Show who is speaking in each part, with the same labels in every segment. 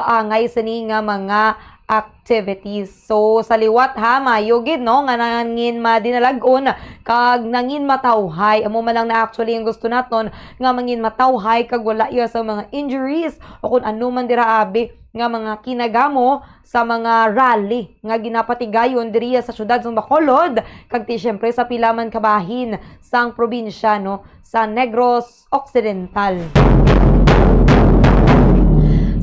Speaker 1: angay sa ni nga mga activities. So, sa liwat ha, mayo gid no, nga nangin madinalagon, kag nangin matawhay. Amo man lang na actually yung gusto naton, nga mangin matawhay, kag wala iya sa mga injuries, o kung ano man dira abi, nga mga kinagamo sa mga rally, nga ginapatigayon diriya sa syudad sa Bacolod, kag ti syempre sa pilaman kabahin sang probinsya, no, sa Negros Occidental.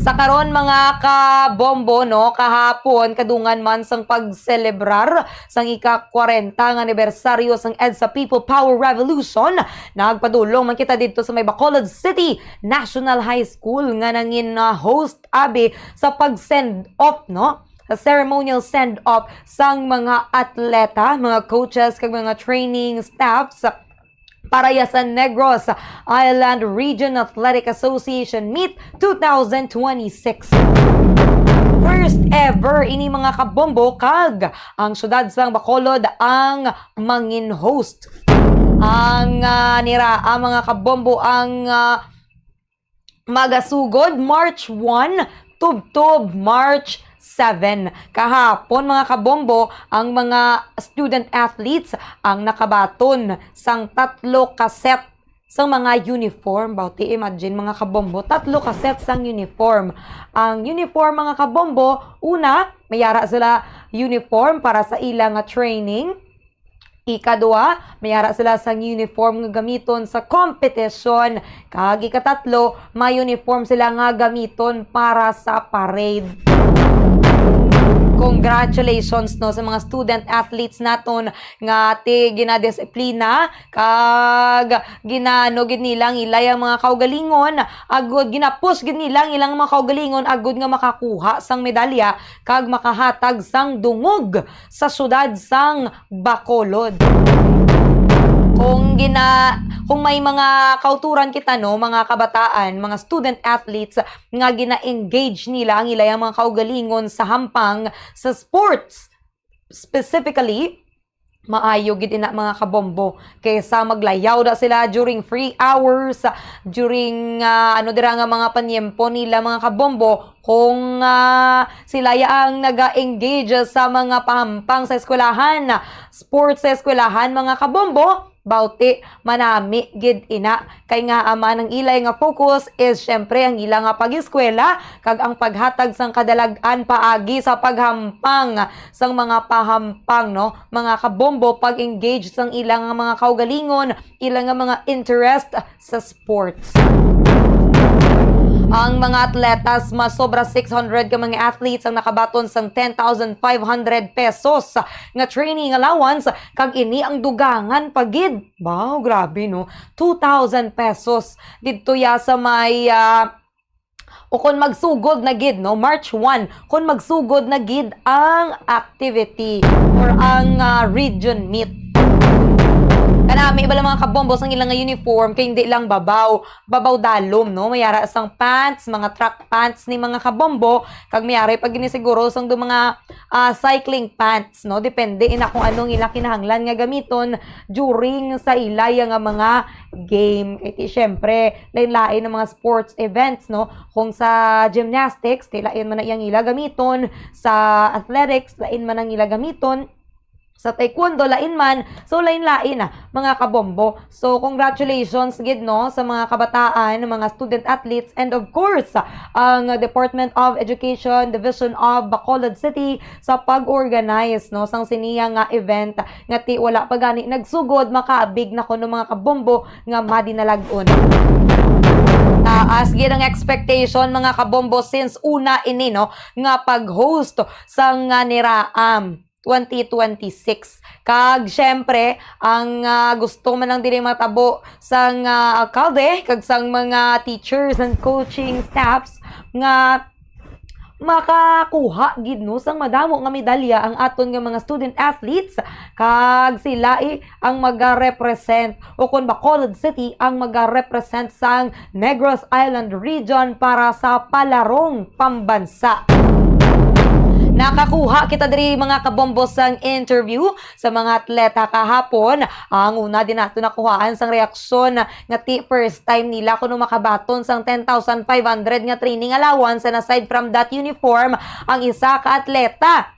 Speaker 1: Sa karon mga kabombo, no, kahapon kadungan man sang pagselebrar sang ika-40 nga anibersaryo sang EDSA People Power Revolution, nagpadulong man kita dito sa may Bacolod City National High School nga nangin host abi sa pag-send off, no, sa ceremonial send off sang mga atleta, mga coaches kag mga training staffs para sa Negros Island Region Athletic Association Meet 2026. First ever ini mga kabombo, kag ang syudad sang Bacolod ang mangin host. Ang ang mga kabombo ang magasugod March 1 tubtob March 7. Kahapon mga kabombo, ang mga student athletes ang nakabaton sang 3 kaset sang mga uniform. Bauti imagine mga kabombo, 3 kaset sang uniform. Ang uniform mga kabombo, una, mayara sila uniform para sa ilang training. Ikadua, mayara sila sang uniform nga gamiton sa competition. Kag ikatatlo, may uniform sila nga gamiton para sa parade. Congratulations no sa mga student athletes naton nga ti ginadisiplina, kag ginano gid nilang ilay ang mga kaugalingon, agud ginapus gid nilang ilang mga kaugalingon agud nga makakuha sang medalya kag makahatag sang dungog sa syudad sang Bacolod. Kung may mga kauturan kita no, mga kabataan, mga student athletes nga gina-engage nila ang ilayang mga kaugalingon sa hampang sa sports, specifically maayo gid ina mga kabombo kaysa maglayaw da sila during free hours, during ano dira nga mga panyempo nila mga kabombo, kung sila ang naga-engage sa mga pahampang sa eskwelahan, sports sa eskwelahan mga kabombo, bauti manami gid ina kay nga ama ng ilay nga focus is syempre ang ila nga pag-eskwela kag ang paghatag sang kadalag-an paagi sa paghampang sang mga pahampang, no, mga kabombo, pag-engage sang ilang mga kaugalingon, ilang mga interest sa sports. Ang mga atletas, mas sobra 600 ka mga athletes ang nakabaton sang 10,500 pesos nga training allowance, kag ini ang dugangan pagid. Wow, grabe no. 2,000 pesos dito ya sa may o kung magsugod na gid no, March 1, kung magsugod na gid ang activity or ang region meet. Kanami iba lang mga kabombo sang ilang uniform kay hindi lang babaw dalom, no, mayara sang pants, mga track pants ni mga kabombo, kag mayara pag ginisiguro sang do mga cycling pants, no, depende ina kung anong ila kinahanglan nga gamiton during sa ilay nga mga game. Iti syempre lain-lain ng mga sports events, no, kung sa gymnastics lain man na iyang ila gamiton, sa athletics lain man ang ila gamiton, sa taekwondo lain man, so lain-lain mga kabombo. So congratulations gid no sa mga kabataan, mga student athletes, and of course ang Department of Education Division of Bacolod City sa pag-organize no sang siniya nga event nga ti wala pa gani nagsugod, makaabig na kuno mga kabombo nga madinalagon. Taas gid ang expectation mga kabombo since una ini no nga pag-host sang niraam 2026. Kag syempre ang gusto man lang dili matabo sang alkalde kag sang mga teachers and coaching staffs nga makakuha gid no sang madamo nga medalya ang aton nga mga student athletes, kag sila ang maga-represent o kun Bacolod City ang maga-represent sang Negros Island Region para sa palarong pambansa. Nakakuha kita diri mga kabombo sang interview sa mga atleta kahapon. Ang una din nato nakuhaan sang reaksyon nga first time nila kuno makabaton sang 10,500 nga training allowance, and aside from that uniform, ang isa ka atleta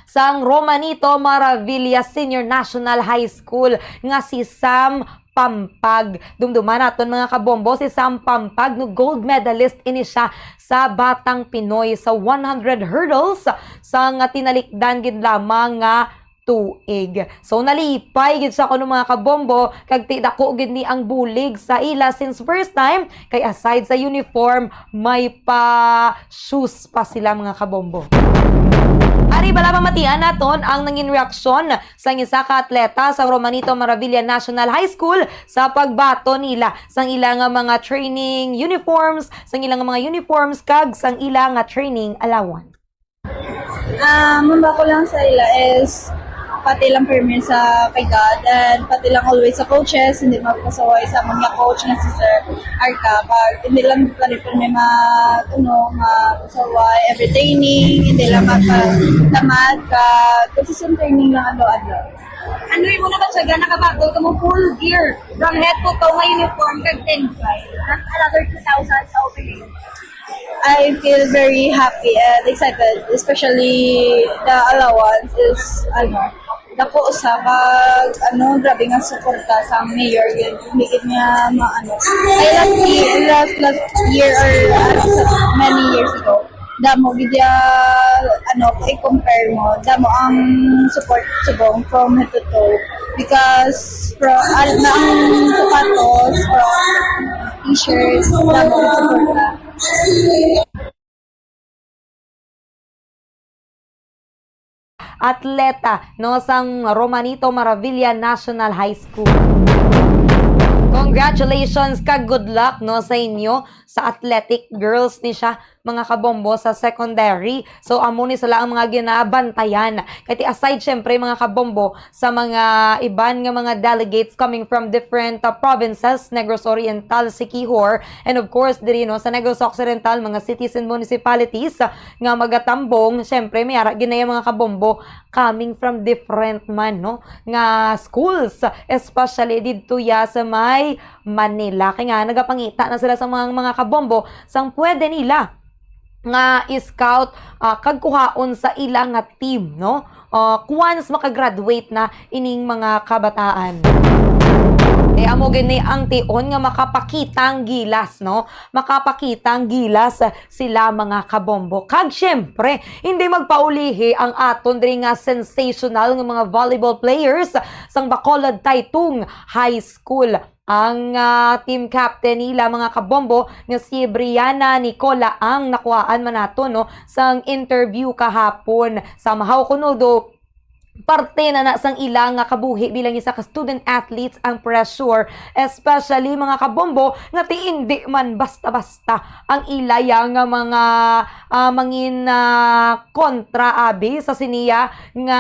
Speaker 1: sang Romanito Maravilla Senior National High School nga si Sam Pampag. Dumduman naton mga kabombo, si Sam Pampag no gold medalist ini siya sa Batang Pinoy sa 100 hurdles sa nga tinalikdan gid lamang nga tuig. So nalipay gid sa kuno mga kabombo, kag ti dako gid ni ang bulig sa ila since first time, kay aside sa uniform may pa shoes pa sila mga kabombo. Ari bala mamatian naton ang nangin reaksyon sa isa ka atleta sa Romanito Maravilla National High School sa pagbato nila sang ilang mga training uniforms, sang ilang mga uniforms kag sang ilang training allowance.
Speaker 2: Mamba ko lang sa ila is pati lang permit sa kay God, and pati lang always sa coaches, hindi magpasaway sa mga coach na si Sir Arca. Pag hindi lang palipin may mapasaway every training, hindi lang magpatamad ka, consistent training lang ano.
Speaker 3: Ano yung muna ba siya, nakabago ka mo full gear from head to toe, may uniform kag 10,500. That's another 2,000 sa opening.
Speaker 2: I feel very happy and excited, especially the allowance is dako sa grabe nga suporta sa mayor, hindi niya last year or many years ago, damo gidya i-compare mo, damo ang support subong from head to toe, because from ang sapatos, from t-shirts, damo suporta.
Speaker 1: Atleta no sang Romanito Maravilla National High School. Congratulations kag good luck no sa inyo sa athletic girls ni siya mga kabombo sa secondary. So amo ni sila ang mga ginabantayan. Kaya aside syempre mga kabombo sa mga iban nga mga delegates coming from different provinces, Negros Oriental, Siquijor, and of course diri no sa Negros Occidental mga cities and municipalities nga magatambong, syempre may ara ginaya mga kabombo coming from different man no nga schools, especially didto ya sa may Manila. Kaya nga nagapangita na sila sa mga kabombo sang pwede nila nga scout kagkuhaon sa ilang nga team no once makagraduate na ining mga kabataan. Kaya mo gani ang tion nga makapakitang gilas no, makapakitang gilas sila mga kabombo. Kag syempre hindi magpaulihi ang aton diri nga sensational nga mga volleyball players sang Bacolod Taytong High School. Ang team captain nila mga kabombo nga si Brianna Nicola ang nakuhaan man nato no sang interview kahapon. Samahaw kuno do parte na sang ilang nga kabuhi bilang isa ka student athletes ang pressure, especially mga kabombo nga ti hindi man basta-basta ang ilayang nga mga mangin kontra abi sa siniya nga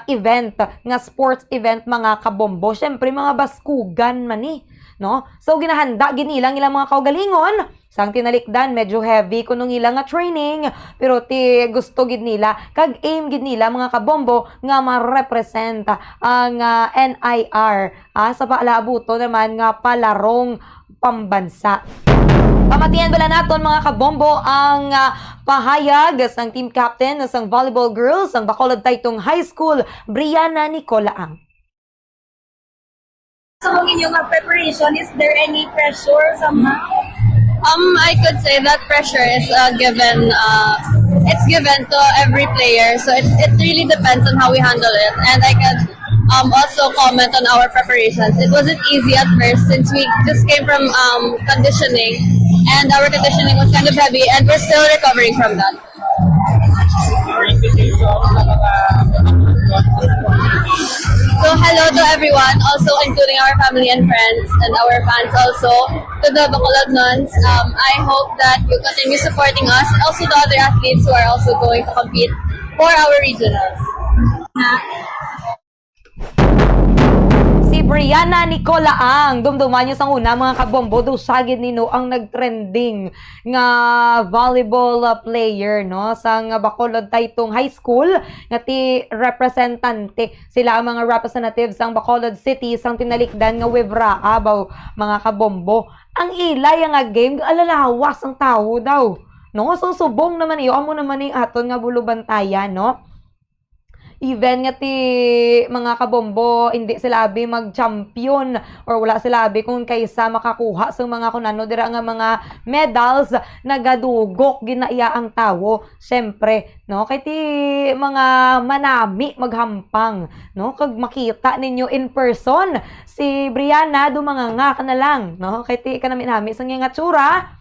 Speaker 1: event, nga sports event mga kabombo. Syempre mga baskugan man no? So ginahanda ginilang ilang mga kaugalingon sang tinalikdan medyo heavy kunong ilang nga training, pero ti gusto gid nila kag aim gid nila mga kabombo nga ma-represent ang NIR sa paalabuto naman nga palarong pambansa. Pamatian bala naton mga kabombo ang pahayag sang team captain sang volleyball girls sang Bacolod Taytong High School, Brianna Nicola ang.
Speaker 3: So ang inyong preparation, is there any pressure somehow?
Speaker 2: I could say that pressure is given. It's given to every player, so it really depends on how we handle it. And I can also comment on our preparations. It wasn't easy at first since we just came from conditioning, and our conditioning was kind of heavy, and we're still recovering from that. So hello to everyone, also including our family and friends and our fans also, to the Bacolod Nuns. I hope that you continue supporting us, and also the other athletes who are also going to compete for our regionals.
Speaker 1: Si Brianna Nicolaang, dumduman niyo sa una mga kabombo, dusagid nino ang nagtrending nga volleyball player no sa nga Bacolod Taytong High School nga ti representante sila ang mga representatives sang Bacolod City sang tinalikdan nga Webra abaw mga kabombo. Ang ilay nga game alalawas ang tao daw no susubong naman iyo amo naman yung aton nga bulubantayan no. Even nga ti mga kabombo, hindi sila abi mag-champion or wala sila abi kung kaysa makakuha sa mga kunano dira nga mga medals nagadugok ginaiya ang tawo. Syempre, no, kay ti mga manami maghampang, no, kag makita ninyo in person si Brianna dumanganga ka na lang, no, kay ti kanami-nami sang nga tsura.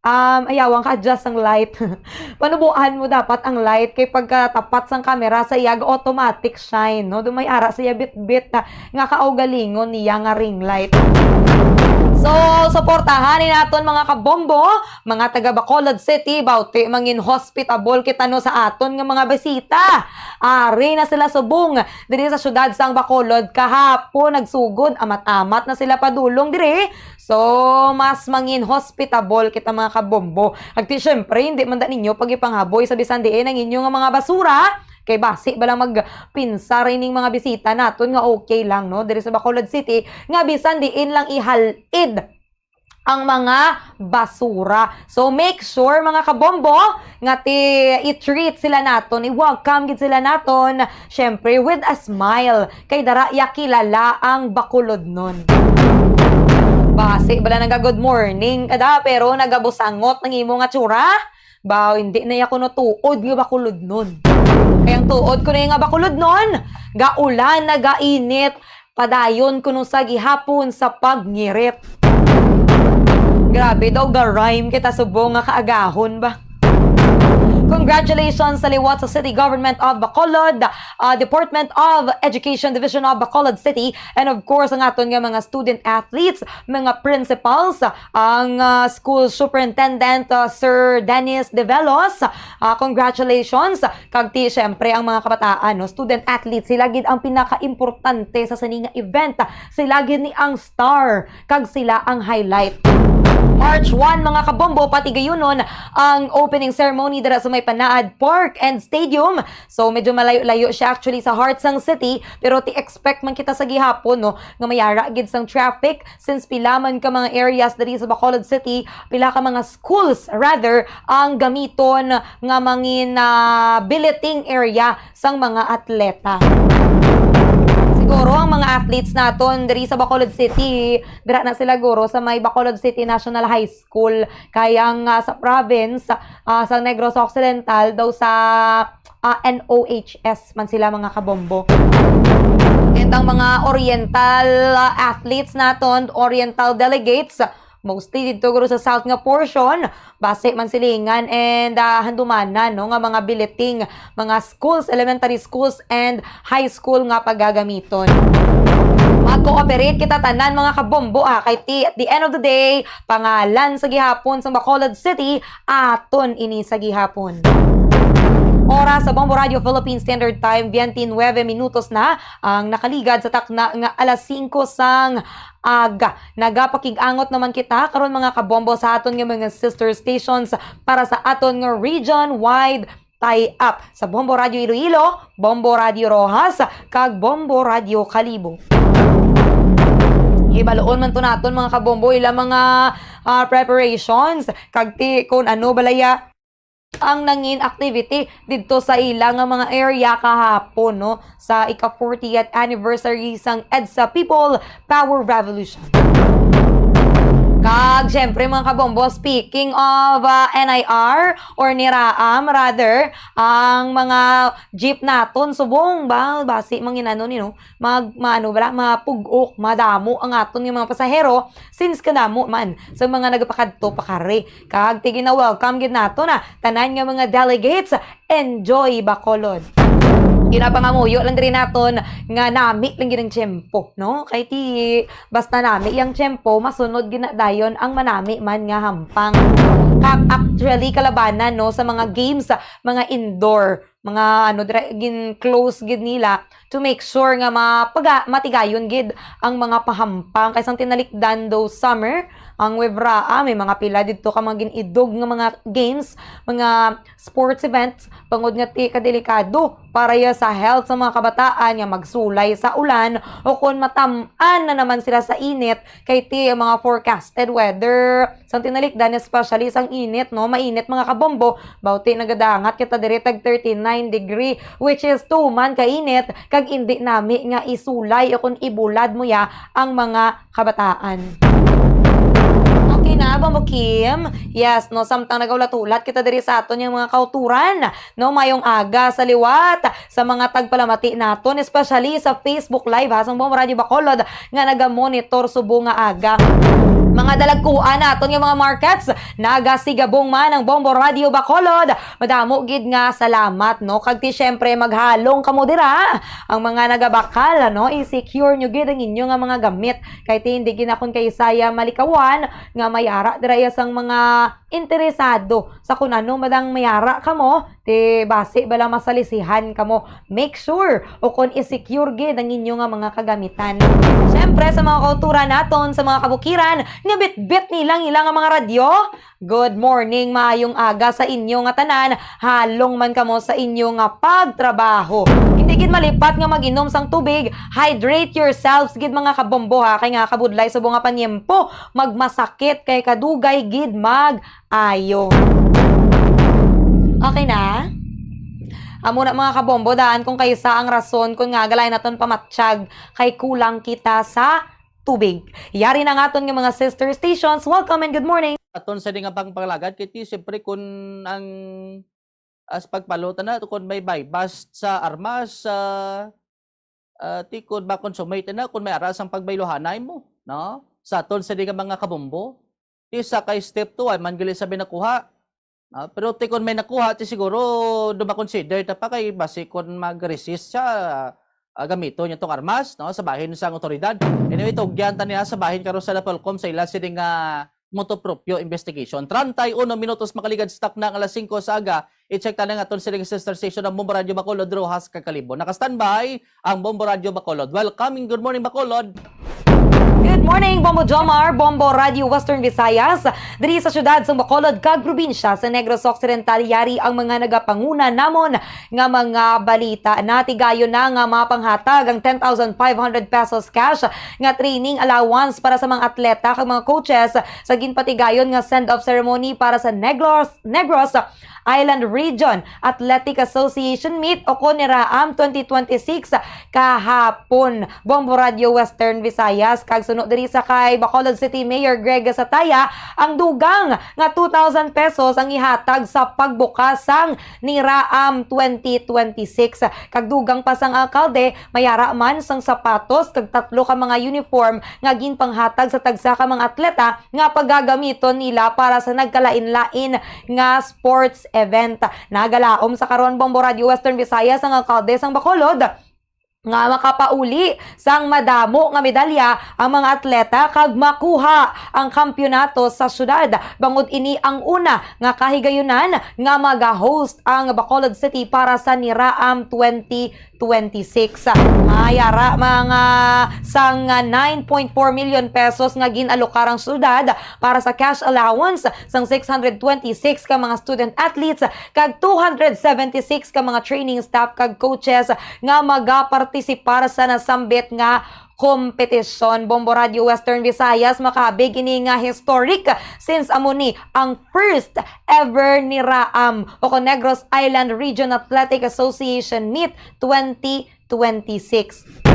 Speaker 1: Ayawang ka adjust ang light. Panubuan mo dapat ang light kay pagkatapat sang camera sa iyag automatic shine, no? Dumay ara sa iya bit-bit nga kaugalingon niya nga ring light. So, suportahan naton mga kabombo, mga taga Bacolod City, bauti mangin hospitable kita no sa aton nga mga bisita. Ari na sila subong diri sa syudad sang Bacolod kahapon nagsugod amat-amat na sila padulong diri. So, mas mangin hospitable kita mga kabombo. Agti syempre hindi man da ninyo pag ipanghaboy sa bisan diin ang inyo nga mga basura. Kay basi ba lang magpinsa rining mga bisita naton nga okay lang no diri sa Bacolod City nga bisan diin lang ihalid ang mga basura. So make sure mga kabombo nga i-treat sila naton, i-welcome gid sila naton syempre with a smile kay dara ya kilala ang Bacolod nun. Basi bala nga good morning kada pero nagabusangot ng imo nga tsura. Baw hindi na ako no tuod nga Bacolod nun. Kaya ang tuod ko na yung nga Bacolod nun, gaulan, nagainit, padayon ko nung sa gihapon sa pagngirit. Grabe daw, ga-rhyme kita subong nga kaagahon ba? Congratulations sa liwat sa City Government of Bacolod, Department of Education Division of Bacolod City, and of course ang aton nga mga student athletes, mga principals, ang school superintendent Sir Dennis De Velos. Congratulations kag ti syempre ang mga kabataan no, student athletes sila gid ang pinaka-importante sa saninga event. Sila gid ni ang star kag sila ang highlight. March 1 mga kabombo pati gayunon ang opening ceremony dira sa may Panaad Park and Stadium. So medyo malayo-layo siya actually sa heart sang city pero ti-expect man kita sa gihapon no nga mayara gid sang traffic since pila man ka mga areas diri sa Bacolod City, pila ka mga schools rather ang gamiton nga mangin billeting area sang mga atleta. Siguro ang mga athletes naton diri sa Bacolod City, dira na sila guro sa may Bacolod City National High School. Kayang sa province, sa Negros Occidental, daw sa NOHS man sila mga kabombo. And ang mga oriental athletes naton, oriental delegates, mostly dito guro sa south nga portion, base man silingan and handumanan no nga mga billeting, mga schools, elementary schools and high school nga paggagamiton. Mag-cooperate kita tanan mga kabombo kay at the end of the day, pangalan sa gihapon sa Bacolod City aton ini sa gihapon. Oras sa Bombo Radio Philippine Standard Time, 29 minutos na ang nakaligad sa takna nga alas 5 sang aga. Nagapakig-angot naman kita karon mga kabombo sa aton nga mga sister stations para sa aton nga region-wide tie-up sa Bombo Radio Iloilo, Bombo Radio Rojas, kag Bombo Radio Kalibo. Ibaloon man to naton mga kabombo ilang mga preparations kag kung ano balaya ang nangin activity dito sa ilang mga area kahapon no sa ika-40th anniversary sang EDSA People Power Revolution. Kag syempre mga kabombo, speaking of NIR or Niraam rather, ang mga jeep naton subong ba basi manginano ni no maano bala mapugok madamo ang aton nga mga pasahero since kadamo man sa mga nagapakadto pakari. Kag tigin na welcome gid nato na tanan nga mga delegates, enjoy Bacolod. Ginapangamuyo lang rin naton nga nami lang ginang tiyempo, no? Kay ti basta nami yang tiyempo masunod ginadayon ang manami man nga hampang. Actually kalabanan no sa mga games, mga indoor mga ano dira gin close gid nila to make sure nga matigayon gid ang mga pahampang kaysang tinalikdan do summer ang Webraa may mga pila dito ka mga ginidog nga mga games, mga sports events bangod nga ti kadelikado para ya sa health sa mga kabataan nga magsulay sa ulan o kung matam-an na naman sila sa init kay ti mga forecasted weather sang tinalikdan especially sang init no mainit mga kabombo bawti nagadangat kita diri tag 39 degree which is 2 man kainit kag indi nami nga isulay o kung ibulad mo ya ang mga kabataan. Okay na, Bombo Kim? Yes, no, samtang nagaulat-ulat kita diri sa aton yung mga kauturan, no, mayong aga sa liwat, sa mga tagpalamati naton, especially sa Facebook Live, ha, sang Bombo Radio Bacolod, nga naga-monitor subo nga aga. Mga dalagkuan naton nga mga markets nagasigabong man ang Bombo Radio Bacolod. Madamo gid nga salamat no kag ti syempre maghalong kamo dira ang mga nagabakal no i-secure nyo gid ang inyo nga mga gamit kay ti hindi ginakon kay saya malikawan nga mayara dira sang mga interesado sa kun ano madang mayara kamo ti base bala masalisihan kamo make sure o kon i-secure gid ang inyo nga mga kagamitan. Syempre sa mga kauturan naton sa mga kabukiran nga bit-bit nilang ilang mga radyo. Good morning, maayong aga sa inyo nga tanan. Halong man kamo sa inyo nga pagtrabaho. Hindi gid malipat nga mag-inom sang tubig. Hydrate yourselves gid mga kabombo ha. Kay nga kabudlay sa bunga panyempo. Magmasakit kay kadugay gid mag-ayo. Okay na? Amo na mga kabombo, daan kung kaysa ang rason kung nga galay naton pamatsyag kay kulang kita sa tubig. Yari na nga aton nga mga sister stations. Welcome and good morning.
Speaker 4: Aton sa di nga pangpalagad kiti siyempre kun ang as pagpalutan na kun may bypass sa armas ti kun ma-consummate na kun may aras ang pagbaylohanay mo no sa aton sa di nga mga kabombo ti sa kay step 2 ay man gali sabi nakuha pero ti kun may nakuha ti siguro do ma-consider ta pa kay base kun mag-resist siya gamito niya tong armas no sa bahin sa otoridad. Anyway, tugyan ta niya sa bahin karon sa Napolcom sa ila sini nga motopropyo investigation. 31 minutos makaligad stock na ang alas 5 sa aga. I-check ta na nga aton siling sister station ng Bombo Radio Bacolod Rojas Kakalibo. Naka-standby ang Bombo Radio Bacolod. Welcome, good morning Bacolod.
Speaker 1: Good morning, Bombo Jomar, Bombo Radio Western Visayas. Diri sa syudad sa Bacolod kag probinsya sa Negros Occidental yari ang mga nagapanguna namon nga mga balita. Natigayon na nga mapanghatag ang 10,500 pesos cash nga training allowance para sa mga atleta kag mga coaches sa ginpatigayon nga send-off ceremony para sa Negros Island Region Athletic Association Meet o Koniraam 2026 kahapon. Bombo Radio Western Visayas kag sunod diri sa kay Bacolod City Mayor Greg Sataya ang dugang nga 2,000 pesos ang ihatag sa pagbukas sang Niraam 2026 kag dugang pa sang alkalde mayara man sang sapatos kag 3 ka mga uniform nga ginpanghatag sa tagsa ka mga atleta nga paggagamiton nila para sa nagkalain-lain nga sports event. Nagalaom sa karon Bombo Radio Western Visayas ang alkalde sang Bacolod nga makapauli sang madamo nga medalya ang mga atleta kag makuha ang kampyonato sa syudad. Bangod ini ang una nga kahigayunan nga maga-host ang Bacolod City para sa Niraam 2026. Mayara mga sang 9.4 million pesos nga ginalokarang syudad para sa cash allowance sang 626 ka mga student athletes kag 276 ka mga training staff kag coaches nga magapartisipar sa nasambit nga kompetisyon. Bombo Radio Western Visayas makabig ini nga historic since amuni ang first ever Niraam o Negros Island Region Athletic Association Meet 2026.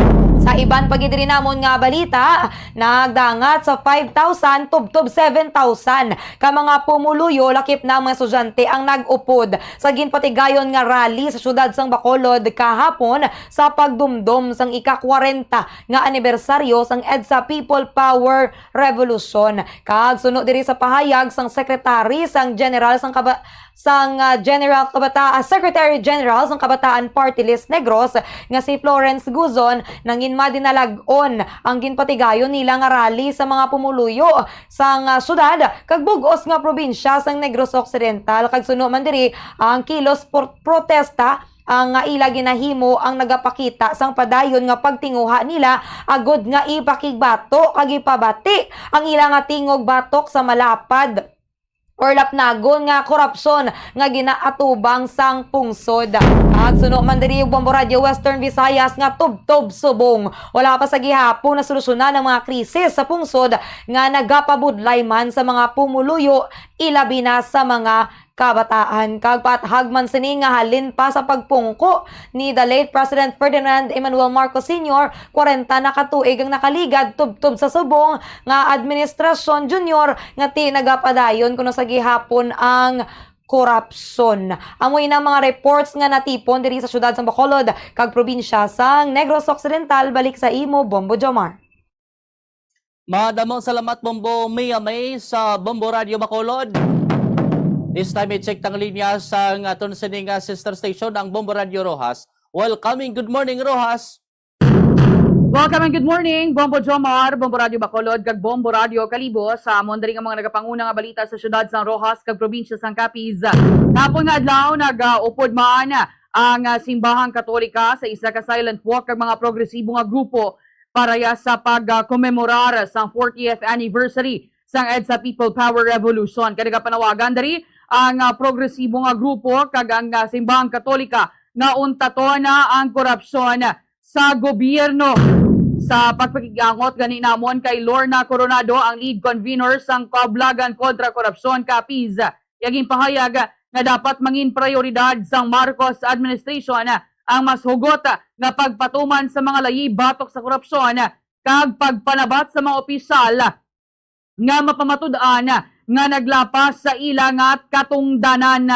Speaker 1: Sa iban pagidiri namon nga balita, nagdangat sa 5,000 tubtob 7,000 ka mga pumuluyo lakip na mga estudyante ang nag-upod sa ginpatigayon nga rally sa syudad sang Bacolod kahapon sa pagdumdum sang ika-40 nga anibersaryo sang EDSA People Power Revolution. Kag sunod diri sa pahayag sang Secretary sang General sang Secretary General sang Kabataan Party List Negros nga si Florence Guzon nangin madinalag-on ang ginpatigayon nila nga rally sa mga pumuluyo sang syudad kag bug-os nga probinsya sang Negros Occidental kag suno man diri ang kilos protesta ang nga ila ginahimo ang nagapakita sang padayon nga pagtinguha nila agod nga ipakigbato kag ipabati ang ila nga tingog batok sa malapad or lapnagon nga korupsyon nga ginaatubang sang pungsod. At suno man diri Bombo Radio Western Visayas nga tubtob subong. Wala pa sa gihapon na solusyonan ang mga krisis sa pungsod nga nagapabudlay man sa mga pumuluyo ilabi na sa mga kabataan. Kag pathagman sini nga halin pa sa pagpungko ni the late President Ferdinand Emmanuel Marcos Sr. 40 na katuig ang nakaligad tubtob sa subong nga administrasyon junior nga tinagapadayon kuno sa gihapon ang korupsyon. Amoy na mga reports nga natipon diri sa syudad sa Bacolod kag probinsya sang Negros Occidental. Balik sa imo, Bombo Jomar.
Speaker 4: Madamong salamat Bombo Mia May sa Bombo Radio Bacolod. This time i-check tang linya sa aton sining sister station ang Bombo Radio Rojas. Welcoming, good morning Rojas.
Speaker 5: Welcome and good morning, Bombo Jomar, Bombo Radio Bacolod, kag Bombo Radio Kalibo sa amon diri nga mga nagapanguna nga balita sa syudad sang Rojas kag probinsya sang Capiz. Hapon nga adlaw nag-upod man ang simbahang Katolika sa isa ka silent walk kag mga progresibo nga grupo para sa pag-komemorar sang 40th anniversary sang EDSA People Power Revolution. Kaya panawagan dari ang progresibo nga grupo kag ang simbahang Katolika nga untato na ang korupsyon sa gobyerno. Sa pagpakigangot gani namon kay Lorna Coronado, ang lead convener sang Kablagan kontra Korupsyon Capiz. Yaging pahayag nga dapat mangin prioridad sang Marcos administration ang mas hugot nga pagpatuman sa mga layi batok sa korupsyon kag pagpanabat sa mga opisyal nga mapamatud-an nga naglapas sa ilang at katungdanan.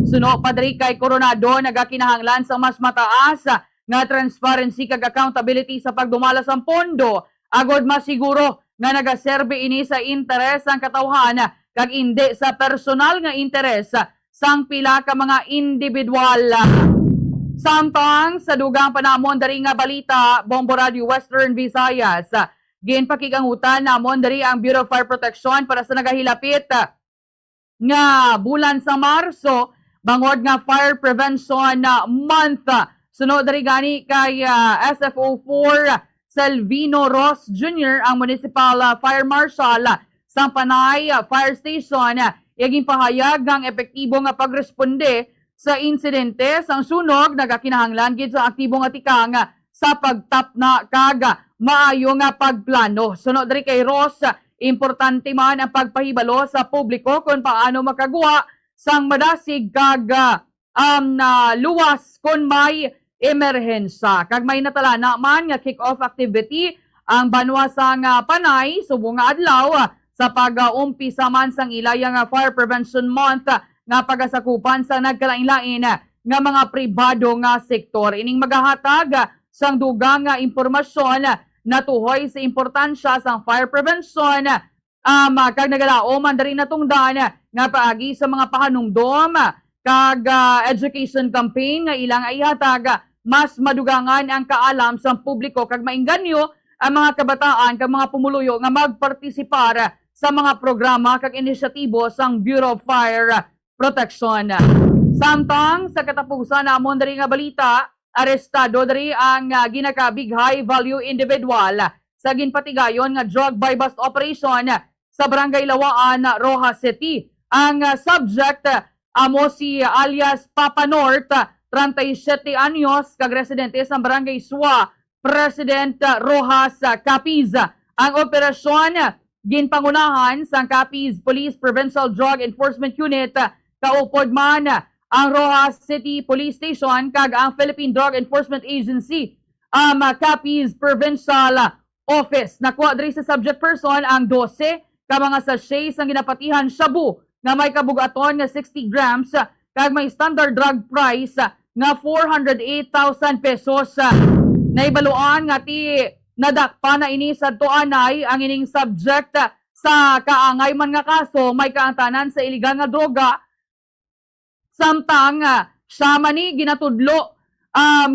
Speaker 5: Suno padri kay Coronado nagakinahanglan sa mas mataas nga transparency kag accountability sa pagdumala sa pondo agod masiguro nga nagaserbe ini sa interes sang katawhan kag indi sa personal nga interes sang pila ka mga individual. Samtang sa dugang panamon dari nga balita Bombo Radio Western Visayas, ginpakigangutan namon dari ang Bureau of Fire Protection para sa nagahilapit nga bulan sa Marso bangod nga Fire Prevention Month. Sunod dari gani kay SFO4 Selvino Ross Jr., ang Municipal Fire Marshal sa Panay Fire Station, yaging pahayag ng epektibo nga pagresponde sa insidente sang sunog nagakinahanglan gid sa aktibo nga tikang sa pagtapna kag maayo nga pagplano. Sunod dari kay Ross, importante man ang pagpahibalo sa publiko kung paano makagawa sang madasig kag luwas kung may emerhensa. Kag may natalana man nga kick-off activity ang banwa sang Panay subong nga adlaw sa pag-umpisa man sang ilayang Fire Prevention Month nga pagasakupan sa nagkalain-lain nga mga pribado nga sektor. Ining magahatag sang dugang nga impormasyon natuhoy sa importansya sang fire prevention kag nagalao man diri natungdan nga paagi sa mga pahanumdom kag education campaign nga ilang ihatag mas madugangan ang kaalam sa publiko kag mainganyo ang mga kabataan kag mga pumuluyo nga magpartisipar sa mga programa kag inisyatibo sang Bureau of Fire Protection. Samtang sa katapusan namon diri nga balita, arestado diri ang ginakabig high value individual sa ginpatigayon nga drug buy bust operation sa Barangay Lawaan, Rojas City. Ang subject amo si alias Papa North, 37 anyos, kag residente sa Barangay Swa, President Rojas, Capiz. Ang operasyon ginpangunahan sa Capiz Police Provincial Drug Enforcement Unit, kaupod man ang Rojas City Police Station kag ang Philippine Drug Enforcement Agency, Capiz Provincial Office. Nakuha diri sa subject person ang 12 ka mga sachets ang ginapatihan shabu nga may kabugaton nga 60 grams kag may standard drug price nga 408,000 pesos. Naibaluan nga ti nadakpa na ini sa tuanay ang ining subject sa kaangay man nga kaso may kaangtanan sa iligal nga droga. Samtang siya man ni ginatudlo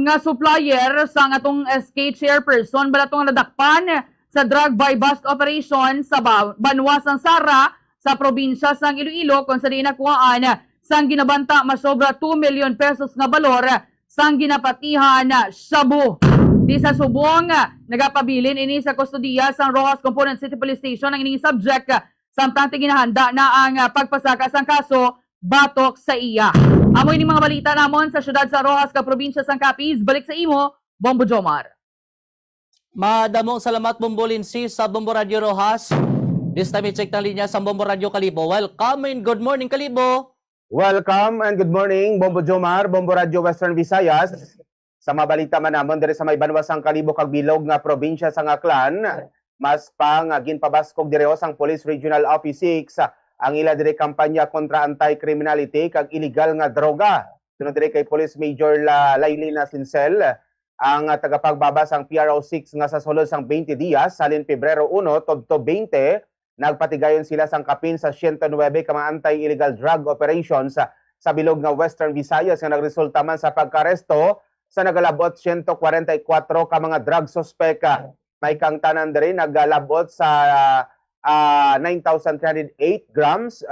Speaker 5: nga supplier sa atong SK chairperson balatong nadakpan sa drug buy bust operation sa Banwa sang Sara sa probinsya sang Iloilo kung sa di nakuhaan sang ginabanta masobra 2 million pesos nga balor sang ginapatihan shabu. Di sa subong nagapabilin ini sa kustodiya sang Rojas Component City Police Station ang ining subject samtang ginahanda na ang pagpasaka sang kaso batok sa iya. Amo ini mga balita namon sa syudad sa Rojas ka probinsya sang Capiz. Balik sa imo, Bombo Jomar.
Speaker 4: Madamong salamat Bombo Lindsay sa Bombo Radio Rojas. This time i-check na linya sa Bombo Radio Kalibo. Welcome and good morning Kalibo.
Speaker 6: Welcome and good morning, Bombo Jomar, Bombo Radio Western Visayas. Sa mabalita man namon diri sa may banwasang Kalibo kag bilog nga probinsya sa Aklan, mas pang ginpabaskog direo sang Police Regional Office 6 ang ila diri kampanya kontra anti-criminality kag illegal nga droga. Sunod diri kay Police Major Lailina Sincel, ang tagapagbaba sang PRO 6 nga sa sulod sang 20 dias salin Pebrero 1 todto 20, nagpatigayon sila sang kapin sa 109 ka mga anti-illegal drug operations sa bilog nga Western Visayas nga nagresulta man sa pagkaresto sa nagalabot 144 ka mga drug suspect. May kang tanan diri nagalabot sa 9,308 grams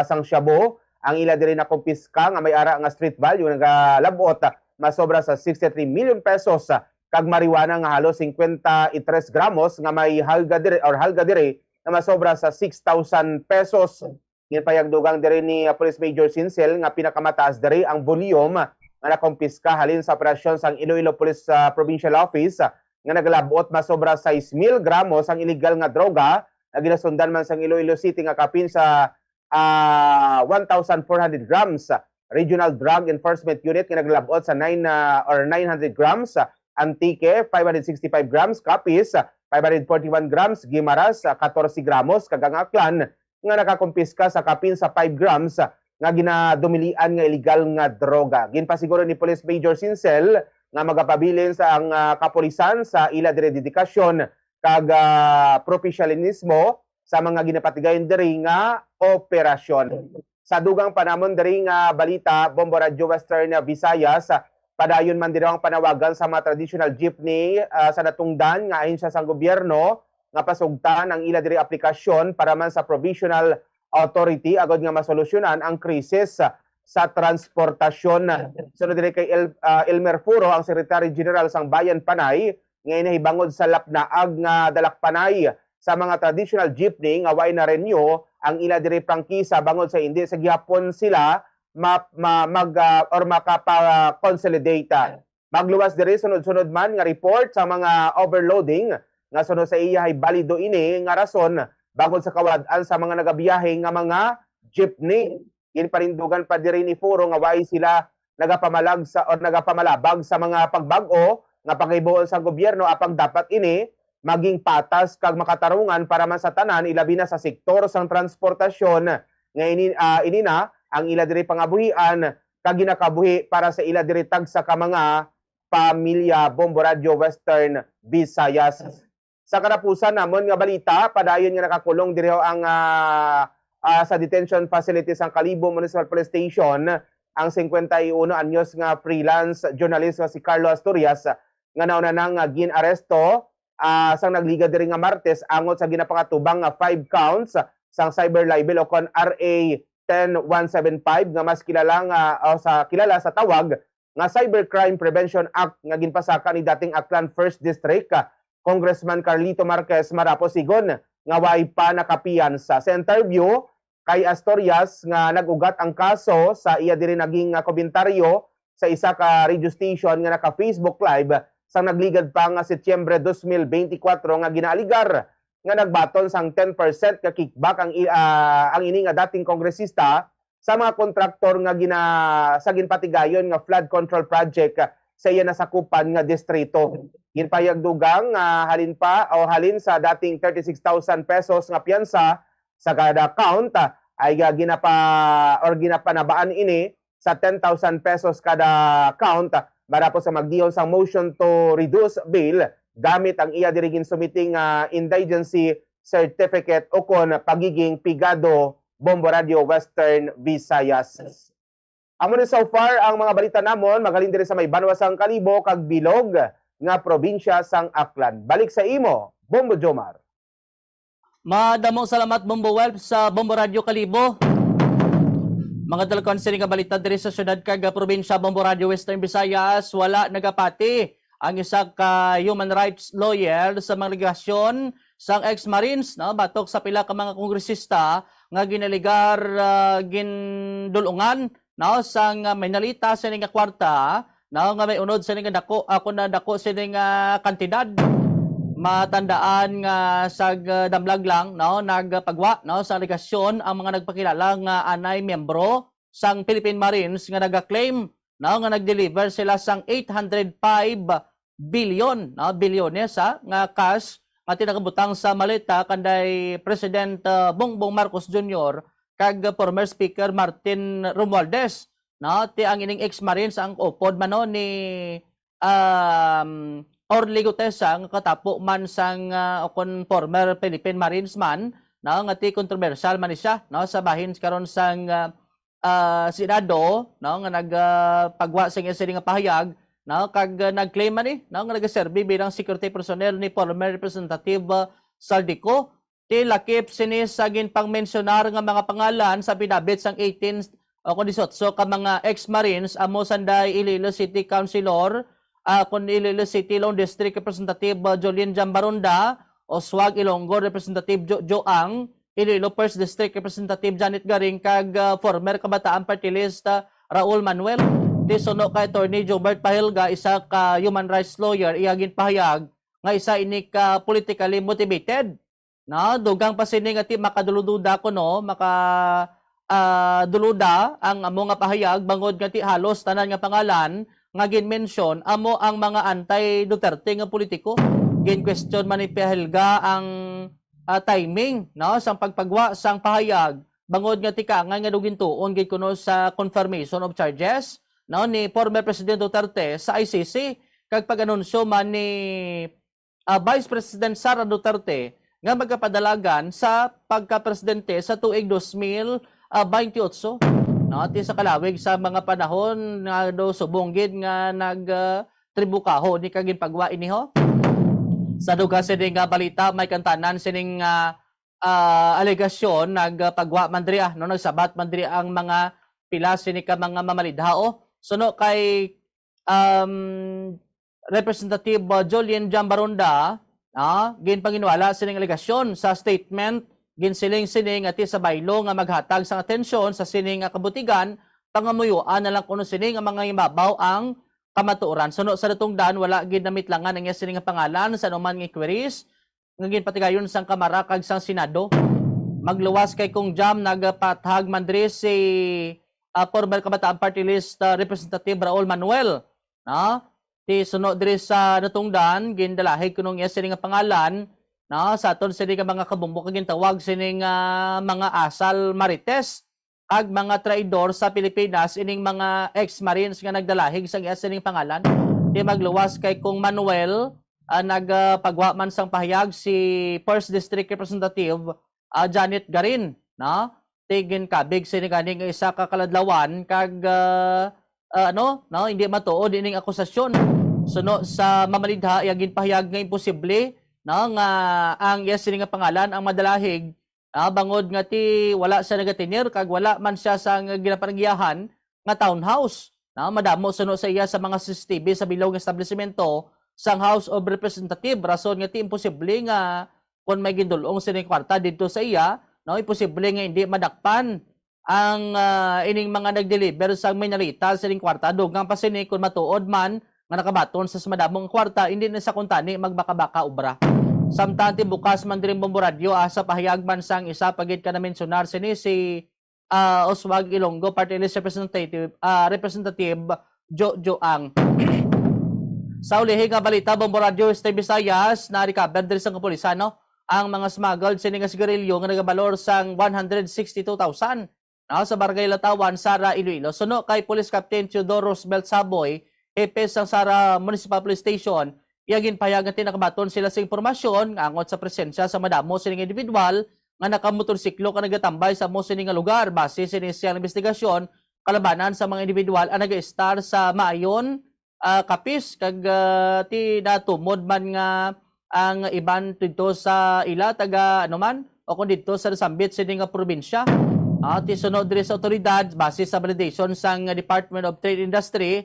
Speaker 6: sang shabu. Ang ila diri na kumpiska nga may ara nga street value nagalabot masobra sa 63 million pesos kag marijuana nga halos 53 gramos nga may halga diri na masobra sa 6,000 pesos. Yan payagdugang diri ni Police Major Sincel nga pinakamataas diri ang volume nga nakumpiska halin sa operasyon sang Iloilo Police Provincial Office nga naglabot masobra 6,000 gramos ang illegal nga droga na ginasundan man sang Iloilo City nga kapin sa 1,400 grams. Regional Drug Enforcement Unit nga naglabot sa 900 grams, Antique 565 grams, Capiz 541 grams, Guimaras 14 gramos, kag ang Aklan nga nakakumpiska sa kapin sa 5 grams nga ginadumilian nga illegal nga droga. Ginpasiguro ni Police Major Sincel nga magapabilin sa ang kapulisan sa ila dire dedikasyon kag professionalismo sa mga ginapatigayon diri nga operasyon. Sa dugang panamon diri nga balita, Bombo Radio Western Visayas, padayon man diri ang panawagan sa mga traditional jeepney sa natungdan nga ayon sa gobyerno nga pasugtan ang ila diri aplikasyon para man sa provisional authority agad nga masolusyonan ang krisis sa transportasyon. Sunod diri kay Elmer Furo, ang Secretary General sang Bayan Panay, nga inahibangod sa lapnaag nga dalakpanay sa mga traditional jeepney nga way na renew ang ila diri prangkisa bangod sa hindi sa gihapon sila makapa-consolidate. Magluwas diri sunod-sunod man nga report sa mga overloading nga sunod sa iya ay balido ini nga rason bangod sa kawad-an sa mga nagabiyahe nga mga jeepney. Parindugan pa diri ni Furo nga way sila nagapamalabag sa mga pagbag-o nga panghibuon sa gobyerno apang dapat ini maging patas kag makatarungan para man sa tanan ilabi na sa sektor sang transportasyon nga ini na ang ila diri pangabuhian kag ginakabuhi para sa ila diri tagsa ka mga pamilya. Bombo Radio Western Visayas. Sa katapusan namon nga balita, padayon nga nakakulong diri ang sa detention facilities ang Kalibo Municipal Police Station ang 51 anyos nga freelance journalist nga si Carlo Asturias nga nauna nang ginaresto sang nagliga diri nga Martes angot sa ginapakatubang nga 5 counts sang cyber libel o kon RA 10175 nga mas kilala sa tawag nga Cybercrime Prevention Act nga ginpasaka ni dating Aklan 1st District Congressman Carlito Marquez Marapo Sigon nga way pa nakapiyansa. Sa interview kay Asturias nga nag-ugat ang kaso sa iya diri naging komentaryo sa isa ka radio station nga naka-Facebook Live sa nagligad pa nga Setyembre 2024 nga ginaaligar nga nagbaton sang 10% ka kickback ang ini nga dating kongresista sa mga kontraktor nga sa ginpatigayon nga flood control project sa iya nasakupan nga distrito. Ginpayagdugang halin sa dating 36,000 pesos nga piyansa sa kada count ay ginapanabaan ini sa 10,000 pesos kada count para po sa magdiyon sa motion to reduce bail gamit ang iya diri ginsumiting indigency certificate o kon pagiging pigado. Bombo Radio Western Visayas. Amo ni so far ang mga balita namon magaling diri sa may banwasang Kalibo kag bilog nga probinsya sang Aklan. Balik sa imo, Bombo Jomar.
Speaker 4: Madamong salamat Bombo Welp sa Bombo Radio Kalibo. Mga dalakon sini nga balita diri sa syudad kag probinsya Bombo Radio Western Visayas, wala nagapati ang isa ka human rights lawyer sa mga legasyon sang ex-marines no batok sa pila ka mga kongresista nga ginaligar gindulungan no sang minalita sini nga kwarta no nga may unod sini nga dako sini nga kantidad. Matandaan nga sa damlag lang no nagpagwa no sa alegasyon ang mga nagpakilala nga anay miyembro sang Philippine Marines nga nagaklaim no nga nagdeliver sila sang 805 billion no bilyones nga cash nga tinakabutang sa malita kanday President Bongbong Marcos Jr. kag former Speaker Martin Romualdez no ti ang ining ex-Marines ang upod man no ni Orly Gutesa nga katapo man sang kon former Philippine Marines man no nga ti controversial man siya no sa bahin karon sang Senado no nga nagpagwa sa nga pahayag no kag nagclaim man no nga nagaserbi bilang security personnel ni former Representative Saldico ti lakip sini sa ginpangmensionar nga mga pangalan sa pinabit sang 18 o 18 ka mga ex-Marines amo sanday Iloilo City Councilor kung Iloilo City Lone District Representative Jolien Jambaronda, Oswag Ilonggo Representative Joang, Iloilo First District Representative Janet Garing kag former Kabataan Party List Raul Manuel. Tisono kay Attorney Jobert Pahilga, isa ka human rights lawyer, iyagin pahayag nga isa ini ka politically motivated. No, dugang pa sini nga ti makadulududa ko no, duluda ang amo nga pahayag bangod nga ti halos tanan nga pangalan nga gin-mention amo ang mga anti-Duterte nga politiko. Gin-question man ni Pahilga ang timing no sang pagpagwa sang pahayag bangod nga tika nga dugin tuon gid kuno sa confirmation of charges no ni former President Duterte sa ICC kag pag-anunsyo man ni Vice President Sara Duterte nga magkapadalagan sa pagka-presidente sa tuig 2028. No, ati sa kalawig sa mga panahon nga do subonggid nga nagtribukaho ni kagin pagwa iniho. Sa duga sini nga balita may kantanan sining alegasyon nagpagwa mandria no nagsabat mandria ang mga pila sini ka mga mamalidhao. Suno kay Representative Jolien Jambaronda gin panginwala sining alegasyon sa statement ginsiling-sining ati sa baylo nga maghatag sang atensyon sa sining nga kabutigan pangamuyuan na lang kuno sining nga mga ibabaw ang kamatuoran. Suno sa datong daan wala gid namitlangan ang sining nga pangalan sa anuman nga queries nga ginpatigayon sang Kamara kag sang Senado. Magluwas kay kung jam nagpathag man diri si former Kabataan Party List Representative Raul Manuel. Ti suno diri sa datong daan gindalahig kuno nga sining nga pangalan. No, sa aton sini ka mga kabumbo kagin tawag sining mga asal marites ag mga traidor sa Pilipinas ining mga ex-Marines nga nagdalahig sa sining pangalan. Di magluwas kay kung Manuel nagpagwa man sang pahayag si First District Representative Janet Garin, no? Tigin kabig sini kaning isa ka kaladlawan kag hindi matuod ining akusasyon. Suno sa mamalidha iyagin pahayag nga imposible no nga ang sini nga pangalan ang madalahig bangod nga ti wala sa nagatinir kag wala man siya sa ginapanagyahan nga townhouse madamo suno sa iya sa mga CCTV sa bilog nga establishmento sang House of Representative rason nga ti imposible nga kun may gindulong sini kwarta didto sa iya no imposible nga hindi madakpan ang ining mga nagdeliver sang minalita sining kwarta dugang pa sini kun matuod man nga nakabaton sa madamong kwarta hindi na sa kuntani magbaka-baka obra. Samtang bukas man diring Bombo Radio sa pahayag man sang isa pagid ka na mensionar sini si Oswag Ilonggo Party List Representative Joang. Sa ulihing nga balita Bombo Radio Western Visayas na recover diri sa kapulisan ang mga smuggled sini nga sigarilyo nga nagabalor sang 162,000 sa Barangay Latawan, Sara, Iloilo. Suno kay Police Captain Teodoro Roosevelt Saboy EPS sang Sara Municipal Police Station, iyagin payag nga tinakabaton sila sa impormasyon ngangot sa presensya sa madamo sining individual nga nakamotorsiklo ka nagatambay sa mo sining nga lugar base sa inisyal investigasyon kalabanan sa mga individual ang naga-star sa Maayon, Kapis kag ti natumod man nga ang iban dito sa ila taga anuman o kung dito sa Sambit sining nga probinsya. Ti sunod diri sa otoridad base sa validation sang Department of Trade Industry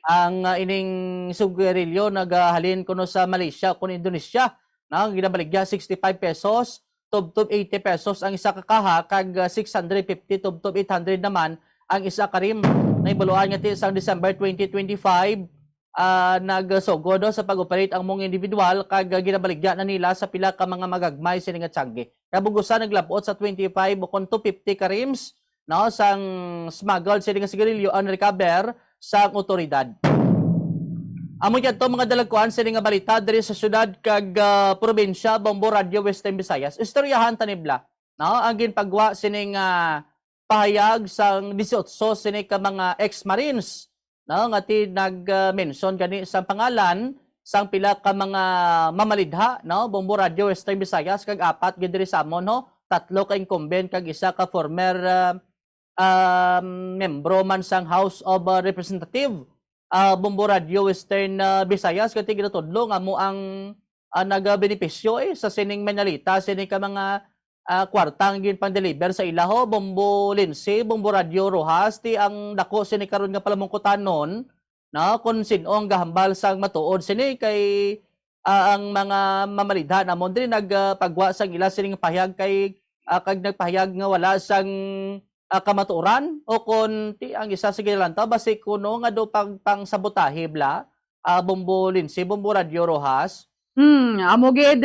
Speaker 4: ang ining sugerilyo nagahalin kuno sa Malaysia kuno Indonesia na ginabaligya 65 pesos tubtob 80 pesos ang isa ka kaha kag 650 tubtob 800 naman ang isa ka rim na ibuluan nga ti sang December 2025 nagsogo do sa pag-operate ang mong individual kag ginabaligya na nila sa pila ka mga magagmay sini nga tiyangge. Kabugusan naglabot sa 25 ukon to 50 ka rims no sang smuggled sini nga sigarilyo ang recover sa otoridad. Amo yan to mga dalagkuan sini nga balita diri sa syudad kag probinsya Bombo Radio Western Visayas. Istoryahan tanibla no ang ginpagwa sini nga pahayag sang 18 sini ka mga ex-marines no nga ti nag-mention gani sa pangalan sang pila ka mga mamalidha no Bombo Radio Western Visayas kag apat gid diri sa amon no tatlo ka incumbent kag isa ka former membro man sang House of Representative Bombo Radio Western Visayas kag ginatudlo nga mo ang nagabenepisyo sa sining manalita sini ka mga kwartang gin pang-deliver sa ilaho Bombo Lindsay, Bombo Radio Rojas ti ang dako sini karon nga palamungkutan non na kung sino ang gahambal sang matuod sini kay ang mga mamalidha namon diri nagpagwa sang ila sining pahayag kay kag nagpahayag nga wala sang kamatuoran o kun ti ang isa sa ginalanta basi kuno nga do pang sabotahe bla Bombo Lindsay, Bombo Radio Rojas.
Speaker 5: Amo gid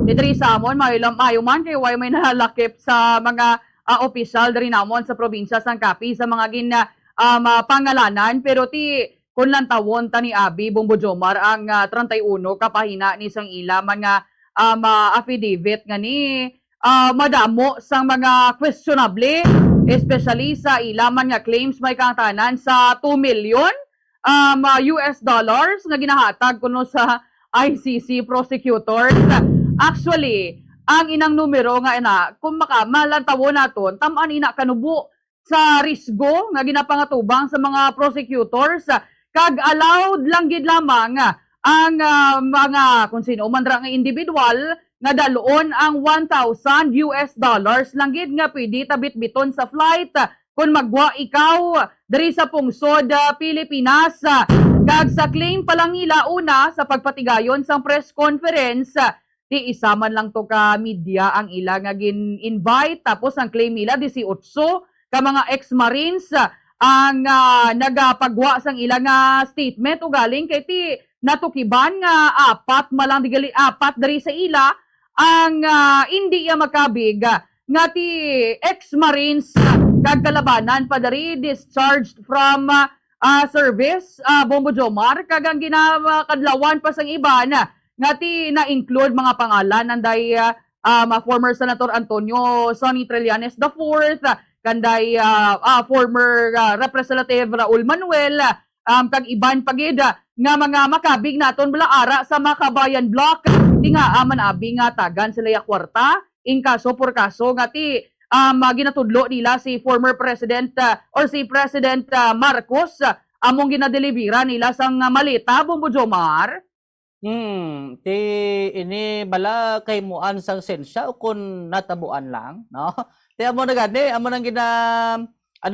Speaker 5: diri sa amon mayo man kay way may nalalakip sa mga opisyal diri namon sa probinsya sang Capi sa mga pangalanan pero ti kun lang tawon ta ni Abi Bombo Jomar ang 31 kapahina ni sang ila mga affidavit nga ni madamo sang mga questionable especially sa ila man nga claims may kangtanan sa 2 million US dollars nga ginahatag kuno sa ICC prosecutors. Actually, ang inang numero nga kung malantawo naton, tamaan ina kanubo sa risgo nga ginapangatubang sa mga prosecutors kag allowed lang gid lamang ang mga kung sino man ra nga individual nga daloon ang 1,000 US dollars lang gid nga pwede tabit-biton sa flight kung magwa ikaw diri sa pungsod Pilipinas. Kag sa claim pa lang nila una sa pagpatigayon sa press conference, di isa man lang to ka media ang ila nga gin-invite tapos ang claim nila 18 ka mga ex-marines ang nagapagwa sang ila nga statement o galing kay ti natukiban nga apat diri sa ila ang hindi makabig nga ti ex-marines kag kalabanan pa diri discharged from service Bombo Jomar kag ang ginakadlawan pa sang iba nga ti na-include mga pangalan nanday former Senator Antonio Sonny Trillanes IV kanday former Representative Raul Manuel kag iban pagid nga mga makabig naton bala ara sa Makabayan Block ti nga aman abi nga tagan sila ya kwarta in kaso por kaso nga ti ginatudlo nila si former President or si President Marcos among ginadelibera nila sang malita Bombo Jomar.
Speaker 4: Ti ini bala kay muan sang sensya o kun natabuan lang, no? Ti amo na gani, amo nang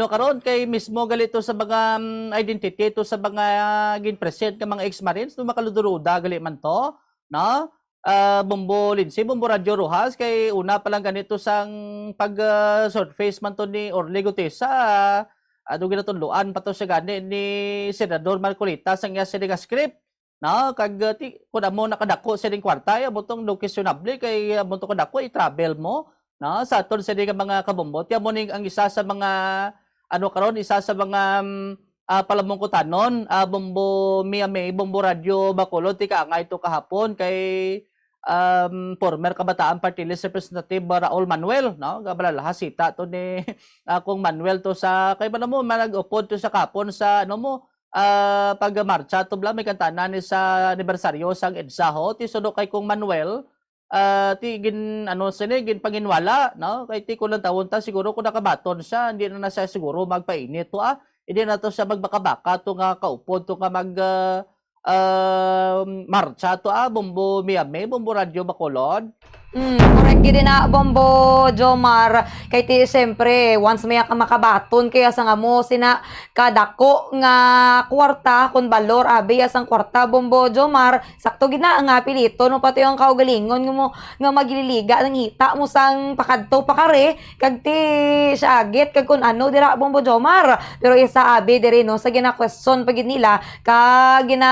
Speaker 4: karon kay mismo galito sa mga identity to sa mga gin-present ka mga ex-marines no makaluduruda gali man to, no? Bombo Lindsay, Bombo Radio Rojas kay una pa lang ganito sang pag short face man to ni Orly Gutesa ginatudloan pa to sa gani ni Senador Marcolita sang iya sining script no kag kun mo nakadako sining kwarta ya butong no questionable kay butong kadako i-travel mo no sa aton sining mga kabombo ti mo ning ang isa sa mga karon isa sa mga palamungkutanon Bombo Miami, Bombo Radio Bacolod ti kaangay to kahapon kay former Kabataan Party List Representative Raul Manuel no gabalala hasita to ni kung Manuel to sa kay ba mo manag-upod to sa kapon sa pagmarcha to bla may kantanan ni sa anibersaryo sang EDSA ti sudo kay kung Manuel ti gin gin panginwala no kay ti kulang tawon ta siguro kung nakabaton siya hindi na siya siguro magpainit to hindi na to siya magbaka-baka to nga kaupod to nga marcha to Bombo Miami, Bombo Radio Bacolod.
Speaker 1: Correct gid na Bombo Jomar kay ti siyempre once may ka makabaton kaya sa nga mo sina kadako nga kwarta kun balor abi asang kwarta Bombo Jomar sakto gid na ang apilito no pati ang kaugalingon nga magililiga nang hita mo sang pakadto pakare kag ti siagit kag kun ano dira Bombo Jomar pero isa abi diri no sa gina question pagid nila kag gina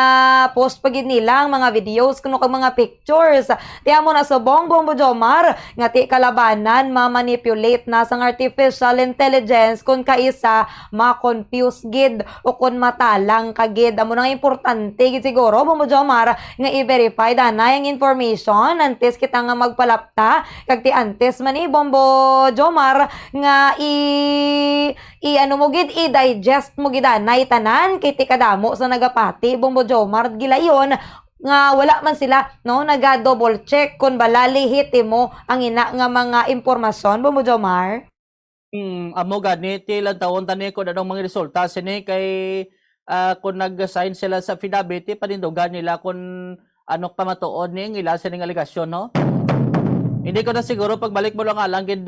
Speaker 1: post pagid nila ang mga videos kuno kag mga pictures tiya mo na subong Bombo Jomar nga ti kalabanan ma-manipulate na sang artificial intelligence kun kaisa ma-confuse gid o kun matalang kagid amo na nga importante gid siguro Bombo Jomar nga i-verify danay ang information antes kita nga magpalapta kag ti antes man ni Bombo Jomar nga ano mo gid i-digest mo gid anay tanan kay ti kadamo sa nagapati Bombo Jomar gilayon nga wala man sila no naga-double check kung balalihit mo ang ina nga mga impormasyon Bombo Jomar.
Speaker 4: Amo gani ti ilang taon tani ko anong mga resulta sini kay kung nag-sign sila sa affidavit panindugan nila kung ano pamatuod ning ila sining aligasyon no. Hindi ko na siguro pagbalik mo lang alang gid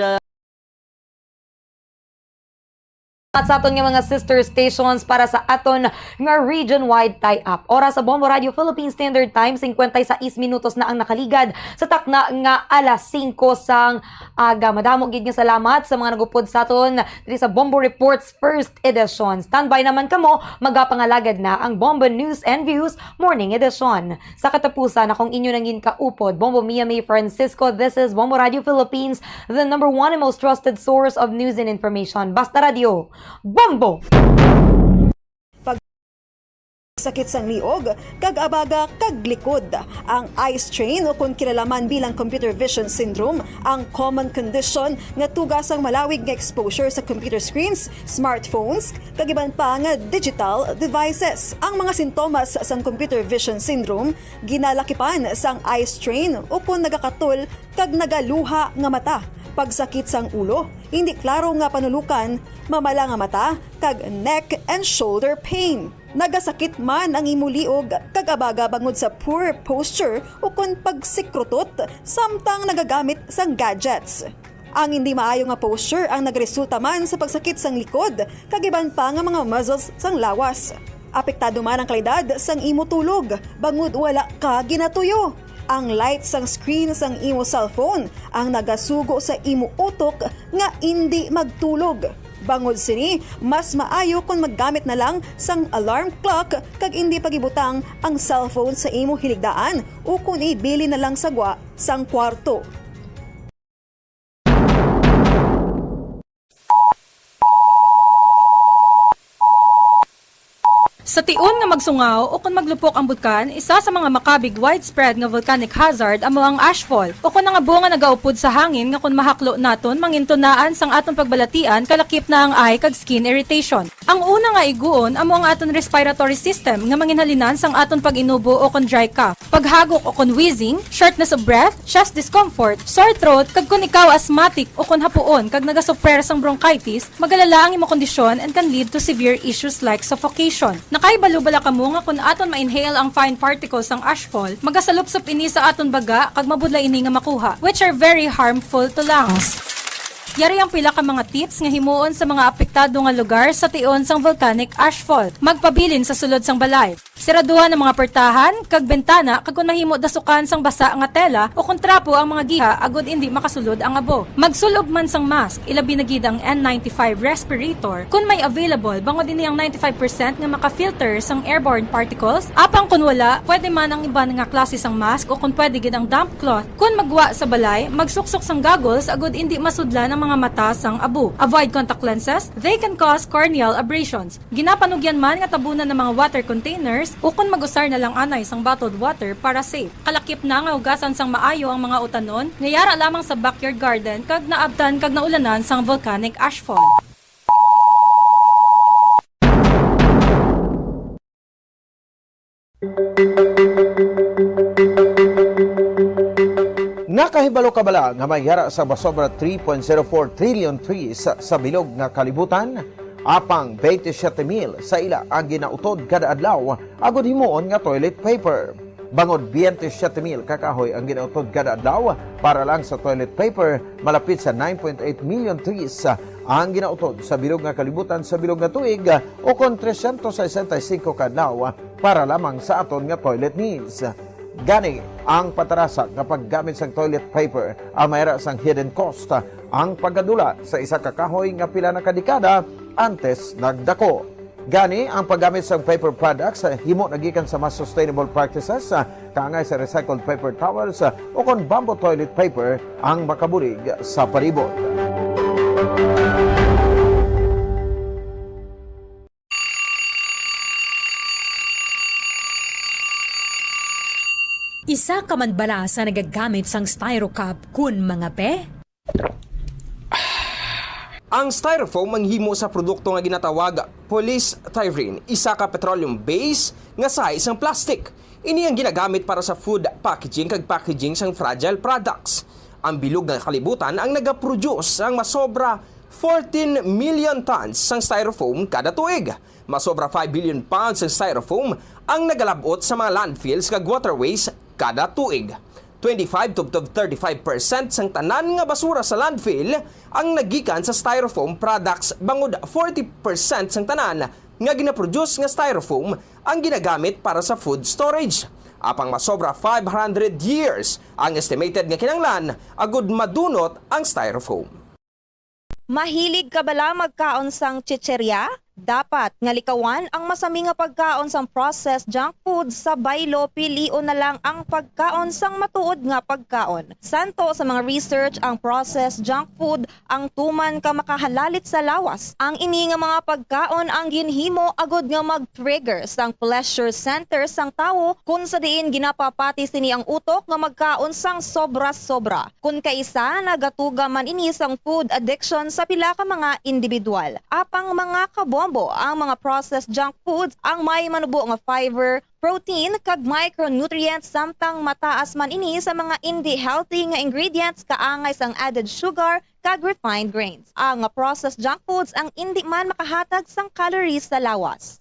Speaker 1: at sa aton nga mga sister stations para sa aton nga region-wide tie-up. Oras sa Bombo Radio Philippine Standard Time, 56 minutos na ang nakaligad sa takna nga alas 5 sang aga. Madamo gid nga salamat sa mga nagupod sa aton diri sa Bombo Reports First Edition. Standby naman kamo, magapangalagad na ang Bombo News and Views Morning Edition. Sa katapusan, akong inyo nangin kaupod, Bombo Mia May Francisco. This is Bombo Radio Philippines, the #1 and most trusted source of news and information. Basta Radio. Bombo!
Speaker 7: Sakit sang liog, kag abaga, kag likod. Ang eye strain o kung kilalaman bilang computer vision syndrome, ang common condition nga tugas ang malawig nga exposure sa computer screens, smartphones, kag iban pa nga digital devices. Ang mga sintomas sang computer vision syndrome ginalakipan sang eye strain o kung nagakatul kag nagaluha nga mata. Pagsakit sang ulo, hindi klaro nga panulukan, mamala nga mata, kag neck and shoulder pain. Nagasakit man ang imuliog kag abaga bangod sa poor posture o kun pagsikrutot samtang nagagamit sang gadgets. Ang hindi maayo nga posture ang nagresulta man sa pagsakit sang likod kag iban pa nga mga muscles sang lawas. Apektado man ang kalidad sang imo tulog bangod wala ka ginatuyo. Ang light sang screen sang imo cellphone ang nagasugo sa imo utok nga hindi magtulog. Bangod sini, mas maayo kung maggamit na lang sang alarm clock kag hindi pagibutang ang cellphone sa imo hiligdaan o kung ibili na lang sagwa sang kwarto.
Speaker 8: Sa tion nga magsungaw o kung maglupok ang bulkan, isa sa mga makabig widespread nga volcanic hazard amo ang ashfall o kung nga bunga nagaupod sa hangin nga kung mahaklo naton mangintunaan sang aton pagbalatian kalakip na ang eye kag skin irritation. Ang una nga iguon amo ang aton respiratory system nga manginhalinan sang aton pag-inubo o kung dry cough, paghagok o kung wheezing, shortness of breath, chest discomfort, sore throat kag kung ikaw asthmatic o kung hapuon kag nagasuffer sang bronchitis, magalala ang imo kondisyon and can lead to severe issues like suffocation. Nakaibalo-bala kamo nga kung aton ma-inhale ang fine particles ng ashfall, magasalupsop ini sa aton baga kag mabudla ini nga makuha, which are very harmful to lungs. Yari ang pila ka mga tips nga himuon sa mga apektado nga lugar sa tion sang volcanic ashfall. Magpabilin sa sulod sang balay. Siraduhan ang mga pertahan, kag bentana, kag kung nahimo dasukan sang basa nga tela o kung trapo ang mga giha agud hindi makasulod ang abo. Magsulob man sang mask, ilabi na gid ang N95 respirator kung may available bangod ini ang 95% nga maka-filter sang airborne particles. Apang kung wala, pwede man ang iban nga klase sang mask o kung pwede gid ang damp cloth. Kung magwa sa balay, magsuksok sang goggles agud hindi masudlan ang mga mata sang abo. Avoid contact lenses, they can cause corneal abrasions. Ginapanugyan man nga tabunan ng mga water containers o kung mag-usar na lang anay sang bottled water para safe. Kalakip na nga hugasan sang maayo ang mga utanon, ngayara lamang sa backyard garden kag naabtan kag naulanan sang volcanic ashfall.
Speaker 9: Nakahibalo ka bala nga mayara sa basobra 3.04 trillion trees sa bilog nga kalibutan? Apang 27,000 sa ila ang ginautod kada adlaw agud himuon nga toilet paper. Bangod 27,000 kakahoy ang ginautod kada adlaw para lang sa toilet paper, malapit sa 9.8 million trees ang ginautod sa bilog nga kalibutan sa bilog nga tuig o kon 365 kadlaw para lamang sa aton nga toilet needs. Gani ang patarasa nga paggamit sa toilet paper ang mayra sang hidden cost ang pagdadula sa isa ka kahoy nga pila na kadekada antes nagdako. Gani ang paggamit sa paper products himo nagikan sa mas sustainable practices kaangay sa recycled paper towels o kon bamboo toilet paper ang makabulig sa palibot.
Speaker 10: Isa ka man bala sa nagagamit sang styro cup kun mga pe?
Speaker 11: Ang styrofoam ang himo sa produkto nga ginatawag polystyrene, isa ka petroleum base nga size ng plastic. Ini ang ginagamit para sa food packaging kag packaging sang fragile products. Ang bilog nga kalibutan ang nagaproduce ang masobra 14 million tons sang styrofoam kada tuig. Masobra 5 billion pounds ng styrofoam ang nagalabot sa mga landfills kag waterways kada tuig. 25 to 35% sang tanan nga basura sa landfill ang nagikan sa styrofoam products, bangod 40% sang tanan nga ginaproduce nga styrofoam ang ginagamit para sa food storage. Apang masobra 500 years ang estimated nga kinahanglan agud madunot ang styrofoam.
Speaker 12: Mahilig ka bala magkaon sang chicherya? Dapat nga likawan ang masami nga pagkaon sang processed junk food sa baylo, pilion na lang ang pagkaon sang matuod nga pagkaon. Santo sa mga research ang processed junk food ang tuman ka makahalalit sa lawas. Ang ini nga mga pagkaon ang ginhimo agud nga mag-trigger sang pleasure center sang tawo kung sa diin ginapapati sini ang utok nga magkaon sang sobra-sobra. Kung kaisa nagatuga man ini sang food addiction sa pila ka mga individual. Apang mga kabombo ang mga processed junk foods ang may manubo nga fiber, protein kag micronutrients samtang mataas man ini sa mga hindi healthy nga ingredients kaangay sang added sugar kag refined grains. Ang processed junk foods ang hindi man makahatag sang calories sa lawas.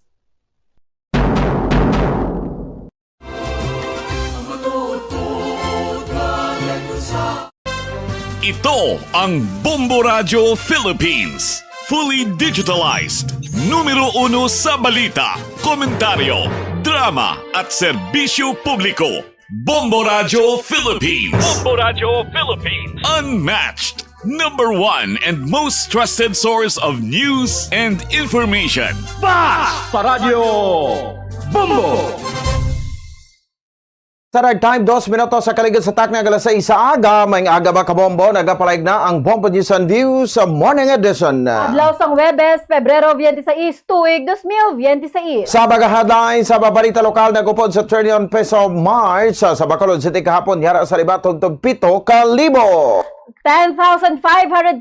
Speaker 13: Ito ang Bombo Radio Philippines. Fully digitalized. Numero 1 sa balita, komentaryo, drama at serbisyo publiko. Bombo Radio Philippines. Bombo Radio Philippines. Unmatched. Number 1 and most trusted source of news and information.
Speaker 9: Sa Radyo Bombo! Sa time, 2 minutos sa kaligid sa takna alas 6 sa aga, may aga ba kabombo, nagapalayag na ang Bombo News and Views sa Morning Edition.
Speaker 5: Adlaw sang Webes, Pebrero 26, tuig 2026.
Speaker 9: Sa baga headline sa babalita lokal nagupod sa trillion peso March sa Bacolod City kahapon yara sa libatog tug 7,000.
Speaker 5: 10,500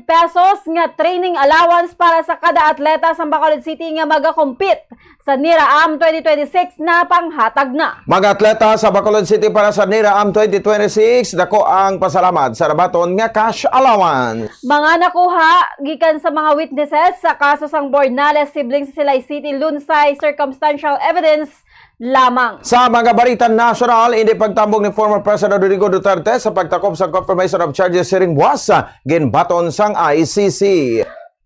Speaker 5: pesos nga training allowance para sa kada atleta sa Bacolod City nga maga-compete sa NIRA-AM 2026 na panghatag na.
Speaker 9: Mga atleta sa Bacolod City para sa NIRA-AM 2026, dako ang pasalamat sa rabaton nga cash allowance.
Speaker 5: Mga nakuha gikan sa mga witnesses sa kaso sang Bornales siblings sa Silay City lunsay circumstantial evidence lamang.
Speaker 9: Sa mga balita national, hindi pagtambong ni former President Rodrigo Duterte sa pagtakop sa confirmation of charges siring buwas ginbaton sang ICC.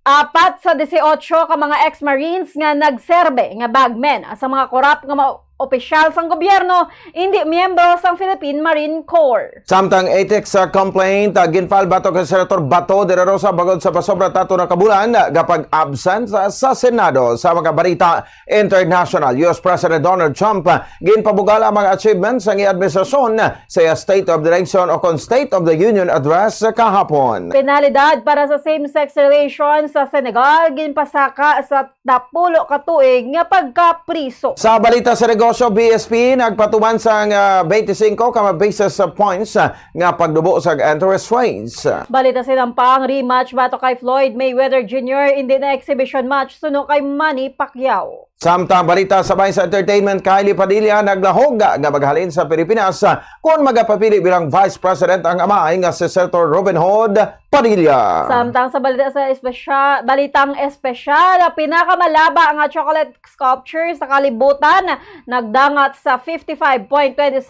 Speaker 5: 4 sa 18 ka mga ex-marines nga nagserbe nga bagmen sa mga korap nga opisyal sang gobyerno, hindi miyembro sang Philippine Marine Corps.
Speaker 9: Samtang ethics complaint ginfile bato kay Senator Bato de la Rosa bagod sa pasobra tato na kabulan kapag absent sa Senado. Sa mga balita international, US President Donald Trump ginpabugal ang mga achievements sang administrasyon sa State of the Nation o kon State of the Union address kahapon.
Speaker 5: Penalidad para sa same-sex relations sa Senegal ginpasaka sa 10 ka tuig nga pagkapriso.
Speaker 9: Sa balita sa negosyo, BSP nagpatuman sa 25 ka basis points nga pagdubo sa interest rates.
Speaker 5: Balita sinampang rematch bato kay Floyd Mayweather Jr. hindi na exhibition match suno kay Manny Pacquiao.
Speaker 9: Samtang balita sabay sa entertainment, Kylie Padilla naglahog nga maghalin sa Pilipinas kung magapapili bilang Vice President ang amaay nga si Senator Robin Hood Padilla.
Speaker 8: Samtang sa balitang espesyal, pinakamalaba ang chocolate sculpture sa kalibutan, nagdangat sa 55.27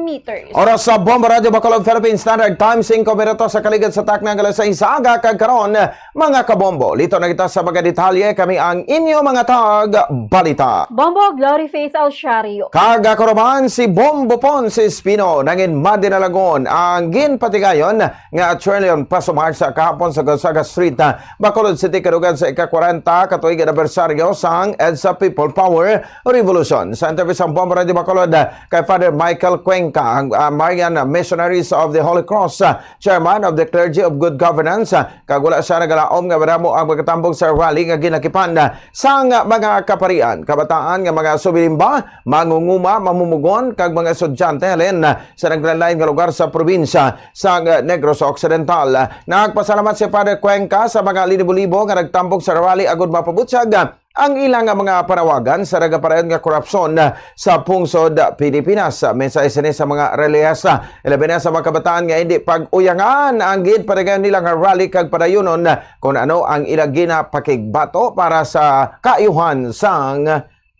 Speaker 8: meters.
Speaker 9: Oras sa Bomba Radio Bacolod, Philippine Standard Time, 5 minutos sa kaligid sa taknang alas 6 aga kagkaron mga kabombo. Lito na kita sa mga detalye, kami ang inyo mga balita.
Speaker 8: Bombo Glory Face Alshario.
Speaker 9: Kagakoraman si Bombo Ponce Espino nangin madinalagon ang ginpatigayon nga trillion peso march sa kahapon sa Gonzaga Street, Bacolod City, kadugan sa ika-40 katuig anibersaryo sang EDSA People Power Revolution. Sa interview sa Bomba Radio Bacolod kay Father Michael Cuenca, ang Marian Missionaries of the Holy Cross, Chairman of the Clergy of Good Governance, kagula siya nagalaom nga madamo ang magkatambong sa rally nga ginakipan sang mga kaparian, kabataan nga mga subilimba, mangunguma, mamumugon, kag mga estudyante halin sa naglain nga lugar sa probinsya sa Negros Occidental. Nagpasalamat si Father Cuenca sa mga libo-libo nga nagtambong sa rally agud mapabutyag ang ilang mga panawagan sa nagaparayon nga korupsyon sa pungsod Pilipinas. Mensahe sini sa mga relihasa, ilabi na sa mga kabataan nga hindi pag-uyangan ang gid padayon nilang rally kag padayunon kung ano ang ilang ginapakigbato para sa kaayuhan sang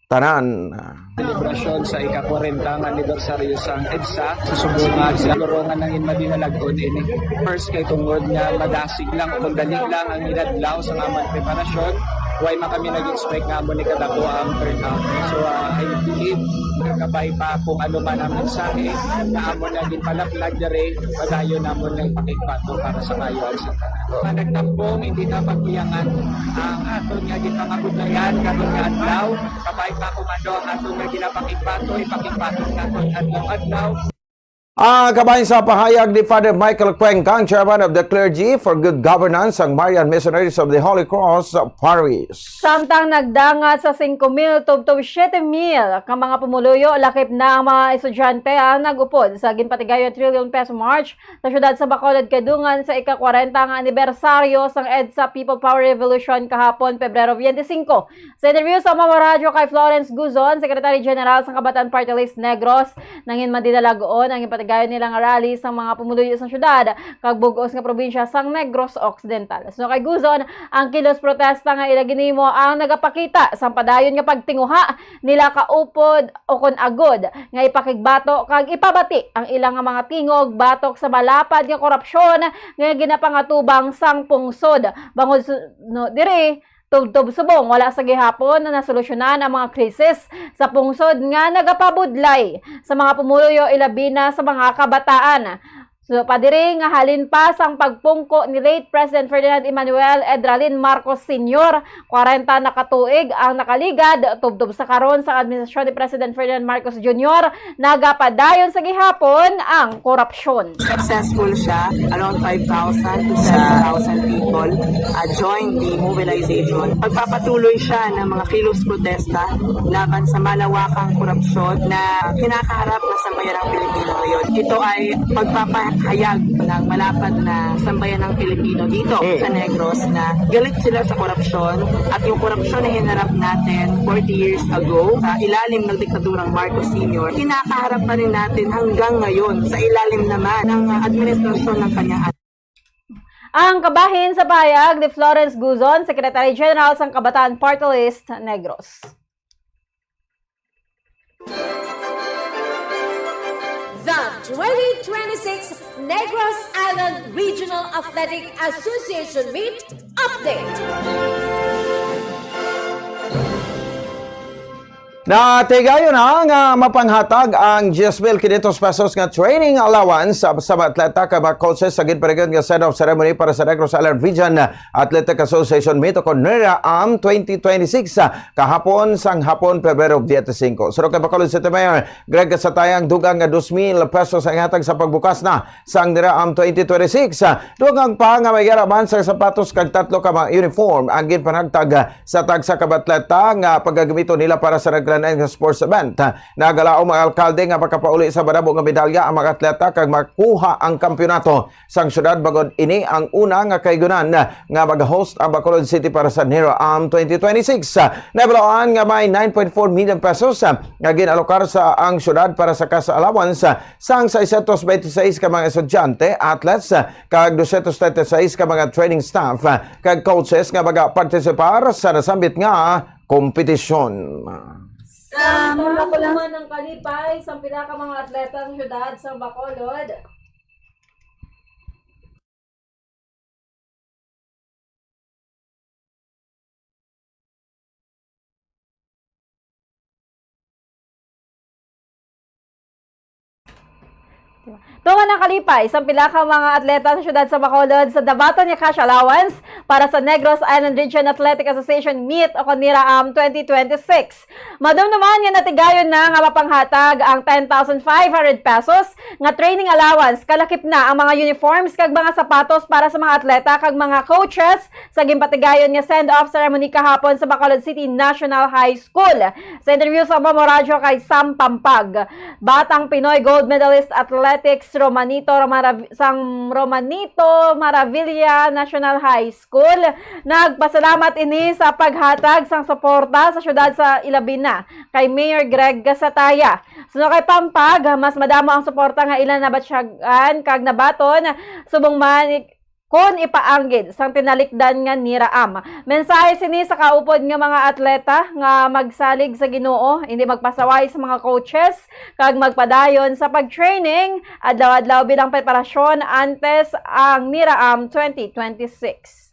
Speaker 9: tanan.
Speaker 14: Selebrasyon sa ika-40 nga anibersaryo sang EDSA sa subungan sa lorongan ng madinalagod ini. First kay tungod nga madasig lang o magdalig lang ang inadlaw sa amang preparasyon. Why man kami nag-expect nga mo ni kadako ang turnout. So I believe kakabay pa kung ano man ang mensahe na amon na ginpalaplag dere, padayon namon ng pakigbato para sa kaayuhan sa tanan. Nagtambong hindi na pagkuyangan ang aton nga ginpangabugnayan kadtong nga adlaw. Kabay pa kung ano ang aton nga ginapakigbato, ipakigbato naton adlaw.
Speaker 9: Kabahin sa pahayag ni Father Michael Cuenca, ang Chairman of the Clergy for Good Governance, ang Marian Missionaries of the Holy Cross Parish.
Speaker 8: Samtang nagdangat sa 5,000 tubtob 7,000 ka mga pumuluyo, lakip na ang mga estudyante ang nagupod sa ginpatigayon trillion peso march sa syudad sa Bacolod, kadungan sa ika-40 nga anibersaryo sang EDSA People Power Revolution kahapon, Pebrero 25. Sa interview sa Mama Radio kay Florence Guzon, Secretary General sa Kabataan Party List Negros, nangin madinalagoon ang ipatigayon nilang rally sa mga pumuluyo sa syudad kag bug-os nga probinsya sang Negros Occidental. So kay Guzon, ang kilos protesta nga ilaginimo ang nagapakita sa padayon nga pagtinguha nila kaupod o kon agod nga ipakigbato kag ipabati ang ilang nga mga tingog batok sa malapad nga korupsyon nga ginapangatubang sang pungsod. Bangod no diri tubtob subong wala sa gihapon na nasolusyonan ang mga krisis sa pungsod nga nagapabudlay sa mga pumuluyo ilabi na sa mga kabataan. So, padiri nga halin pa sang pagpungko ni late President Ferdinand Emmanuel Edralin Marcos Sr. 40 na katuig ang nakaligad tubtob sa karon sa administrasyon ni President Ferdinand Marcos Jr. nagapadayon sa gihapon ang korupsyon.
Speaker 15: Successful siya. Around 5,000 to 7,000 people joined the mobilization. Pagpapatuloy siya ng mga kilos protesta laban sa malawakang korupsyon na kinakaharap na sambayanang Pilipino ngayon. Ito ay pagpapahayag ng malapad na sambayan ng Pilipino dito sa Negros na galit sila sa korupsyon at yung korupsyon na hinarap natin 40 years ago sa ilalim ng diktadurang Marcos Sr. kinakaharap pa rin natin hanggang ngayon sa ilalim naman ng administrasyon ng kanyang
Speaker 8: ang kabahin sa pahayag ni Florence Guzon, Secretary General sa Kabataan Party List Negros.
Speaker 16: The 2026 Negros Island Regional Athletic Association Meet Update.
Speaker 9: Natigayon na nga mapanghatag ang 10,500 pesos nga training allowance sa mga atleta kag mga coaches sa ginparigan nga Senate of Ceremony para sa Negros Island Region Athletic Association Meet o Conera AM 2026 kahapon sang hapon Pebrero 25. Suro kay Bacolod City Mayor Greg Satayang dugang nga 2,000 pesos ang ihatag sa pagbukas na sang Nera AM 2026. Dugang pa nga may garaman sa sapatos kag 3 ka mga uniform ang ginpanagtag sa tag sa kabatleta nga pagagamito nila para sa nga sports event. Nagalaom mga alkalde nga makapauli sa badabo nga medalya ang mga atleta kag makuha ang kampeonato sang syudad bagod ini ang una nga kaygunan nga mag-host ang Bacolod City para sa NERA 2026. Nabalawaan nga may 9.4 million pesos nga ginalokar sa ang syudad para sa cash allowance sang 626 ka mga estudyante, athletes kag 236 ka mga training staff kag coaches nga maga-participar sa nasambit nga kompetisyon.
Speaker 8: Sa naman ng kalipay sa pinaka mga atleta ng syudad sa Bacolod. Tunga ng kalipay, isang pila ka mga atleta ng syudad sa Bacolod sa dabaton nga cash allowance para sa Negros Island Region Athletic Association Meet o NERA 2026. Madam naman nga natigayon na nga mapanghatag ang 10,500 pesos nga training allowance. Kalakip na ang mga uniforms kag mga sapatos para sa mga atleta kag mga coaches sa gimpatigayon nga send-off ceremony kahapon sa Bacolod City National High School. Sa interview sa Bombo Radio kay Sam Pampag, batang Pinoy gold medalist athletics Romanito Maravilla National High School. Nagpasalamat ini sa paghatag sang suporta sa syudad sa Ilabina kay Mayor Greg Gasataya. Suno kay Pampag, mas madamo ang suporta nga ilan na batsyagan kag nabaton subong man kon ipaanggid sang tinalikdan nga NERA. Mensahe sini sa kaupod nga mga atleta nga magsalig sa Ginoo, hindi magpasaway sa mga coaches kag magpadayon sa pag-training adlaw-adlaw bilang preparasyon antes ang NERA 2026.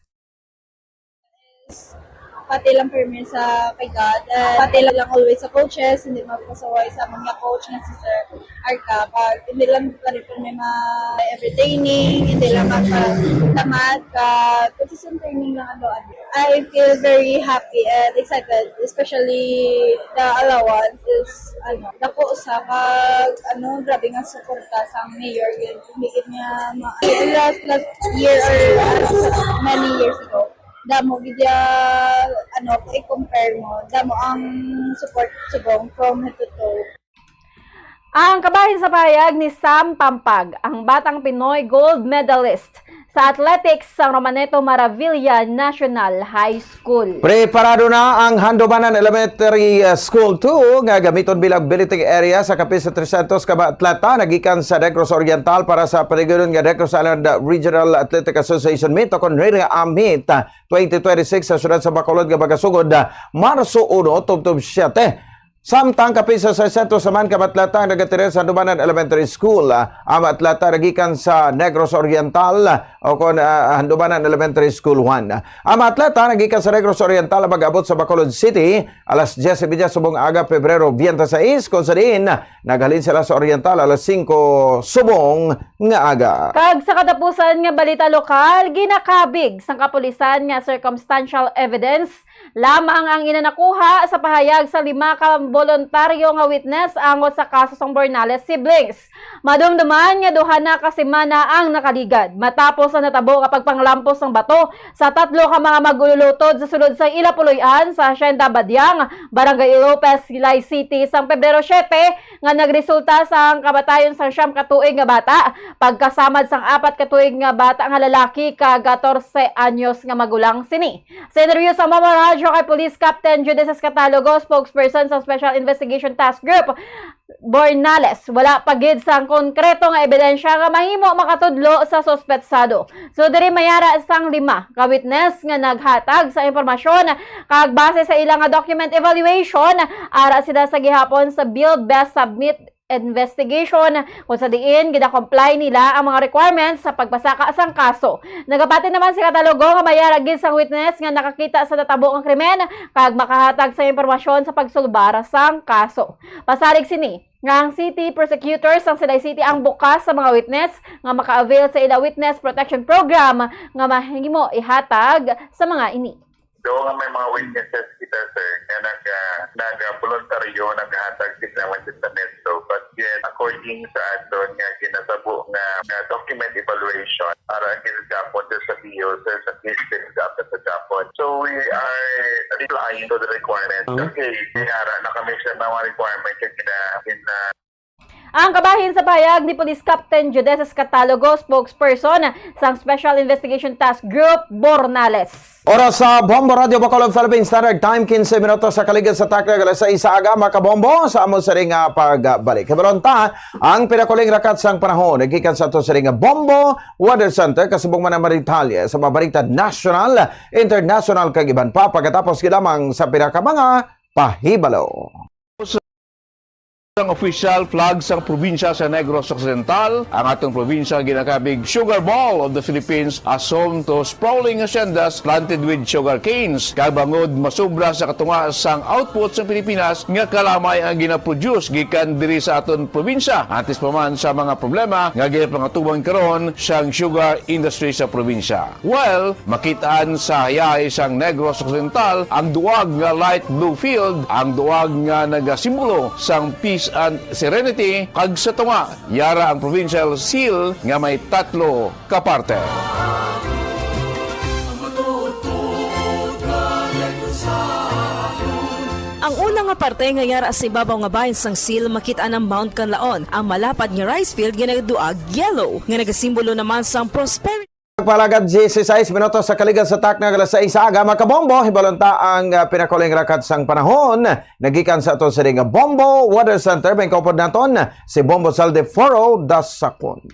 Speaker 2: Pati lang premier sa kay God. Pati lang always sa coaches, hindi magpasaway sa mga coach na si Sir Arca. Pag hindi lang may every training, hindi lang magpatamad ka. Consistent training lang ano. I feel very happy and excited, especially the allowance is dako sa grabe nga suporta sa mayor. Higit niya last year or many years ago. Damo gidya i-compare mo, damo ang support subong from head to toe.
Speaker 8: Ang kabahin sa payag ni Sam Pampag, ang batang Pinoy gold medalist sa athletics sa Romaneto Maravilla National High School.
Speaker 9: Preparado na ang Handobanan Elementary School 2 nga gamiton bilang billeting area sa kapis sa 300 ka atleta nagikan sa Negros Oriental para sa panigayon nga Negros Island Regional Athletic Association Meet o NERA Meet 2026 sa syudad sa Bacolod nga magasugod Marso 1 tubtob 7. Samtang kapisa sa sentro saman kamatlata ang nagatire sa Handobanan Elementary School. Ang atleta nagikan sa Negros Oriental o kon Handobanan Elementary School 1. Ang atleta nagikan sa Negros Oriental mag-abot sa Bacolod City alas 10:30 subong aga Pebrero 26 kung saan naghalin sila sa Oriental alas 5 subong nga aga.
Speaker 8: Kag sa katapusan nga balita lokal, ginakabig sang kapulisan nga circumstantial evidence lamang ang inanakuha sa pahayag sa 5 ka voluntaryo nga witness angot sa kaso sang Bornales siblings. Madumduman nga duha na ka semana ang nakaligad matapos na natabo kapag panglampos ng bato sa 3 ka mga magululutod sa sulod sa Ilapuloyan sa Hacienda Badiang, Barangay Lopez, Silay City sang Pebrero 7 nga nagresulta sa kabatayon sang 9 katuig nga bata pagkasamad sang 4 katuig nga bata nga lalaki kag 14 anyos nga magulang sini. Sa interview sa Mama Radio kay Police Captain Judeces Catalogo, spokesperson sa Special Investigation Task Group Bornales, wala pagid sang konkreto nga ebidensya nga mahimo makatudlo sa suspetsado. So diri mayara sang 5 ka witness nga naghatag sa impormasyon kag base sa ilang nga document evaluation ara sila sa gihapon sa Bill Best Submit investigation kung sa diin gina-comply nila ang mga requirements sa pagbasaka sang kaso. Nagapati naman si Catalogo nga mayara gid sang witness nga nakakita sa natabo nga krimen kag makahatag sa impormasyon sa pagsulbara sang kaso. Pasalig sini nga ang city prosecutors sang Silay City ang bukas sa mga witness nga maka-avail sa ila witness protection program nga mahimo ihatag sa mga ini.
Speaker 17: Doon nga may mga witnesses kita, sir, na nag-voluntaryo, naghahatag sila ng testamento. But yet, according sa aton nga ginasabo nga document evaluation, para ginagapon sa BIO, sir, sa case dapat sa Japon. So we are replying to the requirements. Okay, mayara na kami sa mga requirements yung
Speaker 18: Ang kabahin sa payag ni Police Captain Judeces Catalogo, spokesperson sa Special Investigation Task Group, Bornales.
Speaker 9: Oras sa Bombo Radio Bacolod Philippine Standard Time, 15 minutos sa kaligid sa takna sa isaga, makabombo sa amo sa ring pagbalik. Kabalonta, ang pinakuling rakat sang panahon, nagkikan sa to sa ring Bombo Weather Center, kasubong man ang maritalye sa mabaritad national, international kagiban pa, pagkatapos kilamang sa pinakamanga pahibalo.
Speaker 19: Ang official flag sa probinsya sa Negros Occidental, ang atong probinsya ginakabig Sugar Bowl of the Philippines as home to sprawling haciendas planted with sugar canes. Kabangod masubra sa katunga sang output sa Pilipinas nga kalamay ang ginaproduce gikan diri sa aton probinsya. Antes pa man sa mga problema nga ginapangatuban karon sang sugar industry sa probinsya. Well, makitaan sa hayay sang Negros Occidental ang duwag nga light blue field, ang duwag nga nagasimbolo sang peace and serenity, kag sa tunga yara ang provincial seal nga may 3 ka parte.
Speaker 10: Ang una nga parte nga yara sa ibabaw nga bahin sang seal makita ang Mount Canlaon. Ang malapad nga rice field nga nagduag yellow nga nagasimbolo naman sang prosperity.
Speaker 9: Pagpalagad 16 minutos sa kaligid sa takna alas 6 aga, makabombo hibalonta ang pinakuling rakat sang panahon nagikan sa aton sa ring Bombo Weather Center. May kaupod naton si Bombo Saldeforo das Sakon.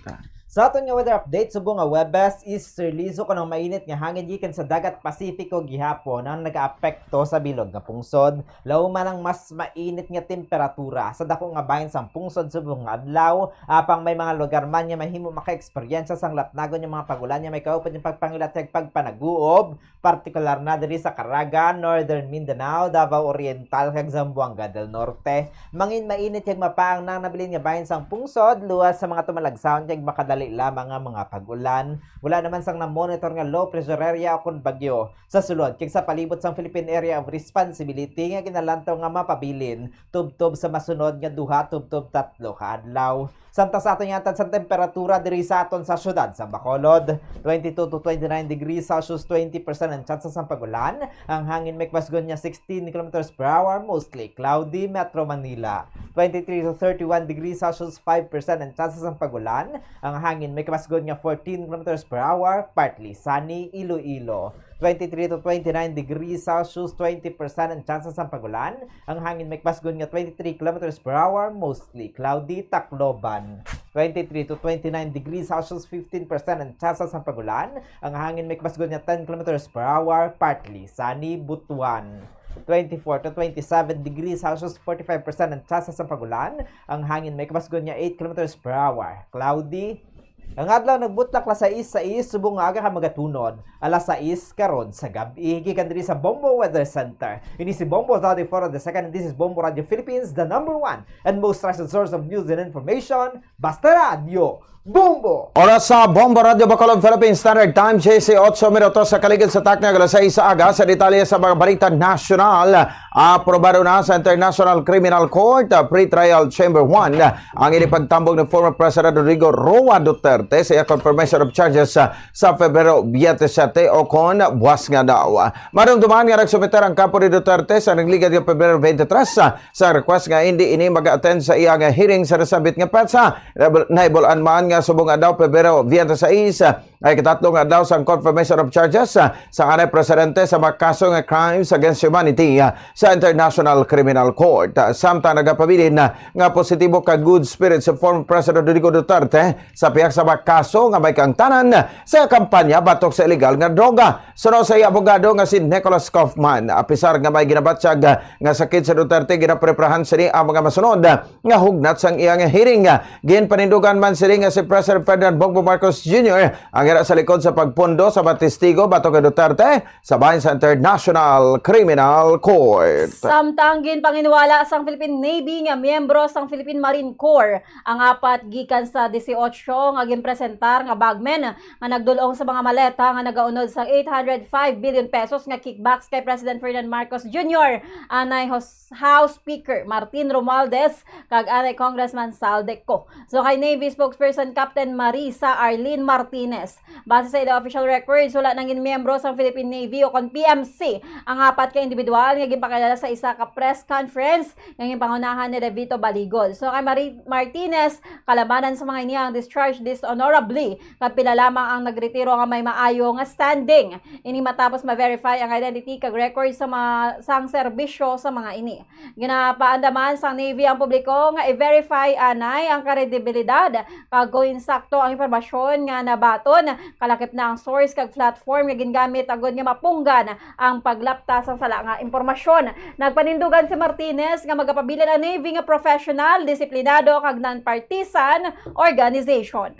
Speaker 20: Sa aton nga weather update, subong nga Webes is release ko ng mainit nga hangin gikan sa dagat Pasifiko gihapon ang nagaapekto sa bilog nga pungsod. Law man ang mas mainit nga temperatura sa dako nga bahin sang pungsod subong nga adlaw, apang may mga lugar man nga mahimo maka-eksperyensya sang latnagon nga mga pagulan nga may kaupod yung pagpangilatag pagpanaguob, partikular na diri sa Caraga, Northern Mindanao, Davao Oriental kag Zamboanga del Norte. Mangin mainit yung mapaang nang nabilin nga bahin sang pungsod, luwas sa mga tumalagsaon kag makadali lamang nga mga pag-ulan. Wala naman sang na-monitor nga low pressure area o kun bagyo sa sulod kag sa palibot sang Philippine Area of Responsibility nga kinalantaw nga mapabilin tubtob sa masunod nga 2 tubtob 3 ka adlaw. Samtang sa aton yatad sa temperatura diri sa aton sa syudad sa Bacolod, 22 to 29 degrees Celsius, 20% ang chance sa pagulan. Ang hangin may kwasgon niya 16 km per hour, mostly cloudy. Metro Manila, 23 to 31 degrees Celsius, 5% ang chance sa pagulan. Ang hangin may kwasgon niya 14 km per hour, partly sunny. Iloilo, 23 to 29 degrees Celsius, 20% ang chances ng pagulan. Ang hangin may kwasgon nga 23 km per hour, mostly cloudy. Tacloban, 23 to 29 degrees Celsius, 15% ang chances ng pagulan. Ang hangin may kwasgon nga 10 km per hour, partly sunny. Butuan, 24 to 27 degrees Celsius, 45% ang chances ng pagulan. Ang hangin may kwasgon nga 8 km per hour, cloudy. Ang adlaw nagbutlak la 6 subong nga aga ka magatunod alas 6 karon sa gabi. Gikan diri sa Bombo Weather Center. Ini si Bombo Saldeforo II and this is Bombo Radio Philippines, the #1 and most trusted source of news and information. Basta Radio Bombo!
Speaker 9: Oras sa Bombo Radio Bacolod Philippine Standard Time, 18 minutos sa kaligid sa takna alas 6 aga. Sa detalye sa mga balita national, aprobado na sa International Criminal Court Pre-Trial Chamber 1 ang inipagtambong ng former President Rodrigo Roa Duterte sa confirmation of charges sa Febrero 27 o kon buwas nga daw. Marumduman nga nagsumiter ang kampo ni Duterte sa nagligad nga Febrero 23 sa request nga hindi ini mag-attend sa iyang hearing sa nasabit nga petsa. Naibulan man nga subong adlaw Pebrero 26 ay katatlong adlaw sa confirmation of charges sa kanay presidente sa mga kaso nga crimes against humanity sa International Criminal Court. Samtang nagapabilin nga positibo ka good spirit sa former President Rodrigo Duterte sa piyak sa mga kaso nga may kangtanan sa kampanya batok sa illegal nga droga. Suno sa abogado nga si Nicholas Kaufman, apisar nga may ginabatsyag nga sakit sa Duterte ginapreprahan sini ang mga masunod nga hugnat sang iyang hearing. Ginpanindugan man sini nga si President Ferdinand Bongbong Marcos Jr. ang ira sa likod sa pagpondo sa mga testigo batok kay Duterte sa bahin sa International Criminal Court.
Speaker 18: Samtang ginpanginwala sang Philippine Navy nga miyembro sang Philippine Marine Corps ang apat gikan sa 18 nga aging presentar nga bagmen nga nagdulong sa mga maleta nga nagaunod sa 805 billion pesos nga kickbacks kay President Ferdinand Marcos Jr. Anay House Speaker Martin Romualdez kag anay Congressman Saldeco. So kay Navy spokesperson Captain Marisa Arlene Martinez, base sa ila official records, wala nangin miyembro sa Philippine Navy o kon PMC ang 4 ka individual nga gipakilala sa isa ka press conference nga pangunahan ni Revito Baligol. So kay Martinez, kalabanan sa mga ini ang discharge dishonorably kat pila lamang ang nagretiro nga may maayo nga standing. Ini matapos ma-verify ang identity kag record sa sang serbisyo sa mga ini. Ginapaandaman sa Navy ang publiko nga i-verify anay ang kredibilidad kag kung insakto ang impormasyon nga nabaton, kalakip na ang source kag platform nga gingamit agud nga mapunggan ang paglaptas sa sala nga impormasyon. Nagpanindugan si Martinez nga magapabilin ang Navy nga professional, disiplinado kag non-partisan organization.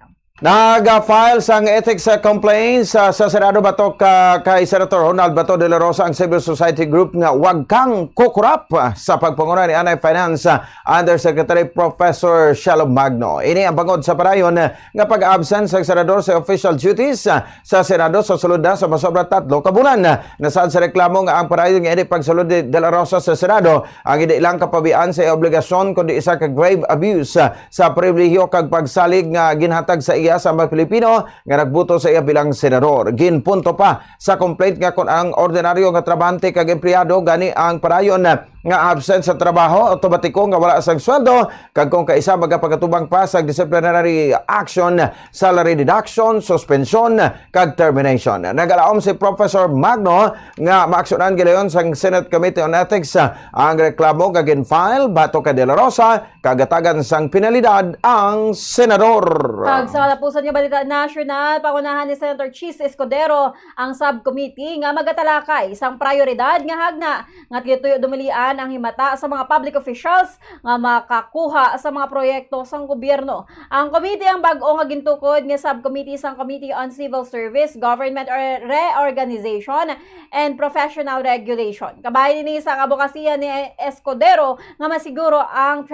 Speaker 9: Nag-file sang ethics complaints sa Senado batok kay Senator Ronald Bato de la Rosa ang Civil Society Group nga wag kang kukurap sa pagpanguna ni Anay Finance Undersecretary Professor Shalom Magno. Ini ang bangod sa parayon nga pag-absent sa senador sa official duties sa Senado sa sulod na sa masobra 3 ka bulan. Nasad sa reklamo nga ang parayon nga ini pagsulod de la Rosa sa Senado ang hindi lang kapabian sa obligasyon kundi isa ka grave abuse sa pribilehiyo kag pagsalig nga ginhatag sa iya sa mga Pilipino nga nagbuto sa iya bilang senador. Ginpunto pa sa complaint nga kung ang ordinaryo nga trabahante kag empleyado gani ang parayon nga absent sa trabaho, automatiko nga wala sang sweldo, kag kung kaisa magapagkatubang pa sa disciplinary action, salary deduction, suspension, kag termination. Nagalaom si Professor Magno nga maaksyonan gilayon sang Senate Committee on Ethics ang reklamo kag in-file bato kay De La Rosa kagatagan sang penalidad ang senador.
Speaker 18: Kag sa kalapusan nga balita national, pangunahan ni Senator Chis Escudero ang subcommittee nga magatalakay isang prioridad nga hagna nga gituyo dumilian ang himata sa mga public officials nga makakuha sa mga proyekto sang gobyerno. Ang committee ang bag-o nga gintukod nga subcommittee sang Committee on Civil Service, Government Reorganization and Professional Regulation. Kabahin ni sa kabukasiya ni Escudero nga masiguro ang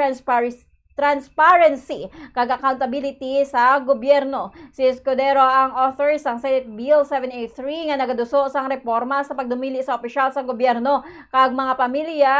Speaker 18: transparency kag accountability sa gobyerno. Si Escudero ang author sang Senate Bill 783 nga nagaduso sang reforma sa pagdumili sa opisyal sa gobyerno kag mga pamilya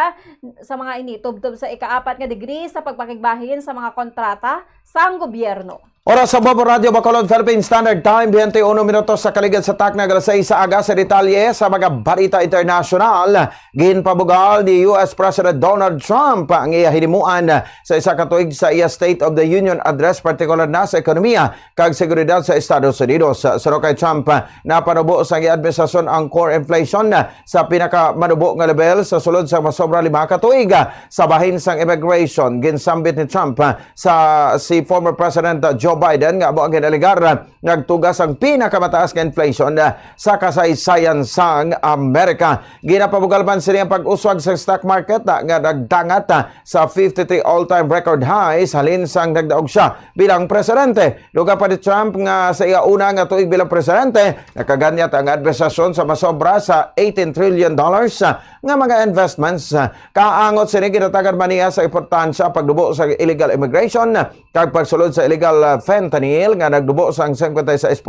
Speaker 18: sa mga ini tubtob sa ika-4 nga degree sa pagpakigbahin sa mga kontrata sang gobyerno.
Speaker 9: Oras sa Bombo Radio Bacolod, Philippine Standard Time, 21 minutos sa kaligid sa takna alas 6 sa aga sa detalye sa mga balita international. Ginpabugal ni US President Donald Trump ang iya hinimuan sa isa ka tuig sa iya State of the Union address, partikular na sa ekonomiya kag seguridad sa Estados Unidos. Saro kay Trump, napanubo sa iya administrasyon ang core inflation sa pinakamanubo nga level sa sulod sa masobra 5 ka tuig. Sa bahin sang immigration, ginsambit ni Trump sa si former President Joe Biden nga amo ang ginaligar nagtugas ang pinakamataas nga inflation sa kasaysayan sang Amerika. Ginapabugal man sila ang pag-uswag sa stock market nga nagdangat sa 53 all-time record highs halin sang nagdaog siya bilang presidente. Lugar pa ni Trump nga sa iya una nga tuig bilang presidente, nakaganyat ang administrasyon sa masobra sa $18 trillion nga mga investments. Kaangot sini ginatagan man niya sa importansya pagdubo sa illegal immigration kag pagsulod sa illegal fentanyl nga nagdubo sang 56%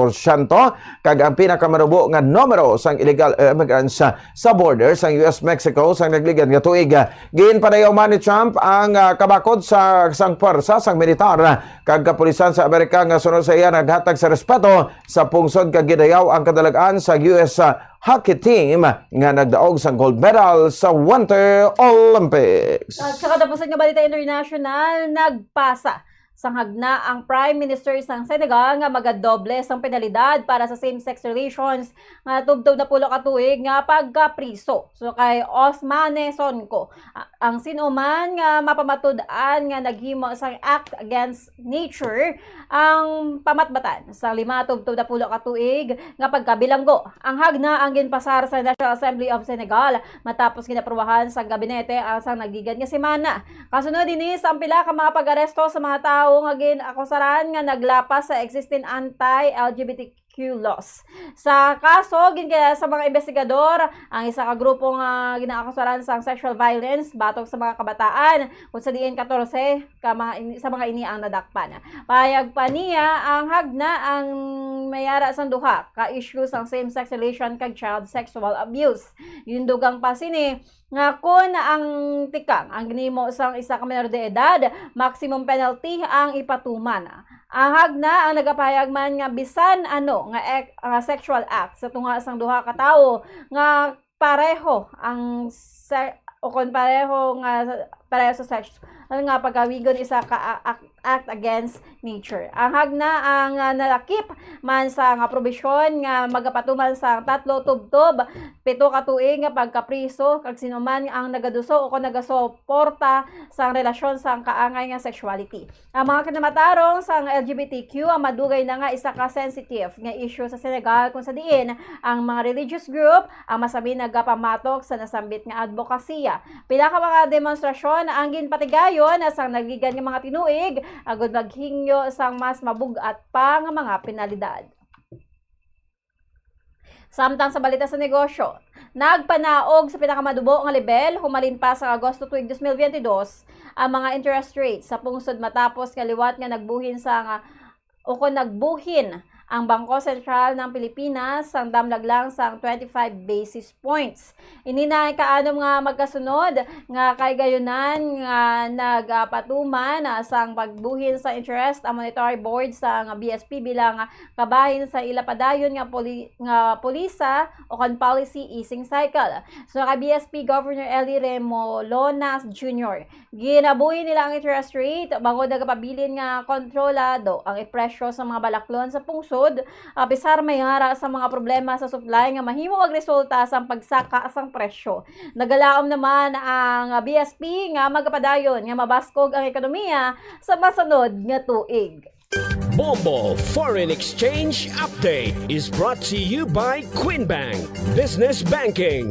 Speaker 9: kag ang pinakamanubo nga numero sang illegal immigrants sa border sang US-Mexico sang nagligan nga tuig. Ginpadayaw man ni Trump ang kabakod sa sang pwersa sang militar kag kapulisan sa Amerika nga sunod sa iya naghatag sa respeto sa pungsod kag gidayaw ang kadalagan sa US hockey team nga nagdaog sang gold medal sa Winter Olympics.
Speaker 18: At sa katapusan nga balita international, nagpasa sang hagna ang Prime Minister sang Senegal nga magadoble sang penalidad para sa same-sex relations nga tubtob na 10 ka tuig nga pagkapriso. So kay Ousmane Sonko, ang sinuman nga mapamatud-an nga naghimo sang act against nature ang pamatbatan sa 5 tubtob na 10 ka tuig nga pagkabilanggo. Ang hagna ang ginpasar sa National Assembly of Senegal matapos ginaprubahan sa gabinete ang sang nagigad nga semana. Kasunod dinis ang pila ka mga pag-aresto sa mga tao nga ginakusaran nga naglapas sa existing anti-LGBTQ kilos. Sa kaso, ginkaya sa mga investigador, ang isa ka grupong ginaakusaran sa sexual violence batok sa mga kabataan kung sa diin 14 sa mga ini ang nadakpan. Payag pa niya ang hagna ang mayara sang duha ka issue sang same-sex relation kag child sexual abuse. Yung dugang pa sini nga kun ang tikang ang ginimo sang isa ka menor de edad, maximum penalty ang ipatuman. Ang hagna ang nagapahayag man nga bisan ano nga sexual act sa tunga sang duha ka tawo nga pareho ang pareho sa sex nga pagawigon isa ka act against nature. Ang hagna ang nalakip man sa nga probisyon nga magapatuman sa 3 tubtob 7 ka tuig nga pagkapriso kag sinuman ang nagaduso o nagasuporta sa relasyon sa kaangay nga sexuality. Ang mga kinamatarong sa LGBTQ ang madugay na nga isa ka sensitive nga issue sa Senegal kung sa diin ang mga religious group ang masabi nagapamatok sa nasambit nga advokasya. Pila ka mga demonstrasyon ang ginpatigayon sa nagigan nga mga tinuig agud maghingyo sang mas mabugat pa nga mga penalidad. Samtang sa balita sa negosyo, nagpanaog sa pinakamadubo nga level humalin pa sa Agosto tuig 2022 ang mga interest rates sa pungsod matapos kaliwat nga nagbuhin ang Bangko Sentral ng Pilipinas ang damlaglang sang 25 basis points. Ininay kaanom nga magkasunod nga kay gayunan nga nagpatuman sang pagbuhin sa interest ang Monetary Board sa BSP bilang kabahin sa ilapadayon nga polisa o kan policy easing cycle. So kay BSP Governor Eli Remolonas Jr. Ginabuhin nila ang interest rate bangod nagapabilin nga kontrolado ang presyo sa mga balaklon sa pungsod bisar may hara sa mga problema sa supply nga mahimo magresulta sa pagsaka sang presyo. Nagalaom naman ang BSP nga magapadayon nga mabaskog ang ekonomiya sa masunod nga tuig.
Speaker 21: Bombo Foreign Exchange Update is brought to you by Quinbank Business Banking.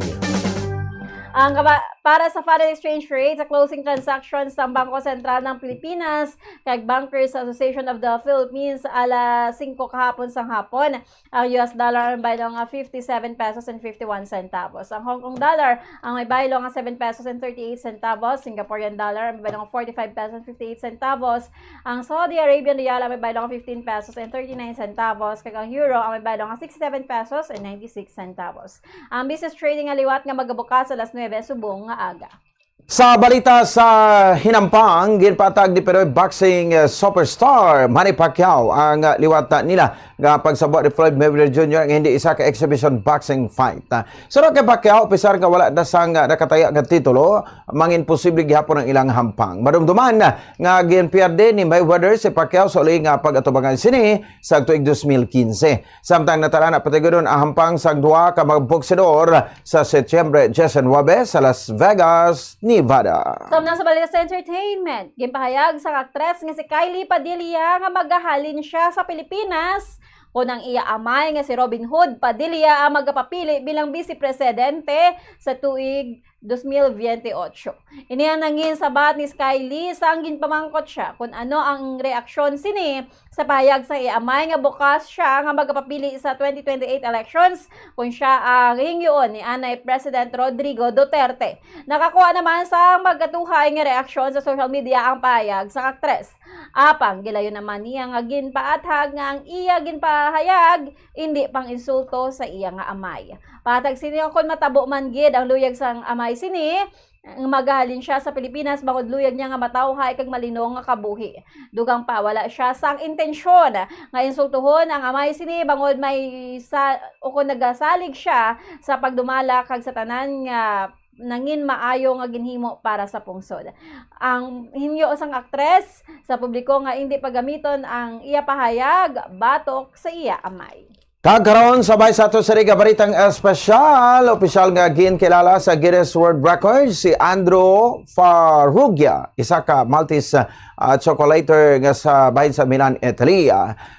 Speaker 18: Para sa foreign exchange rate sa closing transactions ng Bangko Sentral ng Pilipinas kag Bankers Association of the Philippines alas 5 kahapon sang hapon, ang US dollar ang baylo nga 57 pesos and 51 centavos. Ang Hong Kong dollar ang may baylo nga 7 pesos and 38 centavos. Singaporean dollar ang may baylo nga 45 pesos and 58 centavos. Ang Saudi Arabian rial ang may baylo nga 15 pesos and 39 centavos. Kag ang euro ang may baylo nga 67 pesos and 96 centavos. Ang business trading nga liwat nga magabukas alas 9 subong nga aga.
Speaker 9: Sa balita sa hinampang, ginpatag ni Pinoy boxing superstar Manny Pacquiao ang liwat nila nga pagsabot ni Floyd Mayweather Jr. nga hindi isa ka exhibition boxing fight. Saro kay Pacquiao, pisar nga wala na sang nakataya nga titulo, mangin posible gihapon ang ilang hampang. Madumduman nga ginpierde ni Mayweather si Pacquiao sa uli nga pag-atubangan sini sa tuig 2015. Samtang natarana patigodon ang hampang sa duha ka mga boksidor sa Setyembre 19 sa Las Vegas, Nevada.
Speaker 18: Samtang sa balita sa entertainment, ginpahayag sa aktres nga si Kylie Padilla nga magahalin siya sa Pilipinas kung ang iya amay nga si Robin Hood Padilla ang magapapili bilang vice presidente sa tuig 2028. Ini ang nangin sabat ni Kylie sa angin pamangkot siya kung ano ang reaksyon sini sa pahayag sa iamay nga bukas siya nga magapapili sa 2028 elections kung siya ang hingyoon ni Anay President Rodrigo Duterte. Nakakuha naman sa magkatuhay nga reaksyon sa social media ang pahayag sa aktres. Apang gilayon naman niya nga ginpaathag nga ang iya ginpahayag hindi pang insulto sa iya nga amay. Patag sini kon matabo man gid ang luyag sang amay sini magahalin siya sa Pilipinas bangod luyag niya nga matawhay kag malinong nga kabuhi. Dugang pa wala siya sang intensyon nga insultuhon ang amay sini bangod may kung nagasalig siya sa pagdumala kag sa tanan nga nangin maayo nga ginhimo para sa pungsod. Ang hinyo sang aktres sa publiko nga hindi pagamiton ang iya pahayag batok sa iya amay.
Speaker 9: Kagkaroon sabay sa ato sa riga baritang espesyal, opisyal nga ginkilala sa Guinness World Records si Andrew Farrugia, isa ka Maltese chocolater nga sa bahin sa Milan, Italy.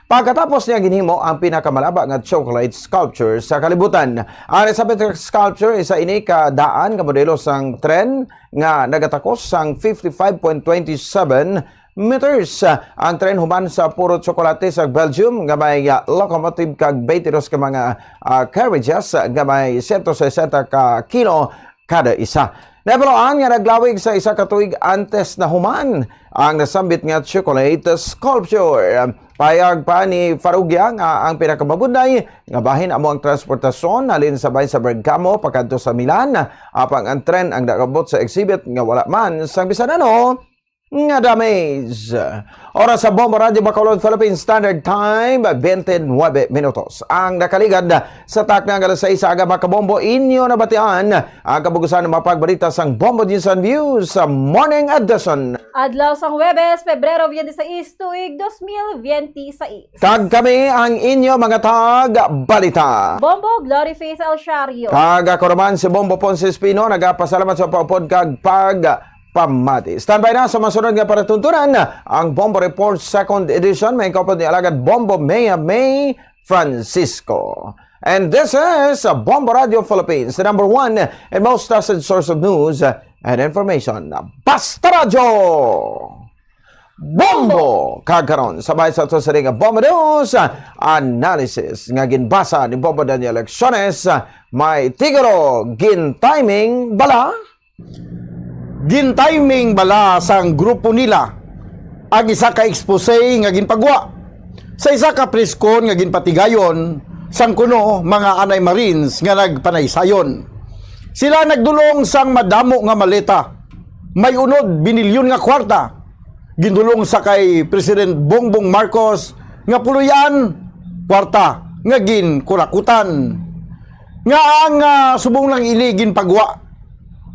Speaker 9: Pagkatapos niya ginhimo ang pinakamalaba nga chocolate sculpture sa kalibutan. Ang Elizabeth sculpture isa ini ka daan nga modelo sang tren nga nagatakos sang 55.27 meters. Ang tren human sa puro tsokolate sa Belgium nga may locomotive kag 22 ka mga carriages nga may 160 ka kilo kada isa. Nabalaan nga naglawig sa isa ka tuig antes na human ang nasambit nga chocolate sculpture. Payag pa ni Farugya nga ang pinakamabunday nga bahin amo ang transportasyon halin sabay sa Bergamo pakadto sa Milan. Apang ang tren ang nakabot sa exhibit nga wala man sang bisan ano nga damage. Oras sa Bombo Radio Bacolod, Philippine Standard Time, 29 minutos. Ang nakaligad sa takna ng alas 6 aga makabombo inyo na batian ang kabugusan ng mapagbalita sang Bombo News and Views sa Morning Edition.
Speaker 18: Adlaw sang Huwebes, Pebrero 26, tuig 2026.
Speaker 9: Kag kami ang inyo mga tag-balita.
Speaker 18: Bombo Gloryface El Shario.
Speaker 9: Kag ako naman si Bombo Ponce Espino, nagapasalamat sa paupod kag pamati. Standby na sa masunod nga paratuntunan ang Bombo Report 2nd Edition. May kapod ni Alagad Bombo May Francisco. And this is Bombo Radio Philippines, the number one and most trusted source of news and information. Basta Radio! Bombo! Kagkaroon, sabay sa ito sa ring Bombo News analysis nga ginbasa ni Bombo Daniel Elecciones. May tiguro gintiming bala.
Speaker 3: Gintiming bala sang grupo nila ang isa ka expose nga ginpagwa sa isa ka preskon nga ginpatigayon sang kuno mga anay Marines nga nagpanaysayon. Sila nagdulong sang madamo nga maleta, may unod binilyon nga kwarta, gindulong sa kay President Bongbong Marcos nga puluyan kwarta nga ginkurakutan nga ang subong lang ili ginpagwa.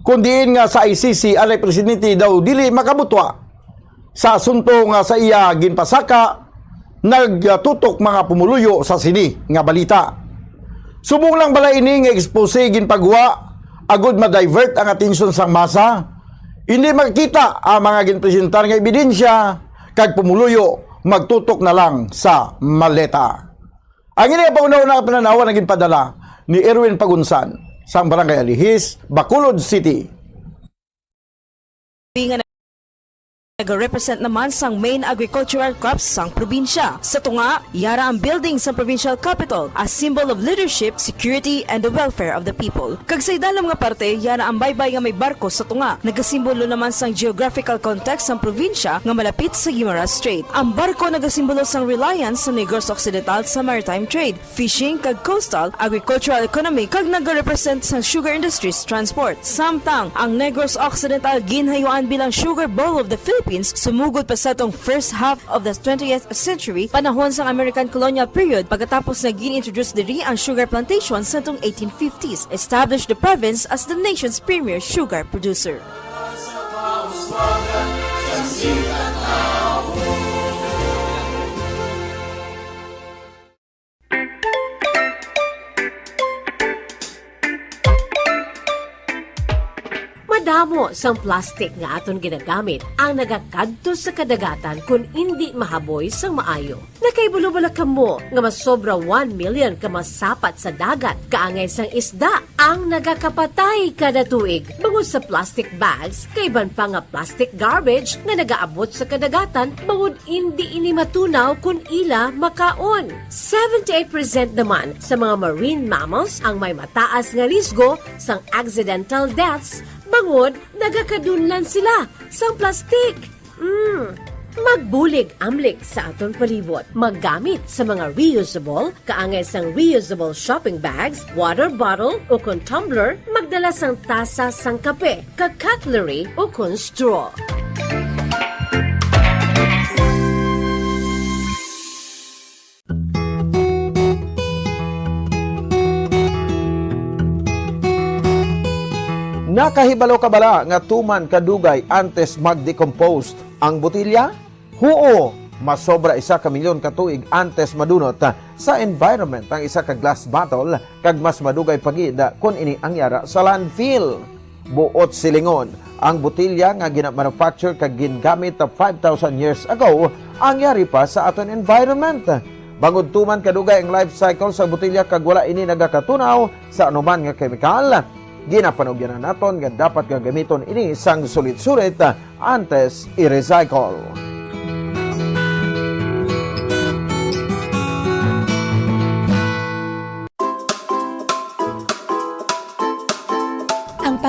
Speaker 3: Kundiin nga sa ICC alay presidente daw dili makabutwa sa asunto nga sa iya ginpasaka nagtutok mga pumuluyo sa sini nga balita. Subong lang bala ini nga expose ginpagwa agud ma-divert ang atensyon sang masa. Hindi makita ang mga ginpresentar nga ebidensya kag pumuluyo magtutok na lang sa maleta. Ang ini pauna-una pananawan na ginpadala ni Erwin Pagunsan sa Barangay Alihis, Bacolod City.
Speaker 10: Nag-represent naman sang main agricultural crops sang probinsya. Sa tunga, yara ang building sa provincial capital as symbol of leadership, security, and the welfare of the people. Kag sa idalam nga parte, yara ang baybay nga may barko sa tunga. Nagasimbolo naman sang geographical context sang probinsya nga malapit sa Guimaras Strait. Ang barko nagasimbolo sang reliance sa Negros Occidental sa maritime trade, fishing, kag coastal, agricultural economy, kag nag-represent sang sugar industries transport. Samtang, ang Negros Occidental ginhayuan bilang sugar bowl of the Philippines, sumugod pa sa itong first half of the 20th century, panahon sa American colonial period, pagkatapos na gin-introduce diri ang sugar plantations sa itong 1850s, established the province as the nation's premier sugar producer.
Speaker 16: Madamo sang plastic nga aton ginagamit ang nagakadto sa kadagatan kung hindi mahaboy sang maayo. Nakaibulubala ka mo nga masobra 1 million ka masapat sa dagat kaangay sang isda ang nagakapatay kada tuig. Bangod sa plastic bags, kaiban pa nga plastic garbage nga nagaabot sa kadagatan bangod hindi ini matunaw kung ila makaon. 78% naman sa mga marine mammals ang may mataas nga risgo sang accidental deaths bangod nagakadunlan sila sang plastik. Magbulig amlik sa aton palibot. Maggamit sa mga reusable, kaangay sang reusable shopping bags, water bottle o kon tumbler, magdala sang tasa sang kape, kag cutlery o kon straw.
Speaker 9: Nakahibalo ka bala nga tuman kadugay antes mag-decompose ang botilya? Huo, masobra 1 milyon ka tuig antes madunot sa environment ang isa ka glass bottle kag mas madugay pagid kun ini ang yara sa landfill. Buot silingon, ang botilya nga gina-manufacture kag gingamit 5,000 years ago ang yari pa sa aton environment. Bangod tuman kadugay ang life cycle sa botilya kag wala ini nagakatunaw sa anuman nga chemical. Ginapanugyan na naton nga dapat gagamiton ini sang sulit-sulit antes i-recycle.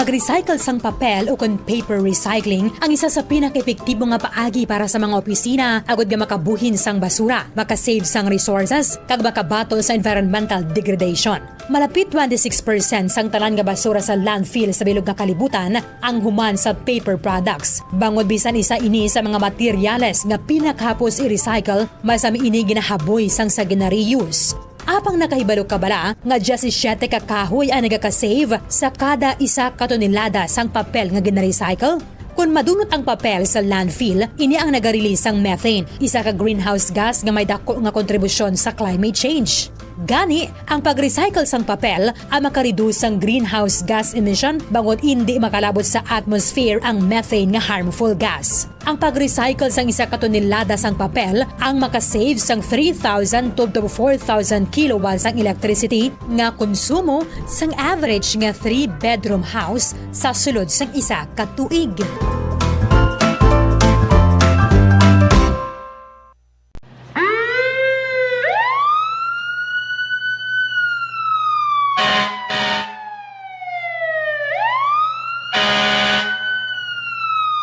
Speaker 6: pag-recycle sang papel o kon paper recycling ang isa sa pinaka-epektibo nga paagi para sa mga opisina agud nga makabuhin sang basura, makasave sang resources, kag makabato sa environmental degradation. Malapit 26% sang tanan nga basura sa landfill sa bilog nga kalibutan ang human sa paper products. Bangod bisan isa ini sa mga materyales nga pinakahapos i-recycle, masami ini ginahaboy sang sa gina-reuse. Apang nakahibalo ka bala nga 17 ka kahoy ang nagaka-save sa kada isa ka tonelada sang papel nga gina-recycle? Kung madunot ang papel sa landfill, ini ang nagarelease ang methane, isa ka greenhouse gas nga may dako nga kontribusyon sa climate change. Gani, ang pag-recycle sang papel ang makareduce ang greenhouse gas emission bangod hindi makalabot sa atmosphere ang methane nga harmful gas. Ang pag-recycle sang isa ka tonelada sang papel ang makasave sang 3,000 to 4,000 kilowatts ang electricity nga konsumo sang average nga 3-bedroom house sa sulod sang isa ka tuig.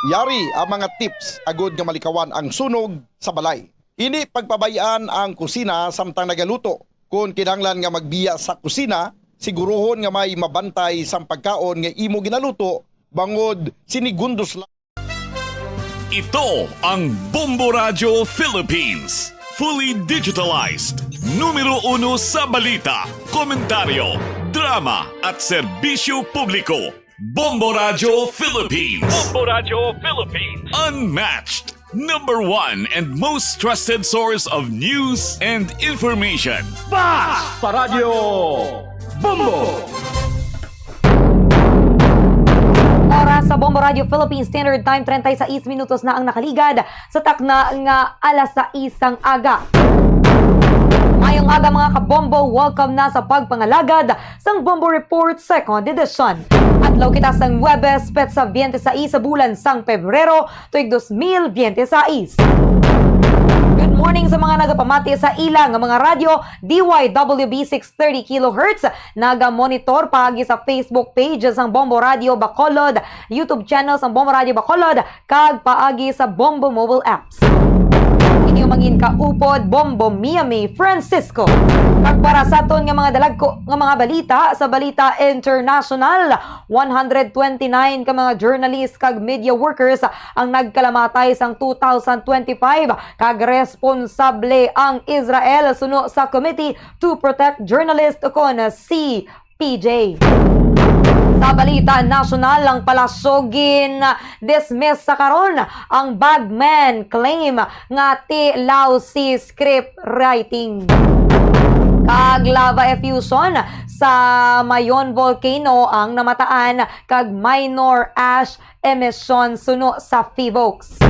Speaker 3: Yari ang mga tips agud nga malikawan ang sunog sa balay. Ini pagpabayaan ang kusina samtang nagaluto. Kung kinahanglan nga magbiya sa kusina, siguruhon nga may mabantay sang pagkaon nga imo ginaluto bangod sinigundos lang.
Speaker 13: Ito ang Bombo Radio Philippines. Fully digitalized. Numero 1 sa balita, komentaryo, drama at serbisyo publiko. Bombo Radio Philippines. Bombo Radio Philippines. Unmatched. Number 1 and most trusted source of news and information.
Speaker 21: Basta Radio Bombo!
Speaker 1: Oras sa Bombo Radio Philippines Standard Time, 36 minutos na ang nakaligad sa takna nga alas 6 ang aga. Ngayong aga mga kabombo, welcome na sa pagpangalagad sang Bombo Report 2nd edition. Adlaw kita sang Webes, petsa 26 sa bulan sang Pebrero, tuig 2026. Good morning sa mga nagapamati sa ilang mga radyo, DYWB 630 kHz, naga-monitor paagi sa Facebook page sang Bombo Radio Bacolod, YouTube channel sang Bombo Radio Bacolod, kag paagi sa Bombo mobile apps. Inyong mangin kaupod, Bombo Mia May Francisco. Kag para sa aton nga mga dalagko nga mga balita sa Balita International, 129 ka mga journalists kag media workers ang nagkalamatay sang 2025 kag responsable ang Israel suno sa Committee to Protect Journalists kon CPJ. Sa Balita National, ang palasogin dismiss sa karon ang Bagman claim nga tilaw si script writing. Kag lava effusion sa Mayon Volcano ang namataan kag minor ash emission suno sa Fivox.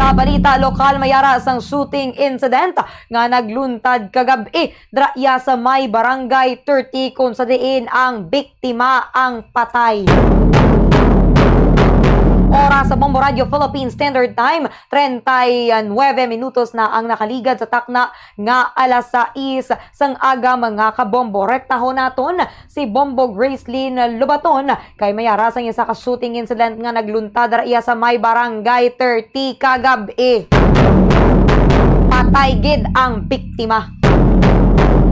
Speaker 1: Sa balita lokal, mayara sang shooting incident nga nagluntad kagabi draya sa may barangay 30 kung sa diin ang biktima ang patay. Oras sa Bombo Radio Philippines Standard Time, 39 minutos na ang nakaligad sa takna nga alas 6 sang aga mga kabombo. Rektahon naton si Bombo Gracelyn Lubaton kay mayara sang isa ka shooting incident nga nagluntad iya sa may barangay 30 kagabi. Patay gid ang biktima.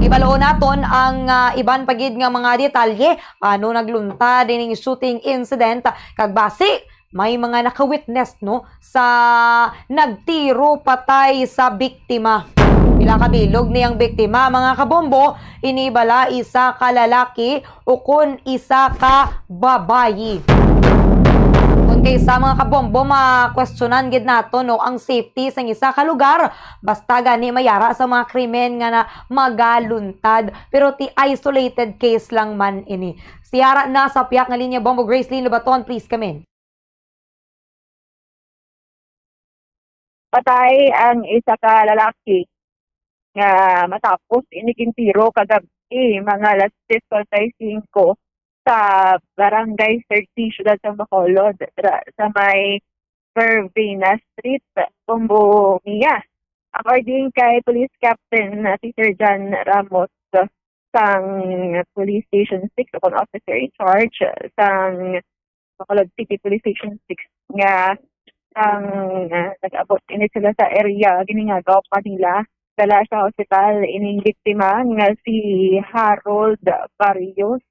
Speaker 1: Ibaloon naton ang iban pagid nga mga detalye ano nagluntad dining shooting incident kag base may mga naka-witness no sa nagtiro patay sa biktima. Pila ka bilog niyang biktima mga kabombo, inibala isa ka lalaki o kun isa ka babayi. Kung kaysa mga kabombo, ma-questionan gid nato no ang safety sa isa ka lugar basta gani mayara sa mga krimen nga na magaluntad pero ti isolated case lang man ini. Siyara na sa piyak nga linya Bombo Gracelyn Lubaton, please come in.
Speaker 22: Patay ang isa ka lalaki nga matapos iniking tiro kagabi mga alas 10:45 sa Barangay 30, Siyudad sa Bacolod sa may Pervina Street, Bombo Mia. According kay Police Captain Peter John Ramos, sang Police Station 6 o officer in charge sang Bacolod City Police Station 6 nga ang nag-abot ini sila sa area giningagaw pa nila dala sa hospital ining biktima nga si Harold Barrios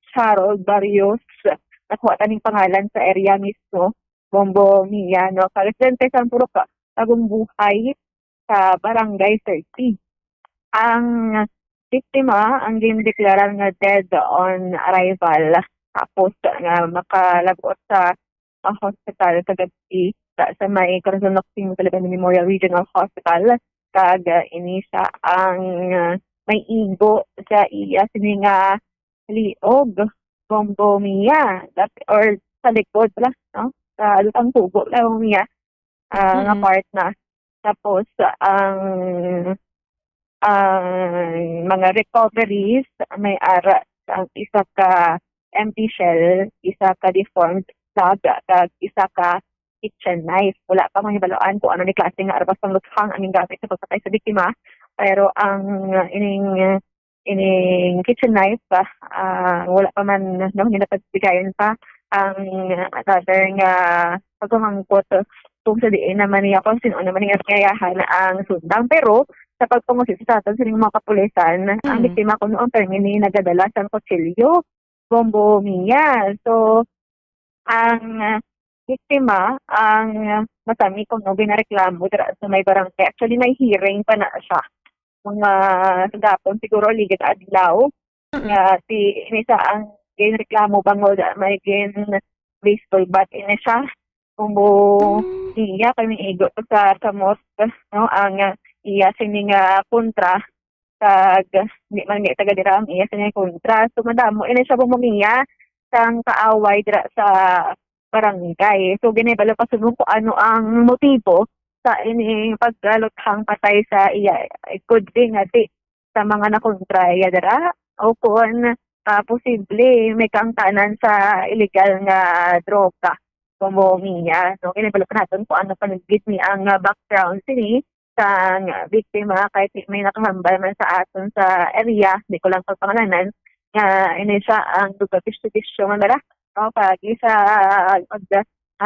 Speaker 22: nakuha taning pangalan sa area mismo Bombo Mia no residente sa Purok Bagong Buhay sa Barangay 30. Ang biktima ang gindeklara nga dead on arrival tapos nga makalagot sa hospital kagabi sa may Corazon Locsin Talagang Memorial Regional Hospital kag ini siya ang may igo sa iya sini nga liog Bombo Mia or sa likod la no sa lutang tubo la Mia nga part na tapos ang mga recoveries may ara ang isa ka empty shell, isa ka deformed slug, kag isa ka kitchen knife. Wala pa mahibaluan kung ano ni klase nga armas ng luthang ang gamit sa pagpatay sa biktima. Pero ang ining kitchen knife, wala pa man hinapagbigayan pa ang another nga pagkumangkot kung sa diin naman niya kung sino naman niya kayahan ang sundang. Pero sa pagpumusit sa atin sa mga kapulisan, ang biktima ko noong termini nagadala sa kutsilyo, Bombo Mia. So, ang biktima, ang masami kung no, binareklamo sa may barangay. Actually, may hearing pa na siya. Mga sagapon, siguro ligit adlaw. Si Inisa ang ginreklamo bangod, may baseball bat ini siya. Bombo Mia, kami igo sa mosque, no? Ang iya sining kontra tag di man nga taga dira ang iya sining kontra so madamo ini siya bumiya sang kaaway dira sa barangay so ginibalo pa sunod ko ano ang motibo sa ining paggaluthang patay sa iya it could be nga sa mga nakontra iya dira o kung posible may kangtanan sa illegal nga droga bumiya so ginibalo pa natin kung ano panagid ni ang background sini sang biktima kahit may nakahambal man sa aton sa area, di ko lang pagpangalanan, ini siya ang duga-pistisyo man nila, pag isa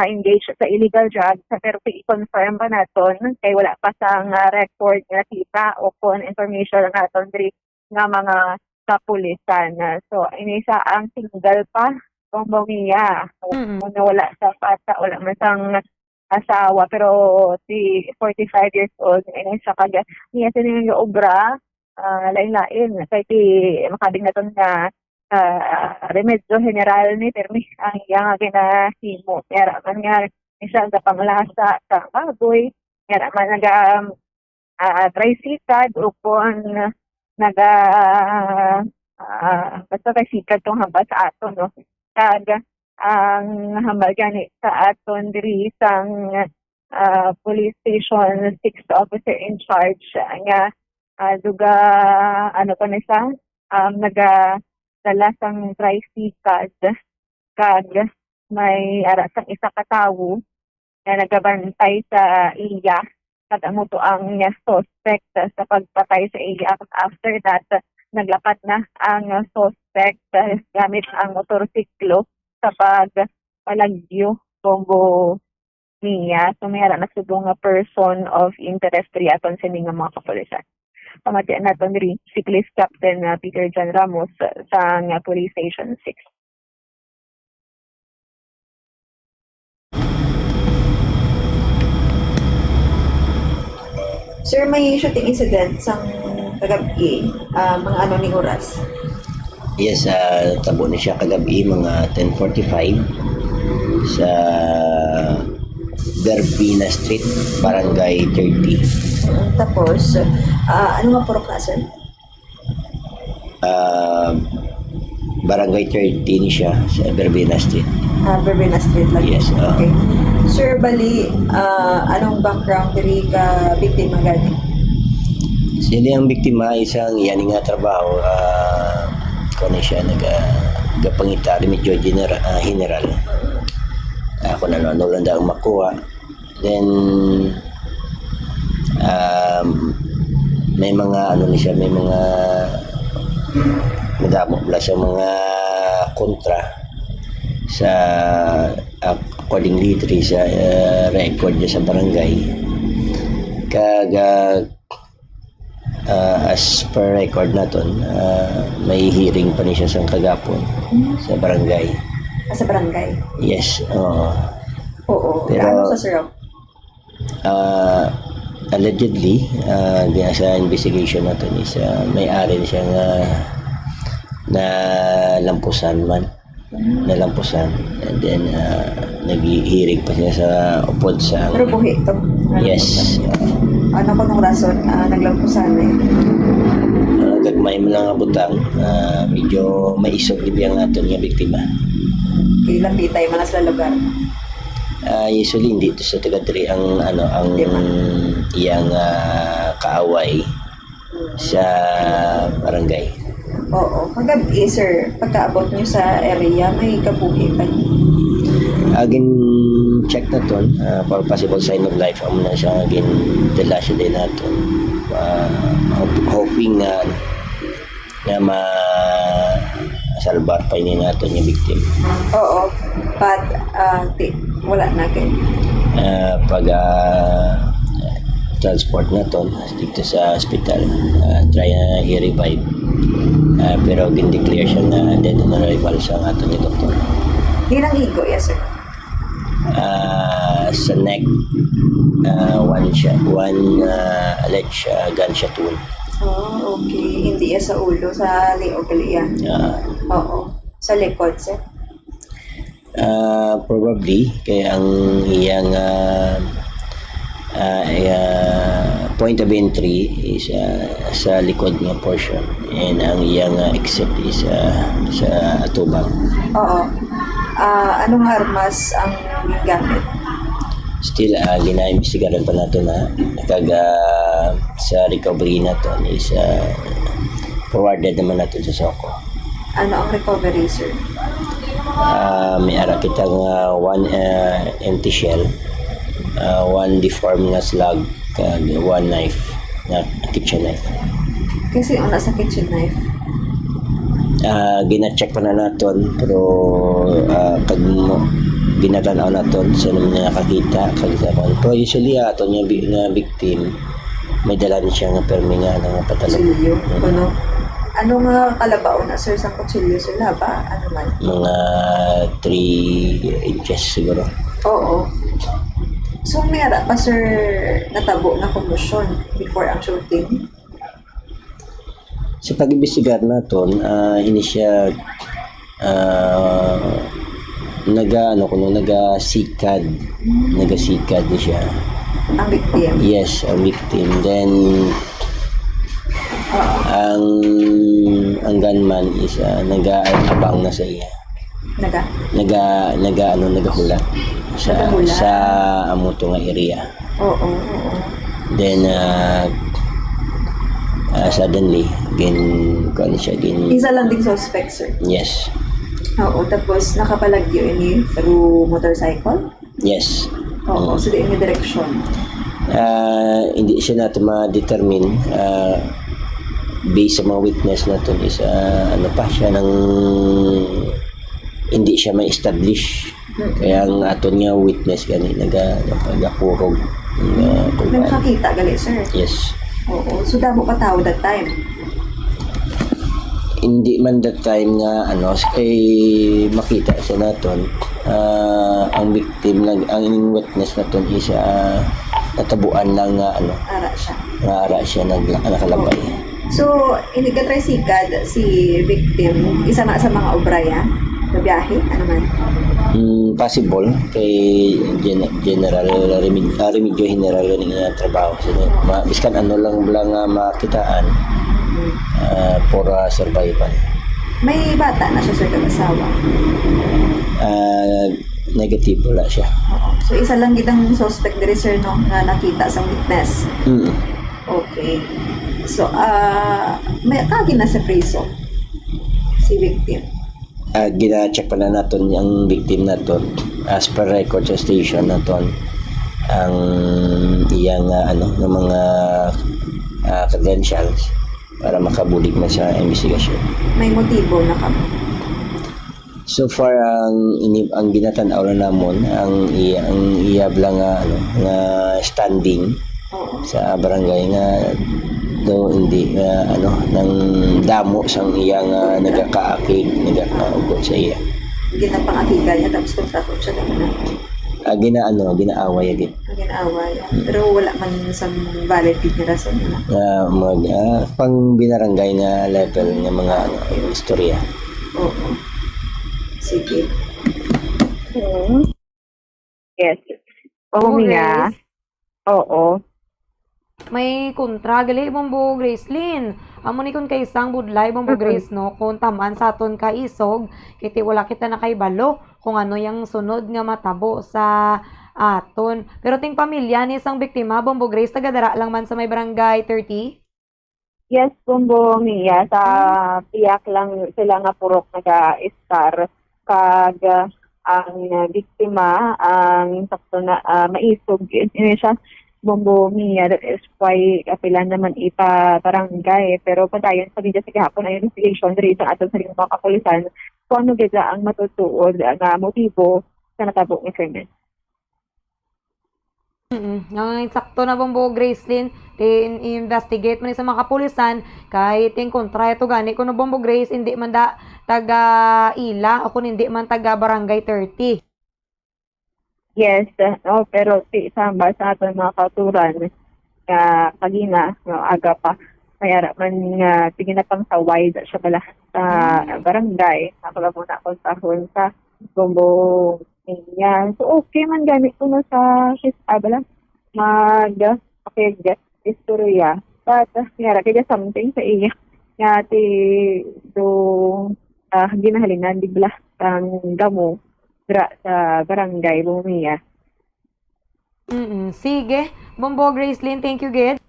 Speaker 22: engage sa illegal drugs, pero i-confirm pa natin, kaya wala pa sang record na kita o kung information na natin nga mga kapulisan. So, ini siya ang single pa, bumiya, wala sa pata, wala man sang asawa pero si 45 years old ay siya kaga niya sining obra lain-lain kay ti makabing naton nga remedyo general ni permi ang iya nga ginahimo pero man nga isa sa panglasa sa baboy pero man naga tricycad o kung naga basta tricycad tong hamba sa aton no kaga ang hambal gani sa aton diri sang police station 6 officer in charge nga duga ano pa nisa naga dala sang tricycad kag may ara sang isa ka tawo na nagabantay sa iya kag amo to ang suspect sa pagpatay sa iya after that naglapat na ang suspect gamit ang motorsiklo sa pagpalagyo Bombo Mia. So, mayroon na subong nga person of interest aton sa mga kapulisan. Pamatian natin rin si Police Captain Peter John Ramos sa Police Station 6.
Speaker 4: Sir, may shooting incident sa kagabi, mga ano ni oras?
Speaker 7: Yes, tabo na siya kagabi mga 10:45 sa Verbena Street, Barangay 30.
Speaker 4: Tapos, ano nga purok na, sir?
Speaker 7: Barangay 30 siya sa Verbena Street.
Speaker 4: Verbena Street lang.
Speaker 7: Yes.
Speaker 4: Okay. Sir, bali, anong background diri ka biktima gani?
Speaker 7: Sino ang biktima? Isang yan nga trabaho. Kung siya nagapangita remedyo general. Ako na lang daw makuha. Then may mga ano ni siya, may mga madamo pala sa mga kontra sa accordingly diri sa record niya sa barangay. Kag as per record naton, may hearing pa ni siya sa kagapon sa barangay.
Speaker 4: Sa barangay?
Speaker 7: Yes, oo.
Speaker 4: Oo.
Speaker 7: Pero,
Speaker 4: Ano sa sir?
Speaker 7: Allegedly, sa investigation natin is may-ari na siyang nalampusan man. Nalampusan. And then, nag-hearing pa siya sa upod sa...
Speaker 4: Pero buhi ito?
Speaker 7: Yes.
Speaker 4: Ano ko nung rason? Naglampusan eh.
Speaker 7: Gagmay mo lang ang butang. Medyo maisog libiyang aton nga biktima.
Speaker 4: Kailan pitay man sa lugar?
Speaker 7: Usually hindi ito sa taga-diri ang iyang kaaway sa barangay.
Speaker 4: Oo. Paggabi, sir, pagkaabot nyo sa area, may kabuhi pa niyo?
Speaker 7: Agin check na to for possible sign of life. Amo na siya agin dala siya din nato. Hoping na salbar pa ini nato yung victim.
Speaker 4: Oo. But, wala na kayo.
Speaker 7: Pag transport na to dito sa hospital, try na i-revive. Pero gin-declare siya na dead on arrival sa ato ni doktor.
Speaker 4: Ilang higo, yes sir?
Speaker 7: Sa neck, one alleged gunshot wound.
Speaker 4: Oh, okay. Hindi sa ulo, sa liog yan. Oo. Sa likod, sir?
Speaker 7: Probably, kaya ang iyang point of entry is sa likod nga portion, and ang iyang exit is sa atubang.
Speaker 4: Oo. Anong armas ang gamit?
Speaker 7: Still, gina-investigaran pa nato na sa recovery nato is forwarded naman nato sa SOCO.
Speaker 4: Ano ang recovery, sir?
Speaker 7: May ara kita nga one empty shell, one deformed nga slug, kag one knife, na kitchen knife.
Speaker 4: Kasi ang nasa kitchen knife?
Speaker 7: Gina-check pa na naton, pero kag ginatanaw naton sa naman na nakakita kag sa kon. Pero usually aton nga victim may dala ni siya nga permi nga patalong.
Speaker 4: Kutsilyo? Ano? Ano nga kalabaw na, sir, sa kutsilyo sila ba? Ano man?
Speaker 7: Mga 3 inches siguro.
Speaker 4: Oo. So, may ara pa, sir, natabo na commotion before ang shooting?
Speaker 7: Sa pag-imbestigar naton, ini siya nagasikad ni siya.
Speaker 4: Ang victim?
Speaker 7: Yes, ang victim. Then ang gunman is nag-aabang na sa iya. Nagahula sa amuto nga area.
Speaker 4: Oo.
Speaker 7: Then suddenly
Speaker 4: isa lang ding suspect, sir?
Speaker 7: Yes.
Speaker 4: Oo, tapos nakapalagyo ini through motorcycle?
Speaker 7: Yes.
Speaker 4: Oo, so di ini direksyon?
Speaker 7: Hindi siya natin ma-determine based sa mga witness natin is pa siya nang hindi siya ma-establish. Kaya ang aton nga witness gani nagapurog.
Speaker 4: Nakakita gali, sir?
Speaker 7: Yes.
Speaker 4: Oo, so damo pa tao that time?
Speaker 7: Hindi man that time nga makita sa naton ang victim ang witness naton is natabuan lang nga ara siya nakalabay.
Speaker 4: So inigatrisikad si victim isa na sa mga obraya na biyahe, ano man?
Speaker 7: Possible kay general remedyo general nga trabaho sa biskan ano lang makitaan for survival.
Speaker 4: May bata na siya, sir, kag-asawa?
Speaker 7: Negative wala siya.
Speaker 4: So isa lang gitang suspect diri, sir, no, nga nakita sa witness. Okay. So may kagi na sa prison si victim.
Speaker 7: Gina-check pa na natin yung victim naton as per record sa station naton ang iyang ng mga credentials para makabulig man sa investigasyon.
Speaker 4: May motibo na ka.
Speaker 7: So far ang ginatanaw na namon ang iyab lang nga standing sa barangay nga do hindi nang damo sang iya nga nagakaakig nagakaugot sa iya.
Speaker 4: Ginapangakigan niya tapos kontrato siya na.
Speaker 7: Ginaaway agad.
Speaker 4: Ginaaway. Pero wala man sa valid gid nga rason na.
Speaker 7: Pang binarangay nga level nga mga istorya.
Speaker 4: Oo. Sige.
Speaker 22: Yes. Oo nga. Oo.
Speaker 1: May kontra gali Bombo Gracelyn. Amo ni kun kay isang budlay Bombo Grace no kung taman sa aton ka isog kiti wala kita na kay balo kung ano yang sunod nga matabo sa aton. Pero ting pamilya ni isang biktima Bombo Grace taga-dara lang man sa may barangay 30.
Speaker 22: Yes, Bombo Mia, sa piyak lang sila nga purok naga-star kag ang biktima ang sakto na maisog siya. Bombo Mia, that is why kapilan naman ipa-barangay. Pero padayon sa video sa gihapon ang investigation diri sa atong sarili mga kapulisan kung ano gid ang matutuod nga motibo sa natabok ni krimen.
Speaker 1: Ang sakto na Bombo Gracelyn, investigate man sa mga kapulisan kahit yung kontra ito gani kung no Bombo Grace hindi man da taga ila o kung hindi man taga barangay 30.
Speaker 22: Yes, pero samba sa aton mga kauturan kagina aga pa kaya man nga sige na pang saway siya pala sa barangay ako lang muna kontrahon sa Bombo Yan. So, okay man gamit ko na sa bala mag-get istorya. But, nga kaya something sa iya. Nga ginahalinan, bigla ang gamo sa barangay Bumia.
Speaker 1: Sige. Bombo Gracelyn, thank you, Gid.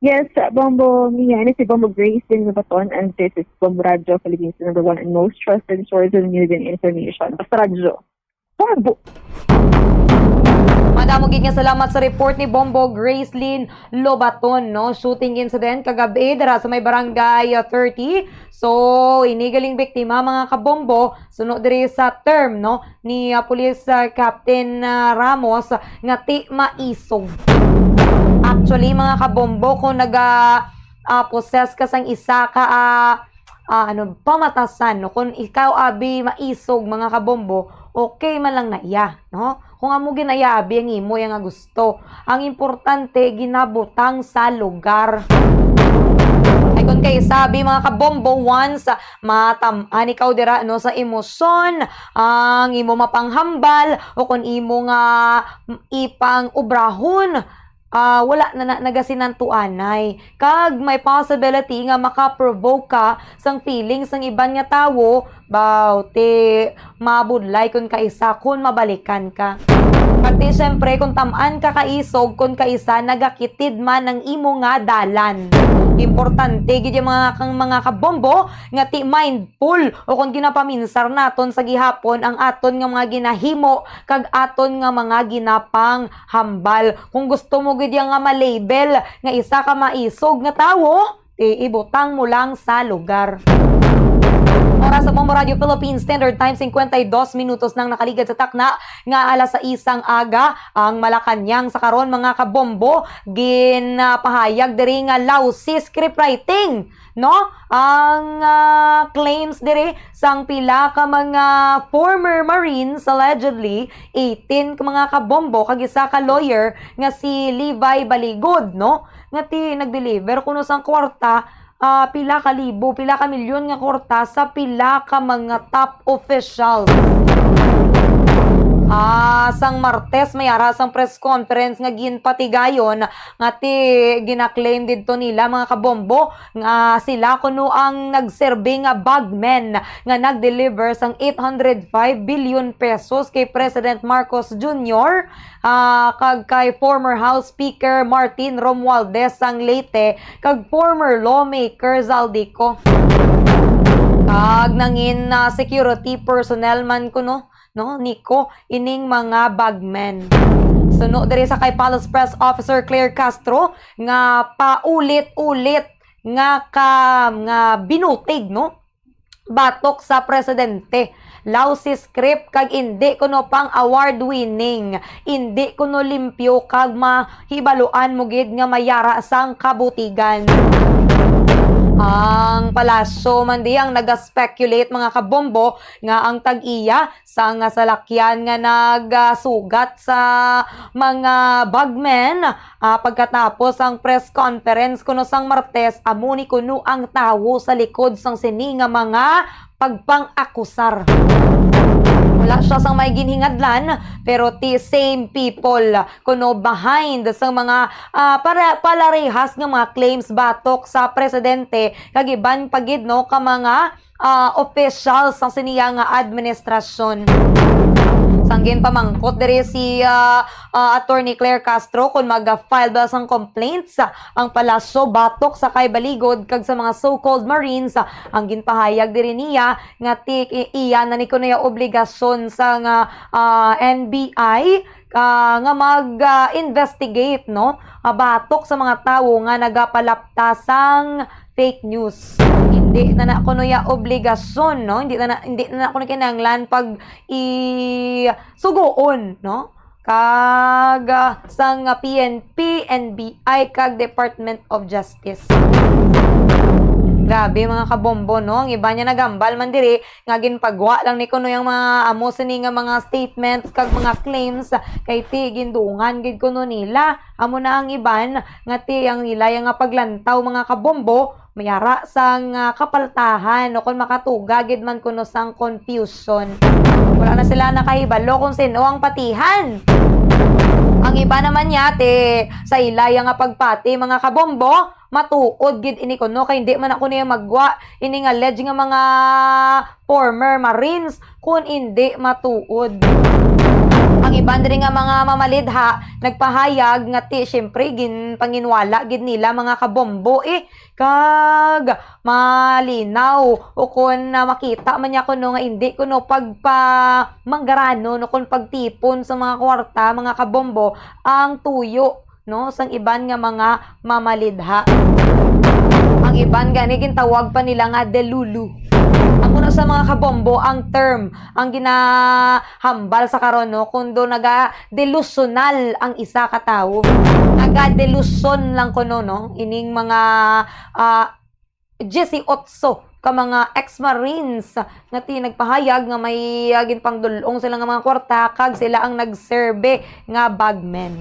Speaker 22: Yes, Bombo Mia. This is Bombo Gracelyn Baton, and this is Bombo Radio Philippines, number one and most trusted source of news and information. Basta radyo. Bombo!
Speaker 1: Madamo gid nga salamat sa report ni Bombo Gracelyn Lobaton, no? Shooting incident kagabi dara sa may barangay 30. So, inigaling biktima mga kabombo sunod diri sa term, no, ni Police Captain Ramos nga ti maisog. Actually, mga kabombo, kung possess ka sang isa ka pamatasan, no? Kung ikaw abi maisog mga kabombo, okay man lang na iya, no? Kung amo ginaya abi ang imo yang gusto. Ang importante ginabutang sa lugar. Ay kung kay sabi mga kabombo, once matamaan ikaw dira no sa emosyon, ang imo mapanghambal o kung imo nga ipang ubrahon, wala na nagasinantuanay. Kag may possibility nga makaprovoke ka sang feelings sang iban nga tawo, bawte mabudlay kun kaisa kun mabalikan ka. Pati syempre kung tamaan ka kaisog kun kaisa nagakitid man ng imo nga dalan. Importante gid mga kabombo nga ti mindful o kung ginapaminsar naton sa gihapon ang aton nga mga ginahimo kag aton nga mga ginapang hambal. Kung gusto mo gid nga ma-label nga isa ka maisog nga tawo, ibutang mo lang sa lugar. Oras sa Bombo Radio Philippines Standard Time 52 minutos nang nakaligad sa takna nga alas 6 aga ang Malacanang sa karon mga kabombo ginapahayag diri nga lousy scriptwriting, no? Ang claims diri sang pila ka mga former Marines, allegedly 18 ka mga kabombo kag isa ka lawyer nga si Levi Baligod, no? Nga ti nag-deliver kuno sang kwarta pila ka libo, pila ka milyon nga kwarta sa pila ka mga top officials. Sang Martes may ara sang press conference nga ginpatigayon nga ti gina-claim didto nila mga kabombo nga sila kuno ang nagserbe nga bagmen nga nag-deliver sang 805 billion pesos kay President Marcos Jr. Kag kay former House Speaker Martin Romualdez sang Leyte kag former lawmaker Zaldico. Kag nangin security personnel man kuno, no, Nico, ining mga bagmen. Suno diri sa kay Palace Press Officer Claire Castro nga paulit-ulit nga binutig, no? Batok sa presidente. Lousy script kag hindi kuno pang award winning, hindi kuno limpyo kag mahibaluan mo gid nga mayara sang kabutigan. Ang palasyo man di ang nag-speculate mga kabombo nga ang tag-iya sa nga salakyan nga nagsugat sa mga bagmen pagkatapos ang press conference kuno sang Martes amo ni kuno ang tawo sa likod sang sini nga mga pagpang-akusar. Wala siya sang may ginhingadlan pero ti same people kuno behind sa mga palarehas nga mga claims batok sa presidente kag iban pagid no ka mga officials sa siniya nga administrasyon. Sanggin pamangkot diri si Attorney Claire Castro kung mag-file ba sang complaints ang palasyo batok sa kay baligod kag sa mga so-called Marines ang ginpahayag diri niya nga iya na ni kuno obligasyon sa nga NBI nga mag-investigate no batok sa mga tawo nga nagapalaptasang fake news. Hindi na kuno ya obligasyon no, hindi na kuno kinahanglan pag sugoon no kag sang PNP, NBI kag Department of Justice. Grabe mga kabombo no, ang iba niya nagambal man diri nga ginpagwa lang ni kuno yung mga amo sini nga mga statements kag mga claims kay ti gindungan gid kuno nila. Amo na ang iban nga ti ang nila nga paglantaw mga kabombo mayara sang kapaltahan o kung makatuga gid man kuno sang confusion. Wala na sila nakahibalo kung sino ang patihan. Ang iba naman yate sa ilaya nga pagpati mga kabombo matuod gid ini kuno kay hindi man ako niya magwa ini nga alleged nga mga former Marines kun hindi matuod. Ang iban diri nga mga mamalidha nagpahayag nga ti syempre panginwala gid nila mga kabombo kag malinaw o kun makita man niya kuno nga hindi kuno pagpa manggarano no kun pagtipon sa mga kwarta mga kabombo ang tuyo no sang iban nga mga mamalidha. Ang iban gani gintawag pa nila nga delulu. Ako na sa mga kabombo ang term ang ginahambal sa karon no kundo naga-delusional ang isa ka tawo. Naga-delusion lang kuno no ining mga 18 ka mga ex-marines nga nagpahayag nga may ginpangdulong sila nga mga kwarta kag sila ang nagserbe nga bagmen.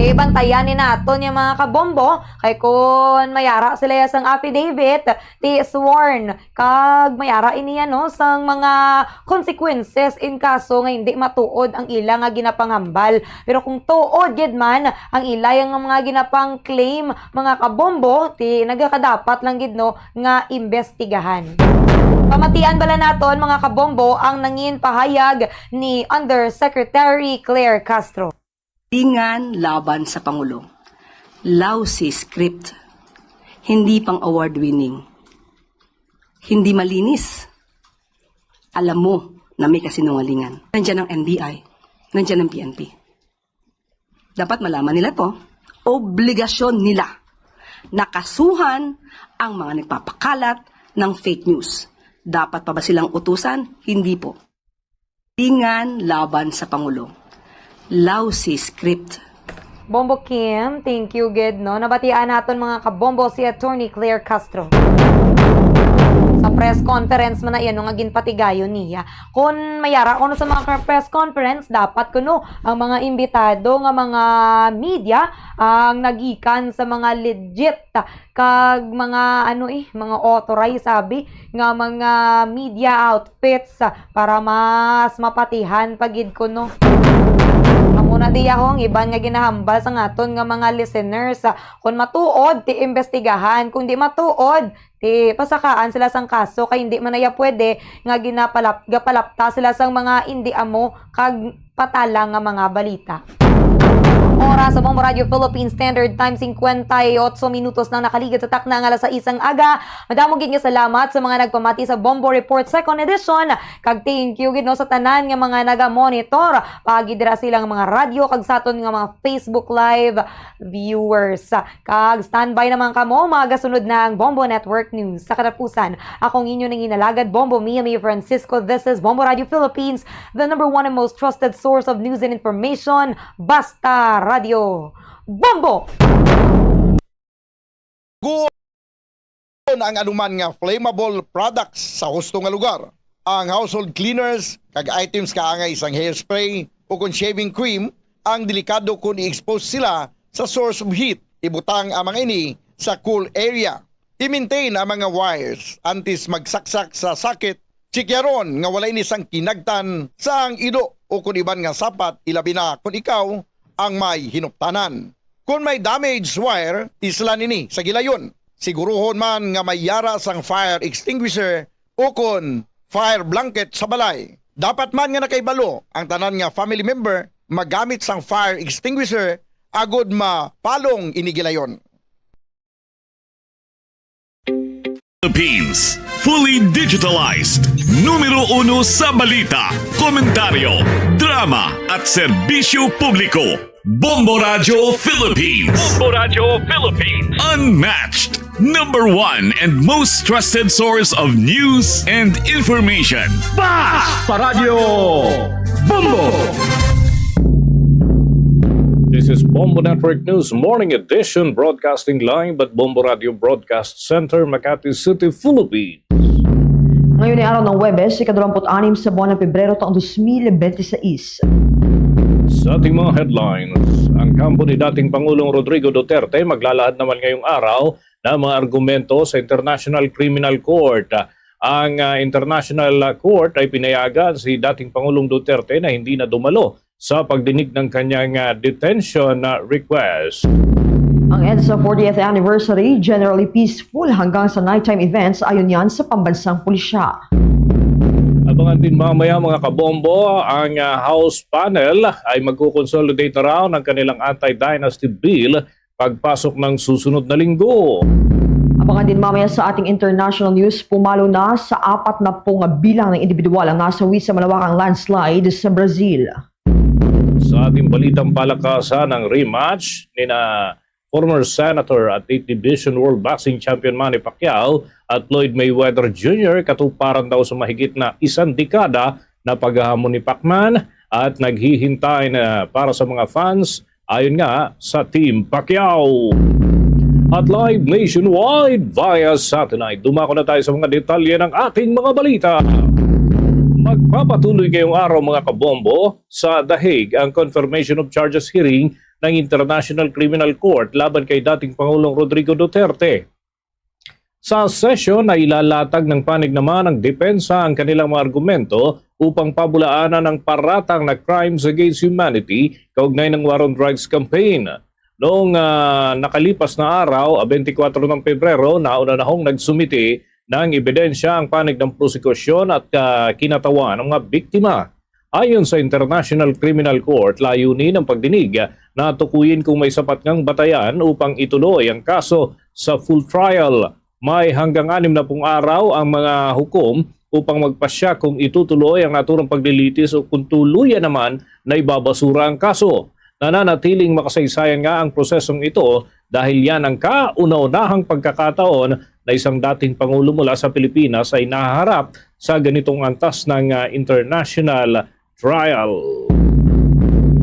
Speaker 1: Ibantayan ni naton yung mga kabombo kay kung mayara sila sang affidavit ti sworn kag mayara iniya no sang mga consequences in kaso nga hindi matuod ang ila nga ginapanghambal. Pero kung tuod gid man ang ila nga mga ginapang claim mga kabombo ti nagakadapat lang gid no nga imbestigahan. Pamatian bala naton mga kabombo ang nangin pahayag ni Undersecretary Claire Castro.
Speaker 11: Tingan laban sa Pangulo. Lousy script. Hindi pang award-winning. Hindi malinis. Alam mo na may kasinungalingan. Nandiyan ang NBI. Nandiyan ang PNP. Dapat malaman nila to. Obligasyon nila. Nakasuhan ang mga nagpapakalat ng fake news. Dapat pa ba silang utusan? Hindi po. Tingan laban sa Pangulo. Lousy script.
Speaker 1: Bombo Kim, thank you gid no. Nabatian naton mga kabombo si Attorney Claire Castro. Sa press conference man na iyan nga ginpatigayon niya. Kung mayara kuno sa mga press conference dapat kuno ang mga imbitado nga mga media ang nagikan sa mga legit kag mga mga authorized sabi nga mga media outfits para mas mapatihan pagid kuno. Muna di akong iban nga ginahambal sa ngaton nga mga listeners. Kung matuod, ti imbestigahan. Kung di matuod, ti pasakaan sila sang kaso. Kay hindi man naya pwede nga gapalapta sila sang mga hindi amo kag patala nga mga balita. Oras sa Bombo Radio Philippines Standard Time 58 minutos nang nakaligid sa takna ng alas 6 aga. Madamong gid nga salamat sa mga nagpamati sa Bombo Report Second Edition. Kag thank you gid no sa tanan nga mga naga-monitor. Pagi dira silang mga radyo kag saton nga mga Facebook Live viewers. Kag standby naman kamo magasunod na ang Bombo Network News. Sa katapusan, akong inyo nang inalagad Bombo Mia Francisco. This is Bombo Radio Philippines, the #1 and most trusted source of news and information. Basta Radio Bombo!
Speaker 3: Ang anuman nga flammable products sa husto nga lugar. Ang household cleaners, kag items kaangay isang hairspray o kung shaving cream, ang delikado kung i-expose sila sa source of heat. Ibutang ang mga ini sa cool area. I-maintain ang mga wires antes magsaksak sa sakit. Sikyaron nga walay nisang kinagtan sa ang ido o kung iban nga sapat, ilabi na kung ikaw ang may hinuptanan. Kung may damaged wire, isla nini sa gilayon. Siguruhon man nga may yara sang fire extinguisher o kon fire blanket sa balay. Dapat man nga nakaibalo ang tanan nga family member magamit sang fire extinguisher agod mapalong inigilayon.
Speaker 13: Philippines, fully digitalized. Numero 1 sa balita, komentaryo, drama at serbisyo publiko. Bombo Radio Philippines. Bombo Radio Philippines. Unmatched. #1 and most trusted source of news and information.
Speaker 21: Basta Radio Bombo!
Speaker 5: This is Bombo Network News Morning Edition, broadcasting live at Bombo Radio Broadcast Center, Makati City, Philippines.
Speaker 12: Ngayon ay araw ng Webes, 26 sa buwan ng Pebrero taong 2026.
Speaker 5: Sa ating mga headlines, ang kampo ni dating Pangulong Rodrigo Duterte maglalahad naman ngayong araw ng mga argumento sa International Criminal Court. Ang International Court ay pinayagan si dating Pangulong Duterte na hindi na dumalo sa pagdinig ng kanyang detention request.
Speaker 12: Ang EDSA 40th anniversary, generally peaceful hanggang sa nighttime events ayon yan sa pambansang pulisya.
Speaker 5: Abangan din mamaya mga kabombo, ang House panel ay magkukonsolidate na raw ng kanilang anti-dynasty bill pagpasok ng susunod na linggo.
Speaker 12: Abangan din mamaya sa ating international news, pumalo na sa 40 bilang ng individual ang nasawi sa malawakang landslide sa Brazil.
Speaker 5: Sa ating balitang palakasan ng rematch ni na former Senator at 8th Division World Boxing Champion Manny Pacquiao at Floyd Mayweather Jr. katuparan daw sa mahigit na 1 dekada na paghahamon ni Pacman at naghihintay na para sa mga fans ayon nga sa Team Pacquiao. At live nationwide via satellite, dumako na tayo sa mga detalye ng ating mga balita. Magpapatuloy ngayong araw mga kabombo sa The Hague ang confirmation of charges hearing ng International Criminal Court laban kay dating Pangulong Rodrigo Duterte. Sa session ay ilalatag ng panig naman ng depensa ang kanilang mga argumento upang pabulaanan ang paratang na crimes against humanity kaugnay ng War on Drugs campaign. Noong nakalipas na araw, 24 ng Pebrero, nauna na hong nagsumiti ng ebidensya ang panig ng prosekusyon at kinatawan ng mga biktima. Ayon sa International Criminal Court, layunin ng pagdinig na tukuyin kung may sapat ngang batayan upang ituloy ang kaso sa full trial. May hanggang 60 araw ang mga hukom upang magpasya kung itutuloy ang naturang paglilitis o kung tuluyan naman na ibabasura ang kaso. Nananatiling makasaysayan nga ang prosesong ito dahil yan ang kauna-unahang pagkakataon na isang dating Pangulo mula sa Pilipinas ay nahaharap sa ganitong antas ng international trial.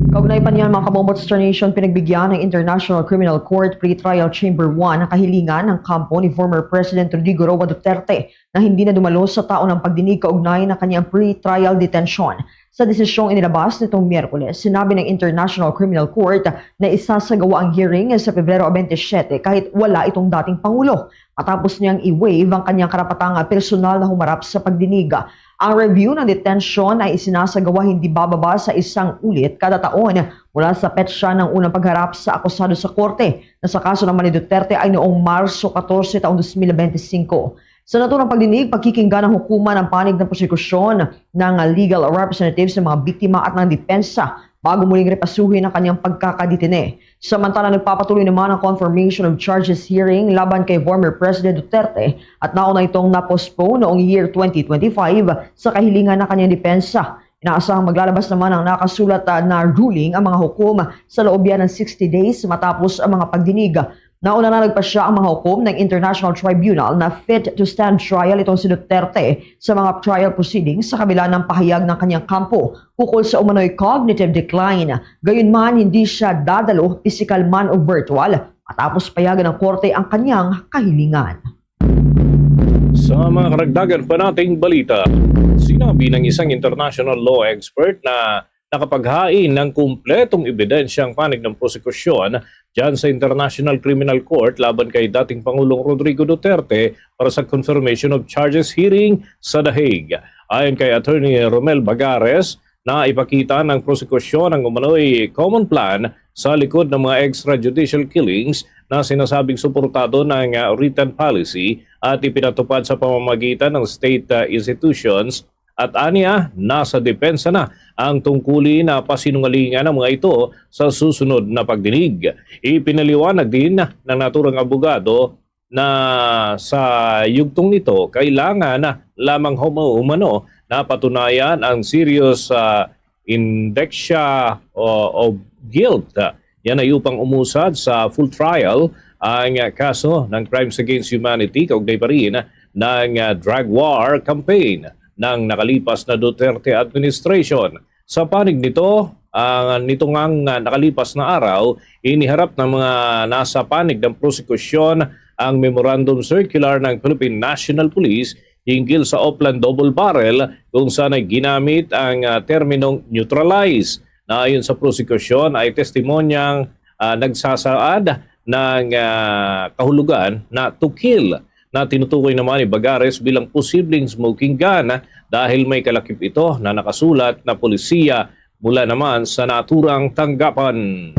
Speaker 12: Kaugnay pa niyan mga kabombo Nation, pinagbigyan ng International Criminal Court Pre-Trial Chamber 1 ang kahilingan ng kampo ni former President Rodrigo Roa Duterte na hindi na dumalo sa taon ng pagdinig kaugnay ng kanyang pre-trial detention. Sa desisyong inilabas nitong Miyerkules, sinabi ng International Criminal Court na isasagawa ang hearing sa Pebrero 27 kahit wala itong dating Pangulo. Matapos niyang i-waive ang kanyang karapatang personal na humarap sa pagdinig. Ang review ng detention ay isinasagawa hindi bababa sa 1 ulit kada taon mula sa petsa ng unang pagharap sa akusado sa korte na sa kaso naman ni Duterte ay noong Marso 14 taong 2025. Sa naturang pagdinig, pagkikinggan ng hukuman ang panig ng prosekusyon ng legal representatives ng mga biktima at ng depensa bago muling repasuhin ang kanyang pagkakadetine. Samantala, nagpapatuloy naman ang confirmation of charges hearing laban kay former President Duterte at nauna itong napostpone noong year 2025 sa kahilingan ng kanyang depensa. Inaasahang maglalabas naman ang nakasulat na ruling ang mga hukom sa loob yan ng 60 days matapos ang mga pagdinig. Nauna na nagpasya ang mga hukom ng International Tribunal na fit to stand trial itong si Duterte sa mga trial proceedings sa kabila ng pahayag ng kanyang kampo ukol sa umano'y cognitive decline. Gayunman, hindi siya dadalo, physical man o virtual, matapos payagan ng korte ang kanyang kahilingan.
Speaker 5: Sa mga karagdagan pa nating balita, sinabi ng isang international law expert na nakapaghain ng kumpletong ebidensyang panig ng prosekusyon dyan sa International Criminal Court laban kay dating Pangulong Rodrigo Duterte para sa confirmation of charges hearing sa The Hague. Ayon kay Attorney Romel Bagares, na ipakita ng prosekusyon ang umano'y common plan sa likod ng mga extrajudicial killings na sinasabing suportado ng written policy at ipinatupad sa pamamagitan ng state institutions. At aniya, nasa depensa na ang tungkulin na pasinungalingan ng mga ito sa susunod na pagdinig. Ipinaliwanag din ng naturang abogado na sa yugtong nito, kailangan na lamang umano na patunayan ang serious indexia of guilt. Yan ay upang umusad sa full trial ang kaso ng crimes against humanity kaugnay pa rin ng drug war campaign ng nakalipas na Duterte administration. Sa panig nito, nitong nakalipas na araw, iniharap ng mga nasa panig ng prosekusyon ang Memorandum Circular ng Philippine National Police hinggil sa Oplan Double Barrel kung saan ay ginamit ang terminong neutralize na ayon sa prosekusyon ay testimonyang nagsasaad ng kahulugan na to kill, na tinutukoy naman ni Bagares bilang posibleng smoking gun dahil may kalakip ito na nakasulat na polisiya mula naman sa naturang tanggapan.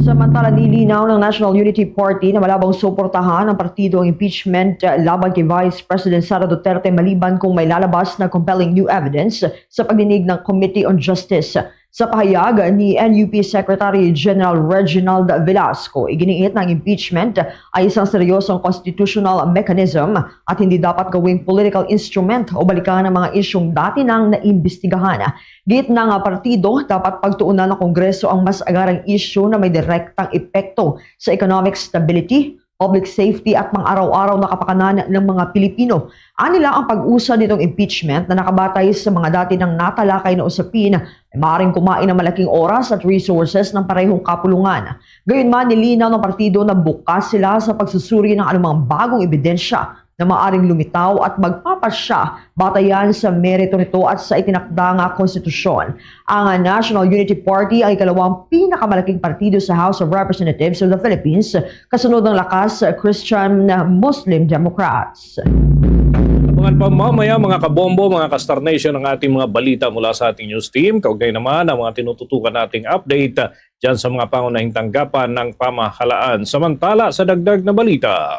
Speaker 12: Samantala, nilinaw ng National Unity Party na malabang suportahan ng partido ang impeachment laban kay Vice President Sara Duterte maliban kung may lalabas na compelling new evidence sa pagdinig ng Committee on Justice. Sa pahayag ni NUP Secretary General Reginald Velasco, iginiit ng impeachment ay isang seryosong constitutional mechanism at hindi dapat gawing political instrument o balikan ng mga isyong dati nang naimbestigahan. Git ng partido, dapat pagtuunan ng Kongreso ang mas agarang isyu na may direktang epekto sa economic stability, public safety at pang-araw-araw na kapakanan ng mga Pilipino. Anila ang pag-usad nitong impeachment na nakabatay sa mga dati ng natalakay na usapin ay maaaring kumain ng malaking oras at resources ng parehong kapulungan. Gayunman, nilinaw ng partido na bukas sila sa pagsusuri ng anumang bagong ebidensya na maaaring lumitaw at magpapasya batayan sa merito nito at sa itinakdang konstitusyon. Ang National Unity Party ay ikalawang pinakamalaking partido sa House of Representatives of the Philippines, kasunod ng lakas Christian Muslim Democrats.
Speaker 5: Abangan pa mamaya mga kabombo, mga ka-Star Nation, ang ating mga balita mula sa ating news team. Kaugnay naman ang mga tinututukan nating update dyan sa mga pangunahing tanggapan ng pamahalaan. Samantala sa dagdag na balita.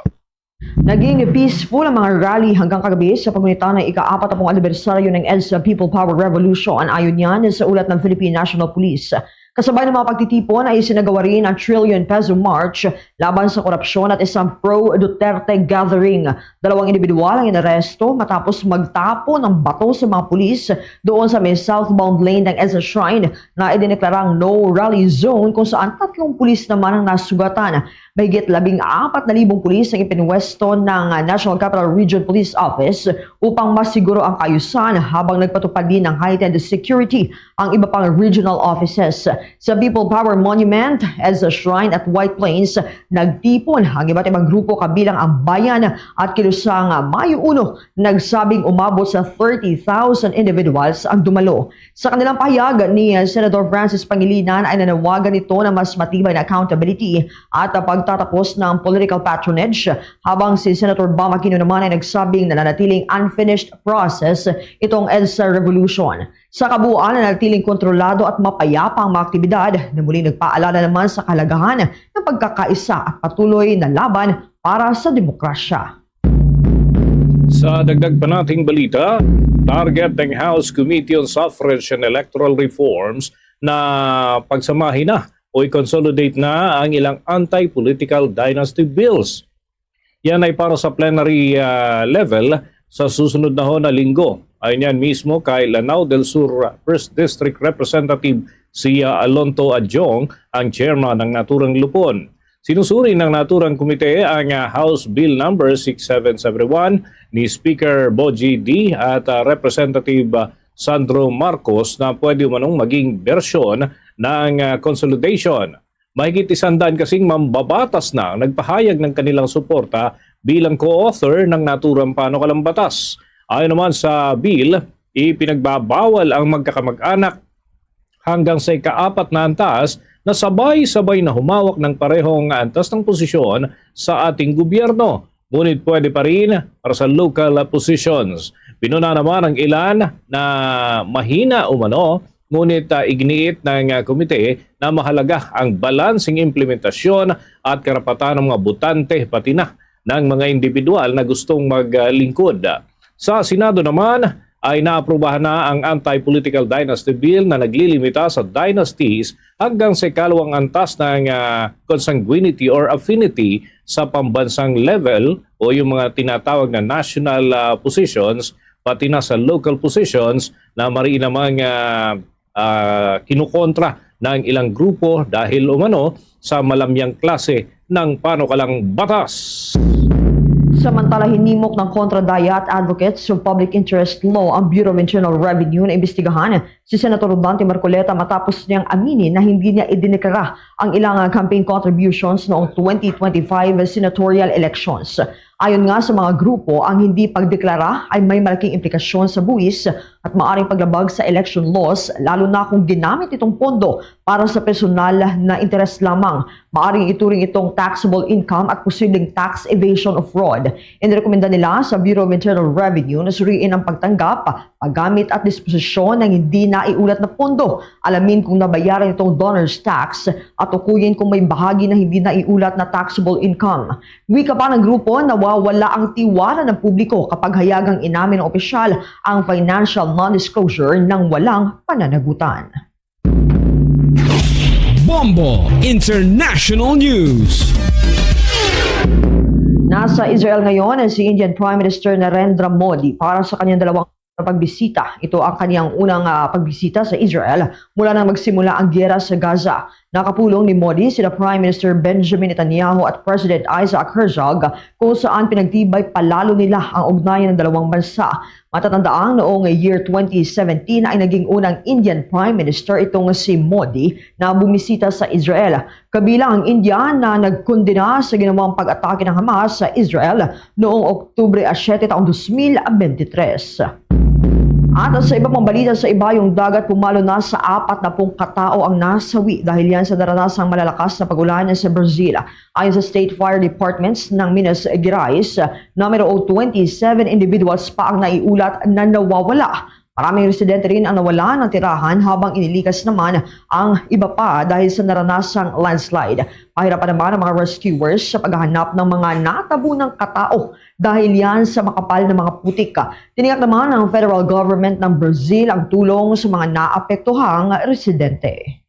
Speaker 12: Naging peaceful ang mga rally hanggang kagabi sa pagunita ng ika-40 anibersaryo ng EDSA People Power Revolution. Ayon yan sa ulat ng Philippine National Police. Kasabay ng mga pagtitipon ay isinagawa rin ang trillion peso march laban sa korupsyon at isang pro-Duterte gathering. 2 individual ang inaresto matapos magtapon ng bato sa mga pulis doon sa may southbound lane ng EDSA Shrine na idineklarang no rally zone kung saan 3 pulis naman ang nasugatan. Mahigit 14,000 pulis ang ipinwesto ng National Capital Region Police Office upang masiguro ang kaayusan habang nagpatupad din ng heightened security ang iba pang regional offices. Sa People Power Monument, EDSA Shrine at White Plains, nagtipon ang iba't ibang grupo kabilang ang Bayan at Kilusang Mayo 1, nagsabing umabot sa 30,000 individuals ang dumalo. Sa kanilang pahayag ni Senator Francis Pangilinan ay nanawagan ito na mas matibay na accountability at pagtatapos ng political patronage, habang si Senator Bam Aquino naman ay nagsabing nananatiling unfinished process itong EDSA Revolution. Sa kabuuan, nanatiling kontrolado at mapayapa ang mga aktibidad na muling nagpaalala naman sa kahalagahan ng pagkakaisa at patuloy na laban para sa demokrasya.
Speaker 5: Sa dagdag pa nating balita, target ng House Committee on Suffrage and Electoral Reforms na pagsamahin na o i-consolidate na ang ilang anti-political dynasty bills. Yan ay para sa plenary level sa susunod na linggo. Ayon yan mismo kay Lanao del Sur 1st District Representative si Alonto Adjong, ang chairman ng naturang lupon. Sinusuri ng naturang komite ang House Bill number 6771 ni Speaker Boji D at Representative Sandro Marcos na pwede manong maging bersyon ng consolidation. Mahigit 100 kasing mambabatas na nagpahayag ng kanilang suporta bilang co-author ng naturang panukalang batas. Ayon naman sa bill, ipinagbabawal ang magkakamag-anak hanggang sa ika-4 na antas na sabay-sabay na humawak ng parehong antas ng posisyon sa ating gobyerno. Ngunit pwede pa rin para sa local positions. Pinuna naman ang ilan na mahina umano, ngunit iginiit ng komite na mahalaga ang balansing implementasyon at karapatan ng mga botante pati na ng mga individual na gustong maglingkod. Sa Senado naman ay naaprubahan na ang anti-political dynasty bill na naglilimita sa dynasties hanggang sa ikalawang antas ng consanguinity or affinity sa pambansang level o yung mga tinatawag na national positions pati na sa local positions na mariin namang kinukontra ng ilang grupo dahil umano sa malamyang klase ng panukalang batas.
Speaker 12: Samantala, hinimok ng Kontra-Daya at Advocates of Public Interest Law ang Bureau of Internal Revenue na imbestigahan si Senator Dante Marcoleta matapos niyang aminin na hindi niya idineklara ang ilang campaign contributions noong 2025 senatorial elections. Ayon nga sa mga grupo, ang hindi pagdeklara ay may malaking implikasyon sa buwis at maaring paglabag sa election laws, lalo na kung ginamit itong pondo para sa personal na interes lamang. Maaring ituring itong taxable income at posibleng tax evasion of fraud. Inirekomenda nila sa Bureau of Internal Revenue na suriin ang pagtanggap, paggamit at disposisyon ng hindi naiulat na pondo. Alamin kung nabayaran itong donor's tax at tukuyin kung may bahagi na hindi naiulat na taxable income. Wika pa ng grupo na wala ang tiwala ng publiko kapag hayagang inamin ng opisyal ang financial non-disclosure ng walang pananagutan.
Speaker 21: Bombo International News.
Speaker 12: Nasa Israel ngayon si Indian Prime Minister Narendra Modi para sa kanyang dalawang pagbisita. Ito ang kaniyang unang pagbisita sa Israel mula nang magsimula ang giyera sa Gaza. Nakapulong ni Modi sina Prime Minister Benjamin Netanyahu at President Isaac Herzog kung saan pinagtibay palalo nila ang ugnayan ng dalawang bansa. Matatandaang noong year 2017 ay naging unang Indian Prime Minister itong si Modi na bumisita sa Israel. Kabilang ang India na nagkondena sa ginawang pag-atake ng Hamas sa Israel noong Oktubre 7 taong 2023. At sa iba pang balita sa ibayong dagat, pumalo na sa 40 katao ang nasawi dahil yan sa naranasang malalakas na pag-ulan sa Brazil. Ayon sa State Fire Departments ng Minas Gerais, numero 27 individuals pa ang naiulat na nawawala. Maraming residente rin ang nawala ng tirahan habang inilikas naman ang iba pa dahil sa naranasang landslide. Pahirapan naman ang mga rescuers sa paghahanap ng mga natabunang katao dahil yan sa makapal na mga putik. Tiniyak naman ng federal government ng Brazil ang tulong sa mga naapektuhang residente.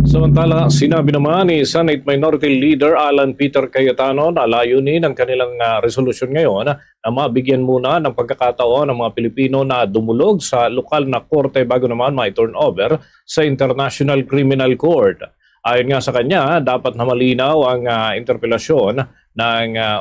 Speaker 5: Samantala, sinabi naman ni Senate Minority Leader Alan Peter Cayetano na layunin ng kanilang resolusyon ngayon na mabigyan muna ng pagkakataon ng mga Pilipino na dumulog sa lokal na korte bago naman ma-turn over sa International Criminal Court. Ayon nga sa kanya, dapat na malinaw ang interpretasyon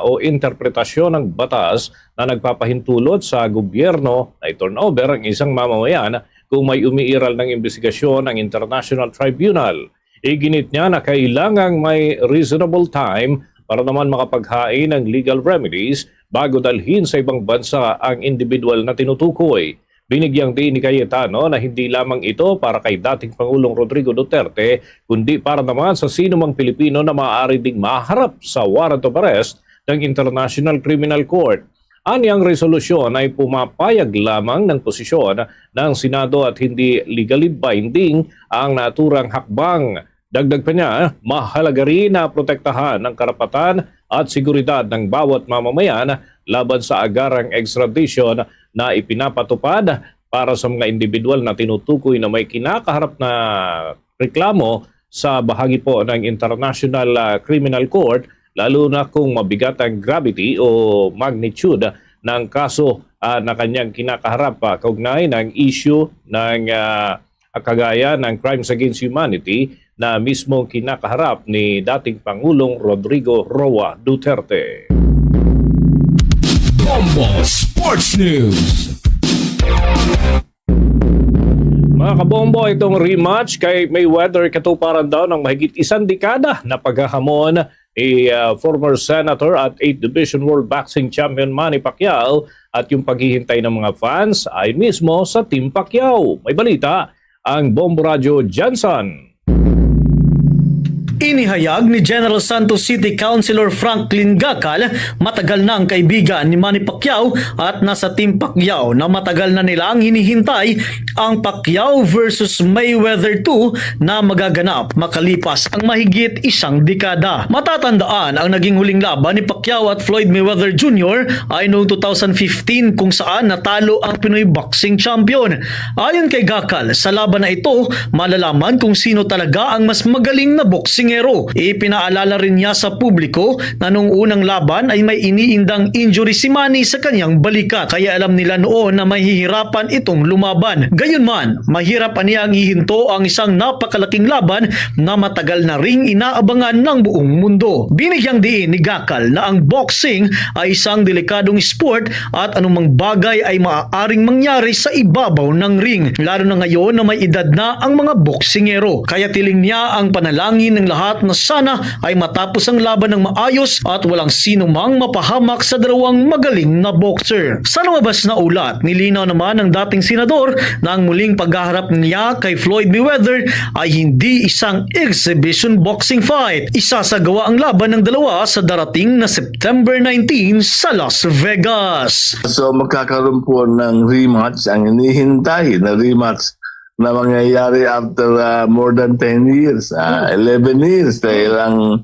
Speaker 5: o interpretasyon ng batas na nagpapahintulot sa gobyerno na i-turn over ang isang mamamayan kung may umiiral ng investigasyon ng International Tribunal. Iginit niya na kailangang may reasonable time para naman makapaghain ng legal remedies bago dalhin sa ibang bansa ang individual na tinutukoy. Binigyang din ni Cayetano na hindi lamang ito para kay dating Pangulong Rodrigo Duterte, kundi para naman sa sino mang Pilipino na maaari ding maharap sa warrant of arrest ng International Criminal Court. Anyang resolusyon ay pumapayag lamang ng posisyon ng Senado at hindi legally binding ang naturang hakbang. Dagdag pa niya, mahalaga rin na protektahan ang karapatan at seguridad ng bawat mamamayan laban sa agarang extradition na ipinapatupad para sa mga individual na tinutukoy na may kinakaharap na reklamo sa bahagi po ng International Criminal Court, lalo na kung mabigat ang gravity o magnitude ng kaso na kanyang kinakaharap kaugnay ng issue ng kagaya ng crimes against humanity na mismo kinakaharap ni dating Pangulong Rodrigo Roa Duterte.
Speaker 21: Bombo Sports News.
Speaker 5: Mga kabombo, itong rematch kay Mayweather katuparan daw ng mahigit 1 dekada na paghahamon ni former Senator at 8th Division World Boxing Champion Manny Pacquiao, at yung paghihintay ng mga fans ay mismo sa Team Pacquiao. May balita ang Bombo Radio Johnson.
Speaker 14: Inihayag ni General Santos City Councilor Franklin Gacal, matagal na ang kaibigan ni Manny Pacquiao at nasa Team Pacquiao na matagal na nilang hinihintay ang Pacquiao versus Mayweather 2 na magaganap makalipas ang mahigit 1 dekada. Matatandaan ang naging huling laban ni Pacquiao at Floyd Mayweather Jr. ay noong 2015 kung saan natalo ang Pinoy Boxing Champion. Ayon kay Gacal, sa laban na ito malalaman kung sino talaga ang mas magaling na boxing. Ipinaalala rin niya sa publiko na noong unang laban ay may iniindang injury si Manny sa kanyang balikat, kaya alam nila noon na mahihirapan itong lumaban. Gayunman, mahirap niya ang ihinto ang isang napakalaking laban na matagal na ring inaabangan ng buong mundo. Binigyang diin ni Gacal na ang boxing ay isang delikadong sport at anumang bagay ay maaaring mangyari sa ibabaw ng ring, lalo na ngayon na may edad na ang mga boksingero. Kaya tiling niya ang panalangin ng lahat na sana ay matapos ang laban ng maayos at walang sino mang mapahamak sa dalawang magaling na boxer. Sa lumabas na ulat, nilinaw naman ng dating senador na ang muling paghaharap niya kay Floyd Mayweather ay hindi isang exhibition boxing fight. Isasagawa ang laban ng dalawa sa darating na September 19 sa Las Vegas.
Speaker 15: So magkakaroon po ng rematch, ang hinihintay na rematch na mangyayari after more than 10 years, 11 years, dahil ang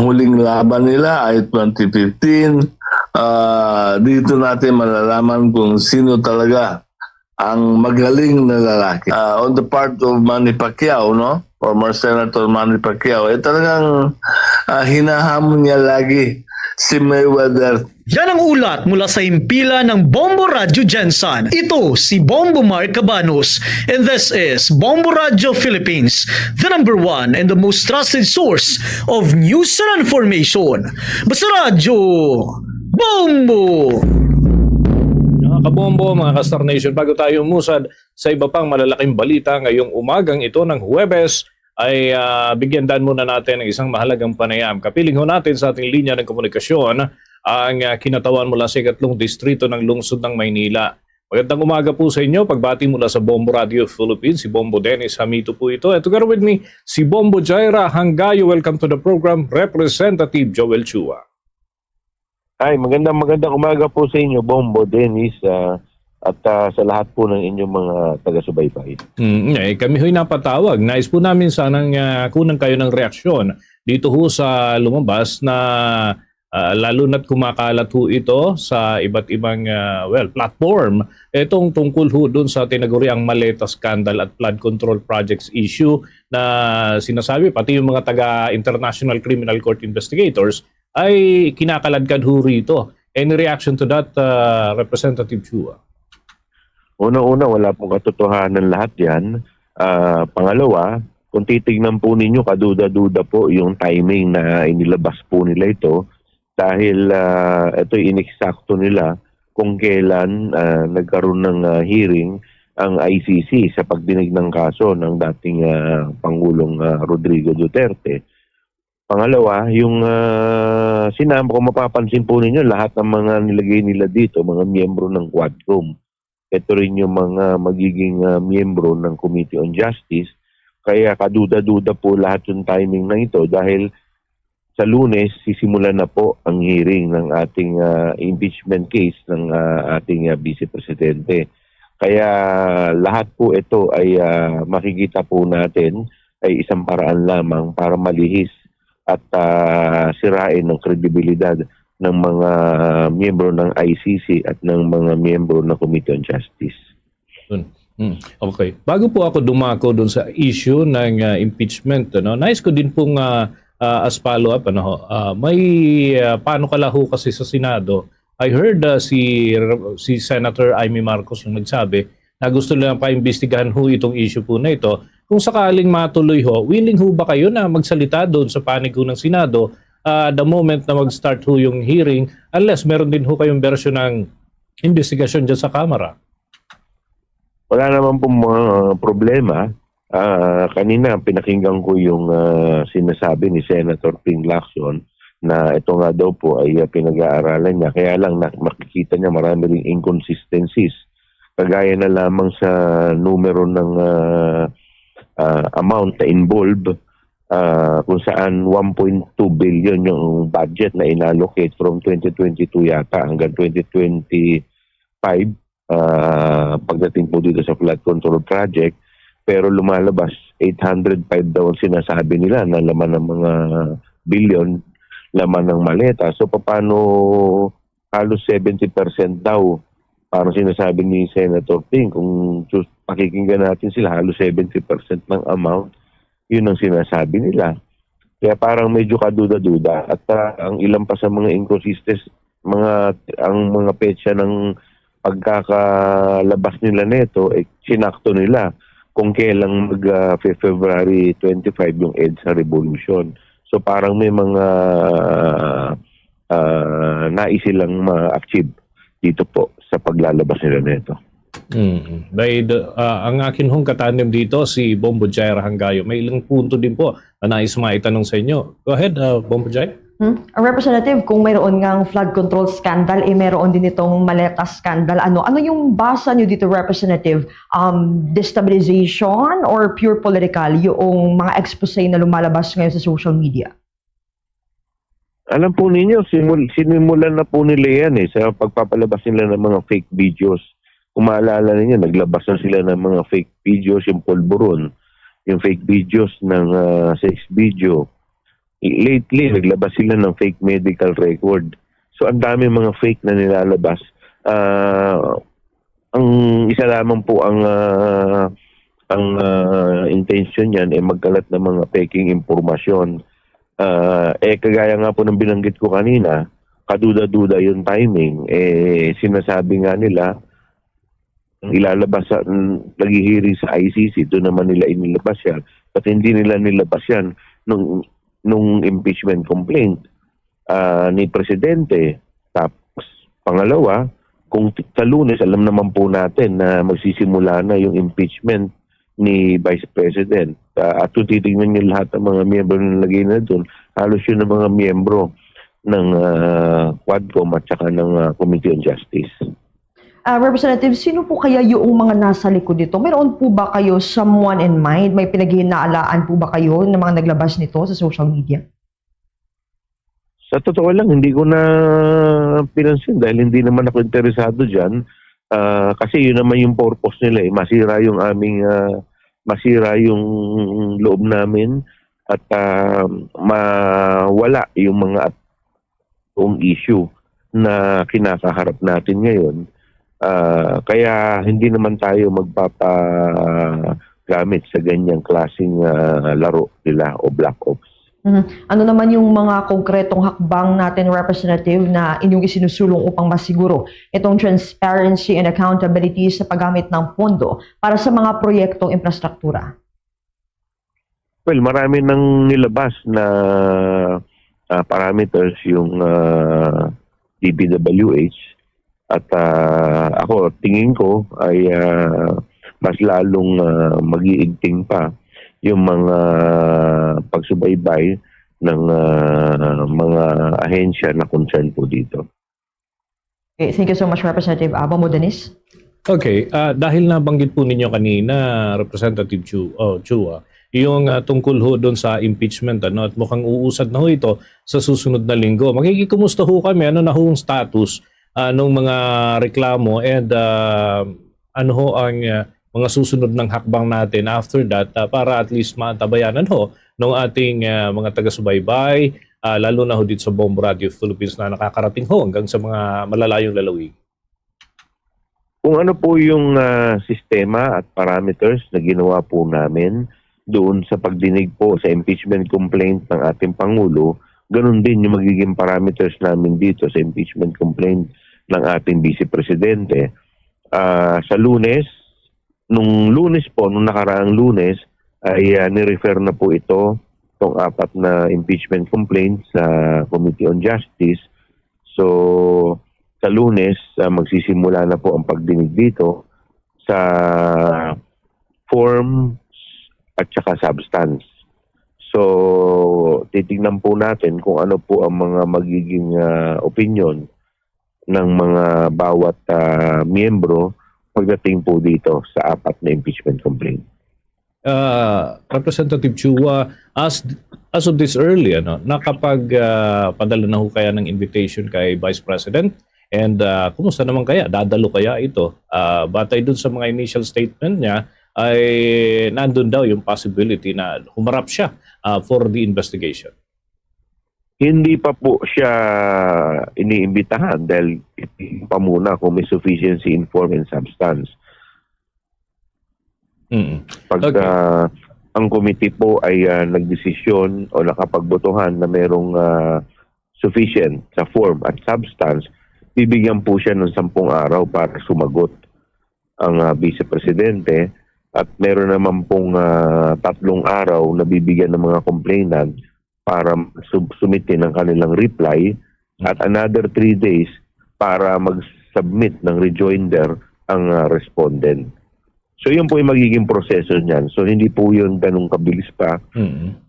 Speaker 15: huling laban nila ay 2015. Dito natin malalaman kung sino talaga ang magaling na lalaki. On the part of Manny Pacquiao, no? Former Senator Manny Pacquiao, talagang hinahamon niya lagi si Mayweather.
Speaker 14: Yan ang ulat mula sa himpilan ng Bombo Radio Jensen. Ito si Bombo Mark Cabanos, and this is Bombo Radio Philippines, the #1 and the most trusted source of news and information. Basta Radio Bombo!
Speaker 5: Mga kabombo, mga Kastar Nation, bago tayo umusad sa iba pang malalaking balita ngayong umagang ito ng Huwebes, ay bigyan muna natin ng isang mahalagang panayam. Kapiling ho natin sa ating linya ng komunikasyon ang kinatawan mula sa 3 distrito ng lungsod ng Maynila. Magandang umaga po sa inyo. Pagbati mula sa Bombo Radio Philippines, si Bombo Dennis Hamito po ito. And together with me, si Bombo Jaira Hangayo. Welcome to the program, Representative Joel Chua.
Speaker 23: Ay, magandang umaga po sa inyo, Bombo Dennis, at sa lahat po ng inyong mga taga-subaybay.
Speaker 5: Kami ho'y napatawag. Nais po namin sanang kunan kayo ng reaksyon dito ho sa lumabas na lalo na't kumakalat ho ito sa iba't ibang platform. Itong tungkol ho dun sa tinaguriang maleta scandal at flood control projects issue na sinasabi pati yung mga taga-International Criminal Court investigators ay kinakaladkad ho rito. Any reaction to that, Representative Chua?
Speaker 23: Una-una, wala pong katotohanan lahat yan. Pangalawa, kung titignan po ninyo, kaduda-duda po yung timing na inilabas po nila ito dahil ito'y ineksakto nila kung kailan nagkaroon ng hearing ang ICC sa pagdinig ng kaso ng dating Pangulong Rodrigo Duterte. Pangalawa, yung kung mapapansin po ninyo, lahat ng mga nilagay nila dito, mga miyembro ng Quadcom. Ito rin yung mga magiging miyembro ng Committee on Justice. Kaya kaduda-duda po lahat yung timing na ito dahil sa Lunes, sisimulan na po ang hearing ng ating impeachment case ng ating Vice Presidente. Kaya lahat po ito ay makikita po natin ay isang paraan lamang para malihis at sirain ng kredibilidad ng mga miyembro ng ICC at ng mga miyembro ng Committee on Justice.
Speaker 5: Yun. Okay. Bago po ako dumako doon sa issue ng impeachment, nais ko din pong as follow-up, may panukala ho kasi sa Senado. I heard si Senator Amy Marcos yung nagsabi na gusto lang pa-imbestigahan ho itong issue po na ito. Kung sakaling matuloy ho, willing ho ba kayo na magsalita doon sa panig ho ng Senado the moment na mag-start ho yung hearing, unless meron din ho kayong version ng investigasyon dyan sa Kamara?
Speaker 23: Wala naman pong mga problema. Kanina pinakinggan ko yung sinasabi ni Senator Ping Lacson na ito nga daw po ay pinag-aaralan niya. Kaya lang makikita niya marami ring inconsistencies. Kagaya na lamang sa numero ng amount na involved, kung saan 1.2 billion yung budget na inallocate from 2022 yata hanggang 2025 pagdating po dito sa flood control project, pero lumalabas 805 daw ang sinasabi nila na laman ng mga billion, laman ng maleta. So paano halos 70% daw, parang sinasabi ni Senator Ping, kung pakikinggan natin sila, halos 70% ng amount, yun ang sinasabi nila. Kaya parang medyo kaduda-duda at ang ilan pa sa mga inconsistencies, ang mga petsa ng pagkakalabas nila neto, sinakto nila kung kailang February 25 yung EDSA Revolution. So parang may mga nais silang ma-achieve dito po sa paglalabas nila neto. Ang akin hong katanim dito, si Bombo Jai Rahangayo, may ilang punto din po na nais maitanong sa inyo. Go ahead, Bombo Jai.
Speaker 12: Representative, kung mayroon ngang flood control scandal, mayroon din itong maleta scandal. Ano yung basa nyo dito, Representative? Destabilization or pure political yung mga expose na lumalabas ngayon sa social media?
Speaker 23: Alam po ninyo, sinimulan na po nila yan sa pagpapalabas nila ng mga fake videos. Kung maalala ninyo, naglabas na sila ng mga fake videos, yung polvoron, yung fake videos ng sex video. Lately, naglabas sila ng fake medical record. So, ang dami mga fake na nilalabas. Ang isa lamang po ang intention niyan ay magkalat ng mga faking impormasyon. Kagaya nga po ng binanggit ko kanina, kaduda-duda yung timing. Sinasabi nga nila, ilalabas naghihiring sa ICC, doon naman nila inilabas yan. At hindi nila nilabas yan nung impeachment complaint ni Presidente. Tapos, pangalawa, kung sa Lunes, alam naman po natin na magsisimula na yung impeachment ni Vice President. At kung titignan niyo lahat ng mga miyembro na nalagay na doon, halos yun ang mga miyembro ng Quadcom at saka ng Committee on Justice.
Speaker 12: Representative, sino po kaya yung mga nasa likod dito? Mayroon po ba kayo someone in mind? May pinaghihinalaan po ba kayo ng mga naglabas nito sa social media?
Speaker 23: Sa totoo lang, hindi ko na pinansin dahil hindi naman ako interesado dyan. Kasi yun naman yung purpose nila. Masira yung aming, masira yung loob namin at mawala yung mga issue na kinakaharap natin ngayon. Kaya hindi naman tayo magpapagamit sa ganyang klaseng laro nila o black ops.
Speaker 12: Ano naman yung mga konkretong hakbang natin, Representative, na inyong isinusulong upang masiguro itong transparency and accountability sa paggamit ng pondo para sa mga proyektong infrastruktura?
Speaker 23: Well, marami nang nilabas na parameters yung DPWH. At ako, tingin ko ay mas lalong mag-iigting pa yung mga pagsubaybay ng mga ahensya na concern po dito.
Speaker 12: Okay, thank you so much, Representative Bombo Dennis.
Speaker 5: Okay, dahil nabanggit po ninyo kanina, Representative Chua, yung tungkol ho doon sa impeachment, at mukhang uusad na ho ito sa susunod na linggo. Makikikumusta ho kami, ano na ho ang status ng mga reklamo and ano ho ang mga susunod ng hakbang natin after that para at least matabayanan ho ng ating mga taga-subaybay, lalo na ho dito sa Bombo Radio Philippines na nakakarating ho hanggang sa mga malalayong lalawig.
Speaker 23: kung ano po yung sistema at parameters na ginawa po namin doon sa pagdinig po sa impeachment complaint ng ating Pangulo, ganun din yung magiging parameters namin dito sa impeachment complaint ng ating Vice Presidente. Sa Lunes, nung nakaraang Lunes, ay nirefer na po itong 4 na impeachment complaints sa Committee on Justice. So, sa Lunes, magsisimula na po ang pagdinig dito sa form at saka substance. So, titignan po natin kung ano po ang mga magiging opinion ng mga bawat miyembro pagdating po dito sa 4 na impeachment complaint.
Speaker 5: Representative Chua, as of this early, nakapag-padala na ho kaya ng invitation kay Vice President? And kumusta naman kaya? Dadalo kaya ito? Batay dun sa mga initial statement niya, ay nandun daw yung possibility na humarap siya for the investigation.
Speaker 23: Hindi pa po siya iniimbitahan dahil pa muna kung may sufficiency in form and substance. Pag ang committee po ay nagdesisyon o nakapagbotohan na merong sufficient sa form at substance, bibigyan po siya ng 10 araw para sumagot ang Vice Presidente at meron naman pong 3 araw na bibigyan ng mga complainant para submitin ng kanilang reply at another 3 days para mag-submit ng rejoinder ang respondent. So yun po yung magiging proseso niyan. So hindi po yun ganun kabilis pa.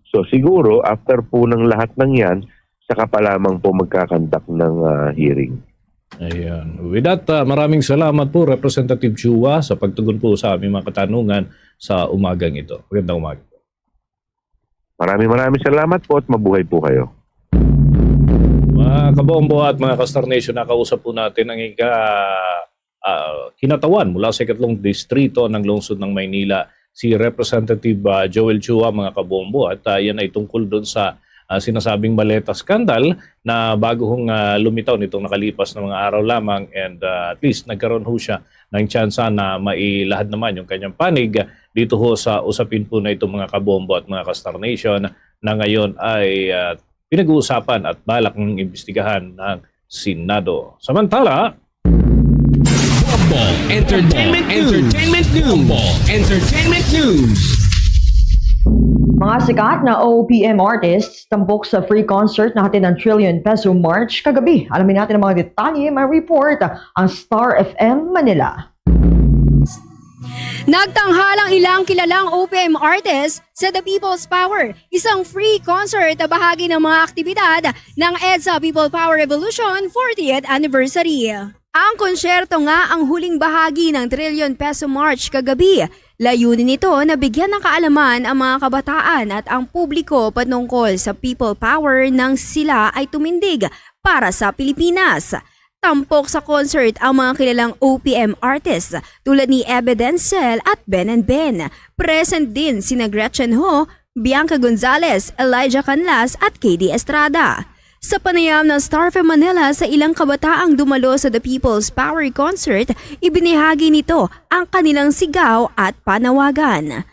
Speaker 23: So siguro after po ng lahat ng yan, saka pa lamang po magkakandak ng hearing.
Speaker 5: Ayan. With that, maraming salamat po Representative Chua sa pagtugon po sa aming mga katanungan sa umagang ito. Magandang umaga.
Speaker 23: Maraming salamat po at mabuhay po kayo.
Speaker 5: Mga kabombo at mga Kastar Nation, nakausap po natin ang kinatawan mula sa 2nd distrito ng lungsod ng Maynila, si Representative Joel Chua, mga kabombo. At yan ay tungkol doon sa sinasabing maleta scandal na bago hong lumitaw nitong nakalipas na mga araw lamang, and at least nagkaroon ho siya ng tsansa na mailahad naman yung kanyang panig dito ho sa usapin po na itong mga kabombo at mga Kastar Nation na ngayon ay pinag-uusapan at balak ng imbestigahan ng Senado. Samantala,
Speaker 21: Entertainment News.
Speaker 12: Mga sikat na OPM artists tampok sa free concert na hatid ng trillion peso march kagabi. Alamin natin ang mga detalye, may report ang Star FM Manila.
Speaker 2: Nagtanghalang ilang kilalang OPM artists sa The People's Power, isang free concert na bahagi ng mga aktibidad ng EDSA People Power Revolution 40th Anniversary. Ang konsyerto nga ang huling bahagi ng trillion peso march kagabi. Layunin nito na bigyan ng kaalaman ang mga kabataan at ang publiko patungkol sa people power nang sila ay tumindig para sa Pilipinas. Tampok sa concert ang mga kilalang OPM artists tulad ni Ebe Denzel at Ben and Ben. Present din sina Gretchen Ho, Bianca Gonzalez, Elijah Canlas at KD Estrada. Sa panayam ng Star FM Manila sa ilang kabataang dumalo sa The People's Power Concert, ibinahagi nito ang kanilang sigaw at panawagan.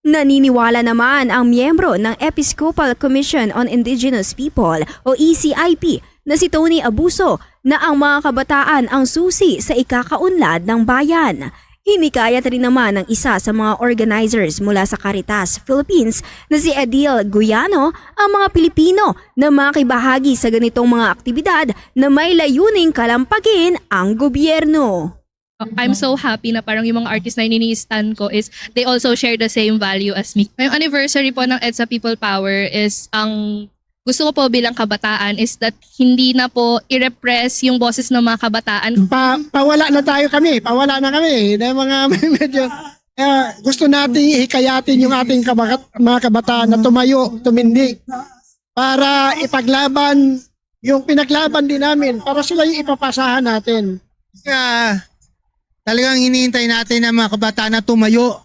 Speaker 2: Naniniwala naman ang miyembro ng Episcopal Commission on Indigenous People o ECIP na si Tony Abuso na ang mga kabataan ang susi sa ikakaunlad ng bayan. Hinikayat rin naman ng isa sa mga organizers mula sa Caritas Philippines na si Edil Guyano ang mga Pilipino na makibahagi sa ganitong mga aktibidad na may layuning kalampagin ang gobyerno.
Speaker 8: I'm so happy na parang yung mga artists na ini-stan ko is they also share the same value as me. Yung anniversary po ng EDSA People Power is ang gusto ko po bilang kabataan is that hindi na po i-repress yung boses ng mga kabataan.
Speaker 17: Pawala na kami. Na mga medyo gusto nating hikayatin yung ating mga kabataan na tumindig para ipaglaban yung pinaglaban din namin para sila yung ipapasahan natin. Talagang hinihintay natin ang mga kabataan na tumayo,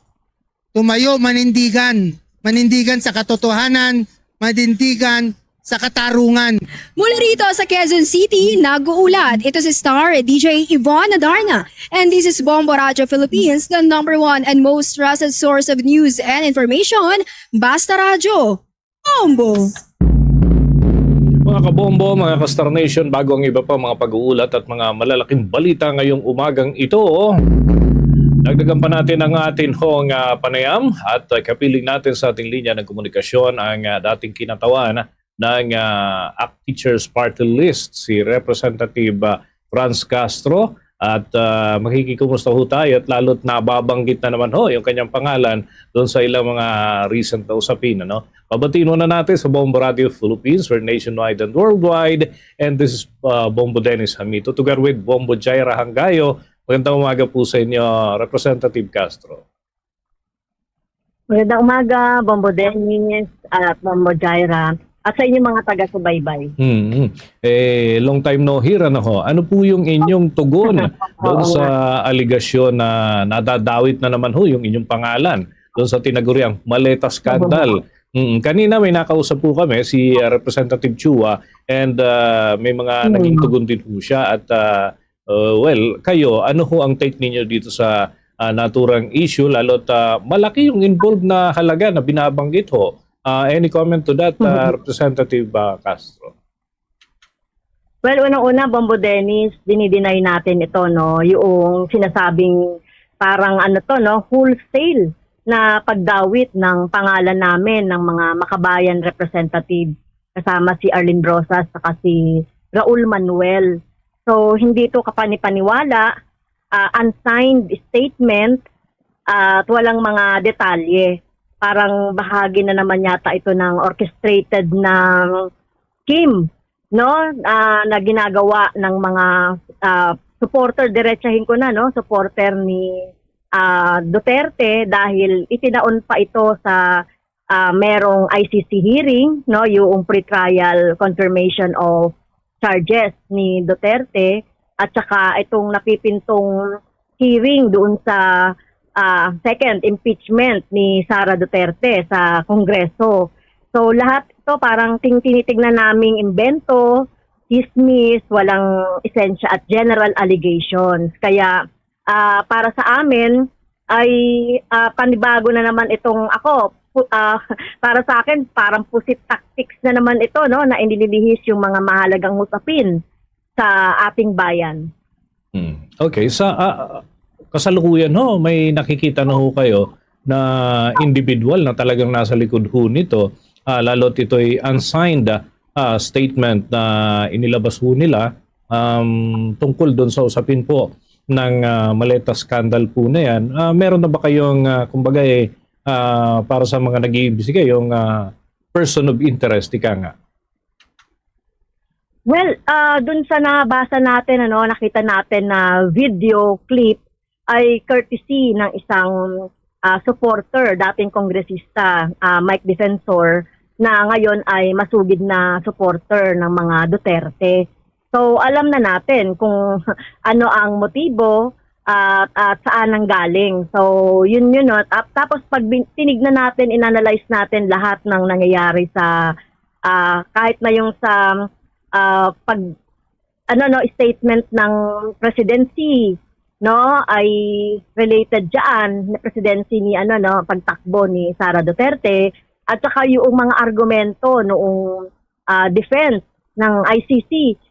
Speaker 17: manindigan sa katotohanan, manindigan sa katarungan.
Speaker 2: Mula rito sa Quezon City, nag-uulat. Ito si Star DJ Yvonne Adarna. And this is Bombo Radio Philippines, the #1 and most trusted source of news and information. Basta Radio. Bombo!
Speaker 5: Mga kabombo, mga ka-Star Nation, bago ang iba pa mga pag-uulat at mga malalaking balita ngayong umagang ito, dagdagan pa natin ang ating panayam at kapiling natin sa ating linya ng komunikasyon ang dating kinatawan ng ACT Teachers Party List, si Representative Franz Castro. At makikikumusta ho tayo at lalo't nababanggit na naman yung kanyang pangalan doon sa ilang mga recent na usapin. Pabatiin muna natin sa Bombo Radio Philippines, we're nationwide and worldwide. And this is Bombo Dennis Hamito together with Bombo Jaira Hangayo. Magandang umaga po sa inyo, Representative Castro.
Speaker 18: Magandang umaga, Bombo Dennis at Bombo Jaira. At sa inyong mga taga-subaybay.
Speaker 5: Long time no hear. Ano po yung inyong tugon doon sa aligasyon na nadadawit na naman yung inyong pangalan doon sa tinaguriang maleta scandal? Kanina may nakausap po kami si Representative Chua and may mga naging tugon din po siya. At kayo, ano ho ang take ninyo dito sa naturang issue? Lalo't malaki yung involved na halaga na binabanggit ho. Any comment to that, Representative Castro?
Speaker 18: Well, unang-una, Bombo Dennis, dinideny natin ito, yung sinasabing parang wholesale na pagdawit ng pangalan namin ng mga makabayan representative kasama si Arlene Rosas at si Raul Manuel. So, hindi ito kapanipaniwala, unsigned statement at walang mga detalye. Parang bahagi na naman yata ito ng orchestrated na scheme, na ginagawa ng mga supporter, diretsahin ko na, supporter ni Duterte dahil itinaon pa ito sa merong ICC hearing, yung pre-trial confirmation of charges ni Duterte at saka itong napipintong hearing doon sa second impeachment ni Sara Duterte sa Kongreso. So lahat ito parang tinitignan naming imbento, dismiss, walang esensya at general allegations. Kaya para sa amin ay panibago na naman itong para sa akin parang pusit tactics na naman ito na inililihis yung mga mahalagang usapin sa ating bayan.
Speaker 5: Okay, sa kasalukuyan may nakikita na ho kayo na individual na talagang nasa likod ho nito, lalo't ito'y unsigned statement na inilabas ho nila tungkol doon sa usapin po ng maleta scandal po na yan. Meron na ba kayong kumbaga para sa mga nag-iimbestiga yung person of interest, ika nga?
Speaker 18: Well, dun sa nabasa natin, nakita natin na video clip ay courtesy ng isang supporter, dating kongresista, Mike Defensor, na ngayon ay masugid na supporter ng mga Duterte. So alam na natin kung ano ang motibo at saan ang galing. So yun. Tapos pag tinignan natin, inanalyze natin lahat ng nangyayari sa kahit na yung sa statement ng presidency, ay related diyan na presidency ni pagtakbo ni Sara Duterte at saka yung mga argumento noong defense ng ICC,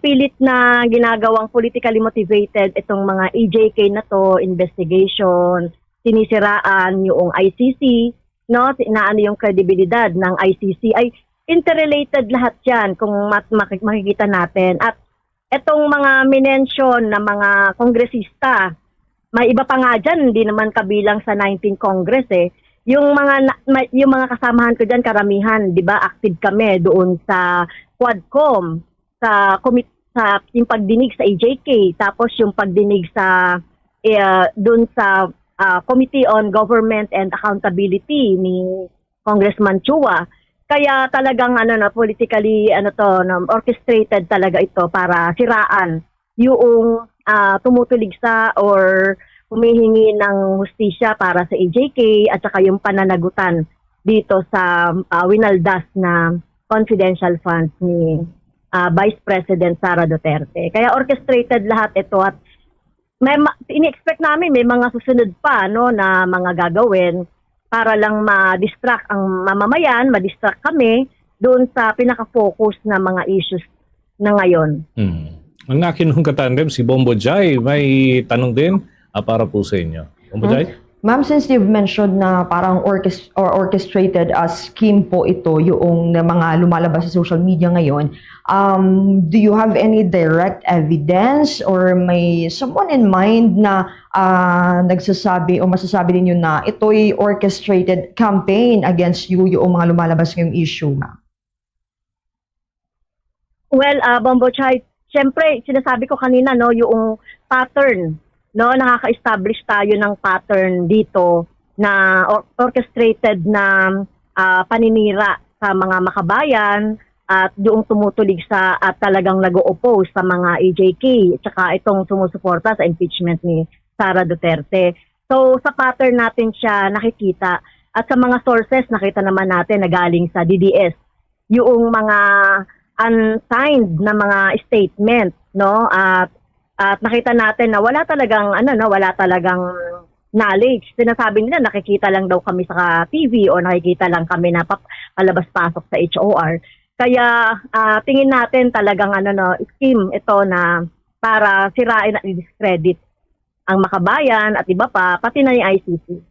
Speaker 18: pilit na ginagawang politically motivated itong mga EJK na to, investigation, sinisiraan yung ICC, inaano yung credibilidad ng ICC, ay interrelated lahat yan kung makikita natin. At etong mga minensyon na mga kongresista, may iba pa nga dyan, hindi naman kabilang sa 19 Congress Yung mga kasamahan ko dyan, karamihan, di ba, active kami doon sa Quadcom, sa yung pagdinig sa EJK, tapos yung pagdinig sa doon sa Committee on Government and Accountability ni Congressman Chua. Kaya talagang politically orchestrated talaga ito para siraan yung tumutuligsa or humihingi ng hustisya para sa EJK at saka yung pananagutan dito sa winaldas na confidential funds ni Vice President Sara Duterte. Kaya orchestrated lahat ito at ini-expect namin may mga susunod pa no na mga gagawin para lang ma-distract ang mamamayan, ma-distract kami doon sa pinaka-focus na mga issues na ngayon.
Speaker 5: Ang akin nung katandem, si Bombo Jai, may tanong din para po sa inyo. Bombo Jai?
Speaker 12: Ma'am, since you've mentioned na parang orchestrated scheme po ito yung mga lumalabas sa social media ngayon, do you have any direct evidence or may someone in mind na nagsasabi o masasabi ninyo na ito'y orchestrated campaign against you yung mga lumalabas ngayong issue, ma'am?
Speaker 18: Well, Bombo Chai, siyempre, sinasabi ko kanina, no, yung pattern, no, nakaka-establish tayo ng pattern dito na orchestrated na paninira sa mga makabayan at yung tumutulig sa at talagang nag-o-oppose sa mga EJK at saka itong sumusuporta sa impeachment ni Sara Duterte. So, sa pattern natin siya nakikita at sa mga sources nakita naman natin na galing sa DDS yung mga unsigned na mga statement, no, at nakita natin na wala talagang knowledge. Sinasabi nila nakikita lang daw kami sa TV o nakikita lang kami na palabas-pasok sa HOR. Kaya tingin natin talagang scheme ito na para sirain at i-discredit ang makabayan at iba pa, pati na yung ICC.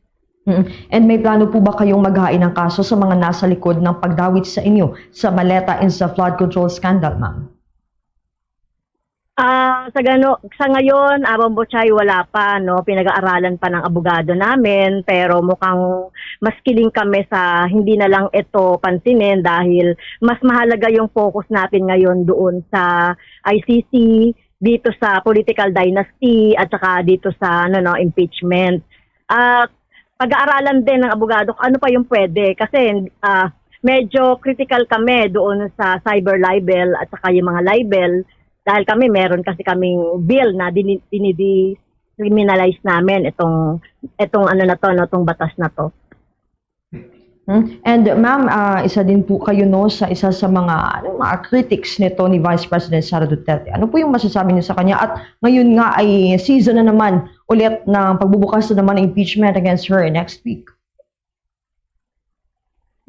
Speaker 12: And may plano po ba kayong maghain ng kaso sa mga nasa likod ng pagdawit sa inyo sa Maleta and sa flood control scandal, ma'am?
Speaker 18: Sa ngayon, Bombo Chai, wala pa, no, pinag-aaralan pa ng abogado namin, pero mukhang mas kiling kami sa hindi na lang ito pansinin dahil mas mahalaga yung focus natin ngayon doon sa ICC, dito sa political dynasty at saka dito sa impeachment. Pag-aaralan din ng abogado kung ano pa yung pwede kasi medyo critical kami doon sa cyber libel at saka yung mga libel dahil kami meron kasi kaming bill na dinidi-criminalize namin itong itong batas na to.
Speaker 12: And ma'am, isa din po kayo sa isa sa mga critics nito ni Vice President Sara Duterte. Ano po yung masasabi niyo sa kanya? At ngayon nga ay season na naman ulit ng pagbubukas na naman ng impeachment against her next week.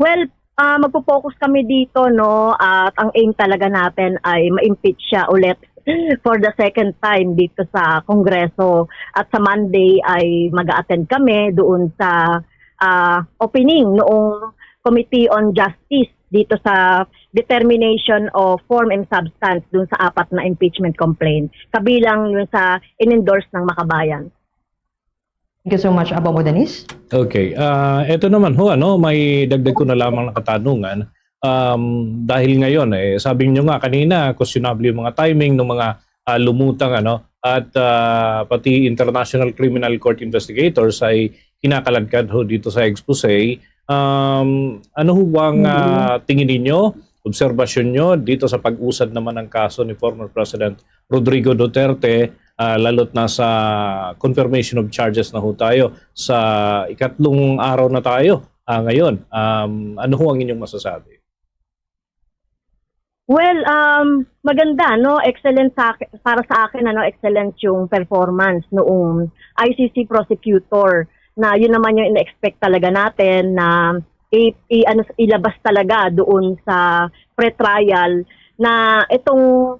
Speaker 18: Well, magpo-focus kami dito, no, at ang aim talaga natin ay ma-impeach siya ulit for the second time dito sa Kongreso. At sa Monday ay mag-a-attend kami doon sa opening noong Committee on Justice dito sa determination of form and substance dun sa 4 na impeachment complaint. Kabilang yun sa in-endorse ng makabayan.
Speaker 12: Thank you so much, Bombo Dennis.
Speaker 5: Okay. Ito naman may dagdag ko na lamang na katanungan. Dahil ngayon, sabi niyo nga kanina, questionable yung mga timing ng mga lumutang at pati International Criminal Court investigators ay kinakaladkad dito sa expose. Ano ho bang tingin ninyo, obserbasyon nyo dito sa pag-usad naman ng kaso ni former President Rodrigo Duterte, lalot na sa confirmation of charges na ho tayo sa ikatlong araw na tayo ngayon. Ano ho ang inyong masasabi?
Speaker 18: Well, maganda, no? Excellent para sa akin, excellent yung performance noong ICC prosecutor na yun naman yung ina-expect talaga natin na ilabas talaga doon sa pre-trial na itong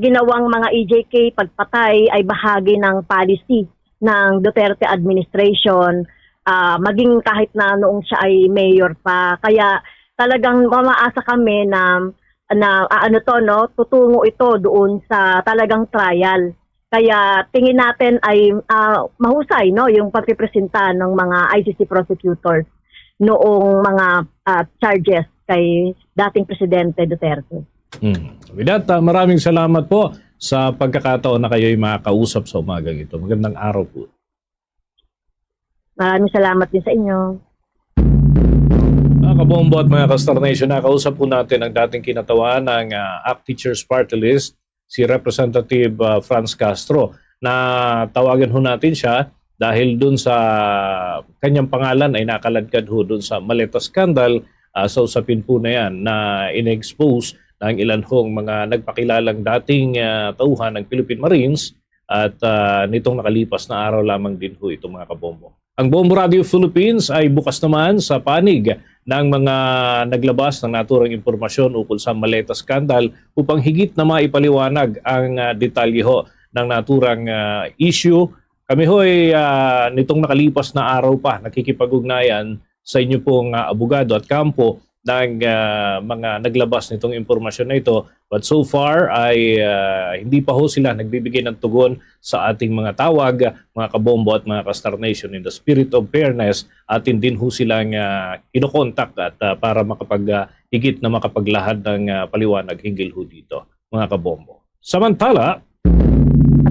Speaker 18: ginawang mga EJK pagpatay ay bahagi ng policy ng Duterte administration, maging kahit na noong siya ay mayor pa. Kaya talagang mamaasa kami na tutungo ito doon sa talagang trial. Kaya tingin natin ay mahusay, no, yung pagpipresenta ng mga ICC prosecutors noong mga charges kay dating Presidente Duterte.
Speaker 5: With that, maraming salamat po sa pagkakataon na kayo'y makakausap sa umagang ito. Magandang araw po.
Speaker 18: Maraming salamat din sa inyo.
Speaker 5: Mga kabombo at mga ka-Star Nation, nakausap po natin ang dating kinatawan ng ACT Teachers Party List, si Representative Franz Castro, na tawagan ho natin siya dahil dun sa kanyang pangalan ay nakaladkad ho dun sa Maleta Scandal sa usapin po na yan na in-expose ng ilan hong mga nagpakilalang dating tauhan ng Philippine Marines at nitong nakalipas na araw lamang din ho ito mga kabombo. Ang Bombo Radio Philippines ay bukas naman sa panig ng mga naglabas ng naturang impormasyon ukol sa maleta scandal upang higit na maipaliwanag ang detalye ho ng naturang issue. Kami ho ay nitong nakalipas na araw pa nakikipag-ugnayan sa inyo pong abogado at kampo ng mga naglabas nitong impormasyon na ito. But so far ay hindi pa ho sila nagbibigay ng tugon sa ating mga tawag, mga kabombo at mga ka-Star Nation. In the spirit of fairness, atin din ho silang kinokontak at para higit na makapaglahad ng paliwanag hinggil ho dito, mga kabombo. Samantala,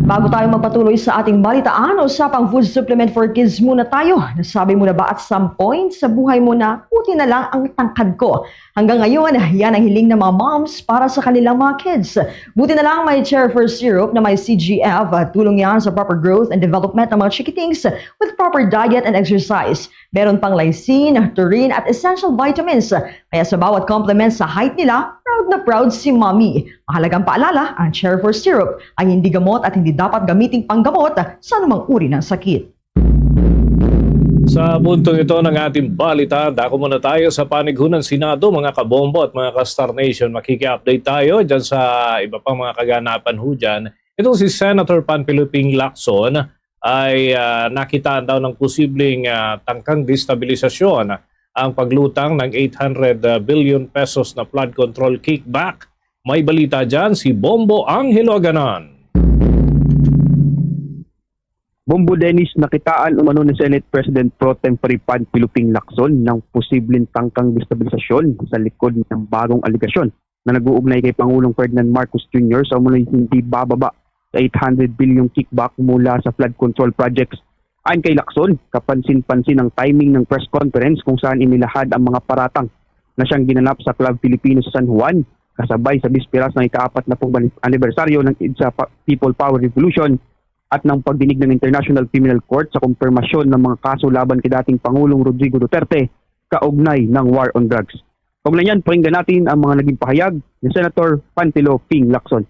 Speaker 12: Bago tayo magpatuloy sa ating balitaan, usapang food supplement for kids muna tayo. Nasabi mo na ba at some point sa buhay mo na puti na lang ang tangkad ko? Hanggang ngayon, yan ang hiling ng mga moms para sa kanilang mga kids. Buti na lang may Cherry First Syrup na may CGF at tulong yan sa proper growth and development ng mga chikitings with proper diet and exercise. Meron pang lysine, taurine at essential vitamins. Kaya sa bawat complement sa height nila, proud na proud si mommy. Mahalagang paalala, ang Cherry First Syrup ay hindi gamot at hindi dapat gamiting panggamot sa anumang uri ng sakit.
Speaker 5: sa puntong ito ng ating balita, dako muna tayo sa panighunan Senado, mga kabombo at mga ka-Star Nation. Makiki-update tayo dyan sa iba pang mga kaganapan ho dyan. Itong si Senator Panfilo Ping Lacson ay nakitaan daw ng posibleng tangkang destabilisasyon ang paglutang ng 800 billion pesos na flood control kickback. May balita dyan si Bombo Angelo Aganan.
Speaker 10: Bombo Dennis, nakitaan umano ni Senate President Pro Tempore Panfilo Ping Lacson ng posibleng tangkang destabilisasyon sa likod ng bagong aligasyon na nag-uugnay kay Pangulong Ferdinand Marcos Jr. sa umano'y hindi bababa sa 800 bilyong kickback mula sa flood control projects. Ayon kay Lacson, kapansin-pansin ang timing ng press conference kung saan inilahad ang mga paratang na siyang ginanap sa Club Filipino sa San Juan kasabay sa bisperas ng ika-4 na anibersaryo ng EDSA People Power Revolution at ng pagdinig ng International Criminal Court sa kumpirmasyon ng mga kaso laban kay dating Pangulong Rodrigo Duterte kaugnay ng war on drugs. Kaugnay niyan, pakinggan natin ang mga naging pahayag ni Senator Panfilo Ping Lacson.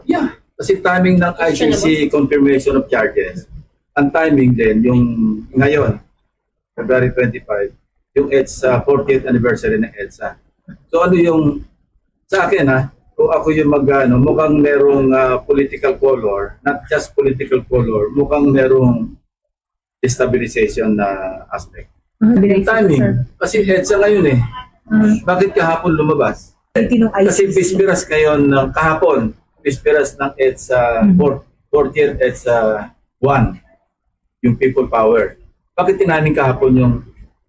Speaker 19: Yeah, kasi timing ng ICC confirmation of charges, ang timing din yung ngayon, February 25, yung EDSA 40th anniversary ng EDSA. So ano yung sa akin kung ako yung mukhang merong political color, not just political color, mukhang merong destabilization na aspect. Yung timing, kasi EDSA ngayon Bakit kahapon lumabas? Kasi bisperas ngayon ng kahapon, bisperas ng EDSA 40th EDSA 1, yung People Power. Bakit tinaning kahapon yung,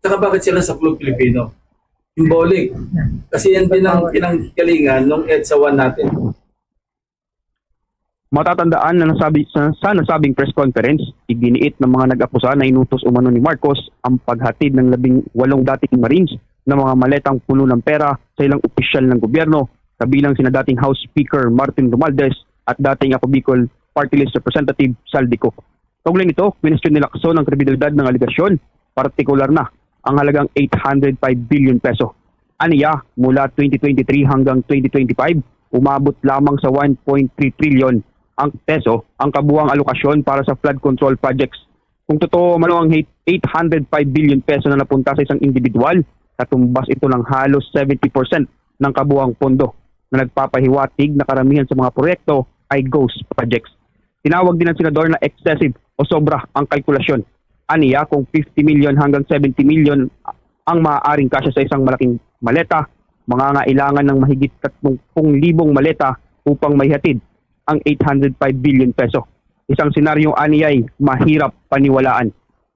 Speaker 19: saka bakit sila sa Club Filipino? Symbolic. Kasi yan din ang pinanggalingan ng EDSA 1 natin.
Speaker 10: Matatandaan na sa nasabing press conference, iginiit ng mga nag-akusa na inutos umano ni Marcos ang paghatid ng 18 dating Marines na mga maletang puno ng pera sa ilang opisyal ng gobyerno, kabilang sina dating House Speaker Martin Romualdez at dating Ako Bicol Party List Representative Saldico. Kaugnay nito, question ni Lacson ang kredibilidad ng aligasyon, partikular na ang halagang 805 billion peso. Aniya, mula 2023 hanggang 2025, umabot lamang sa 1.3 trillion ang peso ang kabuuang alokasyon para sa flood control projects. Kung totoo man ang 805 billion peso na napunta sa isang individual, katumbas ito ng halos 70% ng kabuuang pondo na nagpapahiwatig na karamihan sa mga proyekto ay ghost projects. Tinawag din ng senador na excessive o sobra ang kalkulasyon. Aniya, kung 50 million hanggang 70 million ang maaaring kasya sa isang malaking maleta, mangangailangan ng mahigit 30,000 maleta upang maihatid ang 805 billion peso. Isang senaryong aniyay mahirap paniwalaan.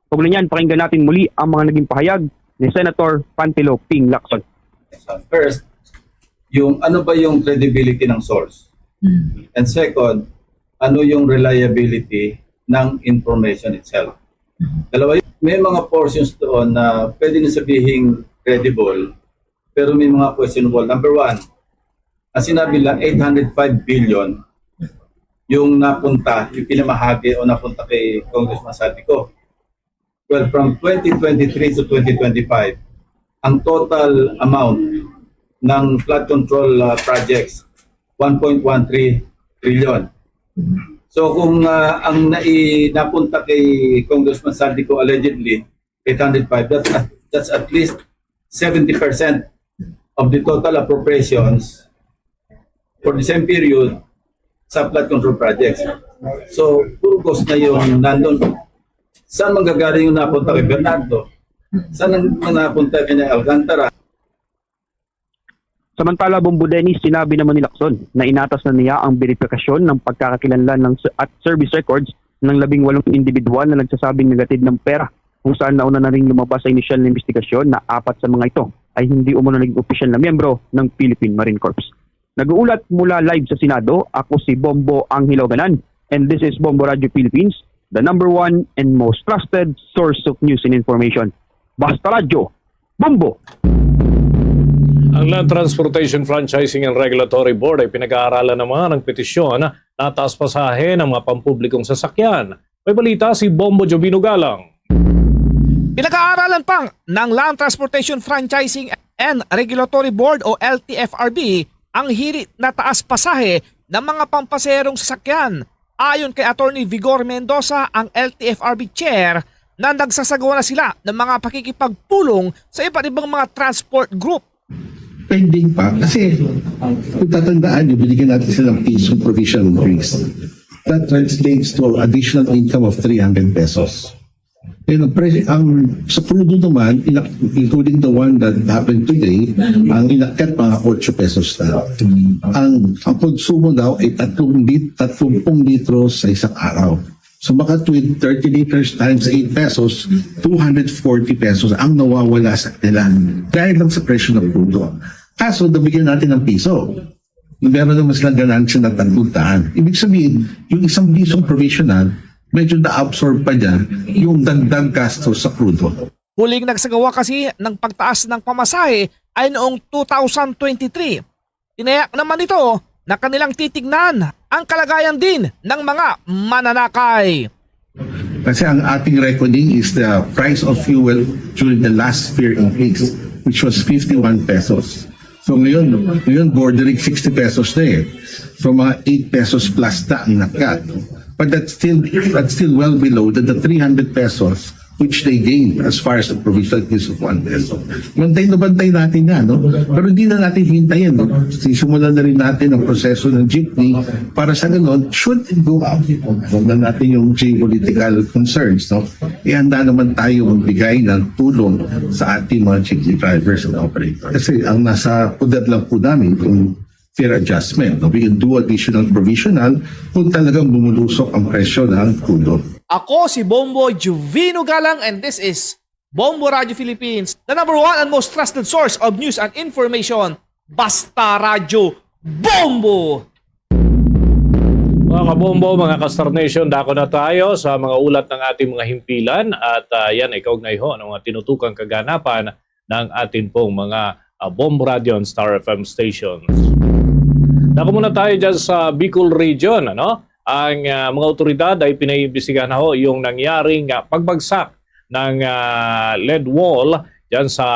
Speaker 10: Kaugnay niyan, pakinggan natin muli ang mga naging pahayag ni Senator Panfilo Ping Lacson.
Speaker 19: First, yung ano ba yung credibility ng source? And second, ano yung reliability ng information itself? Dalawa, may mga portions doon na pwede na sabihin credible, pero may mga questionable. Number one, ang sinabi lang 805 billion yung napunta, yung pinamahagi o napunta kay Congressman Saldico. Well, from 2023 to 2025, ang total amount ng flood control projects, 1.13 trillion. So kung ang napunta kay Congressman Saldico allegedly 805, that's at least 70% of the total appropriations for the same period sa flood control projects. So puro cost na yung nandun. Saan manggagaling yung napunta kay Bernardo? Saan ang napunta kay Alcantara?
Speaker 10: Samantala, Bombo Dennis, sinabi naman ni Lacson na inatas na niya ang verifikasyon ng pagkakakilanlan at service records ng 18 individual na nagsasabing negatid ng pera, kung saan nauna na rin lumabas sa inisyal na investigasyon na 4 sa mga ito ay hindi umano naging opisyal na miyembro ng Philippine Marine Corps. Nag-uulat mula live sa Senado, ako si Bombo Angelo Ganan, and this is Bombo Radio Philippines, the #1 and most trusted source of news and information. Basta Radio, Bombo!
Speaker 5: Ang Land Transportation Franchising and Regulatory Board ay pinag-aaralan naman ng petisyon na taas pasahe ng mga pampublikong sasakyan. May balita si Bombo Jovino Galang.
Speaker 9: Pinag-aaralan pang ng Land Transportation Franchising and Regulatory Board o LTFRB ang hirit na taas pasahe ng mga pampaserong sasakyan. Ayon kay Attorney Vigor Mendoza, ang LTFRB chair, na nagsasagawa na sila ng mga pakikipagpulong sa iba't ibang mga transport group.
Speaker 16: Pending pa kasi kung tatandaan nyo, binigyan natin silang piso provisional increase. That translates to additional income of 300 pesos. And sa crudo naman, including the one that happened today, ang inakyat mga 8 pesos na. Ang konsumo daw ay 30 litros sa isang araw. So baka 30 liters times 8 pesos, 240 pesos ang nawawala sa kanila dahil lang sa presyo ng crudo. Kaso, nabigyan natin ng piso. Meron naman silang ganansya na 300. Ibig sabihin, yung isang pisong provisional, medyo na-absorb pa niya yung dagdag gastos sa crudo.
Speaker 9: Huling nagsagawa kasi ng pagtaas ng pamasahe ay noong 2023. Tinayak naman ito na kanilang titignan ang kalagayan din ng mga mananakay.
Speaker 16: Kasi ang ating reckoning is the price of fuel during the last fare increase, which was 51 pesos. So ngayon bordering 60 pesos na eh. So mga 8 pesos plus na ang nakat. But that's still well below the 300 pesos which they gained as far as the provisional increase of 1 peso. Bantay natin yan, no? Pero hindi na natin hintayin, no? Sisimulan na rin natin ang proseso ng jeepney para sa ganon, should it go out, huwag na natin yung geopolitical concerns, no? Ihanda naman tayo magbigay ng tulong sa ating mga jeepney drivers and operators. Kasi ang nasa pudad lang po namin, yung fair adjustment, no? We can do additional provisional kung talagang bumulusok ang presyo ng crudo.
Speaker 9: Ako si Bombo Jovino Galang, and this is Bombo Radio Philippines, the #1 and most trusted source of news and information. Basta Radio, Bombo!
Speaker 5: Mga kabombo, mga Kastar Nation, dako na tayo sa mga ulat ng ating mga himpilan at yan ay kaugnay ho ng mga tinutukang kaganapan ng atin pong mga Bombo Radio and Star FM stations. Dako muna tayo dyan sa Bicol Region, ano? Ang mga otoridad ay pinaimbestigahan na ho yung nangyaring pagbagsak ng lead wall dyan sa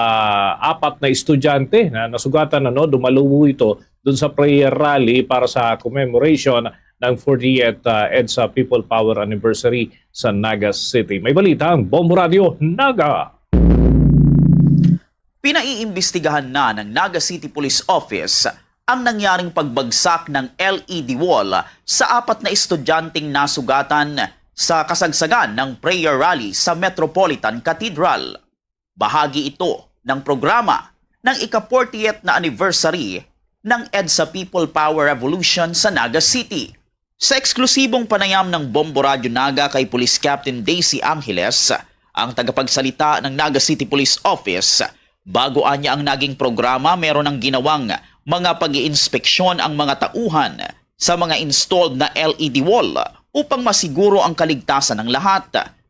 Speaker 5: 4 na estudyante na nasugatan na dumalubo ito dun sa prayer rally para sa commemoration ng 40th EDSA People Power Anniversary sa Naga City. May balita ang Bombo Radio Naga.
Speaker 20: Pinaiimbestigahan na ng Naga City Police Office ang nangyaring pagbagsak ng LED wall sa 4 na estudyanteng nasugatan sa kasagsagan ng prayer rally sa Metropolitan Cathedral. Bahagi ito ng programa ng ika-40th na anniversary ng EDSA People Power Revolution sa Naga City. Sa eksklusibong panayam ng Bombo Radio Naga kay Police Captain Daisy Angeles, ang tagapagsalita ng Naga City Police Office, bago anya ang naging programa, meron ng ginawang mga pag-iinspeksyon ang mga tauhan sa mga installed na LED wall upang masiguro ang kaligtasan ng lahat.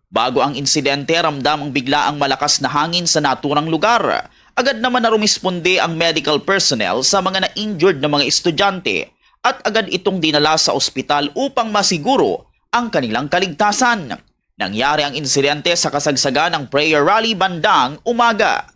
Speaker 20: Bago ang insidente, ramdamang bigla ang malakas na hangin sa naturang lugar. Agad naman na rumisponde ang medical personnel sa mga na-injured na mga estudyante at agad itong dinala sa ospital upang masiguro ang kanilang kaligtasan. Nangyari ang insidente sa kasagsagan ng prayer rally bandang umaga.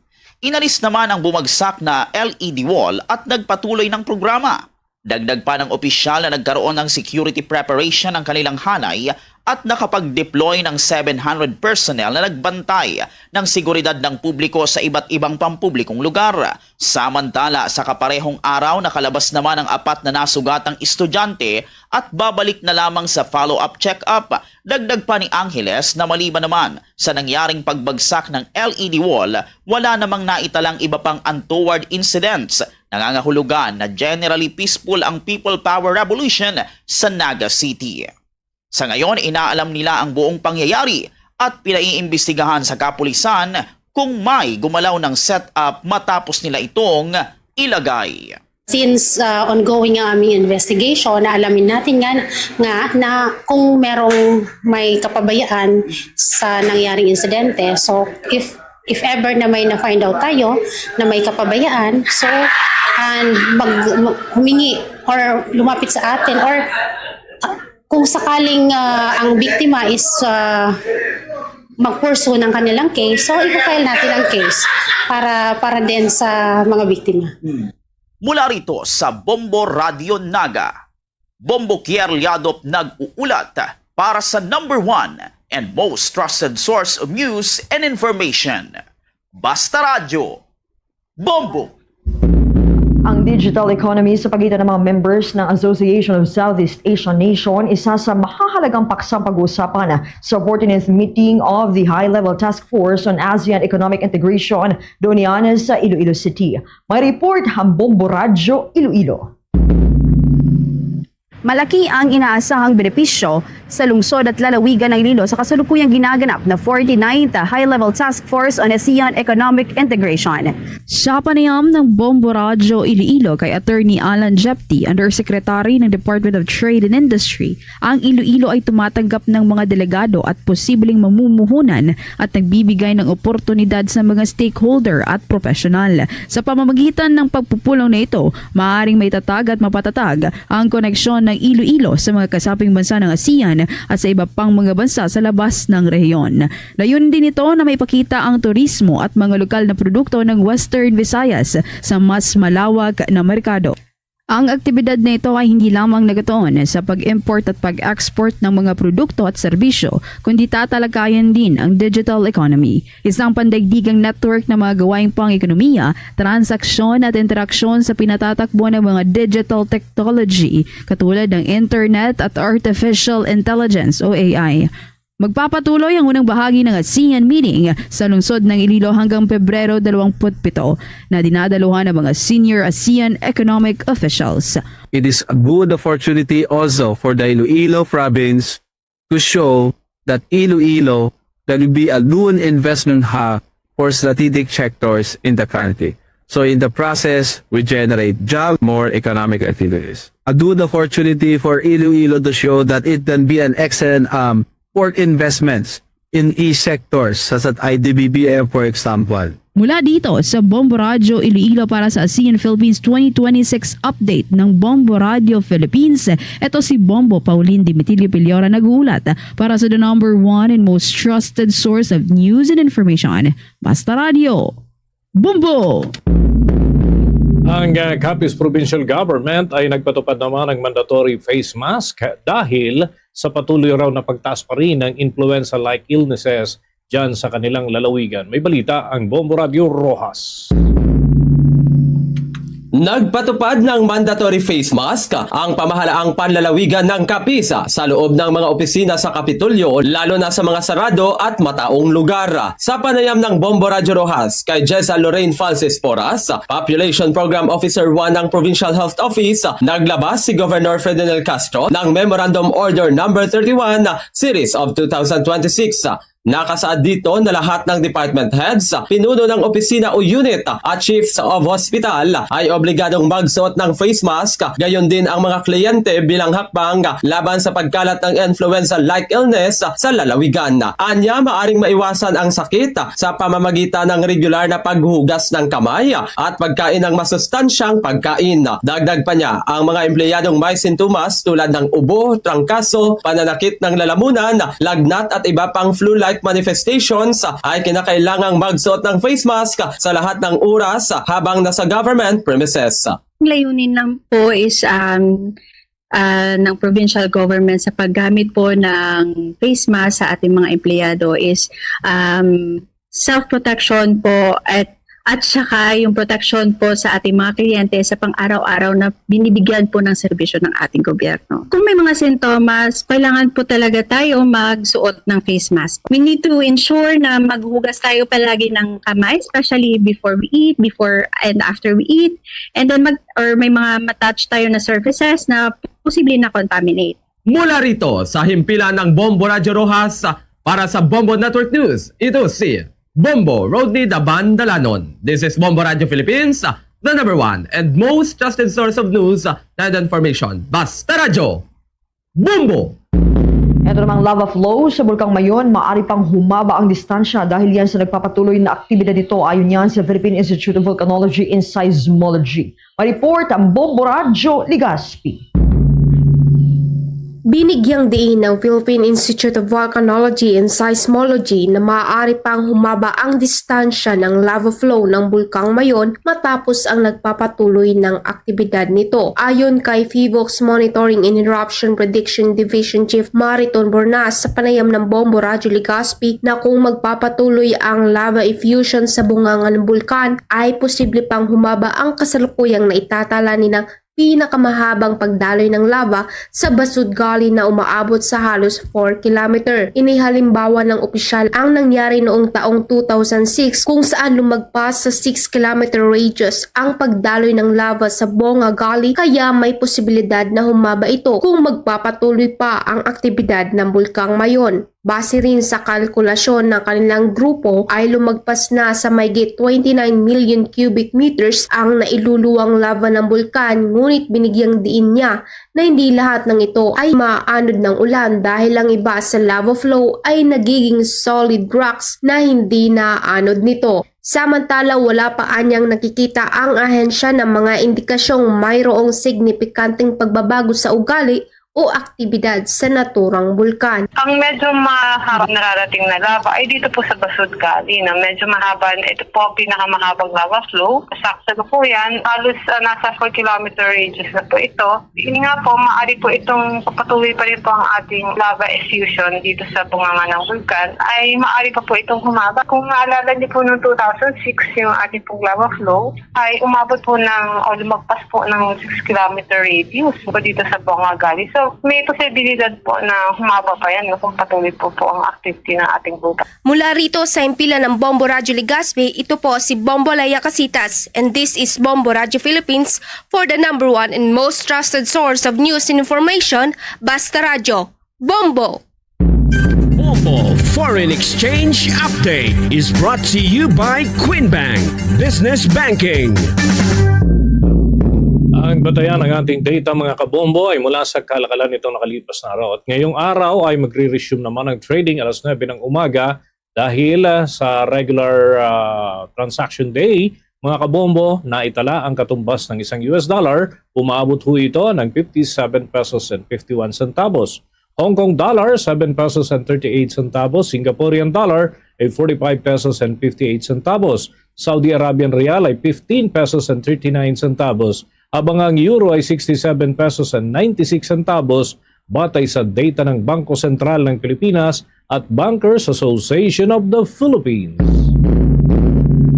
Speaker 20: Inalis naman ang bumagsak na LED wall at nagpatuloy ng programa. Dagdag pa ng opisyal na nagkaroon ng security preparation ng kanilang hanay at nakapag-deploy ng 700 personnel na nagbantay ng seguridad ng publiko sa iba't ibang pampublikong lugar. Samantala, sa kaparehong araw, nakalabas naman ang 4 na nasugatang estudyante at babalik na lamang sa follow-up check-up. Dagdag pa ni Angeles na maliban naman sa nangyaring pagbagsak ng LED wall, wala namang naitalang iba pang untoward incidents. Nangangahulugan na generally peaceful ang People Power Revolution sa Naga City. Sa ngayon, inaalam nila ang buong pangyayari at pinaiimbestigahan sa kapulisan kung may gumalaw ng setup matapos nila itong ilagay.
Speaker 4: Since ongoing ang aming investigation, naalamin natin nga na kung merong may kapabayaan sa nangyaring insidente. So if ever na may na-find out tayo na may kapabayaan, so and humingi or lumapit sa atin or kung sakaling ang biktima is mag-pursue ng kanilang case, so i-file natin ang case para din sa mga biktima.
Speaker 20: Mula rito sa Bombo Radio Naga, Bombo Kier Liadop nag-uulat para sa #1 and most trusted source of news and information. Basta Radio, Bombo!
Speaker 12: Ang digital economy sa pagitan ng mga members ng Association of Southeast Asian Nation isa sa mahahalagang paksang pag-uusapan sa 14th meeting of the High-Level Task Force on ASEAN Economic Integration doon yan sa Iloilo City. May report ang Bombo Radyo Iloilo.
Speaker 2: Malaki ang inaasahang benepisyo sa lungsod at lalawigan ng Iloilo sa kasalukuyang ginaganap na 49th High-Level Task Force on ASEAN Economic Integration. Sa panayam ng Bombo Radyo Iloilo kay Attorney Alan Jepti, Undersecretary ng Department of Trade and Industry, ang Iloilo ay tumatanggap ng mga delegado at posibleng mamumuhunan at nagbibigay ng oportunidad sa mga stakeholder at profesional. Sa pamamagitan ng pagpupulong na ito, maaaring may tatag at mapatatag ang koneksyon ng Iloilo sa mga kasaping bansa ng ASEAN at sa iba pang mga bansa sa labas ng rehiyon. Layunin din ito na maipakita ang turismo at mga lokal na produkto ng Western Visayas sa mas malawak na merkado. Ang aktibidad na ito ay hindi lamang nagatuon sa pag-import at pag-export ng mga produkto at serbisyo, kundi tatalakayan din ang digital economy. Isang pandaigdigang network ng mga gawaing pang-ekonomiya, transaksyon at interaksyon sa pinatatakbo ng mga digital technology katulad ng Internet at Artificial Intelligence o AI. Magpapatuloy ang unang bahagi ng ASEAN meeting sa lungsod ng Iloilo hanggang Pebrero 27 na dinadaluhan ng mga senior ASEAN economic officials.
Speaker 6: It is a good opportunity also for the Iloilo province to show that Iloilo will be a loan investment hub for strategic sectors in the country. So in the process, we generate jobs, more economic activities. A good opportunity for Iloilo to show that it can be an excellent port investments in e-sectors such as IDBBM, for example.
Speaker 2: Mula dito sa Bombo Radio Iloilo para sa ASEAN Philippines 2026 update ng Bombo Radio Philippines, ito si Bombo Pauline Dimitilio Piliora nag-uulat para sa the #1 and most trusted source of news and information. Basta Radio, Bombo!
Speaker 5: Ang Capiz Provincial Government ay nagpatupad naman ng mandatory face mask dahil sa patuloy raw na pagtaas pa rin ng influenza-like illnesses dyan sa kanilang lalawigan. May balita ang Bombo Radio Rojas.
Speaker 7: Nagpatupad ng mandatory face mask ang pamahalaang panlalawigan ng Capiz sa loob ng mga opisina sa Kapitolyo, lalo na sa mga sarado at mataong lugar. Sa panayam ng Bombo Radio Rojas kay Jessa Lorraine Francis Porras, Population Program Officer 1 ng Provincial Health Office, naglabas si Governor Ferdinand Castro ng Memorandum Order No. 31 Series of 2026. Nakasaad dito na lahat ng department heads, pinuno ng opisina o unit at chiefs of hospital ay obligadong magsuot ng face mask, gayon din ang mga kliyente bilang hakbang laban sa pagkalat ng influenza-like illness sa lalawigan. Anya, maaring maiwasan ang sakit sa pamamagitan ng regular na paghugas ng kamay at pagkain ng masustansyang pagkain. Dagdag pa niya, ang mga empleyadong may sintomas tulad ng ubo, trangkaso, pananakit ng lalamunan, lagnat at iba pang flu-like like manifestations ay kinakailangang magsuot ng face mask sa lahat ng oras habang nasa government premises.
Speaker 1: Layunin lang po is ng provincial government sa paggamit po ng face mask sa ating mga empleyado is self-protection po at saka yung protection po sa ating mga kliyente sa pang-araw-araw na binibigyan po ng serbisyo ng ating gobyerno. Kung may mga sintomas, kailangan po talaga tayo magsuot ng face mask. We need to ensure na maghugas tayo palagi ng kamay, especially before we eat, before and after we eat, and then may mga matouch tayo na surfaces na posible na contaminate.
Speaker 7: Mula rito sa himpilan ng Bombo Radio Rojas para sa Bombo Network News, ito si Bombo Rodney Daban Dalanon. This is Bombo Radio Philippines, the #1 and most trusted source of news and information. Basta Radio, Bombo!
Speaker 12: Ito namang lava flow sa Bulkang Mayon, maaari pang humaba ang distansya dahil yan sa nagpapatuloy na aktibidad nito ayon yan sa Philippine Institute of Volcanology and Seismology. Ma-report ang Bombo Radio Legazpi.
Speaker 11: Binigyang diin ng Philippine Institute of Volcanology and Seismology na maaari pang humaba ang distansya ng lava flow ng Bulkang Mayon matapos ang nagpapatuloy ng aktibidad nito. Ayon kay PHIVOLCS Monitoring and Eruption Prediction Division Chief Mariton Bornas sa panayam ng Bombo Radio Legazpi na kung magpapatuloy ang lava effusion sa bungangan ng bulkan ay posible pang humaba ang kasalukuyang naitatala ng pinakamahabang pagdaloy ng lava sa Basud Gully na umaabot sa halos 4 km. Inihalimbawa ng opisyal ang nangyari noong taong 2006 kung saan lumagpas sa 6 km radius ang pagdaloy ng lava sa Bonga Gully, kaya may posibilidad na humaba ito kung magpapatuloy pa ang aktibidad ng Bulkang Mayon. Base rin sa kalkulasyon ng kanilang grupo ay lumagpas na sa mahigit 29 million cubic meters ang nailuluwang lava ng bulkan, ngunit binigyang diin niya na hindi lahat ng ito ay maanod ng ulan dahil ang iba sa lava flow ay nagiging solid rocks na hindi naanod nito. Samantala wala pa anyang nakikita ang ahensya ng mga indikasyong mayroong signifikanteng pagbabago sa ugali o aktibidad sa naturang bulkan.
Speaker 22: Ang medyo mahabang nararating na lava ay dito po sa Basud Gully na medyo mahaba. Ito po ang pinakamahabang lava flow. Saksa po yan. Halos nasa 4 km radius na po ito. Yun nga po, maaari po itong papatuloy pa rin po ang ating lava effusion dito sa bunganga ng bulkan ay maaari pa po itong humaba. Kung maalala niyo po noong 2006 yung ating pong lava flow ay umabot po ng o lumagpas po ng 6 km radius po dito sa Bonga Gully. So may posibilidad po na humaba pa yan kung patuloy po ang activity ng ating bulkan.
Speaker 11: Mula rito sa himpilan ng Bombo Radio Legazpi, ito po si Bombo Laya Casitas, and this is Bombo Radio Philippines for the #1 and most trusted source of news and information, Basta Radio, Bombo!
Speaker 21: Bombo Foreign Exchange Update is brought to you by Quinbank Business Banking.
Speaker 5: Ang batayan ng ating data mga kabombo ay mula sa kalakalan nitong nakalipas na araw. At ngayong araw ay magre-resume naman ang trading alas 9 ng umaga dahil sa regular transaction day, mga kabombo, naitala ang katumbas ng isang US dollar. Umaabot ho ito ng 57 pesos and 51 centavos. Hong Kong dollar, 7 pesos and 38 centavos. Singaporean dollar ay 45 pesos and 58 centavos. Saudi Arabian Rial ay 15 pesos and 39 centavos. Habang ang euro ay 67 pesos and 96 centavos batay sa data ng Bangko Sentral ng Pilipinas at Bankers Association of the Philippines.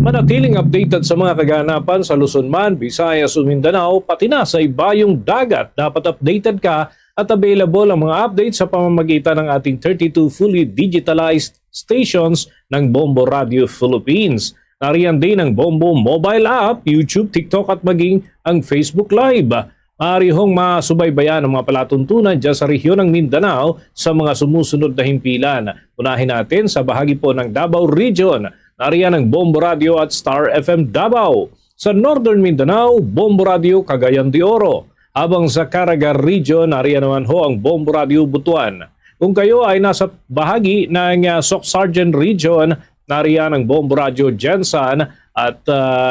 Speaker 5: Manatiling updated sa mga kaganapan sa Luzon man, Visayas o Mindanao, pati na sa ibayong dagat. Dapat updated ka at available ang mga updates sa pamamagitan ng ating 32 fully digitalized stations ng Bombo Radio Philippines. Nariyan din ang Bombo mobile app, YouTube, TikTok at maging ang Facebook Live. Maaari hong masubaybayan ang mga palatuntunan dyan sa rehiyon ng Mindanao sa mga sumusunod na himpilan. Unahin natin sa bahagi po ng Davao Region. Nariyan ang Bombo Radio at Star FM Davao. Sa Northern Mindanao, Bombo Radio Cagayan de Oro. Habang sa Caraga Region, nariyan naman ho ang Bombo Radio Butuan. Kung kayo ay nasa bahagi ng Soc Sargent Region, nariyan ang Bombo Radio Jensan at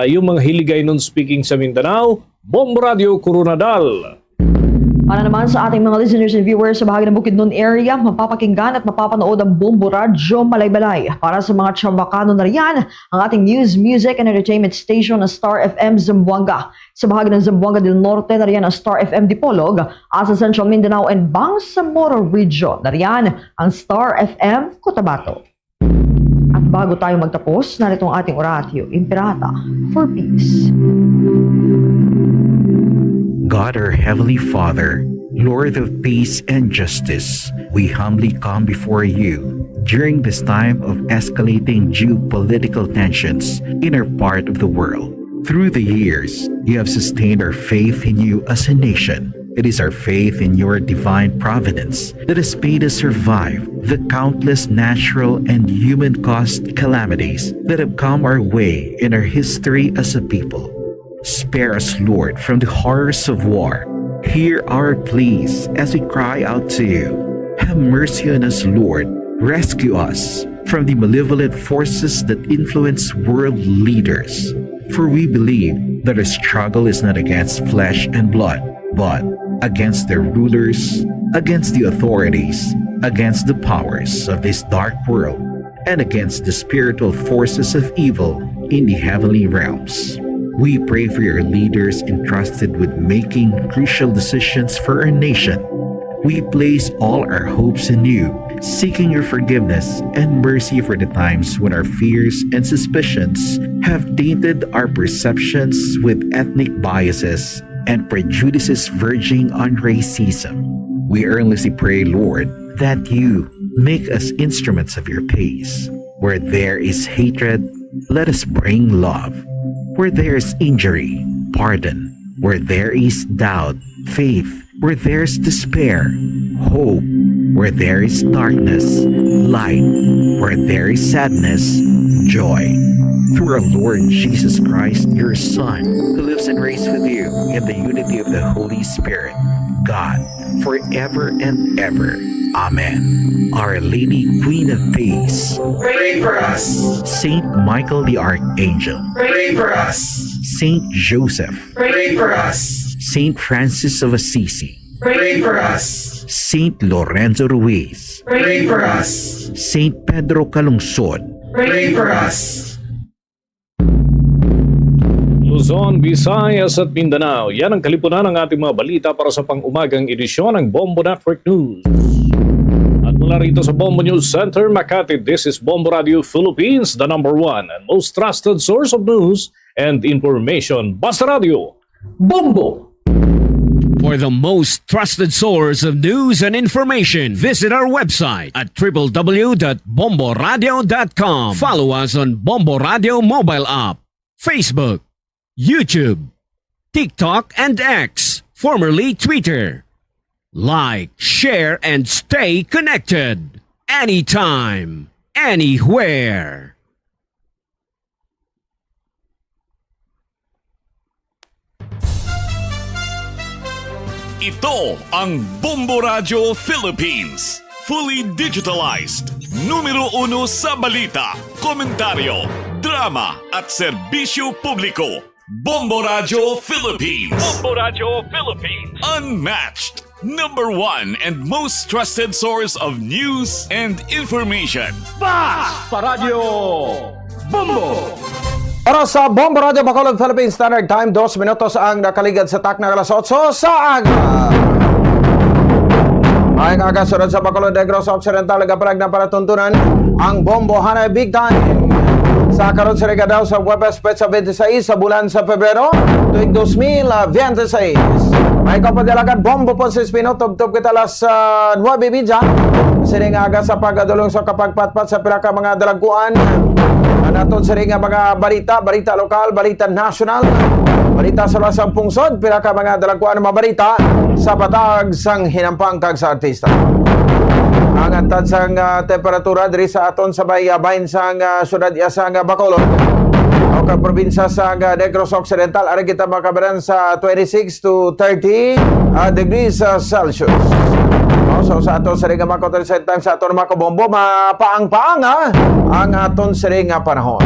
Speaker 5: yung mga hiligay nun speaking sa Mindanao, Bombo Radio Coronadal.
Speaker 12: Para naman sa ating mga listeners and viewers sa bahagi ng Bukidnon area, mapapakinggan at mapapanood ang Bombo Radyo Malaybalay. Para sa mga Chavacano na riyan, ang ating news, music, and entertainment station na Star FM Zamboanga. Sa bahagi ng Zamboanga del Norte na riyan ang Star FM Dipolog, at sa Central Mindanao and Bangsamoro Region na riyan ang Star FM Cotabato. At bago tayo magtapos, narito ang ating oratio, Imperata for Peace.
Speaker 3: God, our Heavenly Father, Lord of peace and justice, we humbly come before you during this time of escalating geopolitical tensions in our part of the world. Through the years, you have sustained our faith in you as a nation. It is our faith in your divine providence that has made us survive the countless natural and human-caused calamities that have come our way in our history as a people. Spare us, Lord, from the horrors of war. Hear our pleas as we cry out to you. Have mercy on us, Lord. Rescue us from the malevolent forces that influence world leaders. For we believe that our struggle is not against flesh and blood, but against the rulers, against the authorities, against the powers of this dark world, and against the spiritual forces of evil in the heavenly realms. We pray for your leaders entrusted with making crucial decisions for our nation. We place all our hopes in you, seeking your forgiveness and mercy for the times when our fears and suspicions have tainted our perceptions with ethnic biases and prejudices verging on racism. We earnestly pray, Lord, that you make us instruments of your peace. Where there is hatred, let us bring love. Where there is injury, pardon. Where there is doubt, faith. Where there is despair, hope. Where there is darkness, light. Where there is sadness, joy. Through our Lord Jesus Christ, your Son, who lives and reigns with you in the unity of the Holy Spirit, God, forever and ever. Amen. Our Lady, Queen of Peace,
Speaker 21: Pray for us.
Speaker 3: Saint Michael the Archangel,
Speaker 21: Pray for us.
Speaker 3: Saint Joseph,
Speaker 21: Pray for us.
Speaker 3: Saint Francis of Assisi,
Speaker 21: Pray for us.
Speaker 3: Saint Lorenzo Ruiz,
Speaker 21: Pray for us.
Speaker 3: Saint Pedro Calungsod,
Speaker 21: Pray for us.
Speaker 5: Luzon, Visayas at Mindanao. Yan ang kalipunan ng ating mga balita para sa pang-umagang edisyon ng Bombo Network News. At mula rito sa Bombo News Center, Makati, this is Bombo Radio Philippines, the #1 and most trusted source of news and information. Basta Radio, Bombo!
Speaker 21: For the most trusted source of news and information, visit our website at www.bomboradio.com. Follow us on Bombo Radio mobile app, Facebook, YouTube, TikTok, and X, formerly Twitter. Like, share, and stay connected. Anytime, anywhere.
Speaker 13: Ito ang Bombo Radio Philippines. Fully digitalized. Numero 1 sa balita, komentaryo, drama at serbisyo publiko. Bombo Radio Philippines.
Speaker 21: Bombo Radio Philippines.
Speaker 13: Unmatched. #1 and most trusted source of news and information.
Speaker 9: Basta Radio Bombo!
Speaker 15: Para sa Bombo Radio Bacolod Philippine Standard Time, 2 minutos ang nakaligad sa tak na alas 8 sa aga. Ay nga sunod sa Bacolod Negros Occidental, nagapalag na palatuntunan ang Bombo Hanay Big Time. Sa karon sa daw sa Webes Petsa 26 sa bulan sa Pebrero, tuig 2026. May kapadalagan Bombo po sa Espino, tub-tub kita alas 9:30. Sining aga sa pagdulong sa kapagpatpat sa pila ka mga dalaguan. Naton sining mga balita lokal, balita national, balita sa lasang pungsod, pila ka mga dalaguan mga balita sa patag sang hinampang kag sa artista. Ang antad sang temperatura diri sa aton sa bahin sang syudad sang Bacolod o kag probinsya sa Negros Occidental, ari kita makabaran sa 26 to 30 degrees Celsius. So sa aton sa ring makotel sa time sa aton makabombo, mapaang-paang ang aton sa ring panahon.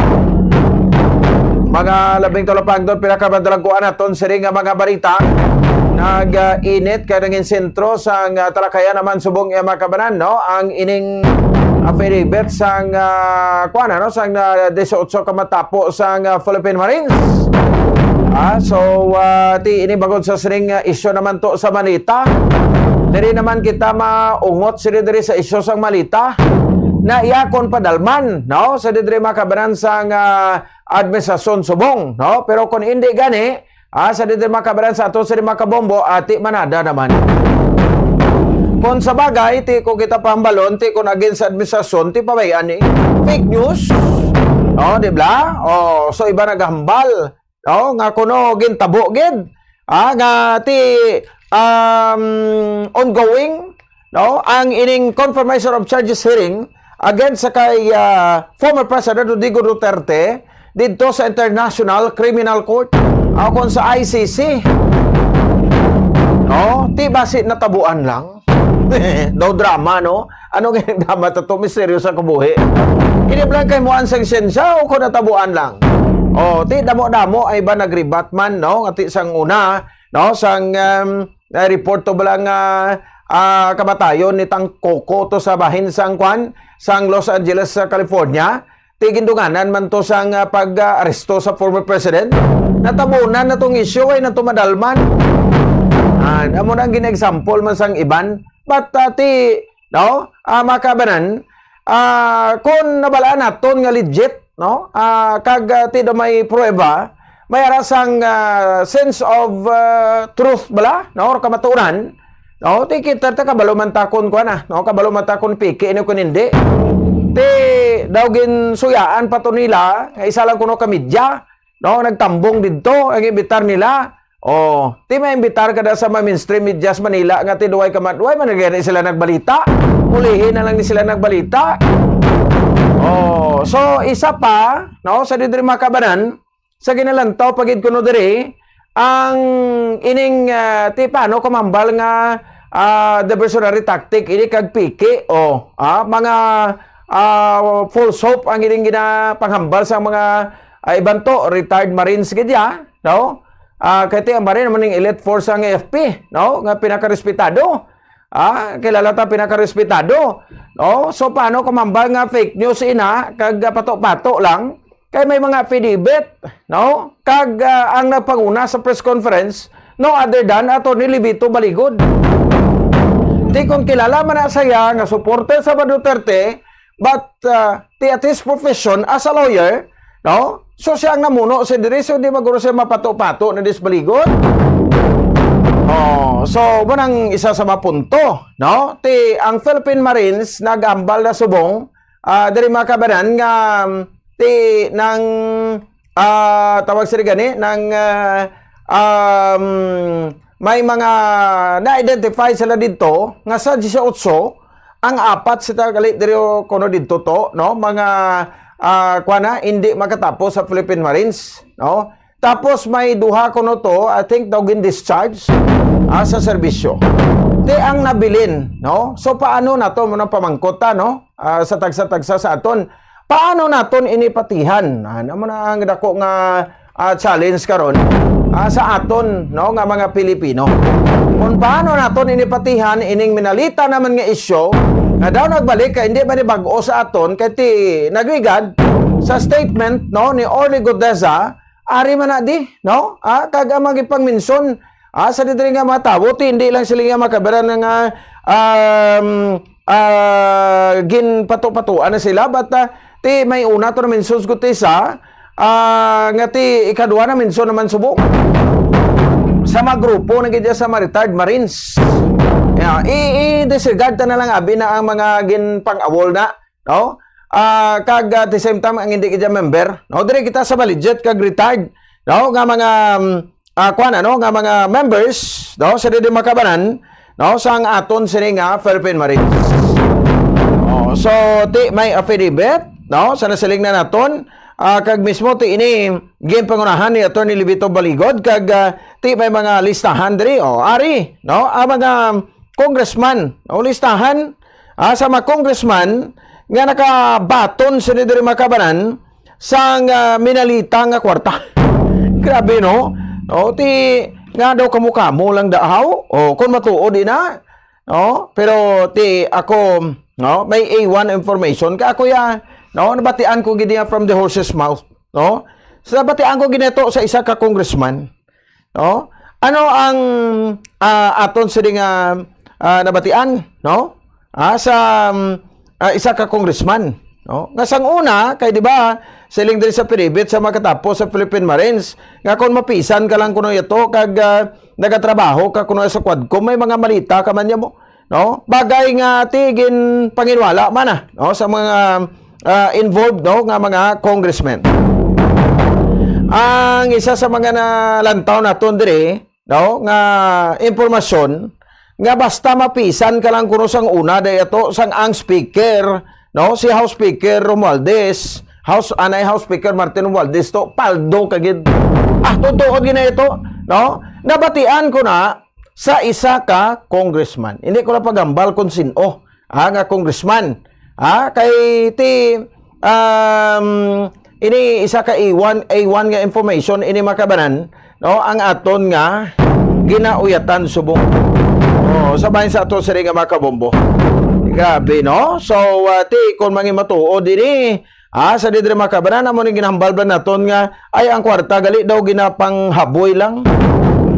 Speaker 15: Mga labing tulapang doon pinakabadalaguan aton sa ring mga balita nag-init kaya naging sentro sa talakayan naman subong iya makabanan, no? Ang ining affidavit sang kuana, no? Sang 18 ka matapo sang Philippine Marines. So ti ini bagod sa sining isyo naman to sa Manita. Diri naman kita maungot sila diri sa isyo sang Malita na iyakon padalman, no? Sa diri makabanan sang administrasyon subong, no? Pero kung hindi gani, sa diri makabanan sa ato sa makabombo, ati manada naman. Kung sa bagay, ti ko kita pambalon, ti ko naging sa administrasyon, ti pabayan ni fake news, no? Di ba? So iba naghambal, no? Nga kuno gintabo gid, nga ti ongoing, no? Ang ining confirmation of charges hearing against sa kay former President Rodrigo Duterte dito sa International Criminal Court kung sa ICC, no? Ti basit natabuan lang daw drama, no? Ano ganyan drama to? Misteryo sa kabuhi. Hindi lang kay mo ansang siyensya o kung natabuan lang. Ti damo-damo ay ba nagribat man, no? Ati sang una, no? Sang report to balang kabatayon ni Tang Coco to sa bahin sang kwan sang Los Angeles, California. Tigindunganan man to sang pag-aresto sa former president. Natabunan na tong issue ay natumadalman. Amo nang gin-example man sang iban. But ti, no, makabanan, kung nabalaan naton nga legit, no, kag ti do may prueba, may arasang sense of truth bala, no, or kamaturan, no, ti kita kabalo man takon ko na, no, kabalo man takon piki ini kun hindi. Ti daw gin suyaan pato nila, isa lang kuno ka media, no, nagtambong didto ang imbitar nila. Ti may imbitar kada sa mainstream media sa Manila nga ti duway ka matduway man gani sila nagbalita. Ulihin na lang ni sila nagbalita. So isa pa, no, sa diri makabanan sa ginalantaw pagid kuno diri ang ining ti paano kumambal nga diversionary tactic ini kag piki mga false hope ang ining ginapanghambal sa mga iban to retired Marines gidya, no? Kaya ang Marine naman ng elite force ang AFP, no? Nga pinakarespetado. Kilala ta pinakarespetado, no? So paano kumambal nga fake news ina kag pato-pato lang kay may mga affidavit, no? Kag ang nagpanguna sa press conference no other than Atty. Libito Baligod. Di kung kilala man na saya nga supporter sa Duterte, but at his profession as a lawyer, no? So siya ang namuno sa diri, so di maguro siya mapato-pato na disbaligod. So bunang isa sa mapunto, no? Ti ang Philippine Marines nagambal na subong diri makabanan nga ti nang tawag sila gani nang may mga na-identify sila dito nga sa 18 ang apat sila galit diri kuno dito to, no? Mga kuana hindi makatapos sa Philippine Marines, no? Tapos may duha kuno to, I think daw gin discharge sa serbisyo. Di ang nabilin, no? So paano nato mo nang pamangkota, no? Sa tagsa-tagsa sa aton. Paano naton inipatihan? Ano man ang dako nga challenge karon sa aton, no, nga mga Pilipino. Kung paano naton inipatihan ining minalita naman nga isyu nga daw nagbalik kay hindi ba ni bag-o sa aton kay ti nagwigad sa statement, no, ni Orly Godeza ari man na di, no? Kag magipangminson sa diri nga mga tawo ti hindi lang sila nga makabaran nga gin pato-patuan na sila but ti may una to na minsos ko ti sa nga ti ikaduha na minson naman subok sa mga grupo na gidya sa retired Marines. I-disregard na lang abi na ang mga ginpang-awol na, no? Kag at the same time ang hindi kita member, no? Dire kita sa legit kag retired, no? Nga mga no? Nga mga members, no? Sa dili makabanan, no? Sa ang aton sini nga Philippine Marines. So ti may affidavit, no? Sa nasiling na naton kag mismo ti ini ginpangunahan ni Atty. Libito Baligod kag ti may mga listahan diri ari, no? Ang mga congressman, no? Listahan sa mga congressman nga nakabaton sa diri makabanan sa minalita nga kwarta. Grabe, no? Ti nga daw kamo lang daaw o kung matuod ina, no? Pero ti ako, no, may A1 information ka ako ya, no, nabatian ko gid from the horse's mouth, no? Sa batian ko gineto sa isa ka congressman, no? Ano ang aton sa nabatian, no? Sa isa ka congressman, no? Nga sang una kay di ba siling diri sa Piribit sa makatapos sa Philippine Marines nga kung mapisan ka lang kuno ito kag nagatrabaho ka kuno sa Quadcom may mga malita ka man mo, no? Bagay nga tigin panginwala man no, sa mga involved, no, nga mga congressmen. Ang isa sa mga nalantaw naton diri, no, nga impormasyon nga basta mapisan ka lang kuno sang una day ato sang ang speaker, no, si House Speaker Romualdez, House Speaker Martin Romualdez to paldo kagid. Tutuod gina ito, no? Nabatian ko na sa isa ka congressman. Hindi ko na pagambal kung sino nga congressman. Kay ti ini isa ka A1 nga information ini makabanan, no, ang aton nga ginauyatan subong. Sabahin sa ato siri nga makabombo. Grabe, no? So ti kon mangi matuod diri sa didre makabanan amo ni ginahambal ba naton nga ay ang kwarta gali daw ginapang haboy lang,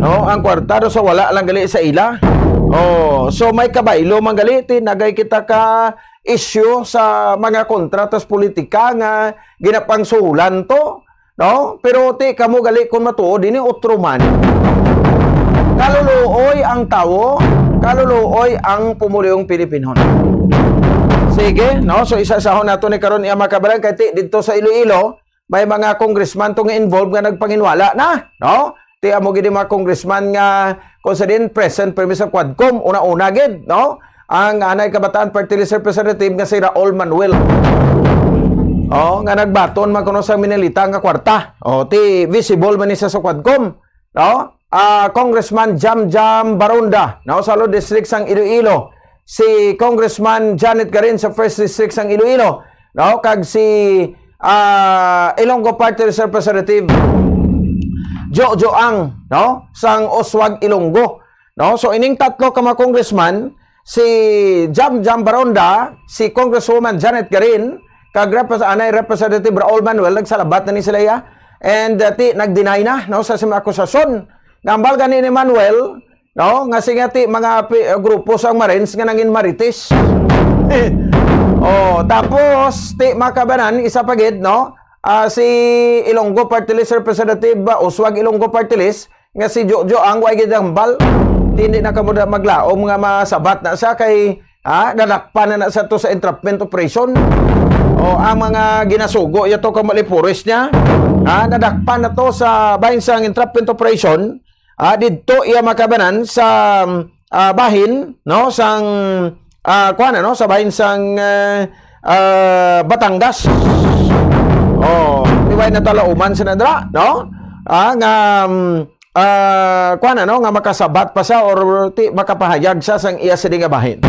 Speaker 15: no? Ang kwarta daw sa wala lang gali sa ila. So may kabaylo man gali ti nagay kita ka issue sa mga kontratas politika nga ginapang suhulan to, no? Pero ti kamo gali kun matuod ini otro man. Kaluluoy ang tao, kaluluoy ang pumuliyong Pilipinon. Sige, no? So isasahon nato ni karon iya makabalan kay ti didto sa Iloilo may mga congressman tong involved nga nagpanginwala na, no? Ti amo gid mga congressman nga considered present permis sa Quadcom una-una gid, no? Ang anay kabataan party list representative nga si Raul Manuel. Nga nagbaton man kuno sa Minelita nga kwarta. Ti visible man isa sa Quadcom, no? Congressman Jam Baronda, no, sa Lo District sang Iloilo. Si Congressman Janet Garin sa First District sang Iloilo, no, kag si Ilonggo Party Representative Jojo Ang, no, sang Oswag Ilonggo, no. So ining tatlo ka mga congressman, si Jam Baronda, si Congresswoman Janet Garin, kag Representative Raul Manuel nagsalabat na ni sila ya, and ti nagdeny na, no, sa mga akusasyon. Ngambal gani ni Manuel, no, nga singati mga grupo sang Marines nga nangin Marites. Tapos ti makabanan isa pagid, no, si Ilonggo Party List Representative Oswag Ilonggo Party List nga si Jojo ang way gid hambal. Hindi na kamo maglaom nga masabat na sa kay nadakpan na sa to sa entrapment operation. Ang mga ginasugo yato ka malipures niya, nadakpan na to sa bahin sang entrapment operation. Didto iya makabanan sa bahin, no, sang no, sa bahin sang Batangas. Di ba na talauman sa nadra, no? No, nga makasabat pa sa or makapahayag sa sang iya sa nga bahin.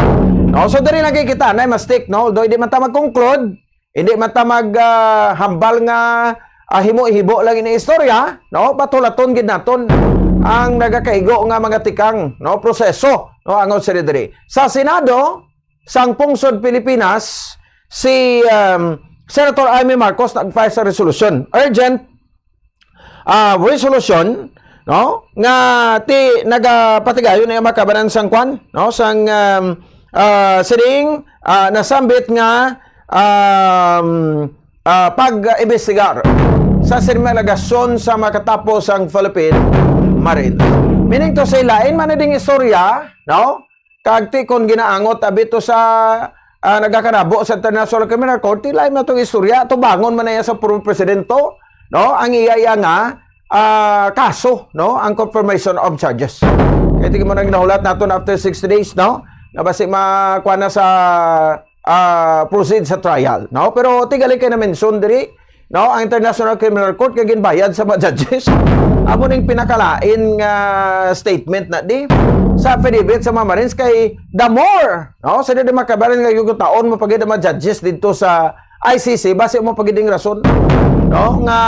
Speaker 15: No, so diri nakikita na mistake, no, although di man ta mag-conclude, hindi man ta hambal nga himo-hibo lang ini istorya, no, patulaton gid naton ang nagakaigo nga mga tikang, no, proseso, no, ang diri. Sa Senado sang pungsod Pilipinas, si Senator Amy Marcos nag-file sa resolution, urgent resolution, no, nga ti nagapatigayon na makabanan sang kwan, no, sang sining nasambit nga pag-imbestigar sa sirmalagasyon sa makatapos ang Philippine Marine. Meaning to say, lain man na ding istorya, no? Kagti kon ginaangot abito sa nagakanabo sa International Criminal Court, lain na itong istorya, ito bangon man na yan sa puro presidento, no? Ang iya nga kaso, no? Ang confirmation of charges. Kaya tingin mo nang nahulat natin after 60 days, no? Na basi makuha na sa proceed sa trial, no? Pero tigali kayo na mention diri, no, ang International Criminal Court kay ginbayad sa mga judges. Amo ning pinakalain nga statement na di sa affidavit sa mga Marines kay the more, no, sa di makabaran nga yung taon mo pagid mga judges dito sa ICC base mo pagiding rason, no, nga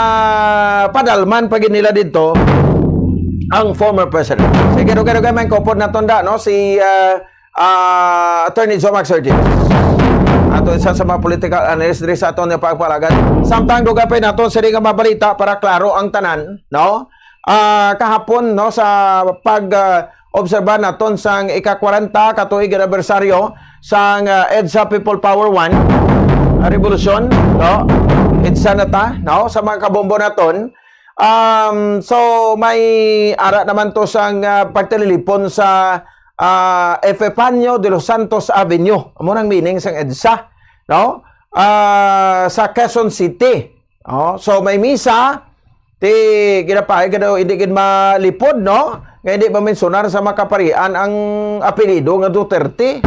Speaker 15: padalman pagid nila dito ang former president. Sige, dugay man kopod na tonda, no? Si Attorney Joe Maxerti. Ato isa sa mga political analyst diri sa aton nga pagpalagan. Samtang dugay pa naton sa nga mabalita para klaro ang tanan, no? Kahapon, no, sa obserba naton sang ika-40 katuig anibersaryo sang EDSA People Power 1 revolusyon, no? EDSA na ta, no? Sa mga kabombo naton. So may ara naman to sang pagtililipon sa Epifanio de los Santos Avenue. Amo nang meaning sang EDSA, no? Sa Quezon City. No? So may misa ti ginapay kada hindi gid malipod, no? Nga hindi ba mensionar sa makaparian ang apelyido nga Duterte.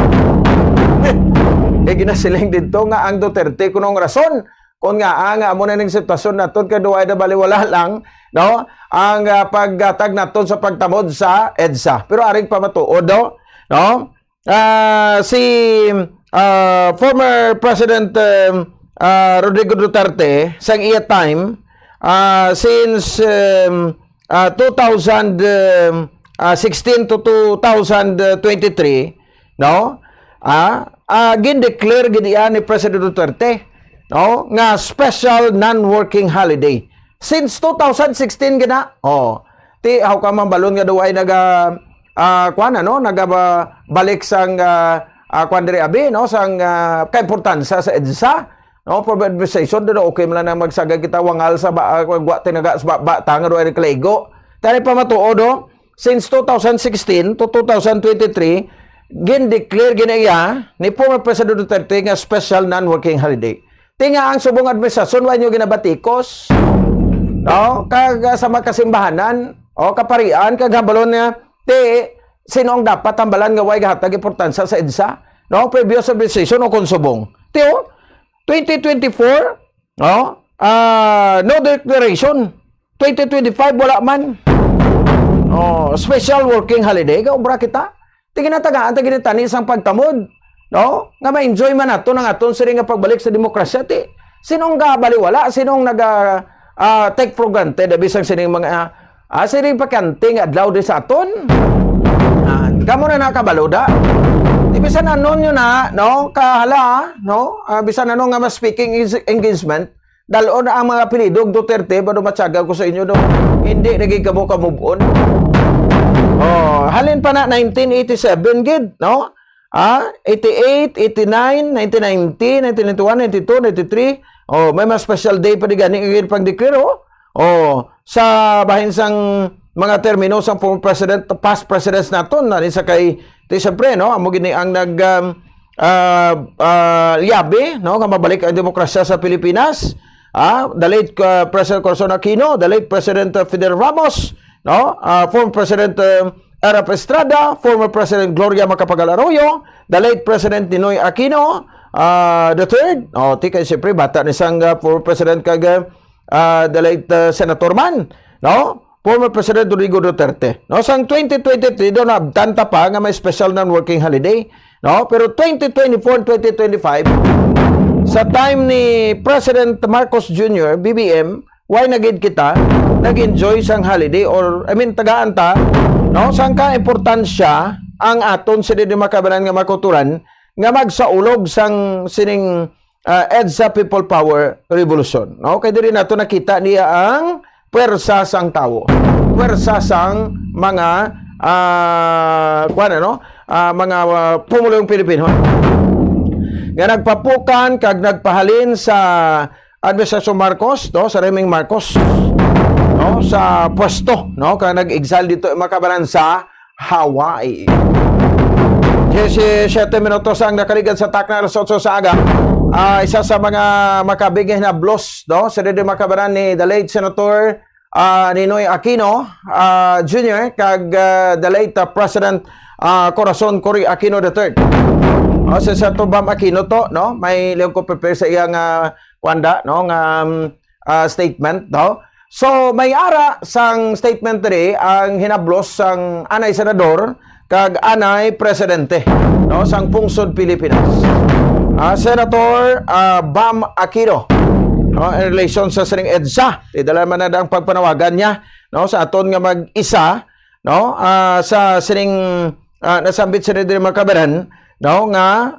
Speaker 15: Ginasiling dito nga ang Duterte kunong rason kung nga amo na ning sitwasyon naton kaduay na baliwala lang, no, ang paggatag naton sa pagtamod sa EDSA. Pero aring pamatuod, no, si former President Rodrigo Duterte sang iya time since 2016 to 2023, no, gin-declare gid ni President Duterte, no, nga special non-working holiday since 2016 gina. Ti how ka man balon nga duay naga balik sang kwan diri abi, no, sang kaimportansa sa EDSA, no, for administration do okay man lang magsagay kita wangal sa wa tinaga sa bata nga duay kalego. Tani pa matuod, since 2016 to 2023 gin-declare ginaya ni former President Duterte nga special non-working holiday. Tinga ang subong administrasyon wa nyo ginabatikos, no, kag sa makasimbahanan o kaparian kag hambalon nga sino ang dapat tambalan nga way gahatag importansya sa EDSA, no, previous administration o konsubong. Teo 2024, no, no declaration. 2025 wala man. Special working holiday ka obra kita. Tiginatagaan tiginitani sang pagtamod, no, nga ma-enjoy man nato ng aton siri nga pagbalik sa demokrasya. Sinong gabaliwala, sinong take for granted bisang sining mga sining pakanting adlaw di sa aton. Kamo na nakabaloda. Bisan anon yun na, no, kahala, no, bisan anon nga mas speaking engagement, dalo na ang mga apelyido Duterte, bado matyaga ko sa inyo, no, hindi nagigamo ka move on. Halin pa na 1987 gid, no? 88, 89, 1990, 1991, 92, 93. May mga special day pa di gani gid pang declare, sa bahin sang mga termino sang former president, past presidents naton na sa kay siyempre, no, amo gini ang nag liabe, no, nga mabalik ang demokrasya sa Pilipinas. The late President Corazon Aquino, the late President Fidel Ramos, no, former President Erap Estrada, former President Gloria Macapagal Arroyo, the late President Ninoy Aquino, the third, kay siyempre bata ni sang former President kag the late Senator Man, no, former President Rodrigo Duterte, no, sang 2023 do na abtanta pa nga may special non-working holiday, no, pero 2024 2025 sa time ni President Marcos Jr. BBM, why nagid kita nag-enjoy sang holiday or tagaan ta, no, sang ka importansya ang aton sa di makabanan nga makuturan nga magsaulog sang sining EDSA People Power Revolution, no, kay diri nato nakita niya ang pwersa sang tawo, pwersa sang mga mga pumulong Pilipino nga nagpapukan kag nagpahalin sa administrasyon Marcos, no, sa Reming Marcos, no, sa pwesto, no, kag nag-exile dito makabanan sa Hawaii. 17 minutos ang nakaligad sa takna alas 8 sa aga. Isa sa mga makabigay na blos, no, sa dito makabanan ni the late Senator Ninoy Aquino Jr. kag the late President Corazon Cory Aquino III. Sa Tubam Aquino to, no, may liang ko prepare sa iyang kwanda, no, nga statement, no. So may ara sang statement diri ang hinablos sang anay senador kag anay presidente, no, sang pungsod Pilipinas. Senator Bam Aquino, no, in relation sa sining EDSA, idala man na ang pagpanawagan niya, no, sa aton nga mag-isa no, sa sining nasambit sa Diri Makabaran, no, nga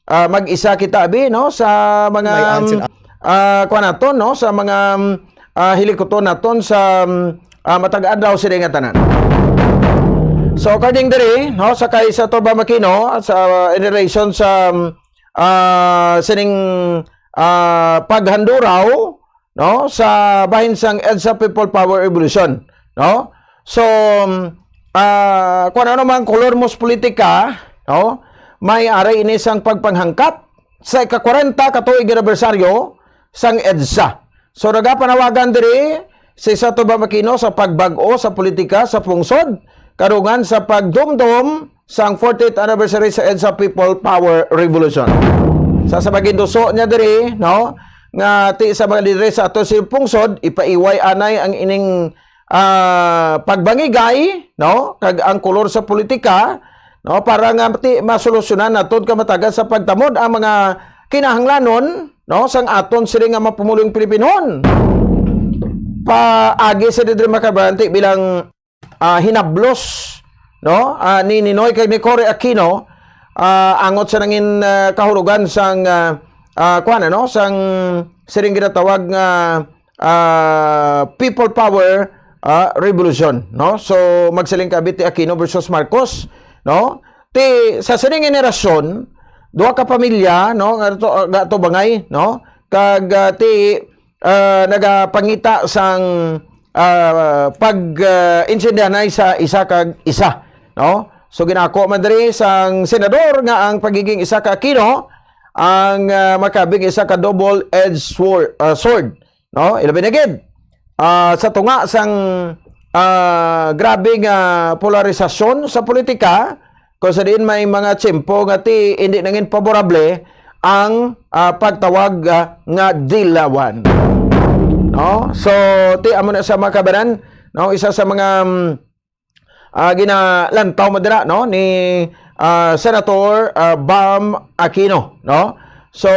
Speaker 15: mag-isa kita abi, no, sa mga kuan naton, no, sa mga hilikoton naton sa matag adlaw sila nga tanan. So according diri, no, sa kay sa Torba Makino sa in relation sa sining paghanduraw, no, sa bahin sang EDSA People Power Revolution, no. So kung ano man kolor mos politika, no, may aray ini sang pagpanghangkat sa ika-40 katuig anibersaryo sang EDSA. So nagapanawagan diri si Sato Bamakino sa pagbag-o sa politika sa pungsod karungan sa pagdumdum sang 40th anniversary sa EDSA People Power Revolution. Sa sabagin duso niya diri, no, nga ti sa mga lidere sa ato si pungsod ipaiway anay ang ining pagbangigay, no, kag ang kolor sa politika, no, para nga masolusyonan naton ka matagal sa pagtamod ang mga kinahanglanon, no, sang aton sila nga mapumulong Pilipinon. Paagi sa Diri Makabaranti bilang hinablos, no, ni Ninoy kay ni Cory Aquino angot sa nangin kahulugan sang kuan, no, sang siring ginatawag nga People Power Revolution, no. So magsiling kabit ti Aquino versus Marcos, no. Ti sa siring generasyon duha ka pamilya, no, nga to bangay, no, kag ti nagapangita sang pag-insendyanay sa isa kag isa, no. So ginako man diri sang senador nga ang pagiging isa ka Aquino ang makabig isa ka double-edged sword, no. Ilabi na gid sa tunga sang grabing polarisasyon sa politika, kung sa diin may mga tiyempo nga ti hindi nangin favorable ang pagtawag nga dilawan, no. So ti amo na sa Makabaran, no, isa sa mga ginalantaw madira, no, ni Senator Bam Aquino, no. So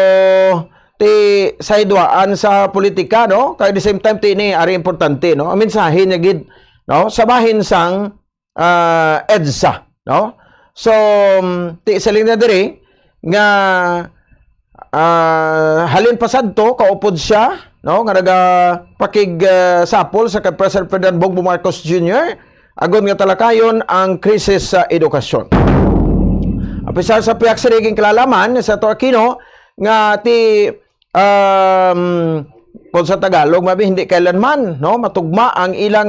Speaker 15: ti saidwaan sa politika, no, kay the same time ti ni ari importante, no, ang mensahe niya gid, no, sa bahin sang EDSA, no. So ti saling na diri nga halin pasadto kaupod siya, no, nga nagapakig sapol sa kay President Bongbong Marcos Jr. agon nga talakayon ang krisis sa edukasyon. Apisar sa piyak siriging kalalaman sa Aquino nga ti kung sa Tagalog mabi hindi kailanman, no, matugma ang ilang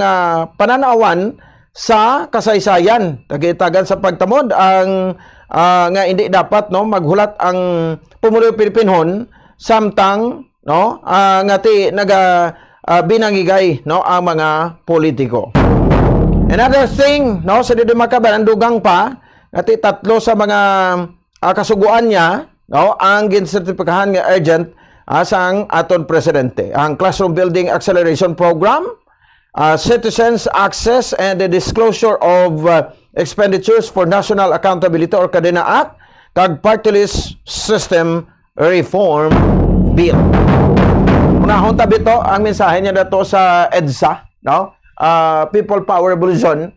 Speaker 15: pananawan sa kasaysayan. Tagitagan sa pagtamod ang nga hindi dapat, no, maghulat ang pumulong Pilipinhon samtang, no, nga ti binangigay, no, ang mga politiko. Another thing, no, sa Diri Makabaran dugang pa nga ti tatlo sa mga kasuguan niya, no, ang ginsertipikahan nga urgent sang aton presidente. Ang Classroom Building Acceleration Program, Citizens Access and the Disclosure of Expenditures for National Accountability or Kadena Act, kag Party List System Reform Bill. Unahon tabi to ang mensahe niya dato sa EDSA, no, People Power Revolution,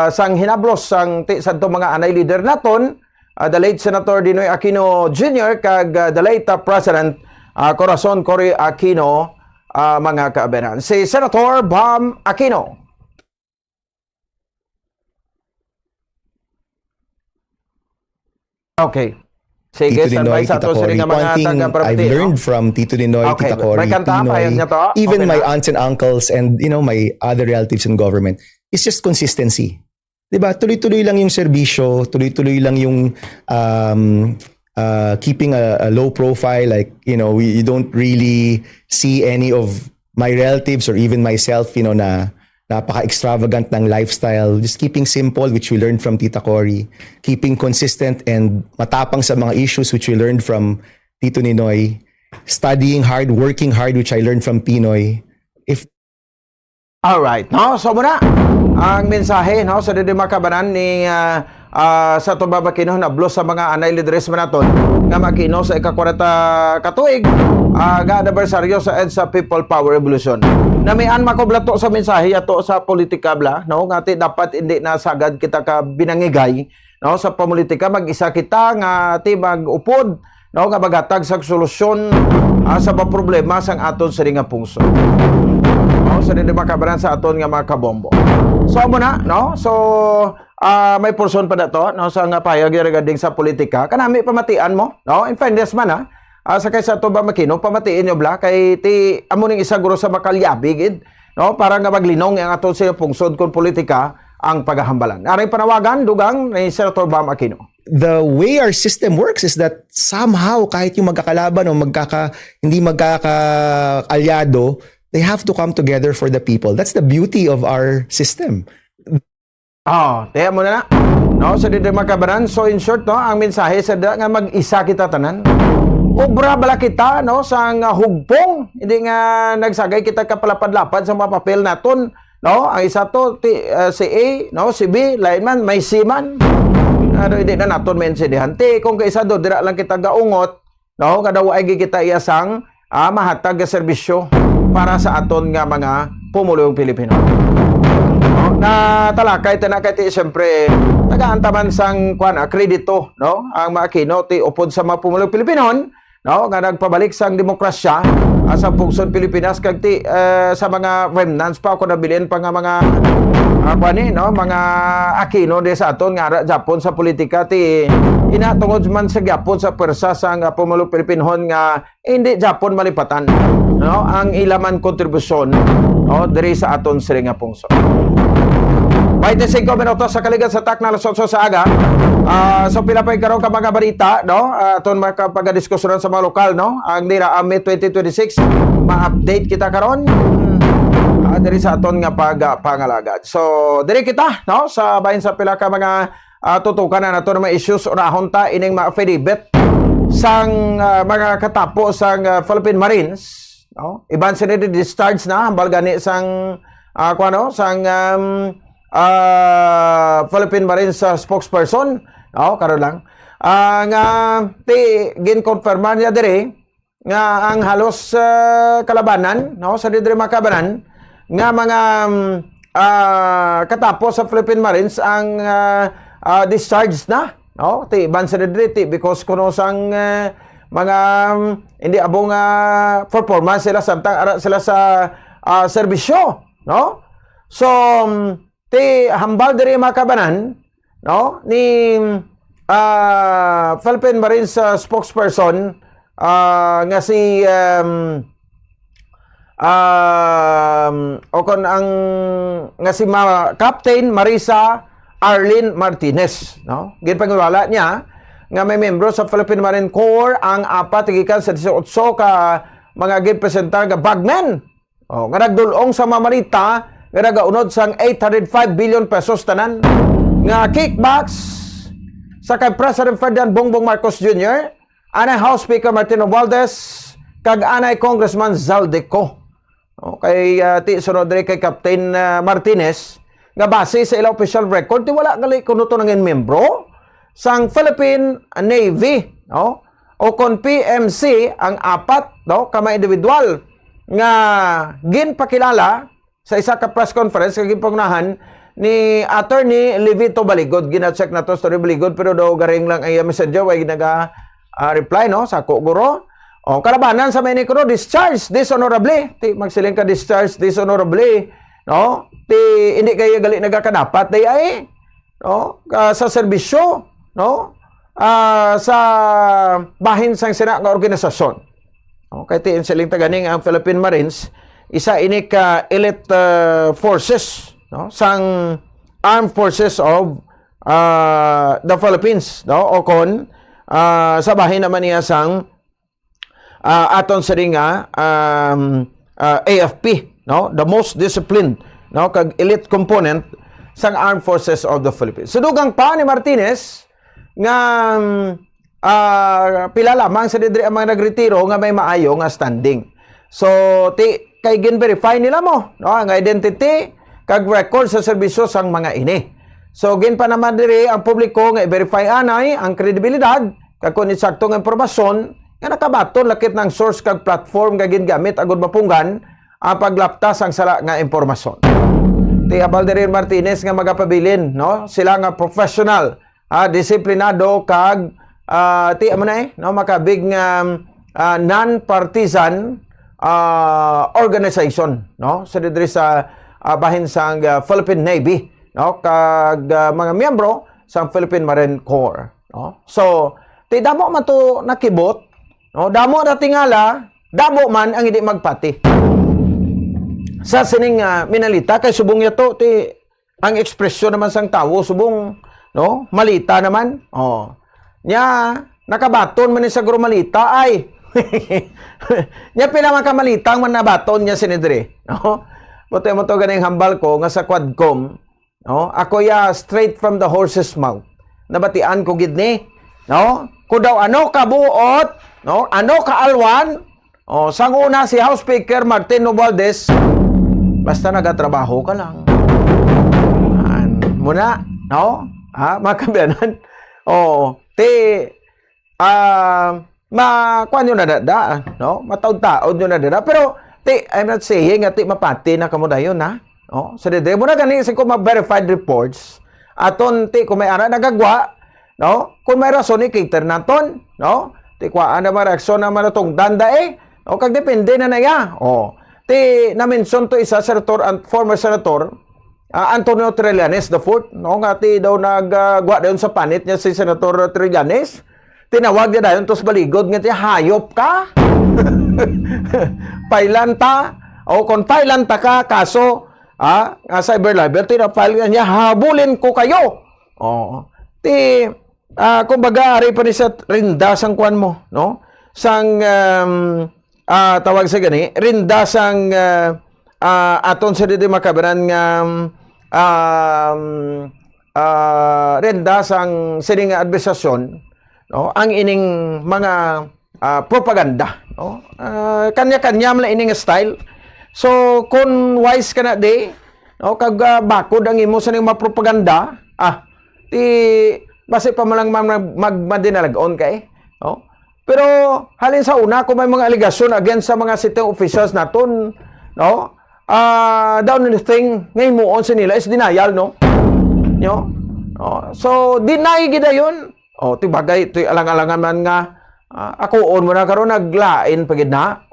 Speaker 15: sang hinablos sang sadto mga anay leader naton, the late Senator Dinoy Aquino Jr. kag the late President Corazon Cory Aquino, mga kaaberan. Si Senator Bam Aquino. Okay. Sige,
Speaker 8: Tito Ninoy, Tita Cory. One thing I've learned from Tito Ninoy, Tita Cory, Pinoy, even my aunts and uncles and, you know, my other relatives in government, is just consistency. Diba? Tuloy-tuloy lang yung serbisyo, tuloy-tuloy lang yung keeping a low profile. Like, you know, you don't really see any of my relatives or even myself, you know, na napaka-extravagant ng lifestyle. Just keeping simple, which we learned from Tita Cory. Keeping consistent and matapang sa mga issues, which we learned from Tito Ninoy. Studying hard, working hard, which I learned from Pinoy.
Speaker 15: Alright, no? So muna, ang mensahe, no, sa Diri Makabaran ni sa Babakino na blos sa mga anay lideres manaton nga makino sa ika-40 katuig nga anibersaryo sa EDSA People Power Revolution. Namian makoblato sa mensahe ato sa politika bla, no? Ngati dapat hindi na sagad kita ka binangigay, no? Sa politika mag-isa kita nga ti mag-upod, no? Nga magatag sa solusyon sa mga problema sang aton sa nga pungso. No? Sa di makabaran sa aton nga mga kabombo. So mo na, no? So may portion pa na to, no? Sa nga payag regarding sa politika. Kanami pamatian mo, no? In fairness man, ha? Sa kaysa to ba makino, pamatiin nyo bla, kay ti amuning isa guro sa makalyabig, no? Para nga maglinong ang aton sa pungsod kung politika ang paghahambalan. Aring panawagan, dugang ni Senator Bam Aquino.
Speaker 8: The way our system works is that somehow kahit yung magkakalaban o hindi magkakaalyado, they have to come together for the people. That's the beauty of our system.
Speaker 15: Tiya mo na. No, sa dito makabaran. So in short, no, ang mensahe sa nga mag-isa kita tanan. Obra bala kita, no, sa hugpong. Hindi nga nagsagay kita kapalapad-lapad sa mga papel naton. No, ang isa to si A, no, si B, lain man may C man. Hindi na naton mensidihan. Kung kaisa do dira lang kita gaungot, no, kada wa ay kita iyasang mahatag nga serbisyo para sa aton nga mga pumulong Pilipino. No, na talakay tanakay ti siyempre nagaantaman sang kredito, no, ang Aquino ti upod sa mga pumulong Pilipinon, no, nga nagpabalik sang demokrasya sa pungsod Pilipinas kag ti sa mga remnants pa ako nabilin pa nga mga no, mga Aquino di sa aton nga Japon sa politika ti inatungod man sa Japon sa pwersa sang pumulong Pilipinon nga hindi Japon malipatan, no, ang ilaman kontribusyon, no, diri sa aton siri nga pungsod. 25 minutos sa kaligan sa tak na alas 8 sa aga. So pinapay karon ka mga balita, no? Aton makapag-diskusyonan sa mga lokal, no? Ang dira May 2026, ma-update kita karon. Diri sa aton nga pangalagad. So diri kita, no? Sa bahin sa pila ka mga tutukan na nato mga issues unahon ta ining mga affidavit sang mga katapo sang Philippine Marines, no? Iban sila discharge na hambal gani sang sang Philippine Marines spokesperson, no, karon lang nga gin-confirman niya diri nga ang halos kalabanan, no, sa diri makabanan nga mga katapos sa Philippine Marines ang discharged na, no, ti ban sa diri because kuno sang mga hindi abong performance sila samtang sila sa serbisyo, no. So ti hambal diri makabanan, no, ni Philippine Marines spokesperson nga si okon ang nga si Captain Marisa Arlene Martinez, no, ginpangwala niya nga may membro sa Philippine Marine Corps ang apat gikan sa 18 ka mga gipresentar nga bagmen, nga nagdulong sa mamarita nga nagaunod sang 805 billion pesos tanan nga kickbacks sa kay President Ferdinand Bongbong Marcos Jr., anay House Speaker Martin Romualdez, kag anay Congressman Zaldico. Kay ti sunod kay Captain Martinez nga base sa ilang official record ti wala gali kuno to nangin membro sang Philippine Navy, no, o kon PMC ang apat, no, ka mga individual nga ginpakilala sa isa ka press conference kag ginpugnahan ni Attorney Levito Baligod. Gina-check na to story Baligod pero daw garing lang ay messenger way ginaga reply, no, sa kuguro. O kalabanan sa may kuno discharge dishonorably. Ti magsiling ka discharge dishonorably, no? Ti hindi kay gali nagakadapat day ay, no, sa serbisyo, no? Sa bahin sang sina nga organisasyon. Okay, ti siling taganing ang Philippine Marines isa ini ka elite forces, no, sang armed forces of the Philippines, no, o kon sa bahin naman niya sang aton sa nga AFP, no, the most disciplined, no, kag elite component sang armed forces of the Philippines. Sudugang pa ni Martinez nga pila lamang sa didri ang mga nagretiro nga may maayo nga standing. So kay gin-verify nila mo, no, ang identity kag record sa serbisyo sang mga ini. So gin pa naman diri ang publiko nga i-verify anay ang kredibilidad kag kun eksakto nga impormasyon nga nakabaton lakit ng source kag platform nga gingamit agud mapunggan ang paglaptas ang sala nga impormasyon. Ti Abalderin Martinez nga magapabilin, no? Sila nga professional, disiplinado kag ti amo na no, makabig nga non-partisan organization, no? Sa diri sa bahin sa Philippine Navy, no? Kag mga miyembro sa Philippine Marine Corps, no? So, ti damo man to nakibot, no? Damo na tingala, damo man ang hindi magpati. Sa sining minalita kay subong yato ti ang ekspresyon naman sang tawo subong, no? Malita naman. Nya nakabaton man ni sa grumalita ay nya pinamakamalita man nabaton niya sinidre, no? Buti mo to ganing hambal ko nga sa Quadcom, no? Ako ya straight from the horse's mouth. Nabatian ko gid ni, no? Kung daw ano kabuot, no? Ano kaalwan, sang una si House Speaker Martin Romualdez, basta nagatrabaho ka lang. Muna, no? Makabianan. Makuan yun na dada, no? Mataod-taod yun na dada. Pero, I'm not saying nga mapati na kamo dayon, ha? No? So, dede mo na ganing ko ma-verified reports. Aton, kung may ana nagagwa, no? Kung may rason, i-cater naton, no? Kuhaan na ma-reaksyon na manatong danda o kag depende na naya. Na-mention to isa senator and former senator Antonio Trillanes IV, no? Nga daw nagwa dayon sa panit niya si Senator Trillanes. Tinawag niya dayon tos baligod nga ti hayop ka. Pailanta o kung pailanta ka kaso cyber libel, tinapile niya habulin ko kayo. Kumbaga ari pa ni sa rinda sang kwan mo, no? Sang tawag sa gani, rinda sang aton sa didi makabaran nga rinda sang sining administrasyon, no? Ang ining mga propaganda, no? Kanya-kanya man ining style. So kung wise ka na di, no? Kag bakod ang imo sa ning mapropaganda, basi pa malang magmadinalagon kay, no? Pero halin sa una kung may mga aligasyon against sa mga city officials naton, no? Down in the thing ngay muon sa nila is denial, no? So deny gid yun. Ti bagay ti alang-alangan man nga ako mo na karon naglain pagid na.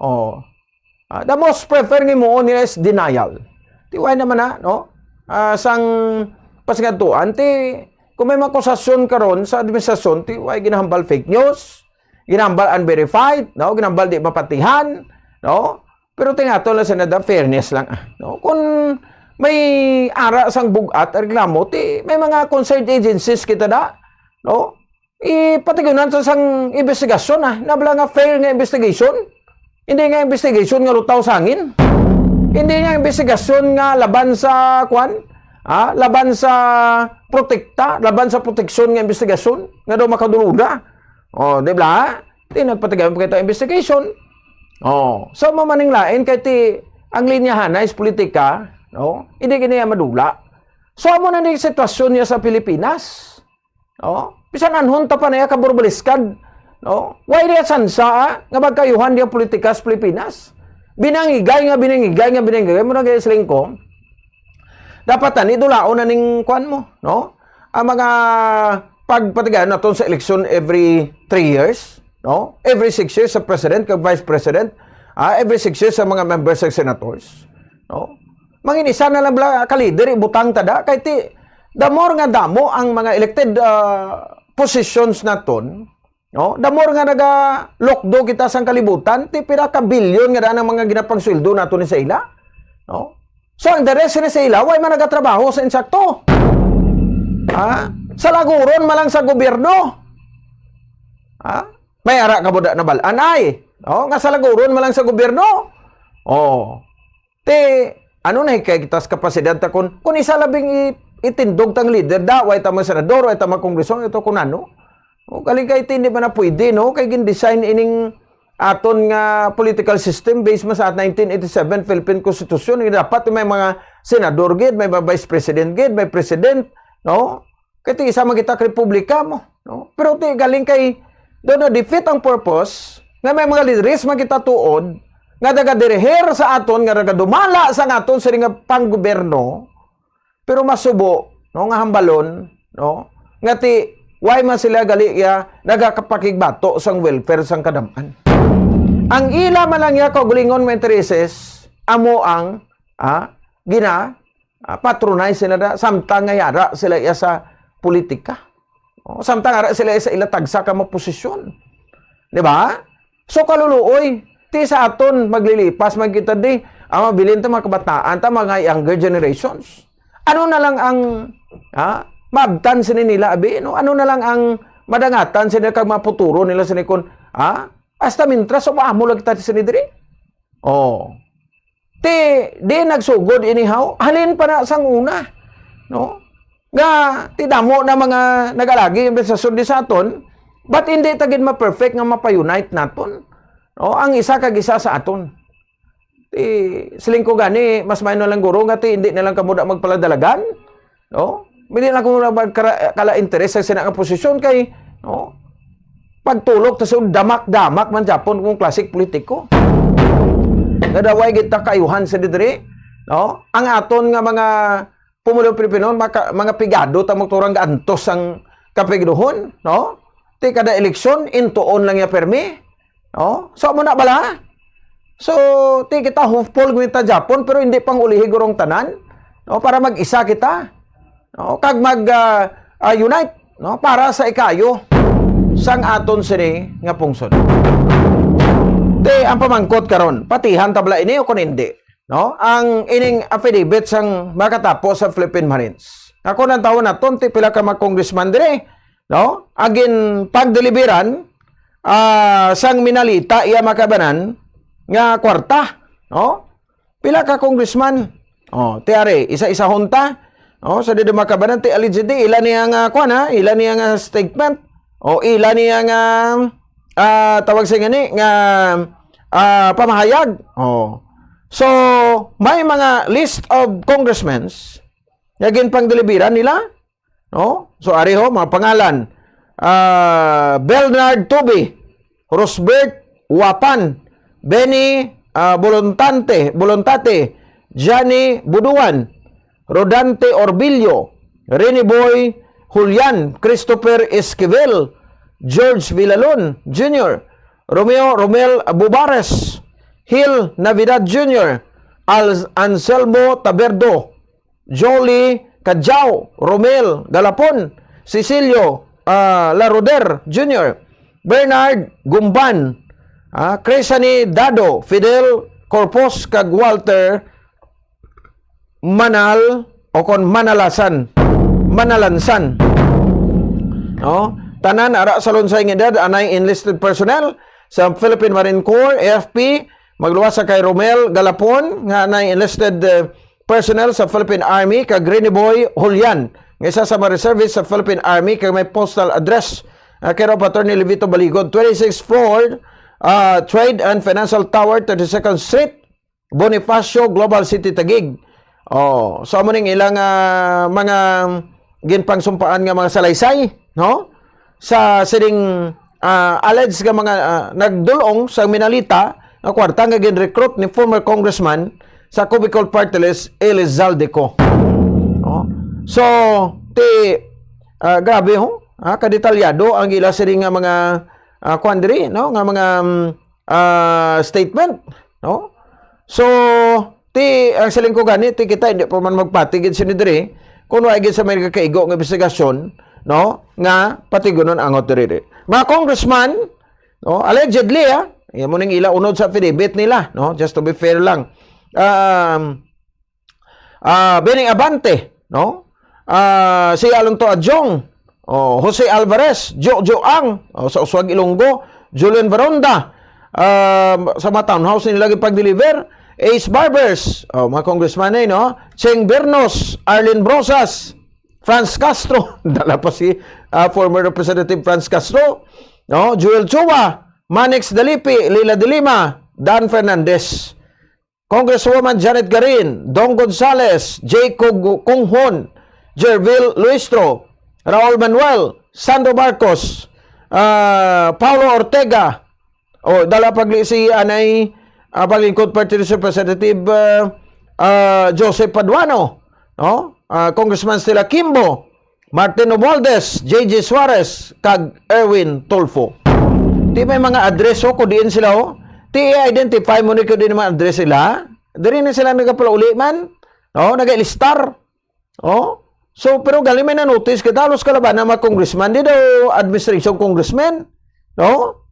Speaker 15: The most prefer ngay muon nila is denial. Ti why naman na, no? Sang pasigatuan ti kung may makusasyon karon sa administrasyon, ti why ginahambal fake news, ginahambal unverified, no? Ginahambal di mapatihan, no? Pero tingatol na senada fairness lang, no? Kung may ara sang bugat reklamo, ti may mga concerned agencies kita da, no? Ipatigunan sa sang investigasyon, nabla nga fair nga investigation. Hindi nga investigation nga lutaw sangin. Hindi nga investigasyon nga laban sa kwan, laban sa protekta, laban sa proteksyon nga investigasyon nga daw makaduluga. Di ba? Ti nagpatigayon pa kita investigation. So mamaning lain kay ti ang linyahan na is politika, no? Hindi kiniya madula. So amo na ni sitwasyon niya sa Pilipinas. No? Bisan anhon ta pa niya kaburbaliskad, no? Why niya sansa nga magkayuhan niya politika sa Pilipinas? Binangigay mo na gaya siling ko. Dapat ni dulaon na ning kwan mo, no? Ang mga pagpatigayon naton sa election every 3 years, no? Every 6 years sa president kag vice president, every 6 years sa mga members sa senators, no? Manginisa na lang ka leader ibutang tada kay ti the more nga damo ang mga elected positions naton, no? The more nga naga lokdo kita sang kalibutan, ti pira ka bilyon nga daan ang mga ginapangsweldo naton ni sa ila, no? So ang the rest ni sa ila way man nagatrabaho sa insakto. Sa laguron malang sa gobyerno. May ara ka buda na balaan ay. Nga sa laguron malang sa gobyerno. Ano na kay kitas kapasidad ta kun isa labing itindog tang leader da way ta senador way ta kongreso ito kun ano. Kaling kay hindi ba na pwede, no? Kay gin-design ining aton nga political system based man sa 1987 Philippine Constitution, dapat may mga senador gid, may vice president gid, may president, no? Kay isa man kita republika mo, no? Pero ti galing kay do na defeat ang purpose nga may mga leaders man kita tuod, nga daga-dirihir sa aton, nga daga-dumala sa aton sa nga panggoberno, pero masubo, no, nga hambalon, no, nga ti, why man sila gali ya, nagakapakigbato sang welfare sang kadaman. Ang ila man lang ya kaugalingon mo intereses, amo ang, patronize sila na, samtang nga yara sila ya sa politika. O, samtang ara sila ya sa ilatagsa ka mo posisyon. Di ba? So kaluluoy, ti sa aton maglilipas, magkita di, ang mabilin ta mga kabataan, ta mga younger generations. Ano na lang ang, mabtan sini nila, abi, no? Ano na lang ang madangatan sila kag maputuro nila sini kun, hasta mintra, so maamo lang kita sini diri. Oh. Di nagsugod inihaw, halin pa na sang una. No? Nga, ti damo na mga nagalagi yung sa sundi sa aton, but hindi tagid ma-perfect nga mapa-unite naton. No? Ang isa kag isa sa aton. Siling ko gani, mas may lang guro nga hindi na lang kamuda magpaladalagan. No? Hindi na kung kala interes sa sinang posisyon kay, no? Pagtulog, tas damak-damak man Japon kung klasik politiko. Nadaway kita kayuhan sa didiri, no? Ang aton nga mga pumulong Pilipino, mga pigado, tamang turang gaantos ang kapigduhon, no? Ti kada eleksyon, intuon lang ya permi, no? So, mo na bala? So, ti kita hopeful gawin Japon, pero hindi pang ulihi gurong tanan, no? Para mag-isa kita, no? Kag mag-unite, no? Para sa ikayo, sang aton sini nga pungsod. Ang pamangkot karon, patihan tabla ini o kung hindi, no? Ang ining affidavit sang makatapos sa Philippine Marines. Ako nang taon na ton, pila ka mga congressman dire, no? Agin pagdeliberan, sang minalita iya makabanan nga kwarta, no? Pila ka congressman, tiare, isa-isa hunta, no? Sa dito makabanan, ti allegedly, ilan niya nga kuana, ilan niya nga statement, o ilan niya nga tawag sa gani nga pamahayag. So may mga list of congressmen yagin pang deliberan nila, no? So ari ho mga pangalan, Bernard Tubi, Rosbert Wapan, Benny Bolontate, Johnny Buduan, Rodante Orbillo, Rene Boy Julian, Christopher Esquivel, George Villalon Jr., Romeo Romel Bubares, Hill Navidad Jr., Anselmo Taberdo, Jolie Cajao, Romel Galapon, Cecilio Laroder Jr., Bernard Gumban, Cresani Dado, Fidel Corpus kag Walter Manal o kon Manalansan, no? Tanan ara sa lunsay nga edad anay enlisted personnel sa Philippine Marine Corps AFP, magluwas sa kay Romel Galapon nga anay enlisted personnel sa Philippine Army kag Rene Boy Julian nga isa sa mga reservist sa Philippine Army kag may postal address kay Attorney Levito Baligod, 26 floor Trade and Financial Tower, 32nd Street, Bonifacio, Global City, Taguig. So amo ning ilang mga ginpang sumpaan nga mga salaysay, no? Sa sining alleged nga mga nagdulong sa minalita nga kwarta nga gin-recruit ni former congressman sa Cubicol Party List Elizalde Co. No? So grabe ho, kadetalyado ang ila sining nga mga quandary, no? Nga mga statement, no? So ang siling ko gani kita hindi pa man magpatigid sini diri kung wa gid sa may kaigo nga investigasyon, no, nga patigunon ang authority. Mga congressman, no, allegedly yan mo ning ila unod sa affidavit nila, no, just to be fair lang. Bening Abante, no, si Alonto Adjong, Jose Alvarez, Jojo Ang, sa Uswag Ilonggo, Julian Baronda, sa mga townhouse nila pag-deliver, Ace Barbers, mga congressman no? Cheng Bernos, Arlene Brosas, Franz Castro, dala pa si former Representative Franz Castro, no? Joel Chua, Manix Dalipi, Lila de Lima, Dan Fernandez, Congresswoman Janet Garin, Dong Gonzales, Jacob Conghon, Jervil Luistro, Raul Manuel, Sandro Marcos, Paulo Ortega, dala pagli si Anay Balingkod Party List Representative Joseph Paduano, no? Congressman sila Kimbo, Martin Romualdez, JJ Suarez, kag Erwin Tulfo. Ti may mga address ko diin sila Ti identify mo ni ko din mga address sila. Diri na sila nagapalauli man. No, nagailistar. So pero gali may na notice kita halos kalaban na mga congressman di daw administration congressman. No?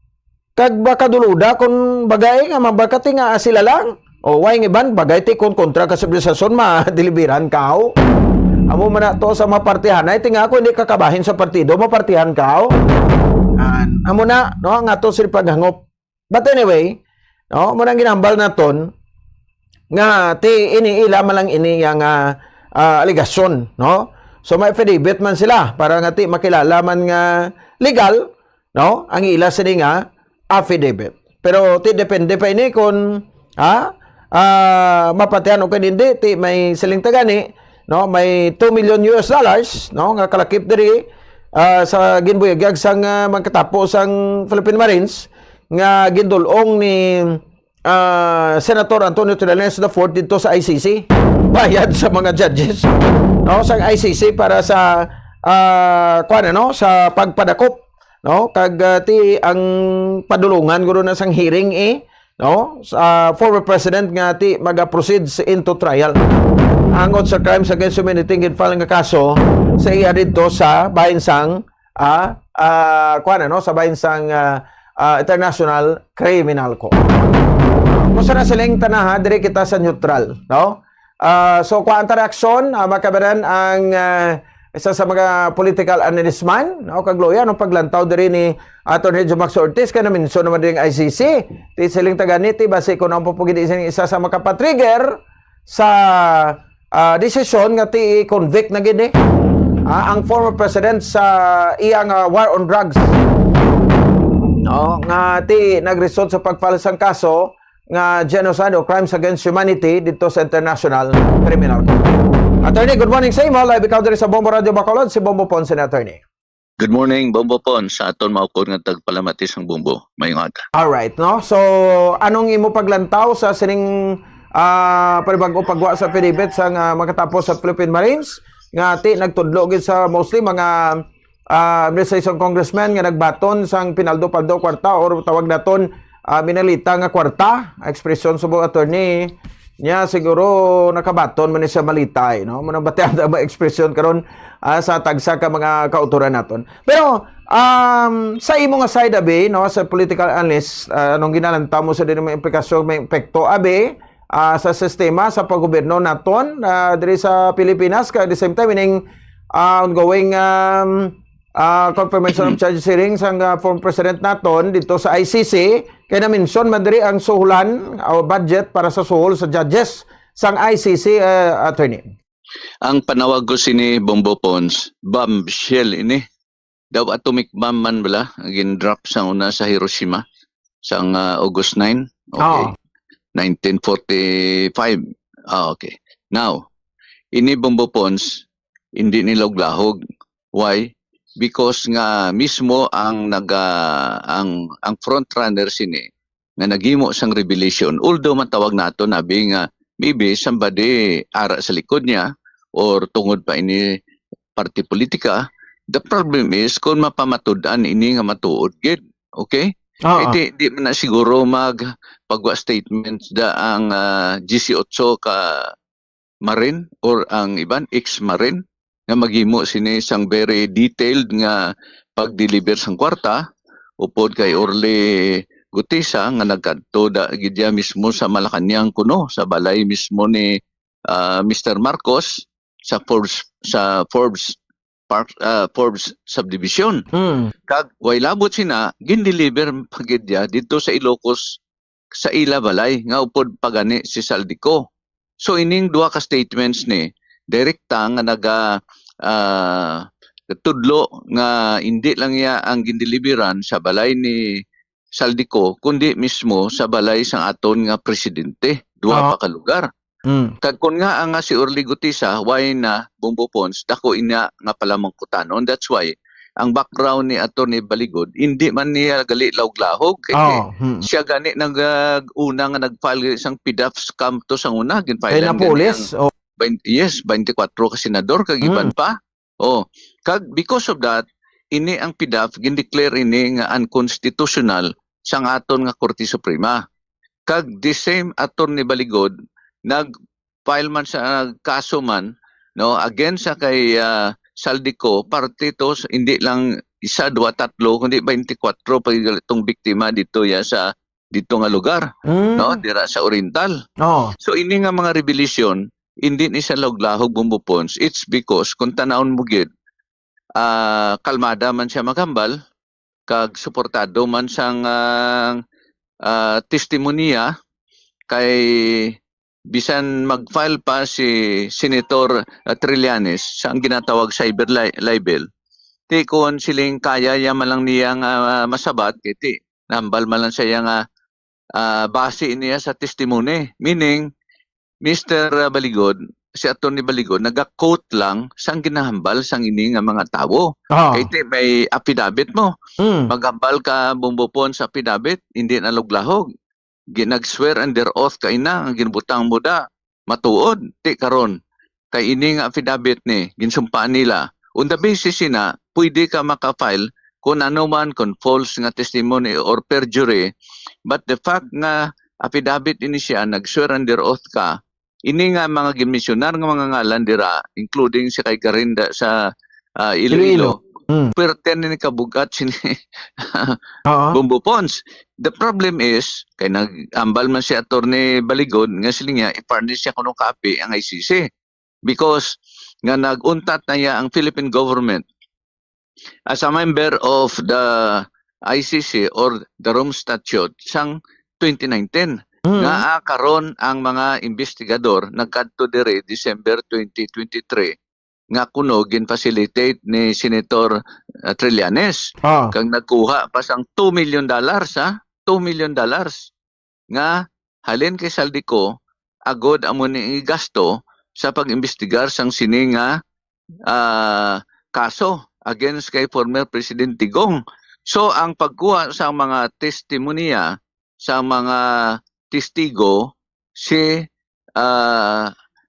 Speaker 15: Kag baka duluda kung bagay nga mabakati nga sila lang. Way ng iban bagay ti kon kontra ka sa sibilisasyon ma-deliveran kao. Amo man na to sa mapartihan ay tinga ko hindi kakabahin sa partido mapartihan kao. Amo na no nga to sir paghangop. But anyway, no mo nang ginambal naton nga ti iniila man lang ini yang aligasyon, no? So may affidavit man sila para nga ti makilala man nga legal, no? Ang ila sini nga affidavit. Pero ti depende pa ini kung mapatihan o hindi ti may siling tagani, no? May $2 million, no? Nga kalakip diri sa ginbuyagyag sang magkatapos ang Philippine Marines nga gindulong ni Senator Antonio Trillanes IV dito sa ICC. Bayad sa mga judges, no? Sa ICC para sa sa pagpadakop, no? Kag ti ang padulungan guro na sang hearing no? Sa former president nga ti maga-proceed into trial. Angot sa crimes against humanity gid-file nga kaso sa iya dito sa bahinsang sa bahinsang International Criminal Court. Kung na silang tanaha, dire kita sa neutral, no? So, kuhaan ta reaksyon, makabaran ang isa sa mga political analyst man, no? Kagloya, no? Paglantaw dire ni Atty. Max Ortiz, kaya namin so naman din ICC, ti siling taganiti, base ko na pupugid isa sa makapatrigger sa desisyon nga ti convict na gini ang former president sa iyang war on drugs, no? Nga ti nagresult sa pagpalasang kaso nga genocide o crimes against humanity dito sa International Criminal Court. Attorney, good morning sa imo. Live ikaw diri sa Bombo Radio Bacolod, si Bombo Ponce na attorney.
Speaker 14: Good morning, Bombo Ponce. Sa aton maukod nga tagpalamatis ang Bombo. Mayong aga.
Speaker 15: Alright, no? So, anong imo paglantaw sa sining panibago pagwa sa affidavit sa makatapos sa Philippine Marines nga ti nagtudlo gid sa mostly mga administration congressmen nga nagbaton sang pinaldo-paldo kwarta or tawag naton minalita nga kwarta, ekspresyon subong attorney niya siguro nakabaton man ni siya malitay, no? Manang batean ba ekspresyon karon sa tagsa ka mga kauturan naton. Pero sa imo nga side abi, no, sa political analyst, anong ginalanta mo sa dinhi mga implikasyon, may epekto abi sa sistema sa paggobyerno naton diri sa Pilipinas, at the same time ining ongoing confirmation of charges hearing sang former president naton dito sa ICC. Kaya na-mention madiri ang suhulan o budget para sa suhol sa judges sang ICC, attorney.
Speaker 14: Ang panawag ko sini Bombo Ponce, bombshell ini. Daw atomic bomb man bala, gin-drop sa una sa Hiroshima sang August 9. Okay. 1945. Okay. Now, ini Bombo Ponce, hindi nilaglahog. Why? Because nga mismo ang ang front runner sini nga naghimo sang revelation, although matawag nato nabi nga maybe somebody ara sa likod niya or tungod pa ini party politika. The problem is kung mapamatud-an ini nga matuod gid, okay? Di man na siguro pagwa statements da ang 18 ka Marine or ang iban ex-Marine nga maghimo sini sang very detailed nga pag-deliver sang kwarta upod kay Orly Gutisa nga nagkadto da gidya mismo sa Malacañang kuno sa balay mismo ni Mr. Marcos sa Forbes subdivision. Kag way labot sina gin-deliver pagidya dito sa Ilocos sa ila balay nga upod pagani si Saldico. So ining duha ka statements ni direkta nga tudlo nga hindi lang ya ang gindeliveran sa balay ni Saldico kundi mismo sa balay sang aton nga presidente, duha pa ka lugar. Kag kun nga ang si Orly Gutisa why na Bombo Ponce dako ina nga pala mangkutanon. That's why ang background ni Atty. Baligod, hindi man niya gali lawglahog. Siya gani una nga nag-file isang PDAF scam to sa una.
Speaker 15: Kay Napoles. Oh.
Speaker 14: Yes, 24 ka senador, kag iban pa. Because of that, ini ang PDAF, gindeclare ini nga unconstitutional sa aton nga Korte Suprema. Kag the same Atty. Baligod, nag-file man sa kaso man, no, against sa kay Saldico, parte to, hindi lang isa, dua, tatlo, kundi 24 pag itong biktima dito dito nga lugar, no, dira sa Oriental. So ini nga mga revelation, hindi ni sa laglahog bumbupons. It's because kung tanawon mo gid, kalmada man siya magambal, kag suportado man sang testimonya kay bisan mag-file pa si Senator Trillanes sa ang ginatawag cyber libel. Ti kung siling kaya yaman lang niya masabat, kiti nambal man lang siya nga base niya sa testimony. Meaning, Mr. Baligod, si Atty. Baligod, nag-quote lang sang ginahambal sang ini nga mga tao. Kaya may affidavit mo. Magambal ka bumbupon sa affidavit, hindi na luglahog. Ginag-swear under oath kay na, ang ginbutang mo da, matuod, ti karon. Kay ini nga affidavit ni, ginsumpaan nila. On the basis na, pwede ka maka-file kung ano man, kung false nga testimony or perjury. But the fact nga affidavit ini siya, nag-swear under oath ka, ini nga mga gimisyonar nga mga ngalan dira, including si kay Garinda sa Iloilo. Perten ni kabugat sini bumbupons. The problem is, kay nag-ambal man si Atty. Baligod, nga sila niya, i-furnish siya kuno kapi ang ICC. Because nga nag-untat na niya ang Philippine government as a member of the ICC or the Rome Statute sang 2019. Nga karon ang mga investigador nagkadto dire December 2023 nga kuno gin-facilitate ni Senator Trillanes. Kang nagkuha pa sang $2 million, $2 million nga halin kay Saldico agod amo ni gasto sa pag-imbestigar sang sini nga kaso against kay former President Digong. So ang pagkuha sa mga testimonya sa mga testigo si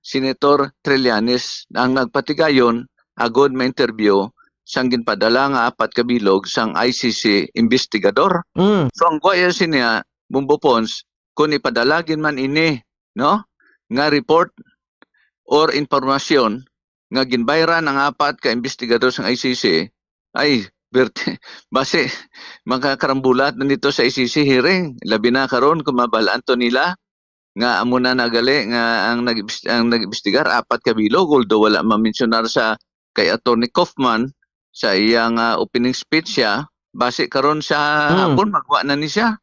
Speaker 14: Senator Trillanes ang nagpatigayon agod may interview sang ginpadala nga 4 kabilog sang ICC investigador. So ang kuya siya bumbupons kung ipadalagin man ini, no, nga report or informasyon nga ginbayran ang 4 ka investigador sang ICC ay base makakarambulat na nito sa ICC hearing, labi na karon kung mabalaan to nila nga amo na nagali nga ang nag-imbestigar 4 kabilog, although wala ma-mentionar sa kay Atty. Kaufman sa iyang opening speech siya, base karon sa hapon magwa na ni siya.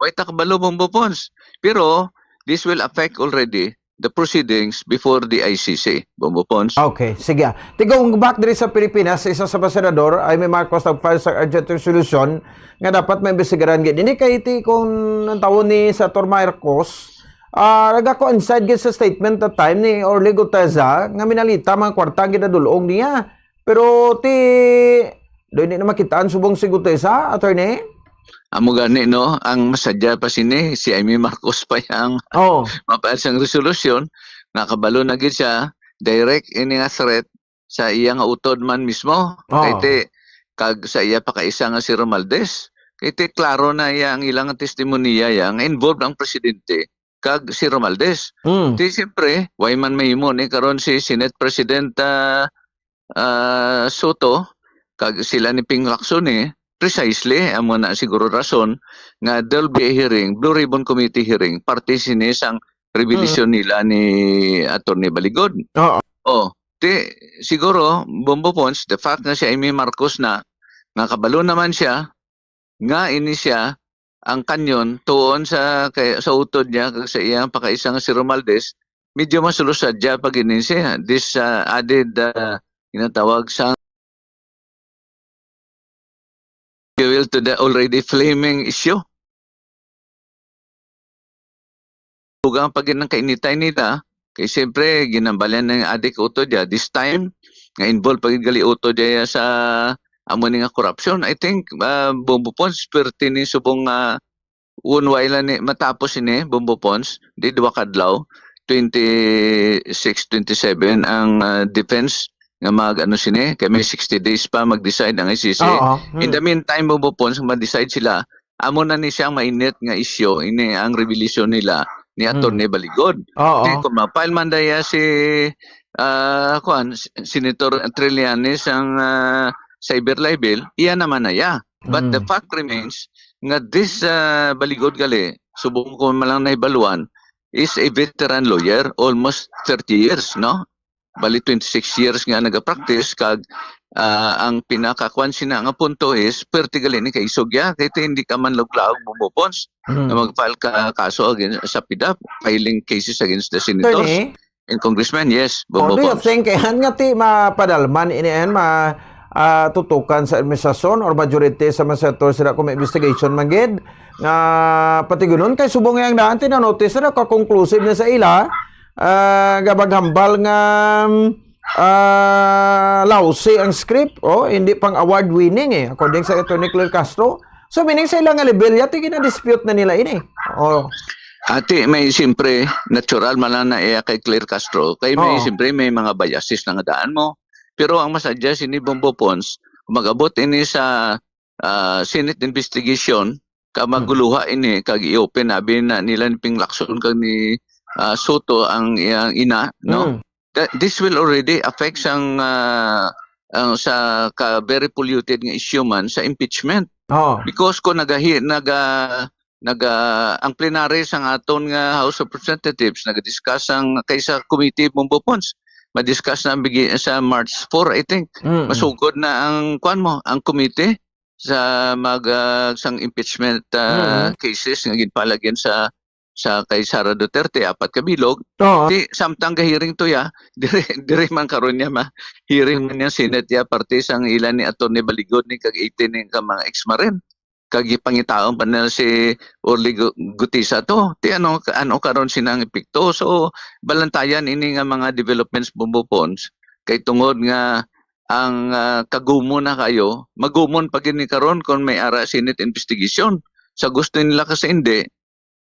Speaker 14: Wait takbalo bumbupons. Pero this will affect already the proceedings before the ICC, bumbupons.
Speaker 15: Okay, sige. Tigong back diri sa Pilipinas, isa sa senador ay may Marcos nag-file sa urgent resolution nga dapat may investigaran gid. Hindi kay iti kung ang tawon ni Senator Marcos, nagka-coincide gid sa statement that time ni Orly Guteza nga minalita mga kwarta ginadulong niya. Pero do hindi na makitaan subong si Guteza, attorney?
Speaker 14: Amo gani no, ang masadya pa sini si Amy Marcos pa yang mapayag sang resolusyon, nakabalo na gid siya direct ini nga threat sa iyang utod man mismo. Kay kag sa iya pa kaisa nga si Romualdez. Kay klaro na iya ang ilang testimonya yang involved ang presidente kag si Romualdez. Siyempre, why man mahimo ni karon si Senate President Soto kag sila ni Ping Lacson precisely amo na siguro rason nga there'll be a hearing, Blue Ribbon Committee hearing, parte sini sang revelasyon nila ni Atty. Baligod. Siguro bumbupons the fact na si Amy Marcos na nga kabalo naman siya nga ini siya ang kanyon tuon sa utod niya kag sa iyang pakaisang si Romualdez, medyo masulusad siya pag ini siya this added ginatawag sa fuel to the already flaming issue. Tugang pag ng kainitay nila, kay siyempre ginambalyan ng adik uto dia. This time, nga involved pag gali uto dia sa amo ni nga corruption. I think Bombo Pons perti ni subong unway lang ni matapos ini Bombo Pons di duwa kadlaw 26-27 ang defense nga mag sini kay may 60 days pa mag-decide ang ICC. In the meantime Bombo Pons mag-decide sila amo na ni siyang mainit nga issue ini ang revelation nila ni Atty. Baligod. Kung ma-file man daya si Senator Trillanes ang cyber libel, iyan naman na ya. But the fact remains nga this Baligod gali, subong ko malang naibaluan, is a veteran lawyer, almost 30 years, no? Bali 26 years nga nag-practice, kag ang pinakakuan sina nga punto is, perti gali ni kay Isogya, kaya hindi ka man laglaog bumupons, na mag-file ka kaso against, sa PIDAP, filing cases against the senators and congressmen, yes,
Speaker 15: Do you
Speaker 14: bumupons.
Speaker 15: think nga ti mapadalman inian tutukan sa administrasyon or majority sa mga sector sila kung may investigation magid nga pati gunon kay subong yang daan tinanotice na ka-conclusive na sa ila gabaghambal nga lousy ang script hindi pang award winning according sa Atty. Claire Castro. So meaning sa ilang nga level yati gina-dispute na nila ini.
Speaker 14: Ate, may siyempre natural man na kay Claire Castro kay may siyempre may mga biases na nga daan mo. Pero ang mas-suggest ni Bombo Pons, mag-abot ini sa Senate investigation, kamaguluha ini, kag i-open nabi na nila ni Ping Lacson kag ni Soto ang iyang ina, no? This will already affect sa very polluted nga issue man sa impeachment. Because kung ang plenary sang aton nga House of Representatives nag-discuss ang kaysa committee Bombo Pons, ma-discuss na sa March 4, I think. Masugod na ang ang committee sa sang impeachment cases nga ginpalagyan sa kay Sara Duterte, 4 ka bilog. Di samtang hearing to dire man karon niya hearing man niya Senate parte sang ilan ni Atty. Baligod ni kag 18 ni ka mga ex-marin. Kag ipangitaon pa na si Orly Gutisa to. Ti ano karon sinang epekto. So balantayan ini nga mga developments Bombo Pons kay tungod nga ang kagumo na kayo, magumon pag ni karon kung may ara Senate investigation. Sa gusto nila kasi hindi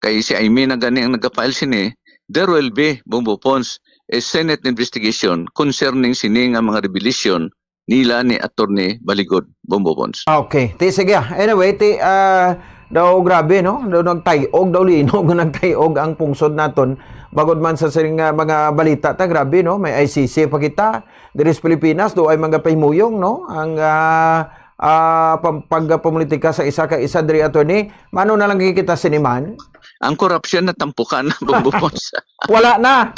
Speaker 14: kay si Amy na gani ang nagka-file sini, there will be Bombo Pons a Senate investigation concerning sini nga mga revelation nila ni Atty. Baligod Bombo Pons.
Speaker 15: Okay. Sige. Anyway, daw grabe, no? Daw nagtayog, daw linog, nagtayog ang pungsod naton. Bagod man sa siring mga balita, grabe, no? May ICC pa kita. Diris Pilipinas, do ay mga pahimuyong, no? Ang pagpamulitika sa isa ka isa diri attorney. Mano na lang kikita siniman?
Speaker 14: Ang korupsyon na tampukan ng Bombo Pons.
Speaker 15: Wala na!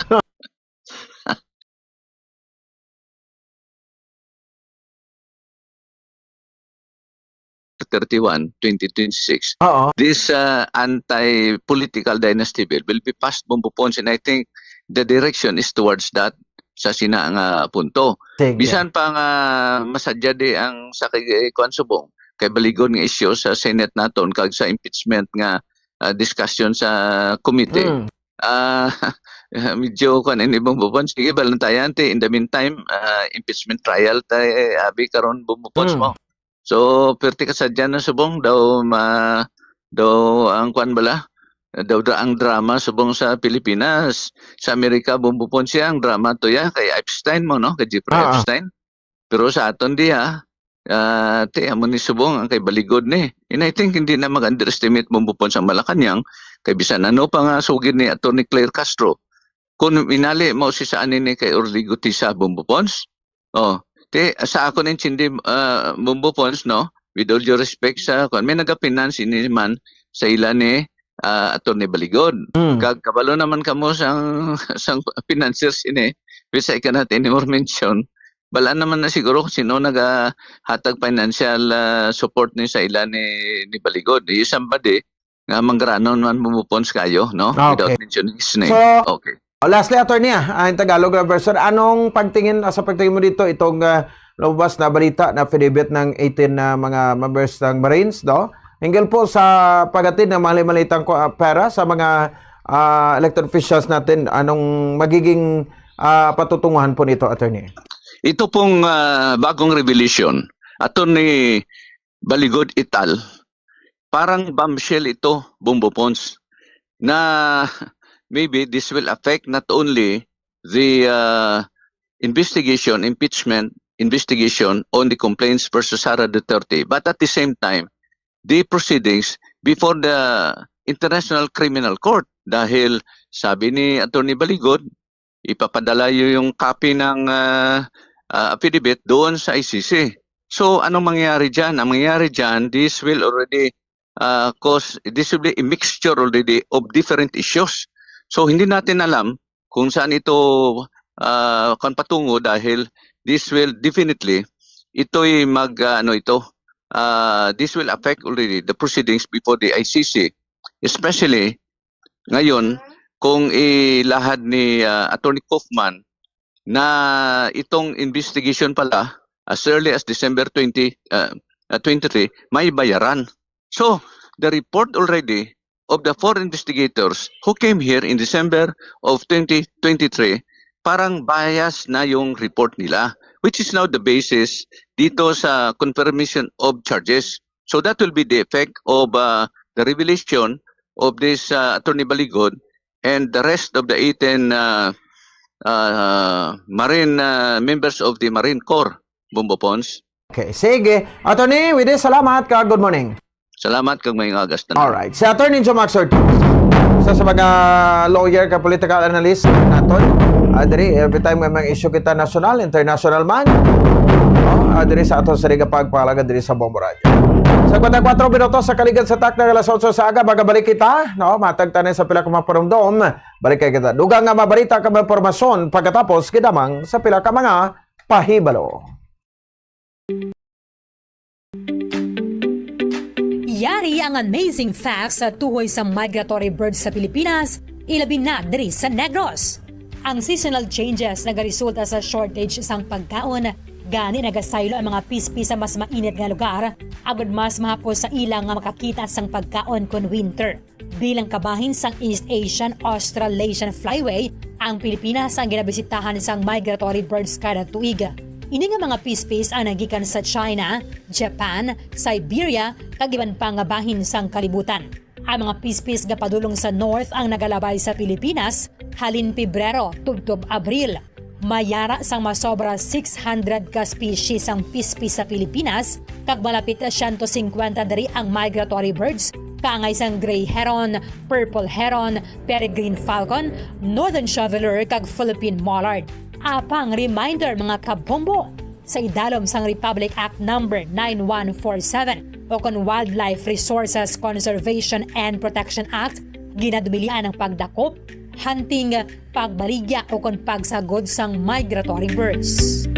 Speaker 14: 31, 2026. This anti-political dynasty bill will be passed Bombo Pons, and I think the direction is towards that sa sina nga punto. Bisan pa nga masadya di ang sa kay Subong kay Baligod nga issue sa Senate naton kag sa impeachment nga discussion sa committee. Medyo kan ini Bombo Pons, sige balantayan ti in the meantime impeachment trial tay abi karon Bombo Pons mo. So, perti kasadya na subong daw ang kwan bala daw ang drama subong sa Pilipinas. Sa Amerika Bombo Pons siya ang drama to kay Epstein mo no, kay Jeffrey Epstein. Pero sa aton di ti amo ni subong ang kay Baligod ni. And I think hindi na mag-underestimate Bombo Pons ang Malacañang kay bisan ano pa nga sugid ni Atty. Claire Castro. Kung minali mo si saan ni kay Orly Gutisa Bombo Pons. Sa ako nintindi Bombo Pons, no? With all due respect sa may nagapinance ini man sa ila ni Atty. Baligod. Kabalo naman kamo sang financiers ini. Bisa ka natin ni more mention. Bala naman na siguro kung sino naghatag financial support ni sa ila ni Baligod. Yung somebody nga mangranon man Bombo Pons kayo, no? Without mentioning his name.
Speaker 15: So, lastly, attorney, ang Tagalog na version, anong pagtingin mo dito itong lumabas na balita na affidavit ng 18 na mga members ng Marines, no? Hinggil po sa pagatid ng mali-malitang pera sa mga elected officials natin, anong magiging patutunguhan po nito, attorney?
Speaker 14: Ito pong bagong revelation Attorney Baligod et al. Parang bombshell ito, Bombo Pons, na maybe this will affect not only the impeachment investigation on the complaints versus Sara Duterte, but at the same time, the proceedings before the International Criminal Court. Dahil sabi ni Attorney Baligod, ipapadala yung copy ng affidavit doon sa ICC. So, anong mangyayari dyan? Ang mangyayari dyan, this will already this will be a mixture already of different issues. So, hindi natin alam kung saan ito patungo dahil this will definitely, ito'y this will affect already the proceedings before the ICC. Especially, ngayon, kung ilahad ni Attorney Kaufman na itong investigation pala as early as December 23, may bayaran. So, the report already of the 4 investigators who came here in December of 2023, parang bias na yung report nila, which is now the basis dito sa confirmation of charges. So, that will be the effect of the revelation of this Attorney Baligod and the rest of the 18 Marine members of the Marine Corps, Bombo Pons.
Speaker 15: Okay, sige. Attorney, with this, salamat ka. Good morning.
Speaker 14: Salamat kag may agas.
Speaker 15: Alright. Si Attorney Jomax Ortiz, isa sa mga lawyer ka political analyst naton. Adri, every time may mga issue kita national, international man, adri sa aton sa riga pagpalaga diri sa Bombo Radio. Sa 4 minutos sa kaligan sa tak na alas 8 sa aga, magabalik kita, matag tanin sa pila ka mga parumdom, balik kay kita. Dugang nga mabarita ka mga impormasyon pagkatapos gidamang sa pila ka mga pahibalo.
Speaker 17: Yari ang amazing facts sa tuhoy sa migratory birds sa Pilipinas, ilabi na diri sa Negros. Ang seasonal changes nagaresulta sa shortage sang pagkaon, gani nagasaylo ang mga pispis sa mas mainit nga lugar, agud mas mahapos sa ilang nga makakita sang pagkaon kon winter. Bilang kabahin sang East Asian Australasian Flyway, ang Pilipinas ang ginabisitahan sang migratory birds kada tuig. Ini nga mga pispis ang nagikan sa China, Japan, Siberia, kag iban pa nga bahin sang kalibutan. Ang mga pispis nga padulong sa North ang nagalabay sa Pilipinas halin Pebrero tubtob Abril. Mayara sang masobra 600 ka species ang pispis sa Pilipinas, kag malapit 150 dari ang migratory birds, kaangay sang gray heron, purple heron, peregrine falcon, northern shoveler kag Philippine mallard. Apang reminder mga kabombo, sa idalom sang Republic Act No. 9147 o kon Wildlife Resources Conservation and Protection Act, ginadumilian ang pagdakop, hunting, pagbaligya o kon pagsagod sang migratory birds.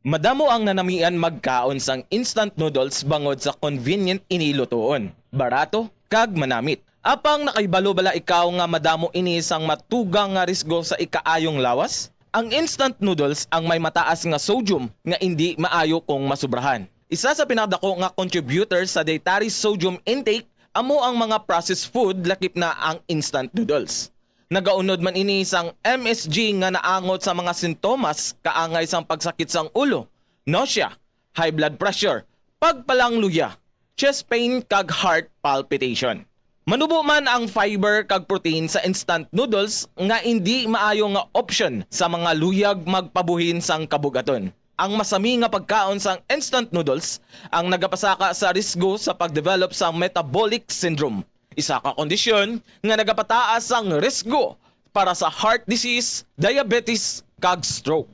Speaker 18: Madamo ang nanamian magkaon sang instant noodles bangod sa convenient inilutoon, barato, kag manamit. Apang nakaibalo bala ikaw nga madamo ini sang matugang nga risgo sa ikaayong lawas? Ang instant noodles ang may mataas nga sodium nga hindi maayo kung masubrahan. Isa sa pinakadako nga contributor sa dietary sodium intake amo ang mga processed food lakip na ang instant noodles. Nagaunod man ini sang MSG nga naangot sa mga sintomas kaangay sang pagsakit sang ulo, nausea, high blood pressure, pagpalangluya, chest pain kag heart palpitation. Manubo man ang fiber kag protein sa instant noodles nga hindi maayo nga option sa mga luyag magpabuhin sang kabugaton. Ang masami nga pagkaon sang instant noodles ang nagapasaka sa risgo sa pagdevelop sa metabolic syndrome. Isa ka kondisyon nga nagapataas ang risgo para sa heart disease, diabetes, kag stroke.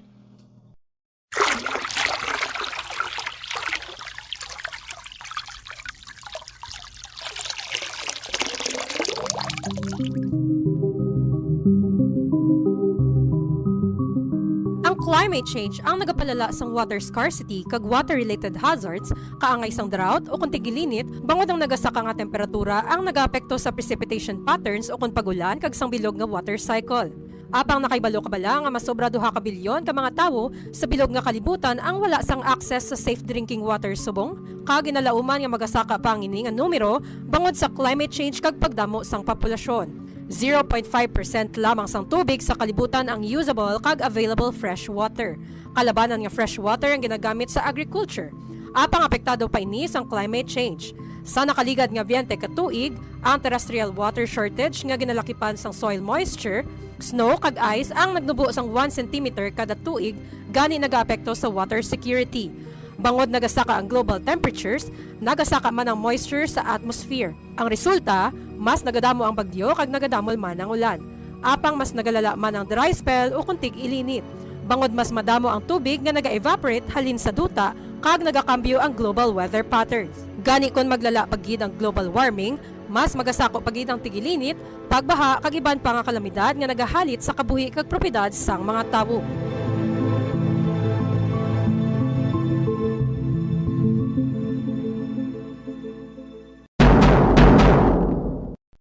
Speaker 23: Climate change ang nagapalala sang water scarcity kag water-related hazards, kaangay sang drought o kung tigilinit, bangod ang nagasaka nga temperatura ang nagaapekto sa precipitation patterns o kung pagulan kag sang bilog nga water cycle. Apang nakaibalo kabala nga masobra 2 ka bilyon ka mga tawo sa bilog nga kalibutan ang wala sang access sa safe drinking water subong, kag ginalauman nga magasaka pa ang ini nga numero bangod sa climate change kag pagdamo sang populasyon. 0.5% lamang sang tubig sa kalibutan ang usable kag available fresh water. Kalabanan nga fresh water ang ginagamit sa agriculture. Apang apektado pa ini sang climate change. Sa nakaligad nga 20 ka tuig, ang terrestrial water shortage nga ginalakipan sang soil moisture, snow kag ice ang nagnubo sang 1 cm kada tuig gani nagaapekto sa water security. Bangod nagasaka ang global temperatures, nagasaka man ang moisture sa atmosphere. Ang resulta, mas nagadamo ang bagyo kag nagadamol man ang ulan. Apang mas nagalala man ang dry spell o kuntig ilinit. Bangod mas madamo ang tubig nga naga-evaporate halin sa duta kag nagakambyo ang global weather patterns. Gani kon maglala pagid ang global warming, mas magasako pagid ang tigilinit, pagbaha kag iban pa nga kalamidad nga nagahalit sa kabuhi kag propiedad sang mga tawo.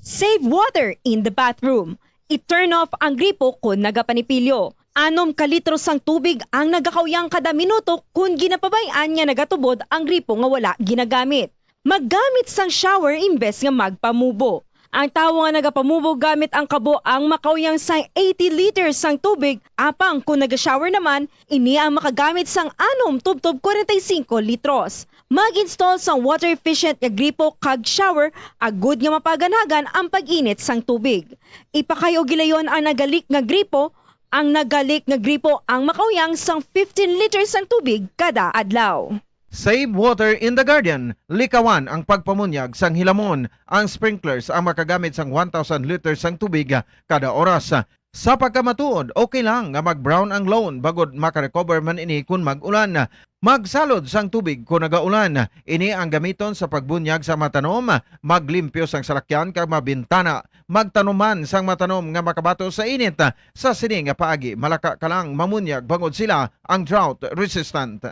Speaker 10: Save water in the bathroom. I-turn off ang gripo kung nagapanipilyo. 6 kalitro sang tubig ang nagakawyang kada minuto kung ginapabayaan nga nagatubod ang gripo nga wala ginagamit. Maggamit sang shower imbes nga magpamubo. Ang tawo nga nagapamubo gamit ang kabo ang makawyang sang 80 liters sang tubig, apang kung naga-shower naman, ini ang makagamit sang 6 tubtob 45 litros. Mag-install sang water efficient nga gripo kag shower, agud nga mapaganagan ang pag-init sang tubig. Ipakayo gilayon ang nagalik nga gripo, ang nagalik nga gripo ang makawyang sang 15 liters sang tubig kada adlaw.
Speaker 15: Save water in the garden. Likawan ang pagpamunyag sang hilamon. Ang sprinklers ang makagamit sang 1,000 liters sang tubig kada oras. Sa pagkamatuod, okay lang nga mag-brown ang lawn bagod makarecover man ini kung mag-ulan. Magsalod sang tubig kung nagaulan. Ini ang gamiton sa pagbunyag sa matanom, maglimpyo sang salakyan kag mabintana, magtanuman sang matanom nga makabato sa init. Sa sini nga paagi, malaka ka lang mamunyag bangod sila ang drought resistant.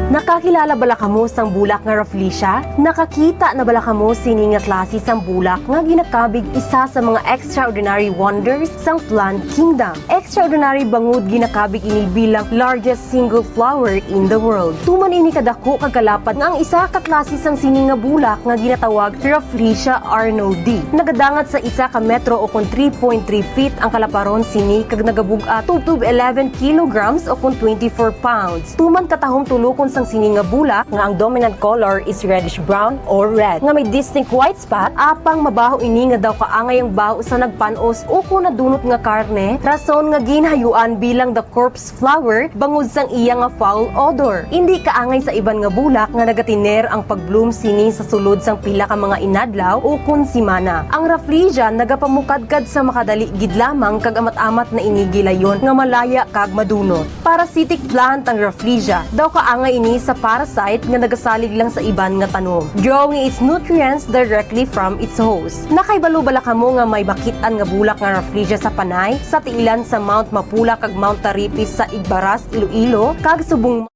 Speaker 16: Nakakilala bala kamo sang bulak nga Rafflesia? Nakakita na bala kamo sini nga klase sang bulak nga ginakabig isa sa mga extraordinary wonders sang plant kingdom. Extraordinary bangod ginakabig ini bilang largest single flower in the world. Tuman ini kadako kagalapat nga ang isa ka klase sang sini nga bulak nga ginatawag Rafflesia arnoldii. Nagadangat sa isa ka metro o kung 3.3 feet ang kalaparon sini kag nagabuga tubtub 11 kilograms o kung 24 pounds. Tuman katahong tulokon sang sini nga bulak nga ang dominant color is reddish brown or red nga may distinct white spot, apang mabaho ini nga daw kaangay ang baho sa nagpanos o kung nadunot nga karne, rason nga ginhayuan bilang the corpse flower bangod sang iya nga foul odor. Hindi kaangay sa iban nga bulak nga nagatiner ang pagbloom sini sa sulod sang pila ka mga inadlaw o kun simana. Ang Rafflesia nagapamukadkad sa makadali gid lamang kag amat-amat na inigilayon nga malaya kag madunot. Parasitic plant ang Rafflesia, daw kaangay ini sa parasite nga nagasalig lang sa iban nga tanom, drawing its nutrients directly from its host. Nakaibalo-bala kamo nga may bakitan nga bulak nga Rafflesia sa Panay, sa tiilan sa Mount Mapula kag Mount Taripis sa Igbaras, Iloilo, kag subong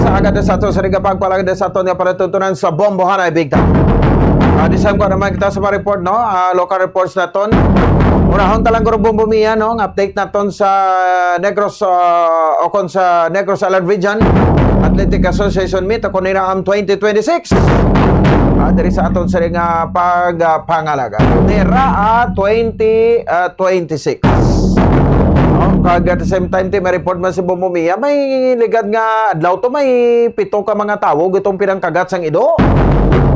Speaker 15: sa agad sa ato sa rigapagpalagad sa ato nga palatuntunan sa Bombo Hanay Big Time. Disam ko naman kita sa mga report, no? Local reports na ton. Unahon talang gurong bumbumiya, no? Update na ton sa Negros o kon sa Negros Alad Region Athletic Association meet ako nila am 2026. Dari sa aton sa nga pagpangalaga. Nira 2026. Kag at the same time, may report man si Bumbumiya, may ligad nga adlaw to may 7 ka mga tawo gitong pinangkagat sang ido.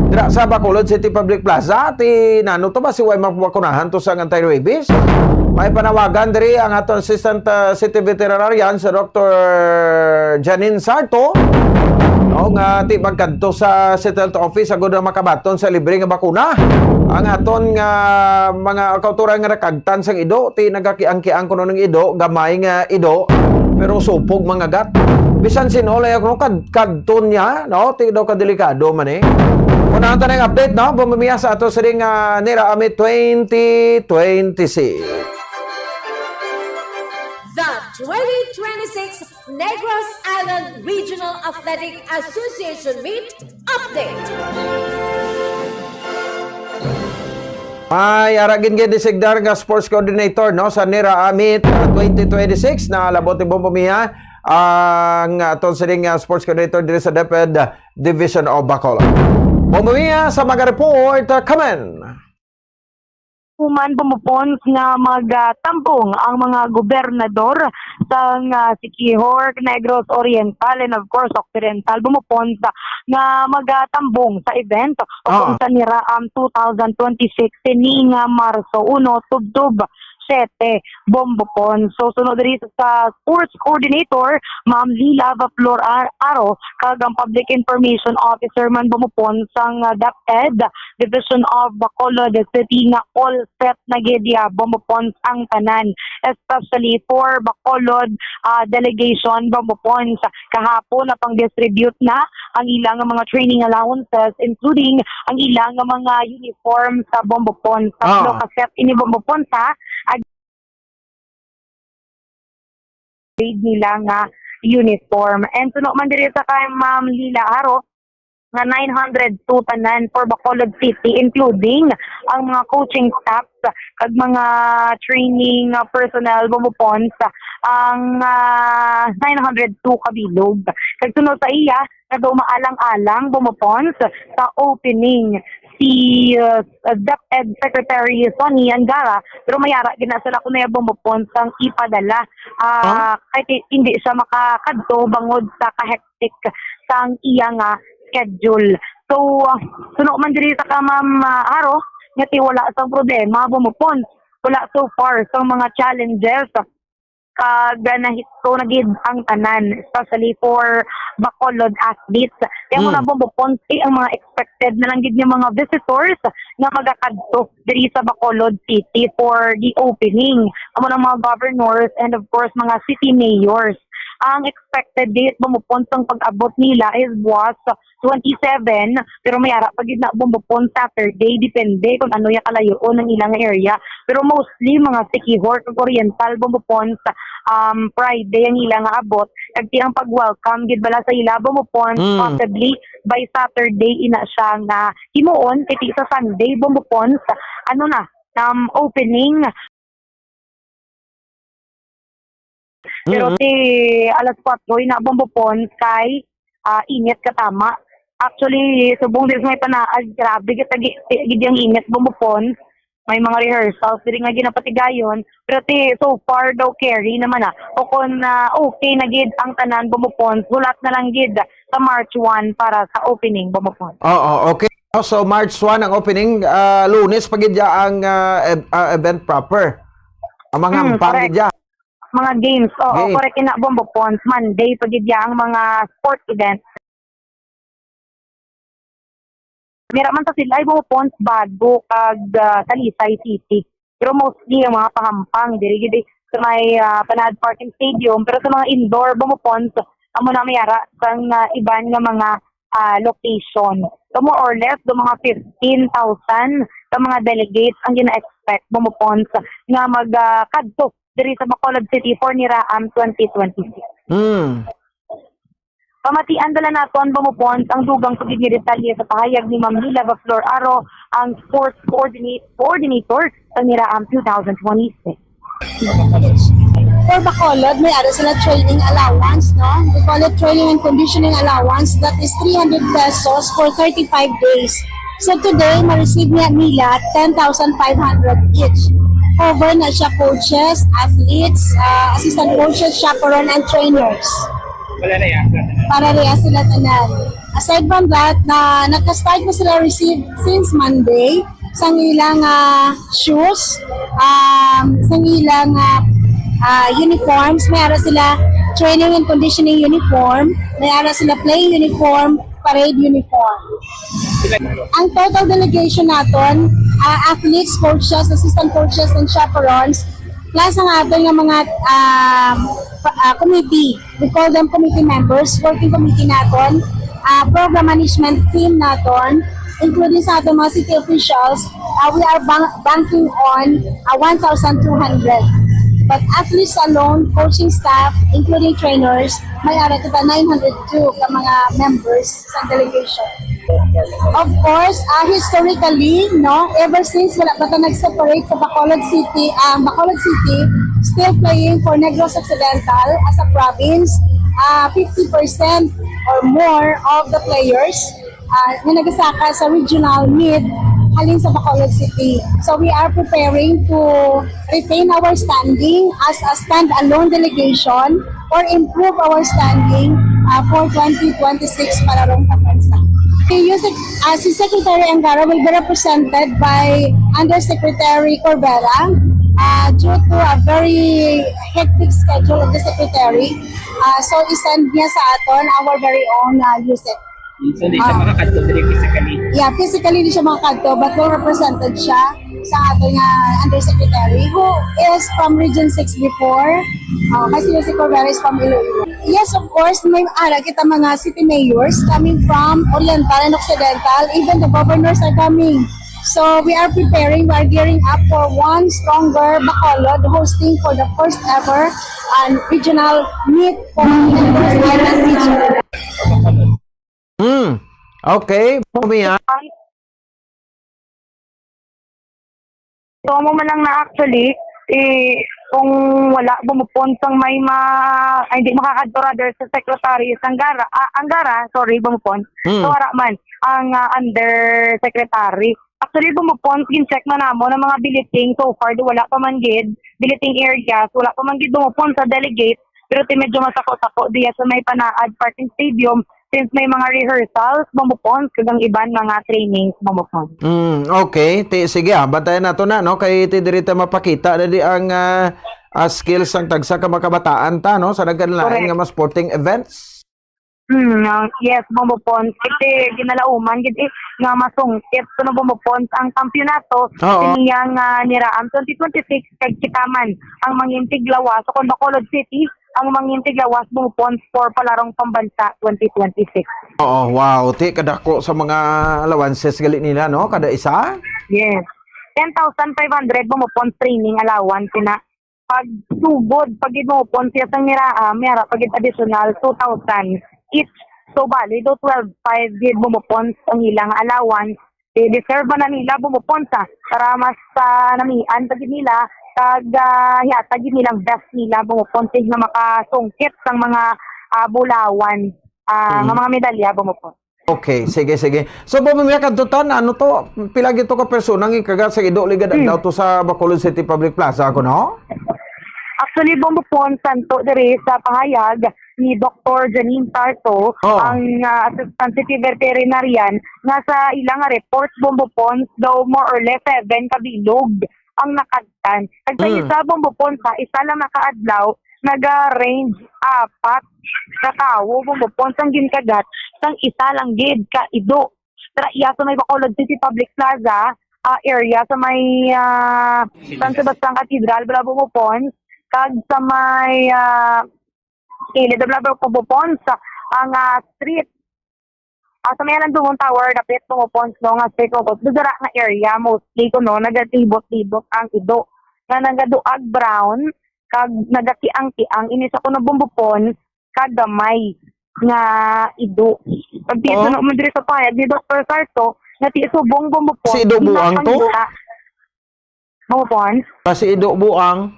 Speaker 15: Dira sa Bacolod City Public Plaza, ti nano to ba si way mapakunahan to sa anti-rabies? May panawagan diri ang aton Assistant City Veterinarian sa Dr. Janine Sarto. No, nga ti magkadto sa City Health Office agud na makabaton sa libre nga bakuna. Ang aton nga mga kauturan nga nakagtan sang ido, ti nagakiang-kiang kuno ng ido, gamay nga ido, pero supog mga gat. Bisan sinolay ako kadton niya, no, ti daw kadelikado man eh. Unahan tayo ng update, no? Bumamiya sa ato sa ring Nira Ami 2026.
Speaker 19: The 2026 Negros Island Regional Athletic Association Meet Update.
Speaker 15: May aragin gid designar nga sports coordinator, no, sa Nira Ami 2026 na labot ni Bumbumiya ang aton sining sports coordinator diri sa DepEd Division of Bacolod. Bumuwiya sa mga report, kamen.
Speaker 4: Human bumupons nga magtambong ang mga gobernador sa Siquijor, Negros Oriental and of course Occidental bumupons nga magtambong sa event o sa Niraam 2026 ni nga Marso 1 tubtub 7 bombopon. So sunod diri sa sports coordinator Ma'am Lila Flor Aro kag ang public information officer man bumupon sang DepEd Division of Bacolod City nga all set na gidya bumupon ang tanan, especially for Bacolod delegation bumupon kahapon na pang-distribute na ang ilang mga training allowances including ang ilang mga uniform sa bombopon sa kaset ini bombopon sa grade nila nga uniform. And suno man diri sa kay Ma'am Lila Aro nga 902 tanan for Bacolod City including ang mga coaching staff kag mga training personnel bumupon ang 902 kabilog. Kag sunod sa iya na maalang-alang bumupon sa opening si DepEd Secretary Sonny Angara pero mayara gina sila kuno bumupon sang ipadala kahit hindi siya makakadto bangod sa kahektik sang iya nga schedule. So suno man diri sa Ma'am Aro nga wala sang problema bumupon wala so far sang mga challenges kag nahito na gid ang tanan especially for Bacolod athletes. Kaya mo na bumupon ang mga expected na lang gid nga mga visitors nga magakadto diri sa Bacolod City for the opening. Amo ng mga governors and of course mga city mayors. Ang expected date bumupon sang pag-abot nila was 27 pero mayara pag na bumupon Saturday depende kung ano yung kalayoon ng ilang area pero mostly mga Siquijor kag Oriental bumupon sa Friday ang ilang abot kag ang pag-welcome gid bala sa ila bumupon possibly by Saturday ina siya nga himuon kiti sa Sunday bumupon sa opening. Pero alas 4 ina bumupon kay init katama. Actually, subong diri may panaag grabe gid ang init bumupon. May mga rehearsals diri nga ginapatigayon pero so far daw carry naman o kung okay na gid ang tanan bumupon sulat na lang gid sa March 1 para sa opening bumupon.
Speaker 15: Okay. So March 1 ang opening, Lunes pagid ang event proper. Ang mga pagid
Speaker 4: mga games. Correct ina bombopon. Monday pagid ang mga sport events. Mira man ta sila bombopon bago kag Talisay City. Pero mostly ang mga pahampang diri gid sa may Panad Parking Stadium pero sa mga indoor bombopon amo na mayara sang iban nga mga location. So more or less do mga 15,000 ka mga delegates ang gina-expect bumupon nga magkadto diri sa Bacolod City for Niraam 2026. Pamatian dala naton bumupon ang dugang pagiging detalye sa pahayag ni Ma'am Lila Flor Aro ang sports coordinator sa Niraam 2026.
Speaker 6: For Bacolod, may ara sila training allowance, no? We call it training and conditioning allowance. That is 300 pesos for 35 days. So today, ma-receive nila 10,500 each. Cover na siya coaches, athletes, assistant coaches, chaperone, and trainers. Para rin sila tanan. Aside from that, nagka-start na sila receive since Monday sang ilang shoes, sang ilang uniforms. May ara sila training and conditioning uniform, may ara sila play uniform, parade uniform. Ang total delegation naton, athletes, coaches, assistant coaches, and chaperones, plus ang aton nga mga committee. We call them committee members, working committee naton, program management team naton, including sa ating mga city officials, we are banking on 1,200. But athletes alone, coaching staff, including trainers, may ara kita 902 ka mga members sa delegation. Of course, historically, no, ever since wala pa ta nag-separate sa Bacolod City, Bacolod City still playing for Negros Occidental as a province, 50% or more of the players na nagasaka sa regional meet halin sa Bacolod City. So we are preparing to retain our standing as a stand-alone delegation or improve our standing for 2026 Palarong Pambansa. Si Secretary Angara will be represented by Undersecretary Corbera due to a very hectic schedule of the Secretary. So isend niya sa aton our very own Yusek.
Speaker 1: So, di siya makakadto diri physically?
Speaker 6: Yeah, physically di siya makakadto but well represented siya sa ating Undersecretary who is from Region 6 before. Kasi si Corbera is from Iloilo. Yes, of course, may ara kita mga city mayors coming from Oriental and Occidental. Even the governors are coming. So we are preparing, we are gearing up for one stronger Bacolod hosting for the first ever regional meet for the Negros Island region.
Speaker 15: Okay, Mia.
Speaker 4: So, mo man lang na actually, kung wala bumuponsang may hindi makakadto rather sa Secretary Angara, bumupon. So, wala man ang Undersecretary. Actually, bumupon, check na namo ng mga billeting so far, wala pa man gid, billeting areas, wala pa man gid bumupon sa delegate, pero medyo masako-sako diya sa may Panaad Parking Stadium since may mga rehearsals, bumupon, kagang iban mga trainings, bumupon.
Speaker 15: Okay, sige bantayan nato na no kay ti diri ta mapakita dali ang skills ang tagsa ka makabataan ta no sa nagkanlain nga mga sporting events.
Speaker 4: Yes, bumupon. Iti ginalauman gid nga masungkit kuno bumupon ang kampyonato niyang niraam 2026 kag kitaman ang mangintig lawas sa Bacolod City ang mangintig lawas bumupon for Palarong Pambansa 2026.
Speaker 15: Oo, wow, kadako sa mga allowances gali nila no kada isa?
Speaker 4: Yes. 10,500 bumupon training allowance na pag sugod pag bumupon siya sang niraam mera pag additional 2,000 each. So, bali, do 12,500 gid bumupon ang ilang allowance. Deserve na nila bumupon para mas namian tagid nila kag tagid nilang best nila bumupon na makasungkit sang mga bulawan mga medalya bumupon.
Speaker 15: Okay, sige. So, bumimiya kadtutan, ano to? Pila gito ka personang ikaga sa Ido Ligad daw to sa Bacolod City Public Plaza ako, no?
Speaker 4: Actually, bumupon santo diri sa pahayag ni Dr. Janine Tarto, ang Assistant City Veterinarian, nga sa ilang report bumupon daw more or less 7 kabilog ang nakadtan. Kag sa isa bumupon isa lang nakaadlaw, naga-range 4 ka tawo bumupon sang ginkagat, sang isa lang gid ka ido. Tara iya sa may Bacolod City Public Plaza area sa may San Sebastian Cathedral bala bumupon, kag sa may kilid bla bumupon sa ang street sa may Landungon Tower dapit bumupon no nga street ko dudara nga area mostly kuno nagatibot-tibot ang ido nga nagaduag brown kag nagakiang-kiang ini sa kuno bumupon kag gamay nga ido pag dito no mo diri sa payag ni Dr. Sarto nga ti subong bumupon
Speaker 15: si ido buang to
Speaker 4: bumupon
Speaker 15: si ido buang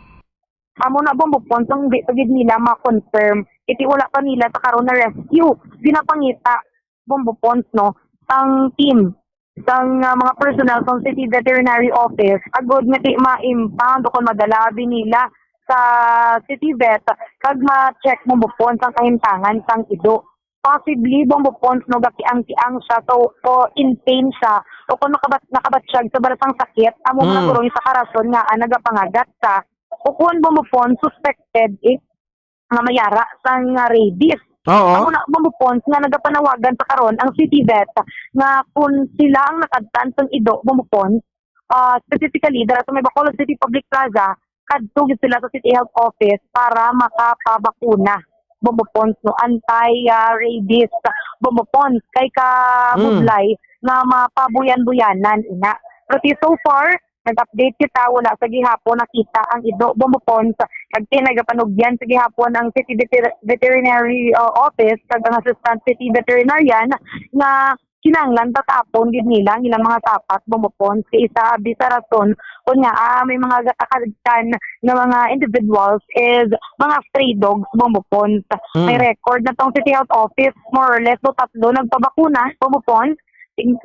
Speaker 4: amo na bumupon tong di pagid nila ma-confirm iti wala pa nila sa karon na rescue dinapangita bumupon no ang team sang mga personnel sa City Veterinary Office agud nga ti ma-impound o kon madalabi nila sa City Vet kag ma-check bumupon sang kahimtangan sang ido possibly bumupon no gakiang-kiang siya so in pain siya o kung nakabatsyag sa balasang sakit amo na guro sa karason nga nagapangagat sa o kung bumupon suspected nga mayara sang rabies. Ako na bumupon nga nagapanawagan sa karon ang City Vet nga kung sila ang nakadtan sang ido bumupon specifically dara sa may Bacolod City Public Plaza kadto sila sa City Health Office para makapabakuna bumupon no anti-rabies bumupon kay ka budlay nga mapabuyan-buyanan ina. Pero so far nag-update kita wala sa gihapon nakita ang ido bumupon sa nagpanugyan sa gihapon ang City Veterinary Office kag ang Assistant City Veterinarian nga kinanglan tatapon gid nila ang ilang mga sapat bumupon kay isa bisa rason kun nga may mga gatakadkan nga mga individuals is mga stray dogs bumupon. May record na tong City Health Office more or less do tatlo nagpabakuna bumupon.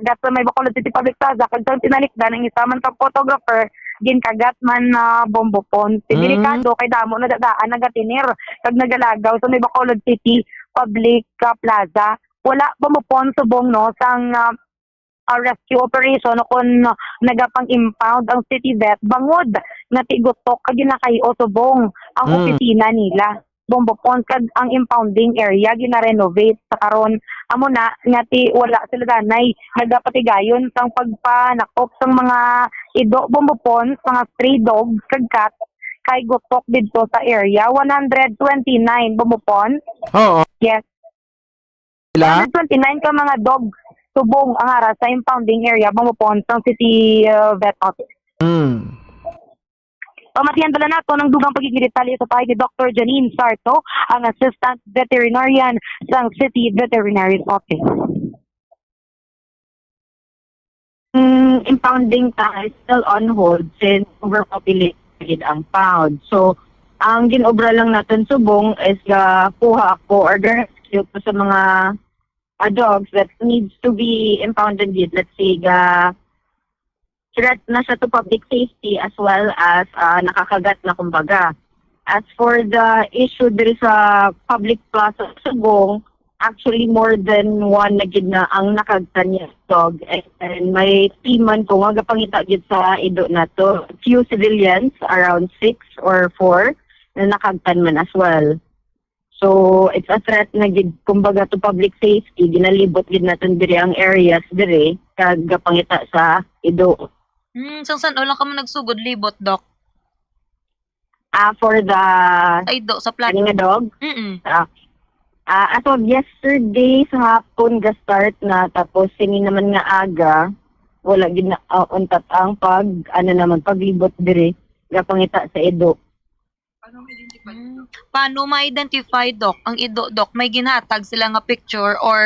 Speaker 4: That may Bacolod City Public Plaza kag tinalikdan ang isa man kag photographer ginkagat man na bombopon. Delikado kay damo na dadaan nagatinir kag nagalagaw sa may Bacolod City Public Plaza. Wala bombopon subong no sang rescue operation kun nagapang impound ang city vet bangod nga tigutok kag ginakayo subong ang opisina nila. Bombopon kag ang impounding area gina-renovate sa karon amo na nga ti wala sila danay nagapatigayon sang pagpanakop sang mga ido bombopon mga stray dogs kag cat kay gutok didto sa area 129 bombopon.
Speaker 15: Oo.
Speaker 4: Yes. 129 ka mga dog subong ang ara sa impounding area bombopon sang city vet office. Pamatihan pala nato ng dugang pagigilitalya sa pahay ni Dr. Janine Sarto, ang Assistant Veterinarian sa City Veterinary Office. Impounding tayo still on hold since overpopulated ang pound. So, ang ginobra lang natin subong is kuha ako or rescue sa mga dogs that needs to be impounded yet. Let's say, threat na siya to public safety as well as nakakagat na kumbaga. As for the issue there sa public plaza subong, actually more than one na gid na ang nakagtan niya dog and may teaman ko nga gapangita gid sa ido na to. Few civilians around 6 or 4 na nakagtan man as well. So it's a threat na gid kumbaga to public safety, ginalibot gid naton diri ang areas diri kag gapangita sa ido.
Speaker 2: Saan lang ka mo nagsugod libot, Doc?
Speaker 4: For the
Speaker 2: do sa plan
Speaker 4: nga dog? As of yesterday sa hapon ga-start na tapos sini naman nga aga wala gid na untat ang paglibot diri gapangita sa ido.
Speaker 2: Paano ma-identify, Doc, ang ido, Doc? May ginhatag sila nga picture or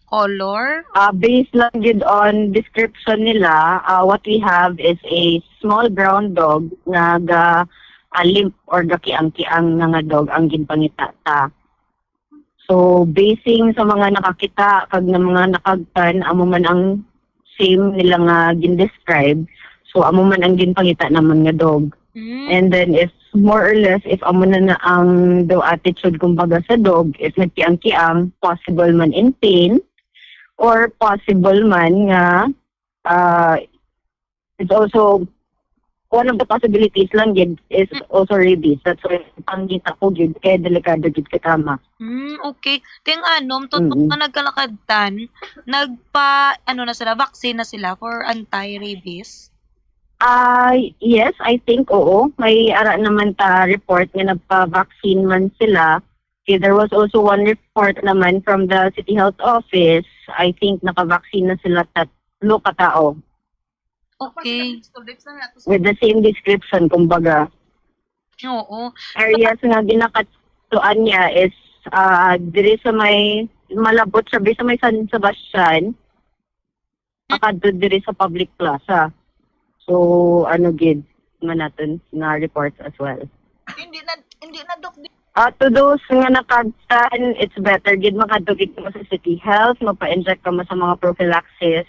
Speaker 2: color?
Speaker 4: Based lang yun on description nila, what we have is a small brown dog na limp or gakiang-kiang nga dog ang ginpangita ta. So, basing sa mga nakakita, kag na mga nakagtan, amo man ang same nila nga gin-describe. So, amo man ang ginpangita naman nga dog. And then, if more or less, if amo na ang attitude kumbaga sa dog, if nagkiang-kiang, possible man in pain, or possible man nga it's also one of the possibilities lang yun is also rabies. That's why ang kita ko yun kaya delikado yun katama.
Speaker 2: Okay. Ting tutok na nagkalakadtan, na sila, vaccine na sila for anti-rabies?
Speaker 4: Yes, I think oo. May ara naman ta report nga nagpa-vaccine man sila. Okay, there was also one report naman from the City Health Office. I think naka-vaccine na sila 3 katao.
Speaker 2: Okay.
Speaker 4: With the same description, kumbaga.
Speaker 2: Oo.
Speaker 4: Areas nga ginakatuan niya is diri sa may malabot sa may San Sebastian, akadto diri sa public plaza. So, gid man natin na reports as well.
Speaker 2: Hindi na Doc.
Speaker 4: To those nga nakagtan, it's better gid makadugig mo sa City Health, mapa-inject ka mo sa mga prophylaxis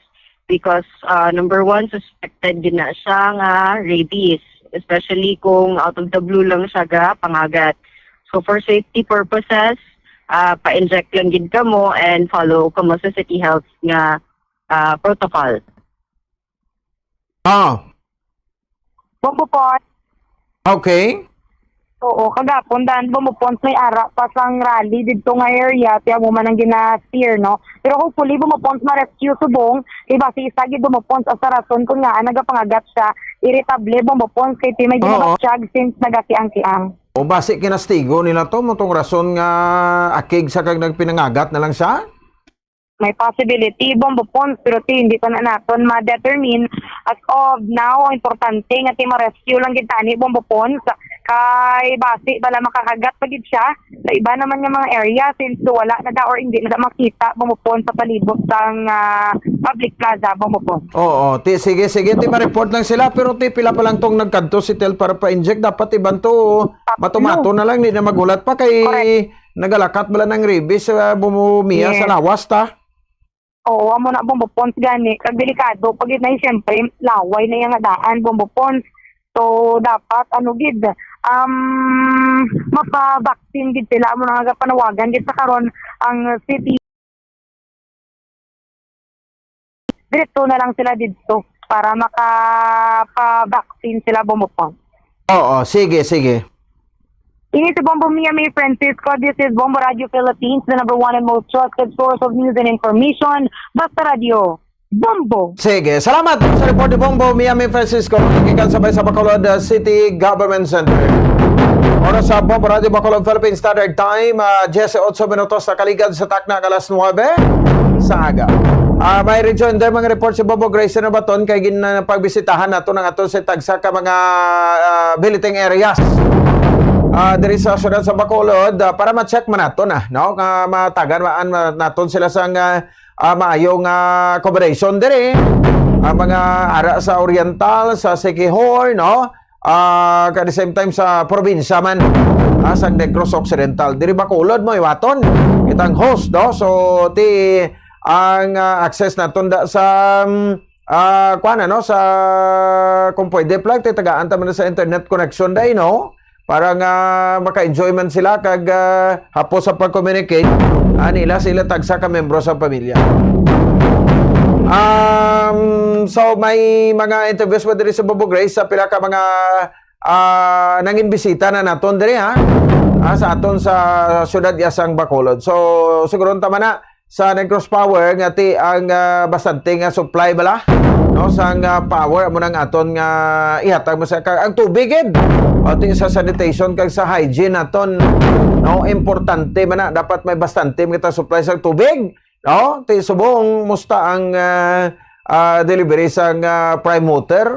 Speaker 4: because number 1, suspected din na siya nga rabies, especially kung out of the blue lang siya pangagat. So for safety purposes, pa-inject lang gid ka mo and follow ka mo sa City Health nga protocol. Bumupon.
Speaker 15: Okay.
Speaker 4: Oo, kagapon daan bumupon may ara pa sang rally dito nga area tiya mo man ang gina-steer no. Pero hopefully bumupon ma-rescue subong iba si isa gid bumupon sa rason kun nga nagapangagat siya irritable bumupon kay ti may ginabatsyag since nagakiang-kiang.
Speaker 15: O base kinastigo nila to motong rason nga akig sa kag nagpinangagat na lang siya?
Speaker 4: May possibility bumupon pero hindi pa na naton ma-determine as of now. Importante nga ti ma-rescue lang gid tani bumupon kay basi bala makakagat pagid siya sa iba naman nga mga area since wala na da or hindi na da makita bumupon sa palibot sang public plaza bumupon.
Speaker 15: Oo, sige, ti ma-report lang sila pero ti pila pa lang tong nagkanto si Tel para pa-inject dapat ibanto matumato na lang, hindi na magulat pa kay nagalakat bala ng rabies bumumiya sa lawas ta.
Speaker 4: Oo, amo na bumupon gani kag delikado pagid na siyempre laway na yang daan bumupon. So dapat gid mapa-vaccine gid sila mo nga panawagan gid sa karon ang city diretso na lang sila dito para makapa-vaccine sila bumupon.
Speaker 15: Oo, sige.
Speaker 4: Ini si Bombo Mia May Francisco. This is Bombo Radio Philippines, the number one and most trusted source of news and information. Basta Radio. Bombo.
Speaker 15: Sige, salamat sa report ni Bombo Mia May Francisco. Nakikikan sabay sa Bacolod City Government Center. Oras sa Bombo Radio Bacolod Philippines Standard Time, 18 minutos na kaligad sa takna alas 9 sa aga. May rejoinder mga report si Bobo Grace na baton kay pagbisitahan nato ng aton sa tagsa ka mga billeting areas. Diri sa syudad sa Bacolod para ma-check man nato na no matagan naton sila sang maayong accommodation diri mga ara sa Oriental sa Siquijor no at the same time sa probinsya man sa Negros Occidental diri Bacolod mo iwaton itang host no so ti ang access naton da sa no sa kung pwede plug tagaan ta man sa internet connection dai no para nga maka-enjoy man sila kag hapos sa pag-communicate nila sila tagsa ka membro sa pamilya. So may mga interviews mo diri sa Bobo Grace sa pila ka mga nangin bisita na naton diri sa aton sa syudad Yasang Bacolod. So siguro tama na sa Negros Power nga ti ang bastante nga supply bala no sang power mo nang aton nga ihatag mo sa ang tubig o ti sa sanitation kag sa hygiene naton no importante man na dapat may bastante kita supply sa tubig no ti subong musta ang delivery sang prime water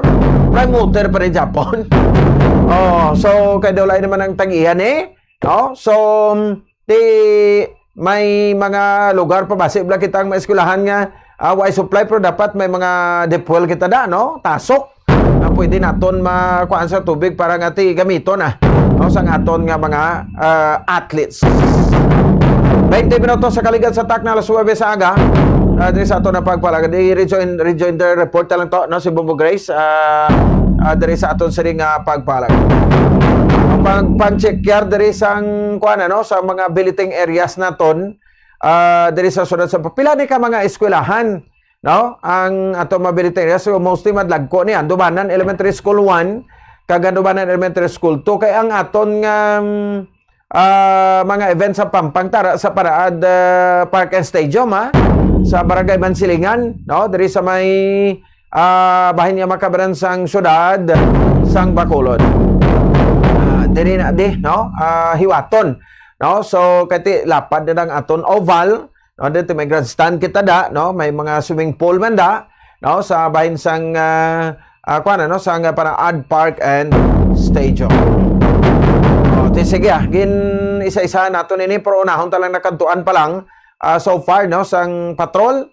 Speaker 15: pa rin Japon. So kay dawlay naman ang tag-iyan no so ti may mga lugar pa base bla kitang maeskulahan nga way supply pero dapat may mga depwell kita da no tasok na pwede naton makuan sa tubig para nga ti gamiton no sang aton nga mga athletes. 20 minutos sa kaligad sa takna alas 9 sa aga diri sa aton na pagpalaga di rejoin the report lang to no si Bobo Grace diri sa aton siring pagpalaga. Pag-check yard diri sang kuan no sa mga billeting areas naton diri sa sunod sa pila ni ka mga eskwelahan no ang ato mga billeting areas so mostly madlagko ni Andubanan Elementary School 1 kag Andubanan Elementary School 2 kay ang aton nga mga events sa Pampang sa Paraad Park and Stadium sa Barangay Mansilingan no diri sa may bahin nga makabaran sang syudad sang Bacolod. Diri na no hiwaton no so kati lapad na ng aton oval no dito may grandstand kita da no may mga swimming pool man da no sa bahin sang kuan no sang Paraad Park and Stadium. Sige gin isa-isa naton ini pero unahon ta lang nakantuan pa lang so far no sang patrol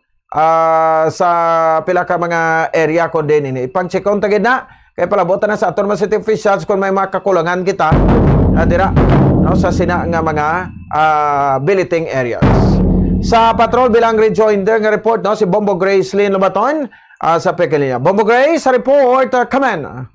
Speaker 15: sa pila ka mga area ko din ini ipang check on tagid na kay palabotan na sa aton mga city officials kung may makakulangan kita dira no sa sina nga mga billeting areas. Sa patrol bilang rejoinder nga report no si Bombo Grace Lynn Lobaton sa Pequelia. Bombo Grace sa report come on.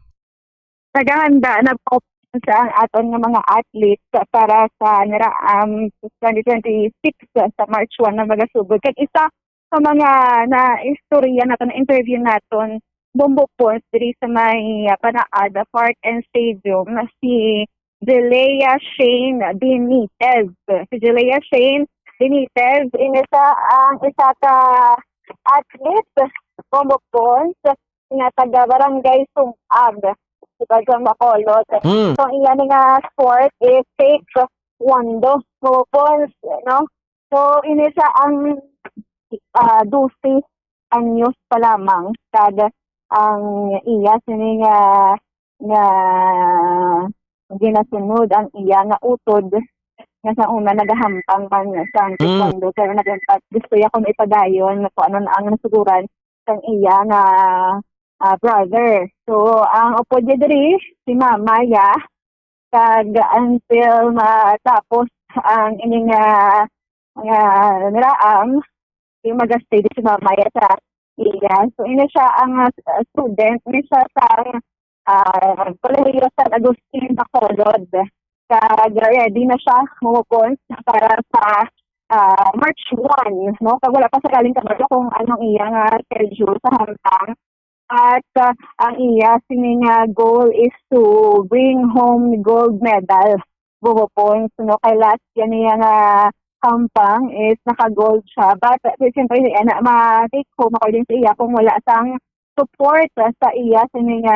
Speaker 4: Naghahanda na po sa aton nga mga athletes para sa 2026 sa March 1 na magasugod. Kag isa sa mga na istorya naton na interview naton Bombo Pons diri sa may Paraad Park and Stadium na si Jelea Shane Benitez. Si Jelea Shane Benitez ang isa ka athlete Bombo Pons nga taga Barangay Sungag sa Bacolod. So iyan nga sport is taekwondo. Bombo Pons no. So inisa ang 12 anyos pa lamang kada ang iya sini nga ginasunod ang iya nga utod nga sa una nagahampang pa niya sa taekwondo pero gusto niya kung ipadayon kung ano na ang nasuguran sang iya nga brother. So ang upod niya diri si Mama ya kag until matapos ang ining niraam yung mag-stay si Mama ya sa iya. So ina siya ang student ni siya sa Kolehiyo San Agustin Bacolod. Kag ready na siya mumupon para sa March 1, no? Kag wala pa sa galing kabalo kung anong iya nga schedule sa hangtang. At ang iya sining goal is to bring home gold medal. Mumupon, no? Kay last yan iya nga kampang is naka-gold siya. But siyempre, ma-take home ako din sa iya kung wala sang support sa iya sining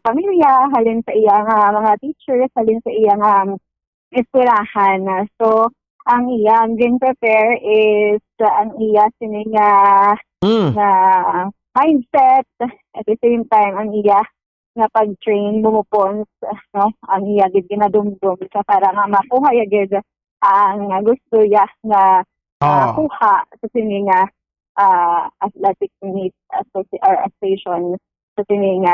Speaker 4: pamilya, halin sa iya nga mga teachers, halin sa iya nga eskwelahan. So, ang iya ang prepare is ang iya sining na mindset at the same time ang iya nga pag-train bumupons, no? Ang iya gid ginadumdum sa para nga makuha ya gid ang gusto ya nga kuha sa sining athletic meet association sa sining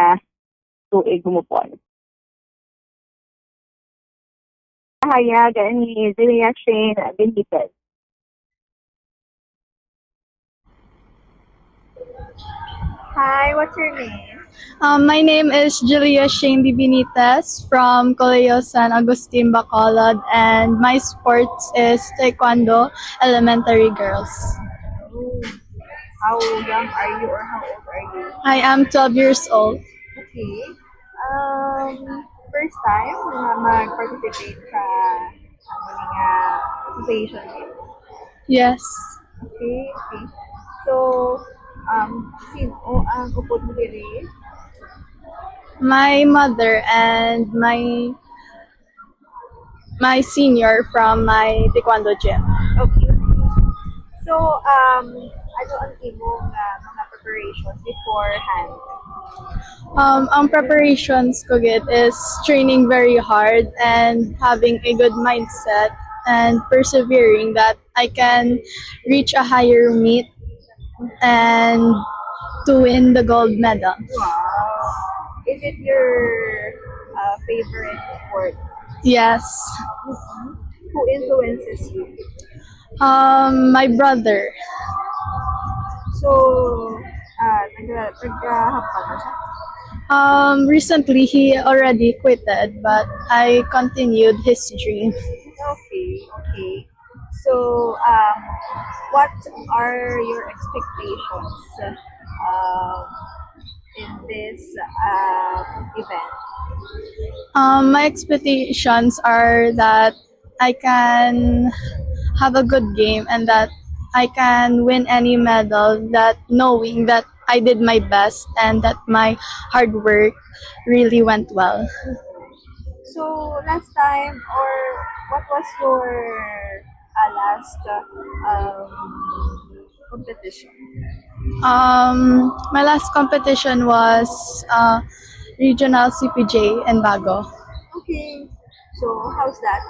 Speaker 4: tuig gumupon. Hayag ni Julia Shane Benitez.
Speaker 7: Hi, what's your name? My name is Julia Shane Benitez from Colegio San Agustin Bacolod, and my sports is Taekwondo Elementary Girls.
Speaker 19: How young are you or how old are you?
Speaker 7: I am 12 years old.
Speaker 19: Okay. First time na mag-participate sa association meet?
Speaker 7: Yes.
Speaker 19: Okay. So, sino ang upod mo diri?
Speaker 7: My mother and my senior from my Taekwondo gym.
Speaker 19: Okay. So, ano ang imong mga preparations beforehand?
Speaker 7: Ang preparations ko gid is training very hard and having a good mindset and persevering that I can reach a higher meet and to win the gold medal.
Speaker 19: Wow. Is it your favorite sport?
Speaker 7: Yes.
Speaker 19: Who influences you?
Speaker 7: My brother.
Speaker 19: So, naghahampang na siya?
Speaker 7: Recently, he already quitted, but I continued his dream.
Speaker 19: Okay. So, what are your expectations in this event?
Speaker 7: My expectations are that I can have a good game and that I can win any medal, that knowing that I did my best and that my hard work really went well.
Speaker 19: So, last time, or what was your last competition?
Speaker 7: My last competition was regional CPJ in Bago.
Speaker 19: Okay. So, how's that?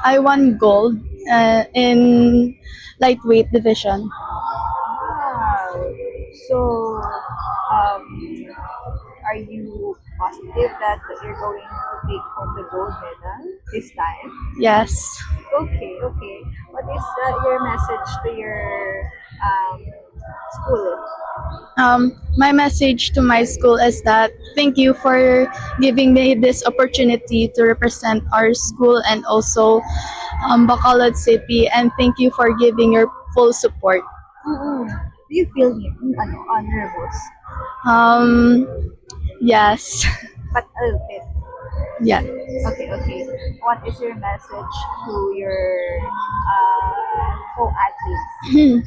Speaker 7: I won gold in lightweight division.
Speaker 19: Wow. So, are you positive that you're going to take home the gold medal this time?
Speaker 7: Yes.
Speaker 19: Okay. What is your message to your school?
Speaker 7: My message to my school is that thank you for giving me this opportunity to represent our school and also Bacolod City, and thank you for giving your full support.
Speaker 19: Do you feel nervous?
Speaker 7: Yes.
Speaker 19: But a little bit.
Speaker 7: Yeah.
Speaker 19: Okay. What is your message to your co-athletes?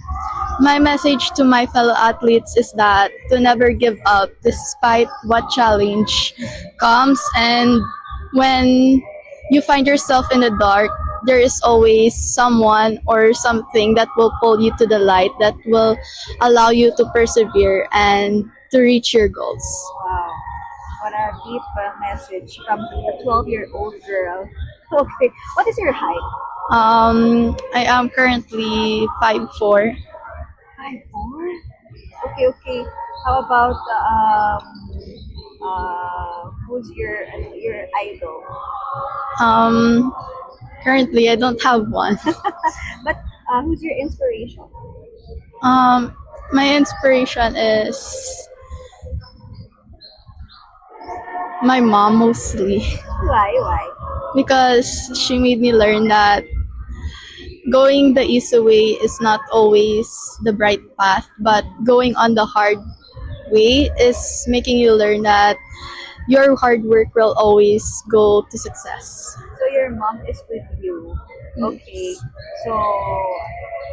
Speaker 7: My message to my fellow athletes is that to never give up despite what challenge comes, and when you find yourself in the dark, there is always someone or something that will pull you to the light, that will allow you to persevere and to reach your goals.
Speaker 19: Wow. a deep message from a 12-year-old girl. Okay, what is your height?
Speaker 7: I am currently 5'4".
Speaker 19: 5'4"? Okay. How about who's your idol?
Speaker 7: Currently I don't have one.
Speaker 19: But who's your inspiration?
Speaker 7: My inspiration is my mom mostly.
Speaker 19: Why?
Speaker 7: Because she made me learn that going the easy way is not always the bright path, but going on the hard way is making you learn that your hard work will always go to success.
Speaker 19: So your mom is with you. Okay. So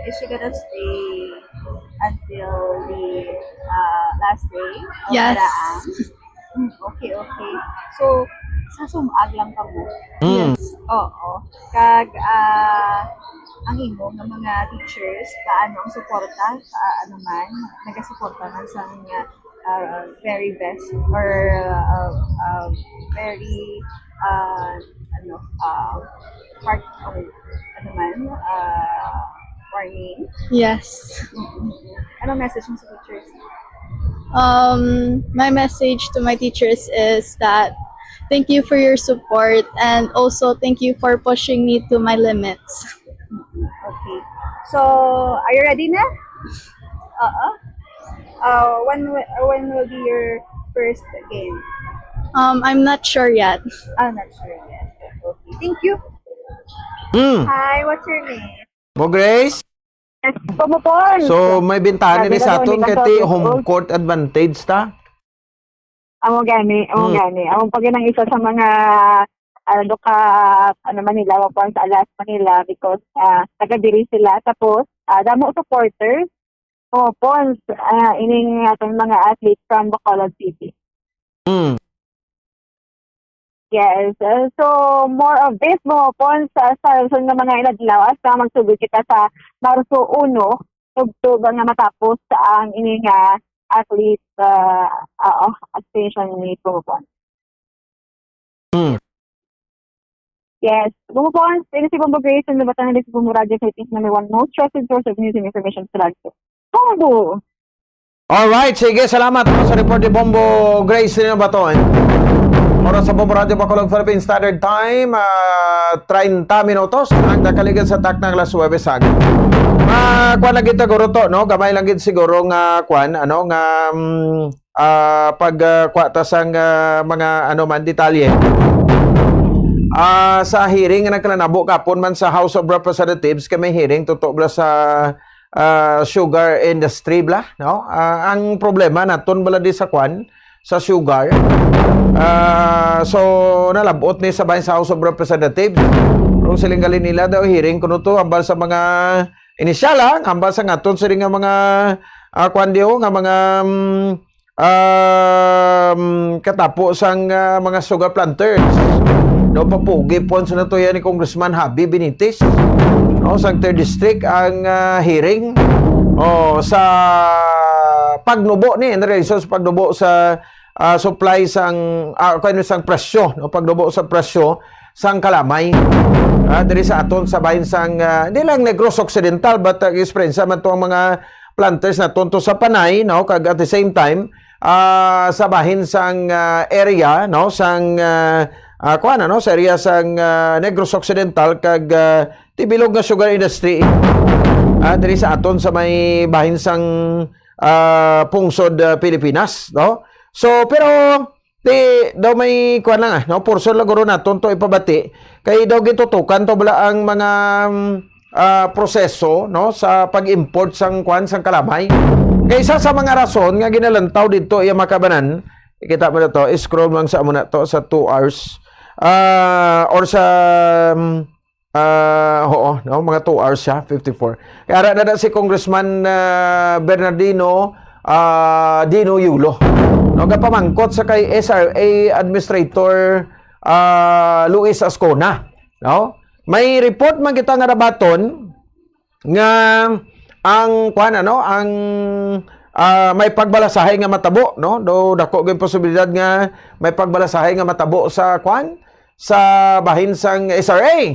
Speaker 19: is she gonna stay until the last day? of
Speaker 7: Yes.
Speaker 19: Daraang? Okay. So sa sumag lang ka mo.
Speaker 7: Yes.
Speaker 19: Oo. Kag ang imo ng mga teachers paano ang suporta ano man nagasuporta man sa very best or very part of ano man warning.
Speaker 7: Yes.
Speaker 19: Ano message mo sa teachers?
Speaker 7: My message to my teachers is that thank you for your support and also thank you for pushing me to my limits.
Speaker 19: Okay. So, are you ready na? When will be your first game?
Speaker 7: I'm not sure yet.
Speaker 19: I'm not sure yet. Okay. Thank you. Hi, what's your name?
Speaker 15: Mo Grace?
Speaker 4: Pumupon.
Speaker 15: So may bintana ni sa aton kay home court advantage ta.
Speaker 4: Amo gani. Amo pag nang isa sa mga Manila pang sa Alas Manila because taga diri sila tapos damo supporters. Pons ining atong mga athletes from Bacolod City. Yes. So, more of this mo po sa sunod nga mga inadlaw sa magsugod kita sa Marso 1 tugtog nga matapos ang ining athlete station ni Pumupon. Yes. Pumupon, ini si Bombo Grace and nabatan nila si Bombo Radio Philippines number 1 most trusted source of news and information sa Lagso. Bombo!
Speaker 15: Alright, sige, salamat po sa report ni Bombo Grace nino baton. Oras sa Bombo Radio Bacolod Philippine Standard Time, 30 minutos ang nakaligan sa taknang Las Hueves Agad. Kuan lang kita guro to, no? Gamay lang gid siguro nga kuan nga pagkuha sang mga man detalye. Sa hearing nga nagkalanabo kapon man sa House of Representatives kay may hearing tutok bla sa sugar industry bla, no? Ang problema naton bala di sa kuan sa sugar. So nalabot ni sa bahin sa House of Representatives. Kung silingalin nila daw hearing kuno to ambal sa mga inisyal ambal sa ngaton sa nga mga kuan diyo nga mga katapo sang mga sugar planters. No, papugi po sa nato yan ni Congressman Javi Benitez. No, sa 3rd District ang hearing sa pagnubo ni sa pagnubo sa supply sang sang presyo, no, pagnubo sa presyo sang kalamay. Diri sa aton sa bahin sang di lang Negros Occidental but experience man to ang mga planters na tonto sa Panay, no, kag at the same time sa bahin sang area, no, sang kuan no, sa area sang Negros Occidental kag tibilog nga sugar industry. Diri sa aton sa may bahin sang pungsod Pilipinas, no. So pero daw may kuan lang no, portion lang guro naton to ipabati kay daw gitutukan to bala ang mga proseso, no, sa pag-import sang kuan sang kalamay. Kaysa sa mga rason nga ginalantaw dito iya makabanan, kita mo na to, scroll lang sa amo na to sa 2 hours. Or sa no, mga 2 hours siya, 54. Kaya na si Congressman Bernardino Dino Yulo. No, gapamangkot sa kay SRA Administrator Luis Ascona, no? May report man kita nga nabaton nga ang kuan ang may pagbalasahe nga matabo, no? Do dako gyud posibilidad nga may pagbalasahe nga matabo sa kwan sa bahin sang SRA.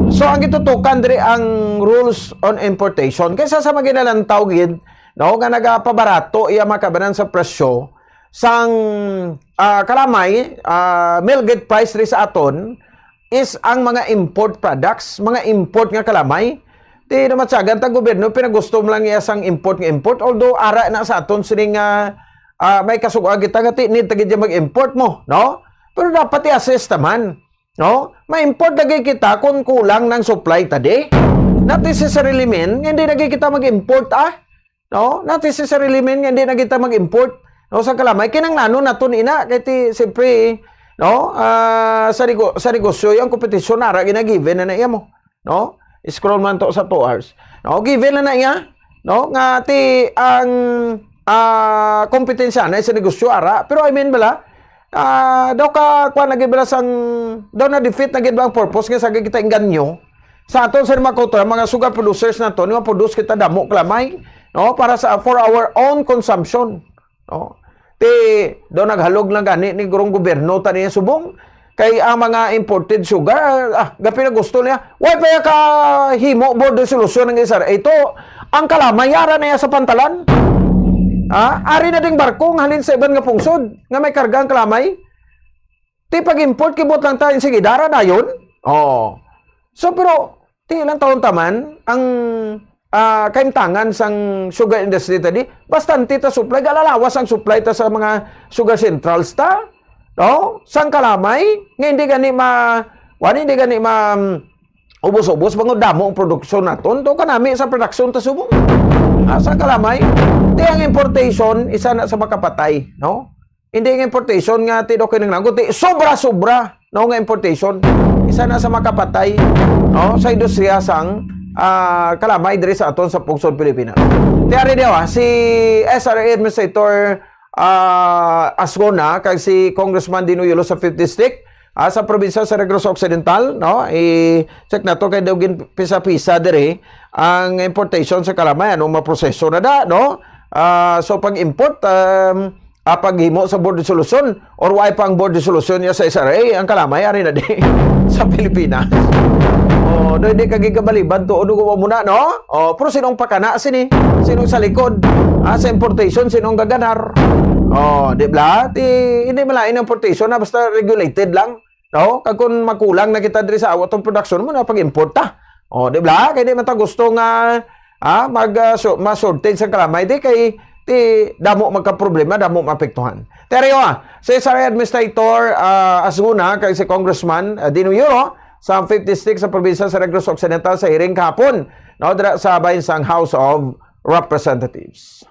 Speaker 15: So ang gitutukan diri ang rules on importation kaysa sa maginalantaw gid, no, nga nagapabarato iya makabanan sa presyo sang kalamay, mill gate price ri sa aton is ang mga import products, mga import nga kalamay. Di naman sagan ta gobyerno pinagusto lang iya sang import nga import, although ara na sa aton sining may kasuga kita nga need tagid mag-import mo, no? Pero dapat i-assess naman, no? Ma-import lagi kita kung kulang ng supply tadi. Not necessarily mean hindi na kita mag-import no? Not necessarily mean hindi na kita mag-import, no, sa kalamay kinang nano naton ina kay siyempre, no, sa negosyo yung kompetisyon ara gina-given na iya mo, no? Scroll man to sa 2 hours. No, given na iya, no, nga ti ang kompetensya na sa negosyo ara. Pero I mean bala, daw ka kuan lagi bala sang daw na defeat na gid ba ang purpose nga sa kita inganyo. Sa aton sa mga sugar producers nato, nga produce kita damo kalamay, no, para sa for our own consumption, no. Ti daw naghalog lang gani ni gurong gobyerno tani subong kay ang mga imported sugar, gapi na gusto niya. Why pa ka himo board resolution ng SRA? Ito, ang kalamay, yara na yan sa pantalan. Ari na ding barkong halin sa iban nga pungsod, nga may karga ang kalamay. Ti pag-import, kibot lang tayo, sige, dara na yun. So, pero, ti ilang taon taman, ang kaimtangan sang sugar industry tadi, bastante ta supply, galalawas ang supply ta sa mga sugar centrals ta. No? Sang kalamay, nga hindi gani ubos-ubos bangod damo ang produksyon naton. To kanami sa produksyon ta subong. Sa kalamay, di ang importation isa na sa makapatay, no? Hindi ang importation nga ti do kinang nagot, sobra-sobra, no, nga importation isa na sa makapatay, no, sa industriya sang kalamay diri sa aton sa pungsod Pilipinas. Tiyari diwa si SRA Administrator Asgona kag si Congressman Dino Yulo sa 5th District sa probinsya sa Negros Occidental, no, i-check na to kay dawgin pisa-pisa diri ang importation sa kalamay, ano maproseso na da, no. So pag import paghimo sa board resolution or why pang board resolution niya sa SRA ang kalamay ari na di sa Pilipinas. Do hindi kagigabaliban to uno ko muna, no? Pero sinong pakana sini? Sinong sa likod? Sa importation sinong gaganar? Di ba? Hindi malain ang importation na basta regulated lang, no? Kag kun makulang na kita diri sa awat ng production mo na pag-import ta. Di ba? Kay di man ta gusto nga ma-shortage sa kalamay di kay damo magka-problema, damo maapektuhan. Pero sa SRA Administrator Asguna kay si Congressman Dino Yulo sa 5th District sa probinsya sa Negros Occidental sa hearing kahapon, no, sa bahin sang House of Representatives.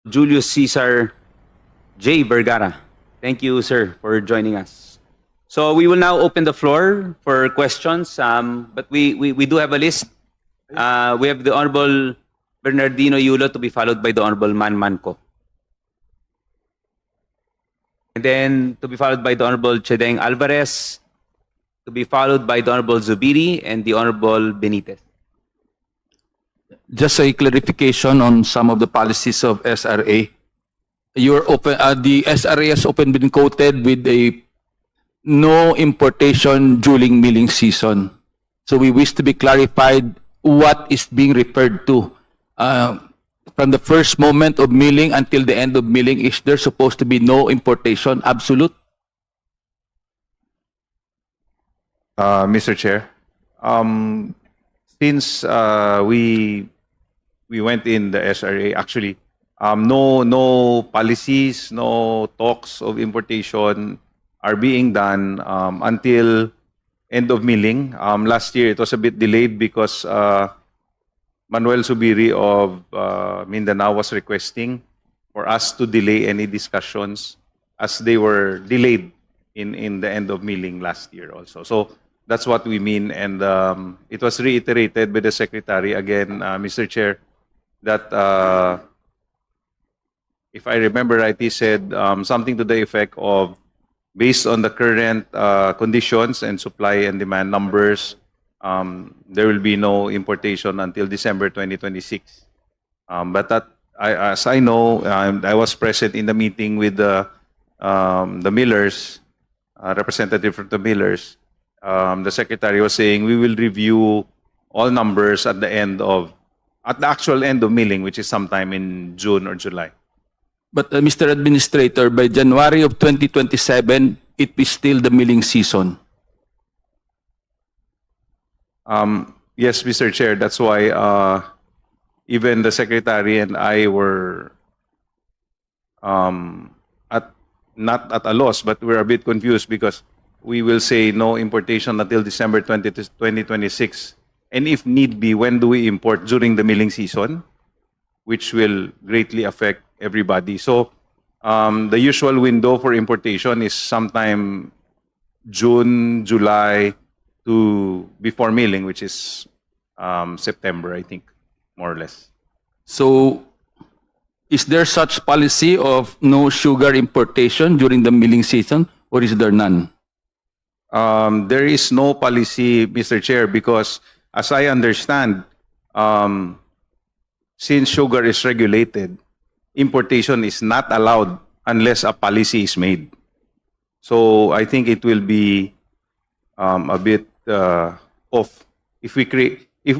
Speaker 11: Julius Cesar J. Vergara. Thank you, sir, for joining us. So we will now open the floor for questions, but we do have a list. We have the Honorable Bernardino Yulo to be followed by the Honorable Man Manco. And then to be followed by the Honorable Chedeng Alvarez, to be followed by the Honorable Zubiri and the Honorable Benitez.
Speaker 20: Just a clarification on some of the policies of SRA. The SRA has often been quoted with a no importation during milling season. So we wish to be clarified what is being referred to. From the first moment of milling until the end of milling, is there supposed to be no importation? Absolute?
Speaker 22: Mr. Chair, since we went in the SRA, actually, no policies, no talks of importation are being done until end of milling. Last year, it was a bit delayed because Manuel Zubiri of Mindanao was requesting for us to delay any discussions as they were delayed in the end of milling last year also. So that's what we mean, and it was reiterated by the Secretary again, Mr. Chair, that if I remember right, he said something to the effect of, based on the current conditions and supply and demand numbers, there will be no importation until December 2026. But as I know, I was present in the meeting with the millers, representative from the millers. The secretary was saying we will review all numbers at the actual end of milling, which is sometime in June or July.
Speaker 20: But Mr. Administrator, by January of 2027, it is still the milling season.
Speaker 22: Yes, Mr. Chair, that's why even the secretary and I were not at a loss, but we're a bit confused because we will say no importation until December 2026. And if need be, when do we import? During the milling season, which will greatly affect everybody. So the usual window for importation is sometime June, July to before milling, which is September, I think, more or less.
Speaker 20: So, is there such policy of no sugar importation during the milling season, or is there none?
Speaker 22: There is no policy, Mr. Chair, because as I understand, since sugar is regulated, importation is not allowed unless a policy is made. So I think it will be a bit off if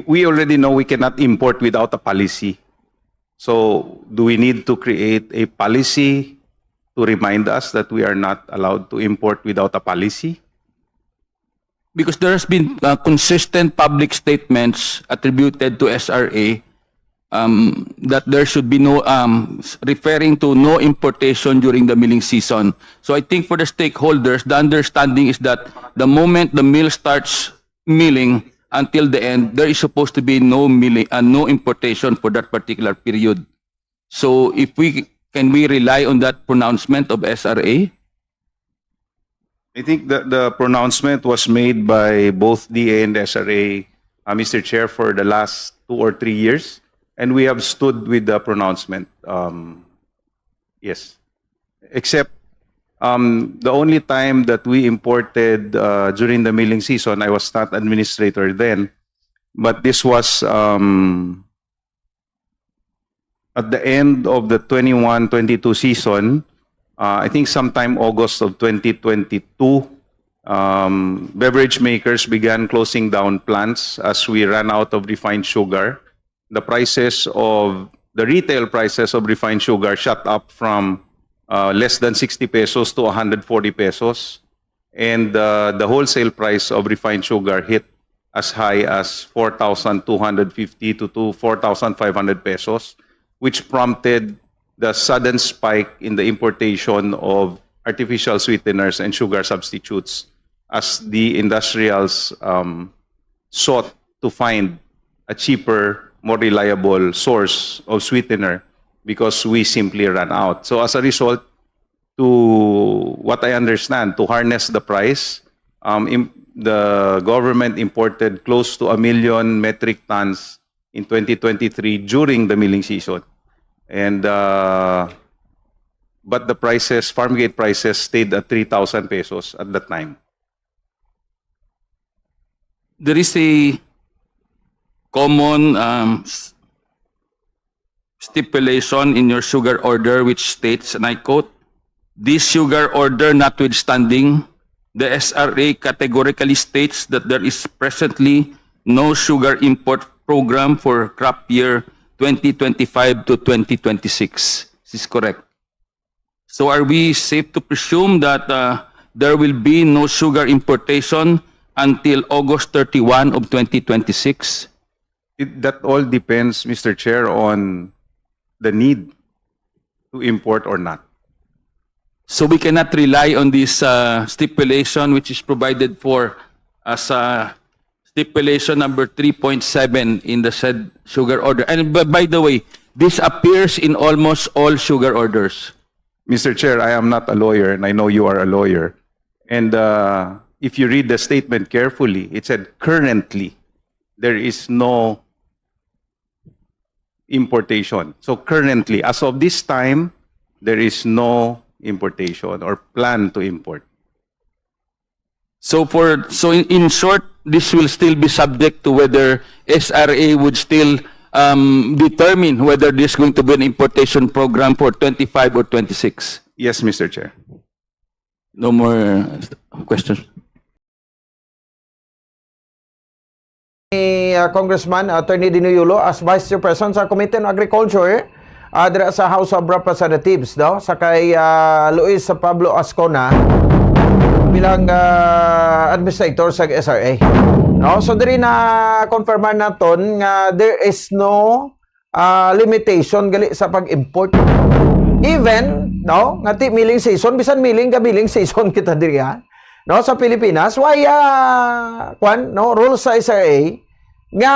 Speaker 22: we already know we cannot import without a policy. So do we need to create a policy to remind us that we are not allowed to import without a policy?
Speaker 20: Because there has been consistent public statements attributed to SRA that there should be no, referring to no importation during the milling season. So I think for the stakeholders, the understanding is that the moment the mill starts milling until the end, there is supposed to be no milling and no importation for that particular period. So can we rely on that pronouncement of SRA?
Speaker 22: I think the pronouncement was made by both DA and SRA, Mr. Chair, for the last 2 or 3 years, and we have stood with the pronouncement. Yes, except the only time that we imported during the milling season, I was not administrator then, but this was at the end of the 21-22 season. I think sometime August of 2022, beverage makers began closing down plants as we ran out of refined sugar. The retail prices of refined sugar shot up from less than 60 pesos to 140 pesos. And the wholesale price of refined sugar hit as high as 4,250 to 4,500 pesos, which prompted the sudden spike in the importation of artificial sweeteners and sugar substitutes as the industrials sought to find a cheaper, more reliable source of sweetener because we simply ran out. So as a result, to what I understand, to harness the price, the government imported close to 1 million metric tons in 2023 during the milling season. And but the prices, farm gate prices, stayed at 3,000 pesos at that time.
Speaker 20: There is a common stipulation in your sugar order which states, and I quote, "This sugar order notwithstanding, the SRA categorically states that there is presently no sugar import program for crop year 2025 to 2026. This is correct. So are we safe to presume that there will be no sugar importation until August 31 of 2026?
Speaker 22: That all depends, Mr. Chair, on the need to import or not.
Speaker 20: So we cannot rely on this stipulation which is provided for as stipulation number 3.7 in the said sugar order. And by the way, this appears in almost all sugar orders.
Speaker 22: Mr. Chair, I am not a lawyer, and I know you are a lawyer. And if you read the statement carefully, it said currently there is no importation. So currently, as of this time, there is no importation or plan to import.
Speaker 20: So in short, this will still be subject to whether SRA would still determine whether there's going to be an importation program for 25 or 26.
Speaker 22: Yes, Mr. Chair.
Speaker 20: No more questions.
Speaker 15: Congressman Attorney Dino Yulo as Vice Chairperson sa Committee on Agriculture dira sa House of Representatives, no? Sa kay Luis Pablo Ascona bilang administrator sa SRA. No? So diri na confirman naton nga there is no limitation gali sa pag-import. Even, no, ngati milling season, bisan milling ka milling season kita diri ha. No, sa Pilipinas, why rules sa SRA nga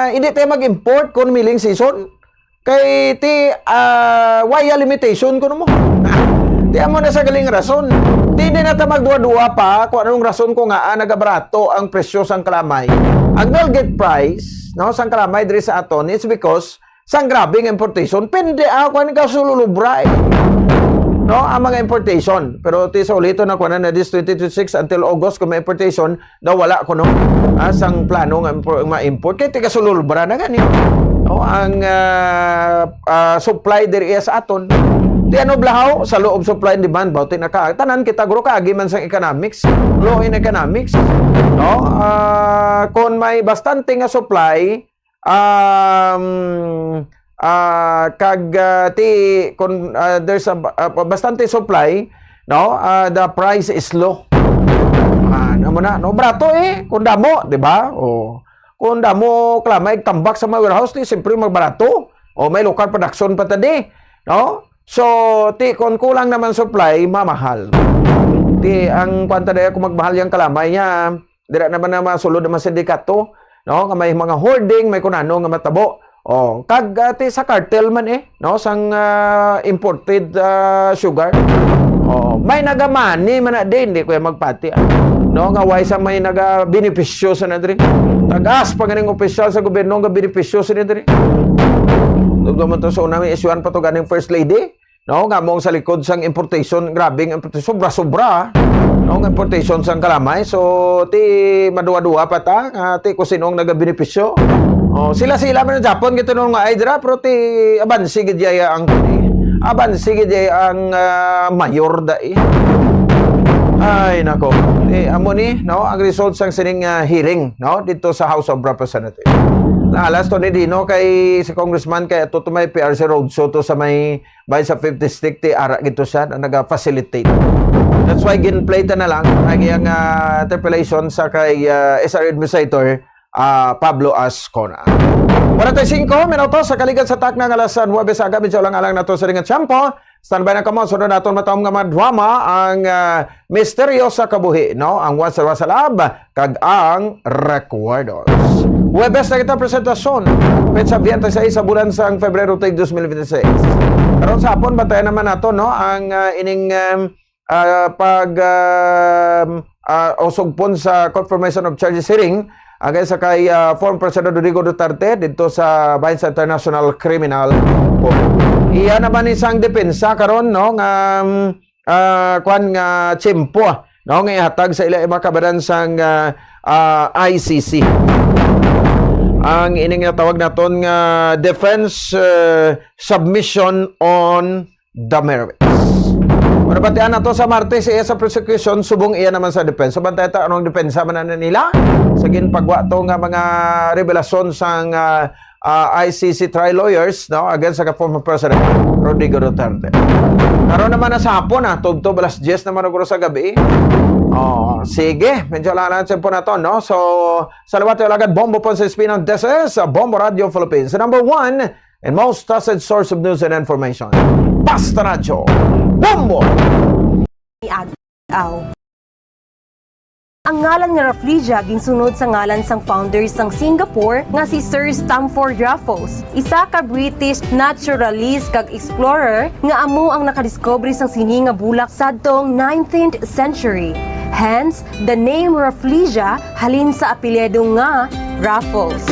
Speaker 15: hindi tayo mag-import kung milling season. Kay why limitation kuno mo. Di mo na sa galing rason. Di na ta magduwa-duwa pa kung anong rason ko nga nagabrato ang presyo sang kalamay. Ang Melgate price, no, sang kalamay diri sa aton, it's because sang grabing importation, pende ako ang kasululubra eh. No, ang mga importation. Pero ti sa ulito na kunan na this 2026 until August kung may importation, daw wala ko no. Sang plano nga ma-import kay ti kasululubra na gani. No, ang supply diri sa aton. Di ano blahaw sa loob supply and demand bawti na ka. Tanan kita guro kaagi man sang economics, law in economics. No, kung may bastante nga supply, kung there's a bastante supply, no, the price is low. Ano mo na, no, brato eh, kung damo, di ba? O kung damo klamay tambak sa mga warehouse, di siyempre magbarato. O may local production pa tadi, no? So, kung kulang naman supply, mamahal. Ang kwanta dahil kung magmahal yung kalamay niya, dira naman na masulod naman sindikato, no? May mga hoarding, may kunano nga matabo. Oh, sa cartel man eh, no, sang imported sugar. Oh, may nagamani man na din, di ko magpati. No, nga way sa may naga-benepisyo sa nadri. Tagas pa ganing opisyal sa gobyerno nga benepisyo sa nadri. Tugdo man to sa una may isyuan pa to ganing First Lady, no, nga mong sa likod sang importation, grabing importation, sobra-sobra. No, nga importation sang kalamay. So, maduwa-duwa pa ta, ti ko sinong naga-benepisyo. Oh, sila man sa Japon gito nung nga Hydra pero abansi gid ang mayor dai. Ay nako. Amo ni no ang result sang sining hearing no dito sa House of Representatives. Alas to ni Dino kay si Congressman kay ato may PRC Roadshow to sa may bay sa 50 stick ti ara gito siya na naga-facilitate. That's why ginplay ta na lang ang iyang interpellation sa kay SR Administrator Pablo Ascona. 45 minutos sa kaligan sa takna ng alas 9 sa aga. Medyo lang-alang na to sa ringan tiyempo. Standby na kamo. Sunod natin matawang nga drama ang misteryo sa kabuhi. No? Ang wasalab kag ang recuerdos. Webes na kita presentasyon. Petsa 26 sa bulan sa Febrero 2026. Karon sa hapon, batayan naman nato no? Ang ining usugpon sa confirmation of charges hearing agay sa kay former President Rodrigo Duterte dito sa bahin sa International Criminal Court. Iya naman isang depensa karon no nga kwan nga tiyempo no nga ihatag sa ila makabadan sang ICC. Ang ining tawag naton nga defense submission on the merits. Ano batian na to sa Martes iya sa prosecution, subong iya naman sa depensa. So bantay ta anong depensa man na nila sa ginpagwa to nga mga revelasyon sang ICC trial lawyers no against sa former President Rodrigo Duterte. Karon naman na sa hapon tugto balas 10 naman ugro sa gabi. Oh, sige, medyo lang po na to no. So salamat tayo agad Bombo po sa Spinang Desert sa Bombo Radio Philippines. The number 1 and most trusted source of news and information. Basta Radio Bombo!
Speaker 16: Ang ngalan nga Rafflesia ginsunod sa ngalan sang founders sang Singapore nga si Sir Stamford Raffles, isa ka British naturalist kag explorer nga amo ang nakadiscovery sang sini nga bulak sadtong 19th century. Hence, the name Rafflesia halin sa apelyido nga Raffles.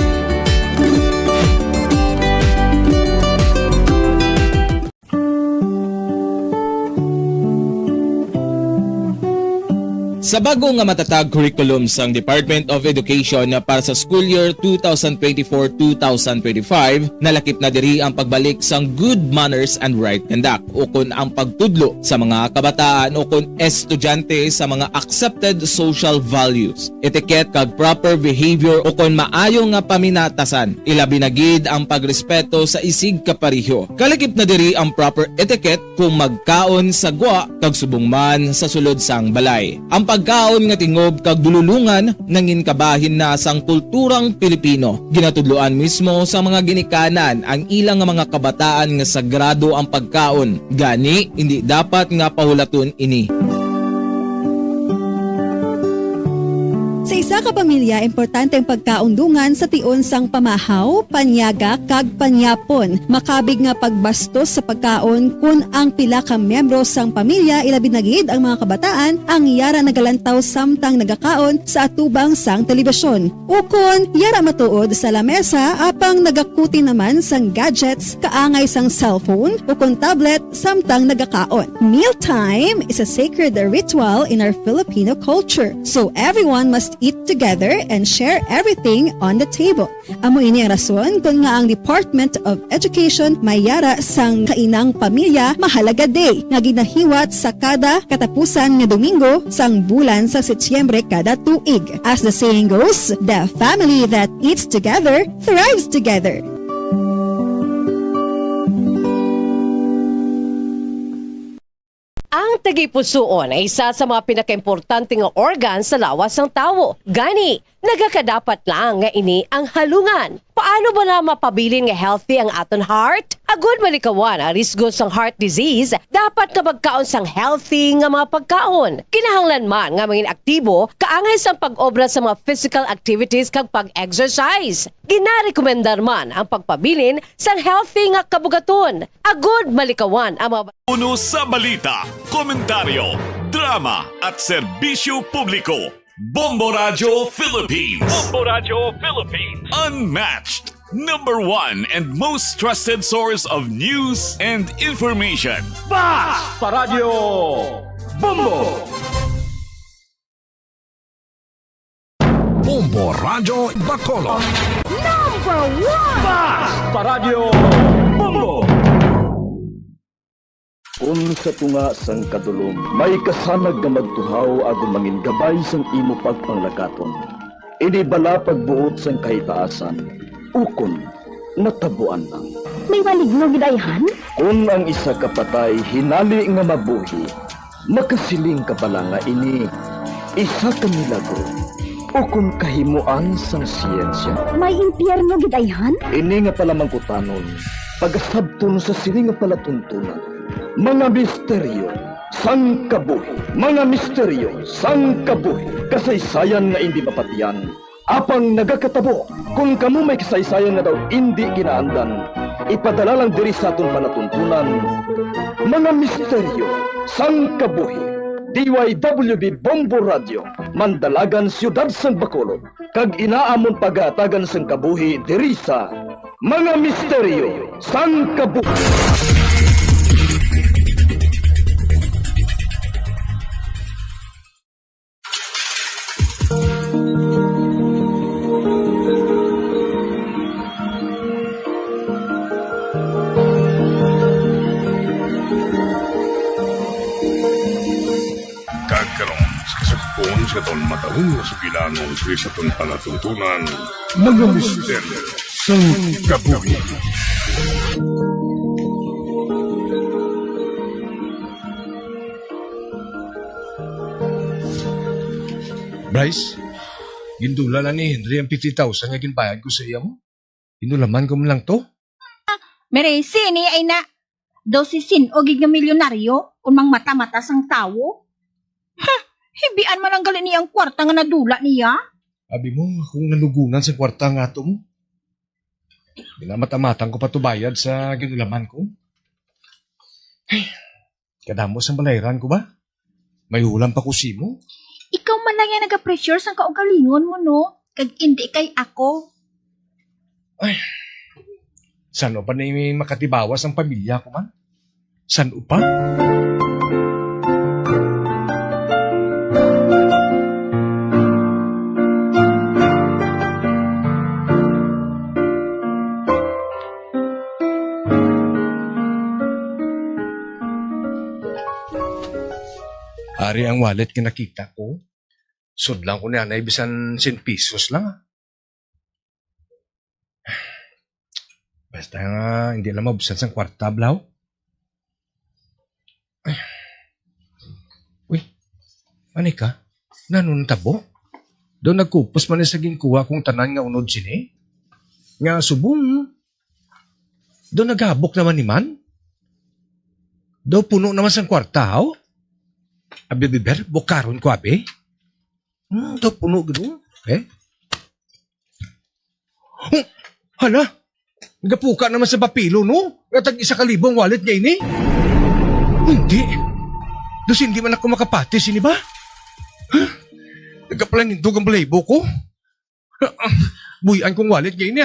Speaker 18: Sa bago nga matatag curriculum sang Department of Education para sa school year 2024-2025, nalakip na diri ang pagbalik sang good manners and right conduct o kun ang pagtudlo sa mga kabataan o kun estudyante sa mga accepted social values, etiquette kag proper behavior o kun maayo nga paminatasan. Ilabi na gid ang pagrespeto sa isig kapareho. Kalakip na diri ang proper etiquette kung magkaon sa gwa kag subong man sa sulod sang balay. Ang pagkaon nga tingob kag dululungan nangin kabahin na sang kulturang Pilipino. Ginatudloan mismo sa mga ginikanan ang ilang mga kabataan nga sagrado ang pagkaon. Gani hindi dapat nga pahulaton ini.
Speaker 3: Sa isa ka pamilya, importante ang pagkaundungan sa tion sang pamahaw, panyaga, kag panyapon. Makabig nga pagbastos sa pagkaon kun ang pila ka miyembro sang pamilya ilabi na gid ang mga kabataan ang yara nagalantaw samtang nagakaon sa atubang sang telebisyon. Ukon, yara matuod sa lamesa apang nagakuti naman sang gadgets kaangay sang cellphone ukon tablet samtang nagakaon. Mealtime is a sacred ritual in our Filipino culture. So everyone must eat together and share everything on the table. Amo ini ang rason kung nga ang Department of Education mayara sang kainang pamilya mahalaga day nga ginahiwat sa kada katapusan nga Domingo sang bulan sa Setyembre kada tuig. As the saying goes, the family that eats together thrives together.
Speaker 5: Ang tagipusoon ay isa sa mga pinakaimportanteng organ sa lawas ng tao. Gani, nagakadapat lang nga ini ang halungan. Paano ba na mapabilin nga healthy ang aton heart? Agud malikawan ang risgo sang heart disease, dapat na magkaon sang healthy nga mga pagkaon. Kinahanglan man nga maging aktibo, kaangay sang pag-obra sa mga physical activities kag pag-exercise. Ginarekomendar man ang pagpabilin sang healthy nga kabugaton. Agud malikawan ang mga
Speaker 13: Uno sa balita, komentaryo, drama at serbisyo publiko. Bombo Radio Philippines. Bombo Radio Philippines. Unmatched. #1 and most trusted source of news and information.
Speaker 21: Basta Radio Bombo!
Speaker 13: Bombo Radio Bacolod.
Speaker 21: #1 Basta Radio Bombo!
Speaker 12: Unsa tunga sang kadulom, may kasanag nga magtuhaw agon mangin gabay sang imo pagpanglakaton. Ini bala pagbuot sang kahitaasan, ukon natabuan lang.
Speaker 24: May maligno gidayhan?
Speaker 12: Kung ang isa ka patay hinali nga mabuhi, makasiling ka pala nga ini isa ka milagro. Ukon kahimuan sang siyensya.
Speaker 24: May impyerno gidayhan?
Speaker 12: Ini nga pala mangkutanon, pagasabton sa siling nga palatuntunan. Mga misteryo sang kabuhi, mga misteryo sang kabuhi, kasaysayan nga hindi mapatiyan. Apang nagakatabo, kung kamo may kasaysayan nga daw hindi ginaandan, ipadala lang diri sa aton palatuntunan. Mga misteryo sang kabuhi, DYWB Bombo Radio, Mandalagan, Siyudad San Bacolod, kag inaamon pagatagan sang kabuhi diri sa Mga Misteryo sang Kabuhi.
Speaker 25: Kagkaroon sa kasagpon sa taon mataon na sa bilangon sa taon palatuntunan, mga misteryo sang kabuhi.
Speaker 26: Bryce, gindula na ni Henry ang 50,000 nga ginbayad ko sa iya mo. Ginulaman ko mo lang to.
Speaker 27: Meresi ni ay na. Daw si Sin o gig nga milyonaryo kung mang mata-mata sang tawo. Ha, hibian man ang gali niyang kwarta nga nadula niya.
Speaker 26: Abi mo, akong nalugunan sa kwarta nga to mo. Binamatamatang ko pa to bayad sa ginulaman ko. Ay, kadamo sa balayran ko ba? May ulam pa kusimo.
Speaker 27: Ikaw man lang yan nag-pressure sang kaugalingon mo, no? Kag hindi kay ako.
Speaker 26: Ay, saan pa na makatibawas ang pamilya ko man? Saan pa? Ari ang wallet kinakita ko. Sudlang ko niya na ibisan 100 pesos lang. Basta nga, hindi lang mabusan sang kwarta, Blaw. Ay. Uy, ano ka? Nanon tabo? Doon nagkupos man sa ginkuha kung tanan nga unod sini. Nga subong. Doon naghabok naman ni man. Daw puno naman sang kwarta, ho? Abi biber, bukaron ko, abi. Daw puno gano'n. Hala, nagapuka naman sa papilo, no? Natag 1,000 wallet niya ini. Hindi. Dos hindi man ako makapati, sini ba? Nagkapalan nindog ang balaybo ko. Buyan kong wallet niya ini,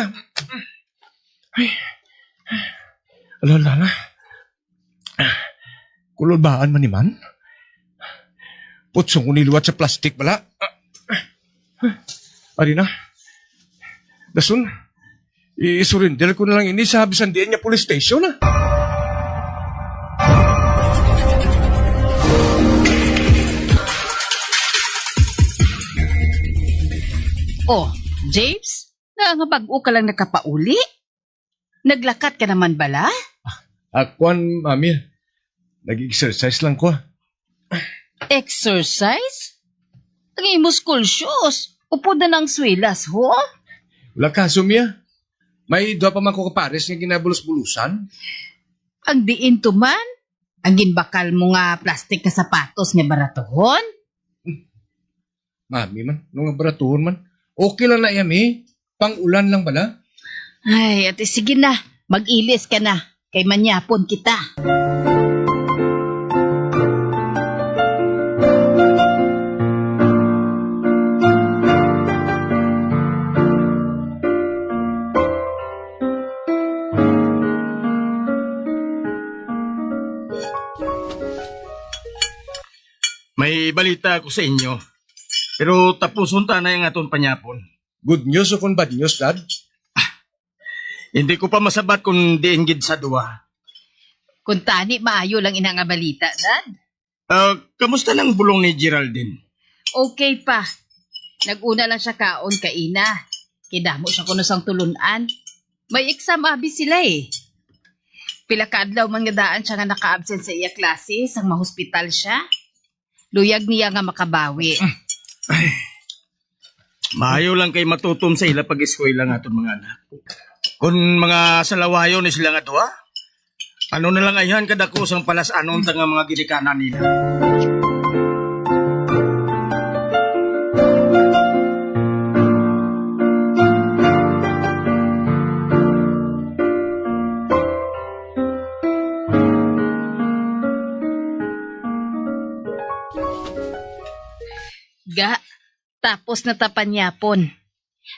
Speaker 26: Ay. Alala. Kululbaan man ni man. Putsong uniluwat sa plastik bala. Ari na. Dasun, i-surrender ko na lang ini sa Bisandian niya police station,
Speaker 1: Oh, James, nangangabag-o ka lang nakapauli? Naglakat ka naman bala?
Speaker 26: Akuan, mami. Nag-exercise lang ko.
Speaker 1: Exercise? Ang imong school shoes. Upo na ng swilas, ho?
Speaker 26: Wala ka, Sumia. May doa pa man ko kapares nga ginabulos-bulusan.
Speaker 1: Ang diin to man? Ang ginbakal mo nga plastic na sapatos nga baratohon?
Speaker 26: Mami man, nung baratuhon man. Okay lang na yami. Pang-ulan lang bala.
Speaker 1: Ay, ate, sige na. Mag-ilis ka na. Kay manyapon kita.
Speaker 8: May balita ako sa inyo. Pero tapuson ta na yung aton panyapon.
Speaker 26: Good news o kung bad news, Dad?
Speaker 8: Hindi ko pa masabat kung diinggid sa duwa.
Speaker 1: Kung tani, maayo lang inang balita, Dad.
Speaker 8: Kamusta lang bulong ni Geraldine?
Speaker 1: Okay pa. Nag-una lang siya kaon kaina. Kidamo siya kuno sang tulunan. May exam abi sila eh. Pila ka adlaw man nga daan siya nga naka-absent sa iya klase sang mahospital siya. Luyag niya nga makabawi.
Speaker 8: Ay, maayo lang kay matutom sa ila pag-eskwela nga itong mga anak. Kung mga salawayo ni sila nga doa, ano na lang ayhan kadako sang palas anon ta nga mga ginikanan nila.
Speaker 1: Ga, tapos na tapanyapon.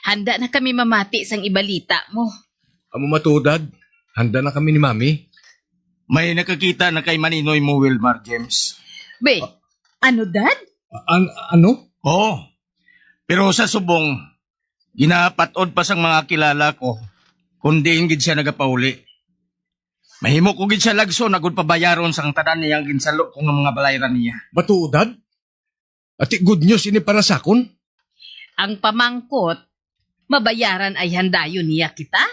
Speaker 1: Handa na kami mamati sang ibalita mo.
Speaker 26: Amo matudad. Handa na kami ni Mami.
Speaker 8: May nakakita na kay Maninoy mo, Wilmar James.
Speaker 1: Be, ano, Dad?
Speaker 26: Ano?
Speaker 8: Oo. Pero sa subong, ginapatod pa sang mga kilala ko kung diin gid siya nagapauli. Mahimo ko gid siya lagso nagud pabayaron sang tanan niyang ginsalo kung mga balayran niya.
Speaker 26: Matudad? Ati good news ini para sa akon?
Speaker 1: Ang pamangkot, mabayaran ay handayon niya kita?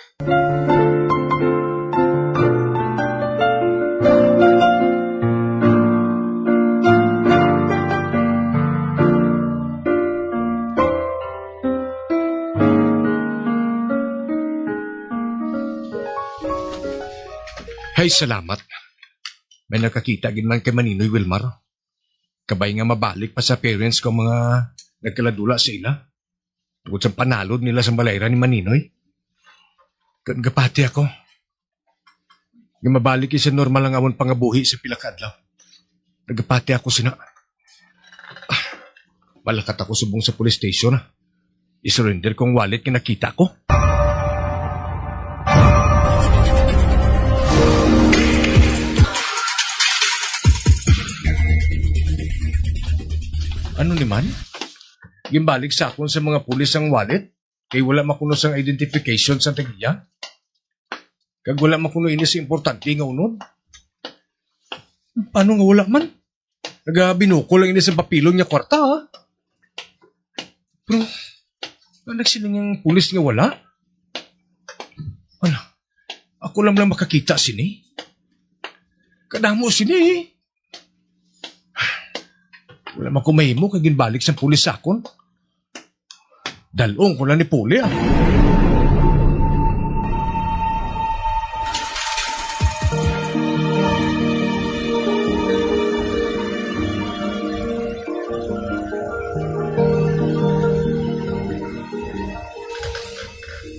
Speaker 26: Hay salamat. May nakakita gid man kay Maninoy Wilmar. Kabay nga mabalik pa sa parents ko mga nagkaladula sa ila. Tungkol sa panalod nila sa balayran ni Maninoy. Gapati ako. Nga mabalik sa normal ang amon pangabuhi sa pilakadlaw. Nagapati ako sina. Malakat ako subong sa police station. Isurrender kong wallet nga nakita ko. Ano naman? Gimbalik sa akon sa mga pulis ang wallet, kay wala makuno sang identification sa tagiya. Kag wala makuno ini sa importante nga unod. Paano nga wala man? Nagabinukol lang ini sa papilong niya kwarta, ha? Pero, nagsiling yung pulis nga wala? Ano? Ako lang makakita sini. Kadamo sini. Wala makumahimo kag ginbalik sa pulis sakon. Dalong ko lang ni Puli, ah.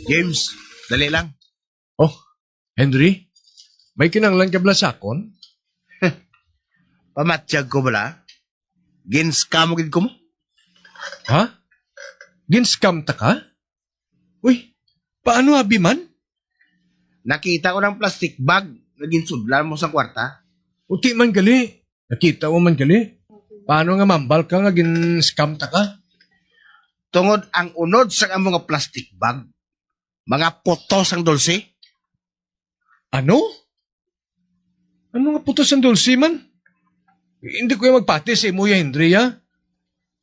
Speaker 8: James, dali lang.
Speaker 26: Oh, Henry? May kinanglan ka bala sakon?
Speaker 8: Pamatsyag ko bala? Gins-scam mo gid ko mo?
Speaker 26: Ha? Ginscam ta ka? Uy, paano abi man?
Speaker 8: Nakita ko ng plastic bag na ginsudlan mo sa kwarta.
Speaker 26: Uti man gali. Nakita mo man gali. Paano nga mambal ka nga ginscam ta ka?
Speaker 8: Tungod ang unod sa mga plastic bag, mga potos ang dulce.
Speaker 26: Ano? Ano nga putos ang dulce man? Hindi ko yung magpati sa imo ya, Henry, ha?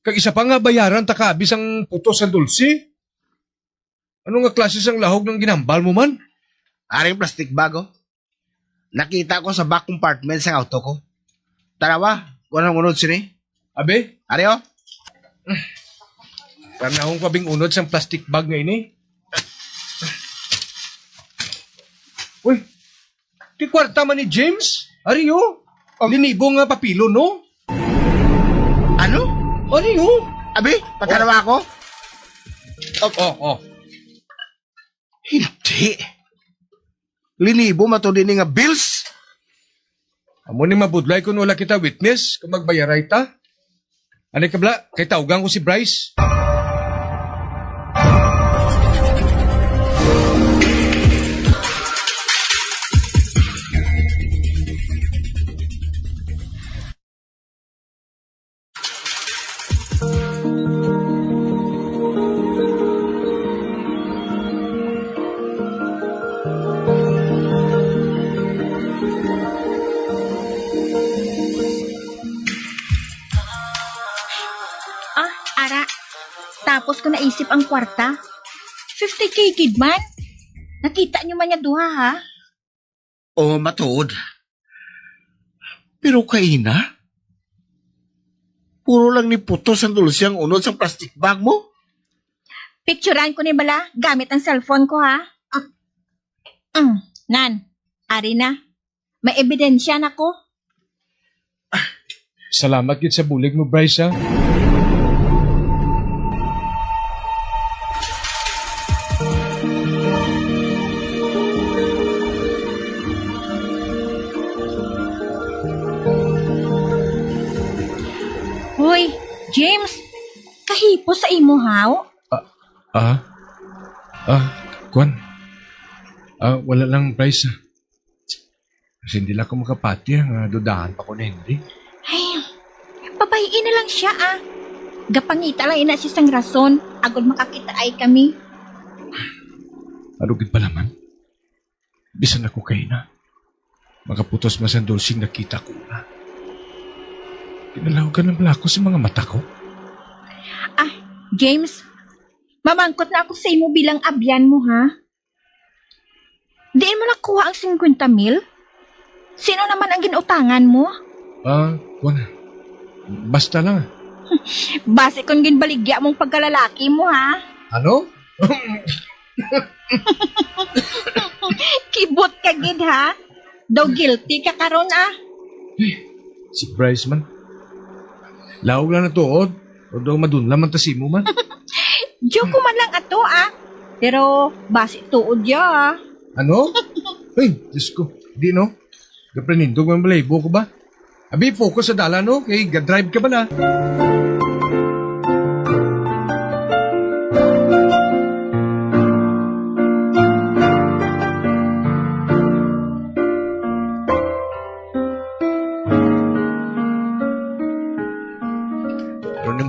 Speaker 26: Kag isa pa nga bayaran ta ka abis ang putos ang dulce. Ano nga klase sang lahog ng ginambal mo man?
Speaker 8: Aring plastic bag, oh. Nakita ko sa back compartment sa auto ko. Tarawa, kung anong unod sini.
Speaker 26: Abe?
Speaker 8: Ari, oh.
Speaker 26: Karnahong kabing unod sang plastic bag nga ini. Uy, di kwarta man ni James? Ari, oh. Linibo nga papilo, no?
Speaker 8: Ano?
Speaker 26: Ari, oh.
Speaker 8: Abi, pagkarawa ko?
Speaker 26: Oh.
Speaker 8: Hindi. Linibo matudin nga bills.
Speaker 26: Amo ni mabudlay kung wala kita witness kung magbayaray ta. Ano ka bla? Kay tawgan ko si Bryce.
Speaker 27: Tapos ko naisip ang kwarta. 50K kid man. Nakita niyo man niya duha, ha?
Speaker 8: O matuod. Pero kaina? Puro lang ni putos ang dulce ang unod sa plastic bag mo?
Speaker 27: Picturean ko ni bala gamit ang cellphone ko, ha? Nan, ari na. May ebidensya na ko.
Speaker 26: Salamat gid sa bulig mo, Bryce, ha?
Speaker 27: Hoy, James, kahipo sa imo, haw?
Speaker 26: Kwan. Wala lang, Bryce, ha? Kasi hindi lang ako makapati, ha? Dudahan pa ko na hindi.
Speaker 27: Ay, babayin na lang siya, ah. Gapangita lang ina siya sang rason. Agod makakita ay kami.
Speaker 26: Arugid pa naman. Bisan ako kayo na. Makaputos mas ang dulsing nakita ko na. Pinalawagan ng ako sa mga mata ko.
Speaker 27: James, mamangkot na ako sa imo bilang abyan mo, ha? Diin mo nakuha ang 50,000? Sino naman ang ginutangan mo?
Speaker 26: Kwan. Basta lang.
Speaker 27: Base kung ginbaligya mong pagkalalaki mo, ha?
Speaker 26: Ano?
Speaker 27: Kibot ka, gid, ha? Daw guilty ka karon, ah.
Speaker 26: Si Bryce man. Lawag lang na tuod. O daw madunlam ang tasimo man.
Speaker 27: Joke ko man lang ato, ah. Pero, base tuod ya, ah.
Speaker 26: Ano? Ay, Diyos ko. Di, no? Gapranindog man balaybo ko ba? Abi, focus sa dala, no? Kay drive ka ba na?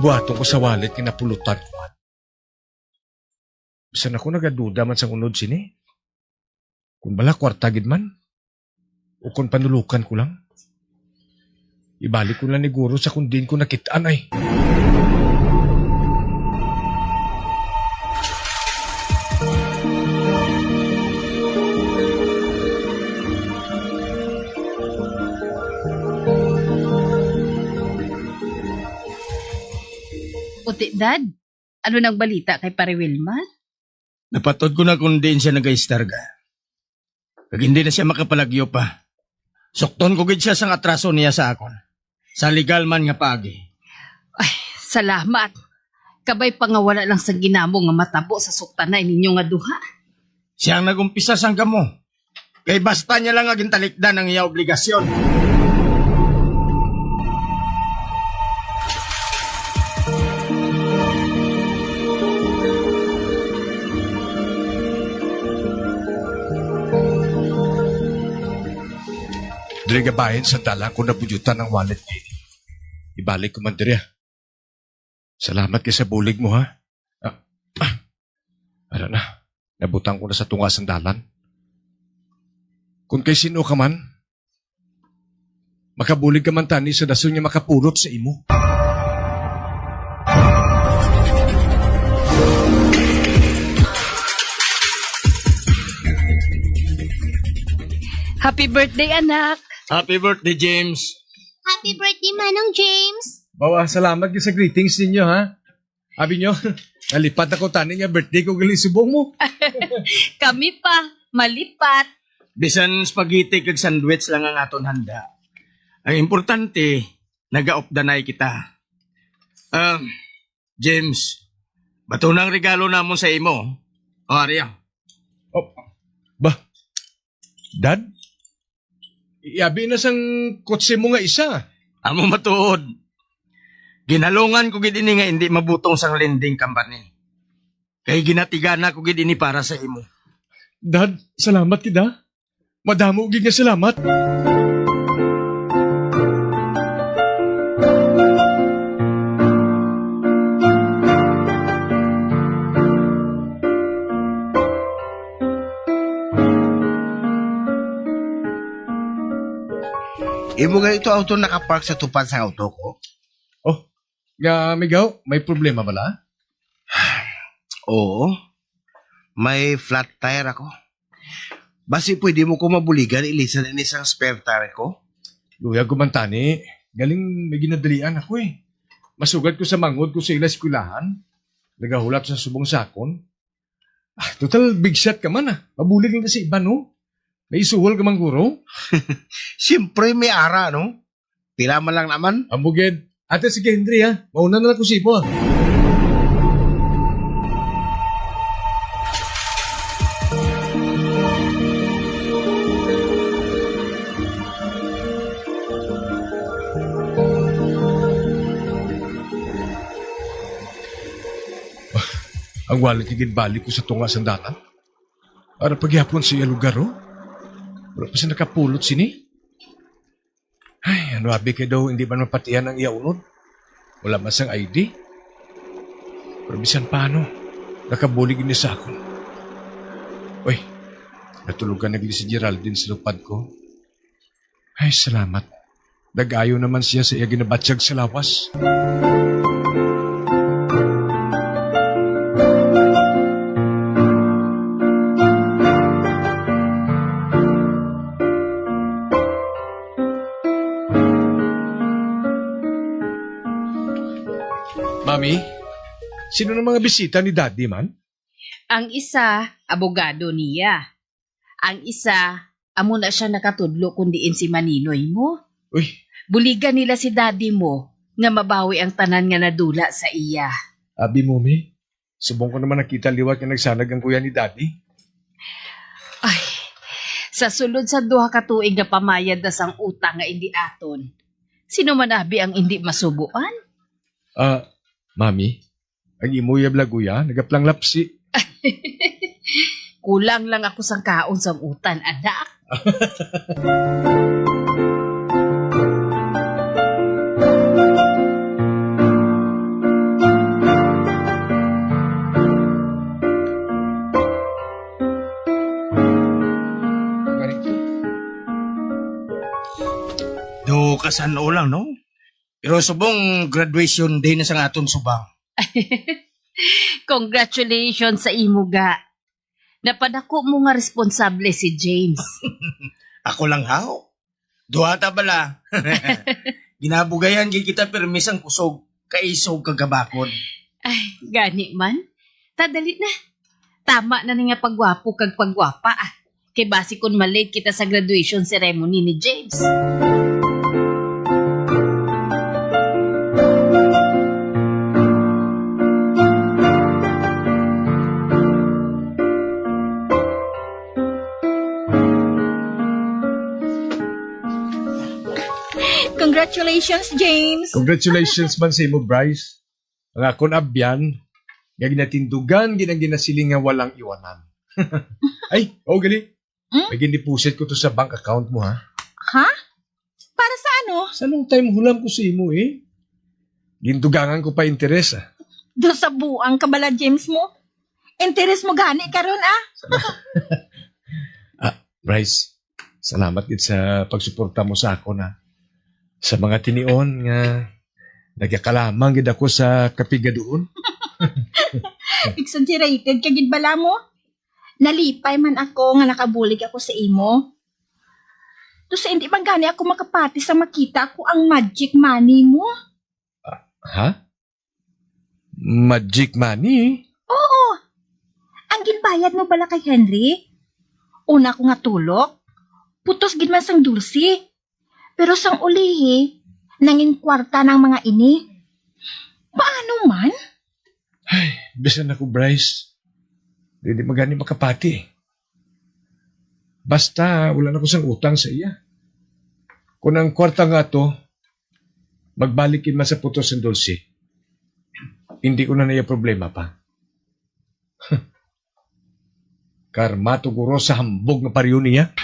Speaker 26: Buhatong ko sa wallet nga napulutan ko man. Bisan ako nagaduda man sa unod sini. Kung bala kwarta gid man. O kung panulukan ko lang. Ibalik ko lang ni Guro sa kundin ko nakitaan ay.
Speaker 1: Uti, Dad, ano nang balita kay Pare Wilmar?
Speaker 8: Napatod ko na kung diin siya nag-istarga. Kag hindi na siya makapalagyo pa. Sukton ko gid siya sang atraso niya sa akon. Sa legal man nga pagi.
Speaker 1: Ay, salamat. Kabay pa nga wala lang sa ginamo nga matabo sa suktanay ninyo nga duha.
Speaker 8: Siya ang nagumpisa sang gamo. Kay basta niya lang aging talikdan ang iya obligasyon.
Speaker 26: Diri gabayan sa dala ko na budyutan ng wallet ni. Ibalik ko man diri. Salamat kay sa bulig mo ha. Ano na, nabutang ko na sa tunga sandalan. Kung kay sino ka man, makabulig ka man tani sa daso niya makapulot sa imo.
Speaker 1: Happy birthday, anak!
Speaker 8: Happy birthday, James!
Speaker 2: Happy birthday, Manong James!
Speaker 26: Bawa, salamat kayo sa greetings ninyo ha. Sabi nyo, nalipat ako tani nga birthday ko gali subong mo.
Speaker 1: Kami pa, malipat.
Speaker 8: Bisan spaghetti kag sandwich lang ang aton handa. Ang importante, naga-opdanay kita. James, bato ng regalo namon sa imo. O, Arya.
Speaker 26: Dad? Iabi na sang kotse mo nga isa.
Speaker 8: Amo matuod. Ginalungan ko gid ini nga hindi mabutong sang lending company. Kay ginatigana ko gid ini para sa imo.
Speaker 26: Dad, salamat kita. Madamo gid nga salamat.
Speaker 6: Imo nga ito auto nakapark sa tupad sa auto ko?
Speaker 26: Oh, nga Migaw, may problema bala?
Speaker 6: Oo. May flat tire ako. Basi pwede mo ko mabuligan, ilisan din isang spare tire ko?
Speaker 26: Luya ko man tani. Galing may ginadalian ako eh. Masugad ko sa mangod ko sa ila eskwelahan. Nagahulap sa subong sakon. Total big shot ka man Mabulig lang kasi iba no? May isuhol ka mang guro?
Speaker 6: Siyempre may ara, no? Pila man lang naman.
Speaker 26: Ambuged. Ate, sige Henry ha. Mauna na lang ko sipo Ang wallet igin balik ko sa tunga sandalan. Para pagyapon sa iya lugar, oh. Wala pa siya nakapulot sini. Ay, ano abi kayo daw, hindi man mapatiyan ang iya unod. Wala man sang ID. Pero bisan paano, nakabulig niya sa akin. Uy, natulugan nagli si Geraldine sa lupad ko. Ay, salamat. Nag-ayo naman siya sa iya ginabatsyag sa lawas. Mami, sino ng mga bisita ni Daddy man?
Speaker 1: Ang isa, abogado niya. Ang isa, amo na siya nakatudlo kundiin si Maninoy mo.
Speaker 26: Uy.
Speaker 1: Buligan nila si Daddy mo nga mabawi ang tanan nga nadula sa iya.
Speaker 26: Abi mo, Mi. Subong ko naman nakita liwat nga nagsanag ang kuya ni Daddy.
Speaker 1: Ay, sa sulod sa duha ka tuig nga pamayad na sang utang nga hindi aton. Sino man abi ang hindi masubuan?
Speaker 26: Mami, ang imuya blaguya, nagaplang lapsi.
Speaker 1: Kulang lang ako sang kaon sang utan, anak.
Speaker 8: Do kasano lang, no? Pero subong graduation day na sa aton subang.
Speaker 1: Congratulations sa imo ga. Napadako mo nga responsable si James.
Speaker 8: Ako lang haw. Duhata bala. Ginabugayan gid kita permis ang kusog kaisog kagabakod.
Speaker 1: Ay, gani man. Tadali na. Tama na nga pagwapo kag pagwapa ah. Kay basi kun malate kita sa graduation ceremony ni James.
Speaker 27: Congratulations, James!
Speaker 26: Congratulations man sa imo, Bryce. Ang akon abyan, nga ginatindugan, ginasiling nga walang iwanan. Ay, gali. May ginipusit ko to sa bank account mo, ha?
Speaker 27: Ha? Para sa ano?
Speaker 26: Sa nung time hulam ko sa imo, eh. Gindugangan ko pa interes, ah.
Speaker 27: Do sa buang kabala, James mo? Interes mo gani karon ah?
Speaker 26: Bryce, salamat gid sa pagsuporta mo sa ako na. Sa mga tinion nga nagakalamang gid ako sa kapigadoon.
Speaker 27: Exaggerated ka gid bala mo? Nalipay man ako nga nakabulig ako sa imo. To sa hindi man gani ako makapati sa makita ko ang magic money mo.
Speaker 26: Ha? Magic money?
Speaker 27: Oo. Ang ginbayad mo bala kay Henry? Una ko nga tulok. Putos gid man sang dulsi. Pero sang ulihi, nanging kwarta ng mga ini. Paano man?
Speaker 26: Ay, bisan ako, Bryce. Hindi magani makapati. Basta, wala na ko sang utang sa iya. Kung ang kwarta nga to, magbalikin man sa putos ng dulce, hindi ko na naiya problema pa. Karma tuguro sa hambog na pariyo niya.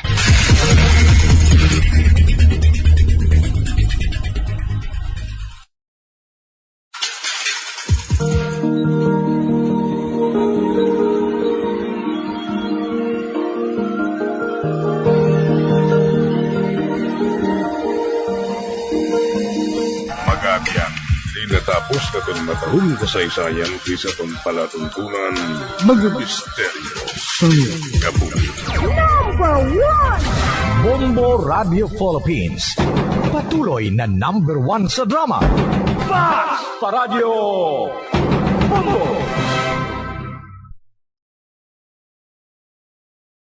Speaker 25: Magabyan, di natapos na itong matahong kasaysayan kisa itong palatuntunan, mga misteryo sa kabuhi.
Speaker 21: Number 1! Bombo Radio Philippines. Patuloy na number 1 sa drama. Basta Radio Bombo!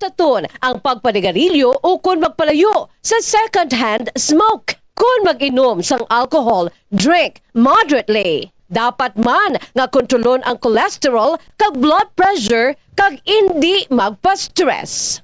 Speaker 5: Taton ang pagpanigarilyo o kung magpalayo sa second-hand smoke. Kung mag-inom sang alcohol, drink moderately. Dapat man nga kontrolon ang cholesterol kag blood pressure kag hindi magpa-stress.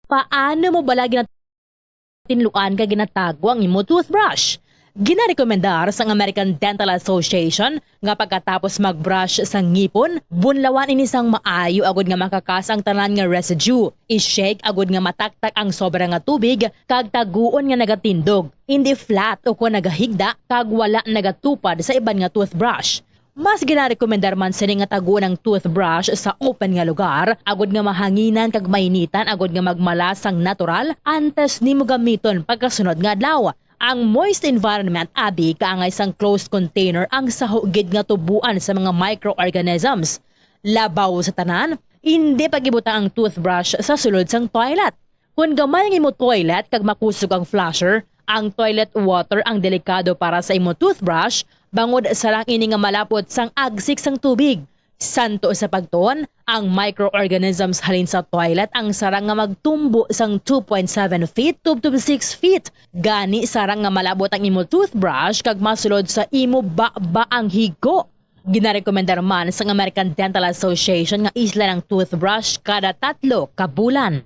Speaker 7: Paano mo bala ginatinluan ka ginatago ang imo toothbrush? Ginarekomendar sa American Dental Association nga pagkatapos magbrush sa ngipon, bunlawan ini sang maayo agud nga makakas ang tanan nga residue. I-shake agud nga mataktak ang sobra nga tubig kag taguon nga nagatindog. Hindi flat o kung nagahigda kag wala nagatupad sa iban nga toothbrush. Mas ginarekomendar man sini nga taguon ang toothbrush sa open nga lugar, agud nga mahanginan kag mainitan agud nga magmalas sang natural antes nimo gamiton pagkasunod nga adlaw. Ang moist environment abi kaangay sang closed container ang sahugid nga tubuan sa mga microorganisms. Labaw sa tanan, hindi pagibuta ang toothbrush sa sulod sang toilet. Kung gamay ang imo toilet kag makusog ang flusher, ang toilet water ang delikado para sa imo toothbrush bangod sa lang ini nga malapot sang agsik sang tubig. Santo sa pagtuon, ang microorganisms halin sa toilet ang sarang nga magtumbo sang 2.7 feet to 6 feet. Gani sarang nga malabot ang imo toothbrush kag masulod sa imo ba ang higo. Ginarekomendar man sa American Dental Association nga isla ng toothbrush kada 3 ka bulan.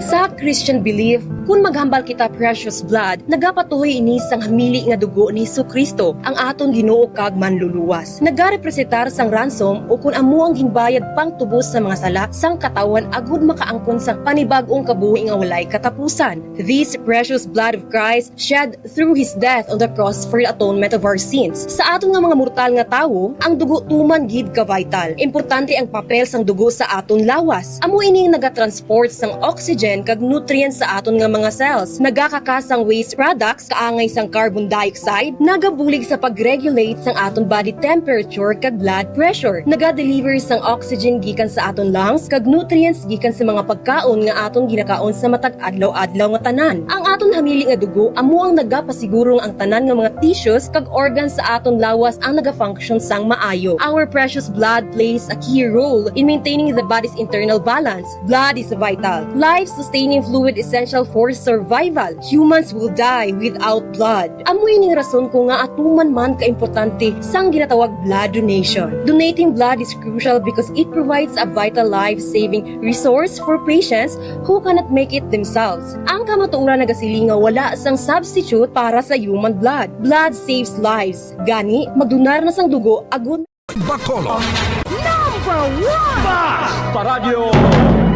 Speaker 16: Sa Christian belief, Kung maghambal kita precious blood, nagapatuloy ini sang hamili nga dugo ni Jesucristo, ang aton Ginoo kag manluluwas. Nagarepresentar sang ransom o kung amo ang ginbayad pang tubos sa mga sala sang katawan agud makaangkon sa panibag-ong kabuhi nga walay katapusan. This precious blood of Christ shed through His death on the cross for the atonement of our sins. Sa aton nga mga mortal nga tawo, ang dugo tuman gid ka vital. Importante ang papel sang dugo sa aton lawas. Amo ining nagatransport sang oxygen kag nutrients sa aton nga mga cells. Nagakakasang waste products kaangay sang carbon dioxide, nagabulig sa pag-regulate sang aton body temperature kag blood pressure. Naga-deliver sang oxygen gikan sa aton lungs kag nutrients gikan sa mga pagkaon nga aton ginakaon sa matag adlaw-adlaw nga tanan. Ang aton hamili nga dugo amo ang nagapasiguro ang tanan nga mga tissues kag organs sa aton lawas ang naga-function sang maayo. Our precious blood plays a key role in maintaining the body's internal balance. Blood is vital, life-sustaining fluid essential for survival. Humans will die without blood. Amoy ning rason ko nga atuman man ka-importante sang ginatawag blood donation. Donating blood is crucial because it provides a vital life-saving resource for patients who cannot make it themselves. Ang kamatuoran nagasilinga wala sang substitute para sa human blood. Blood saves lives. Gani, magdunar na sang dugo agud
Speaker 21: Bacolod.
Speaker 24: Number 1!
Speaker 21: Bas Paradyo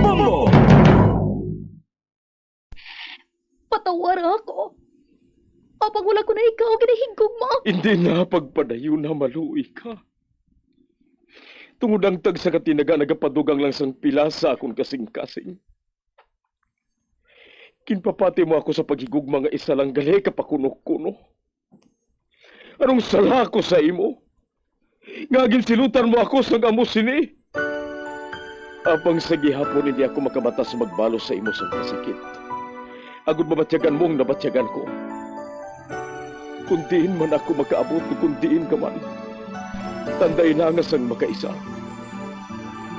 Speaker 21: Bombo.
Speaker 24: Patawar ako. Kapag wala ko na ikaw, ginahigog mo.
Speaker 12: Hindi na pagpadayo na maluwi ka. Tungod ang tag sa katinaga nagapadugang lang sang pila sa akong kasing-kasing. Kinpapati mo ako sa paghigugma nga isa lang gali kapakuno-kuno. Anong sala ko sa imo? Ngagin silutan mo ako sang amo sini. Apang sa gihapon hindi ako makabatas magbalo sa imo sang kasakit. Agud mabatyagan mong nabatyagan ko. Kundiin man ako makaabot, kundiin ka man. Tanday na nga sang makaisa.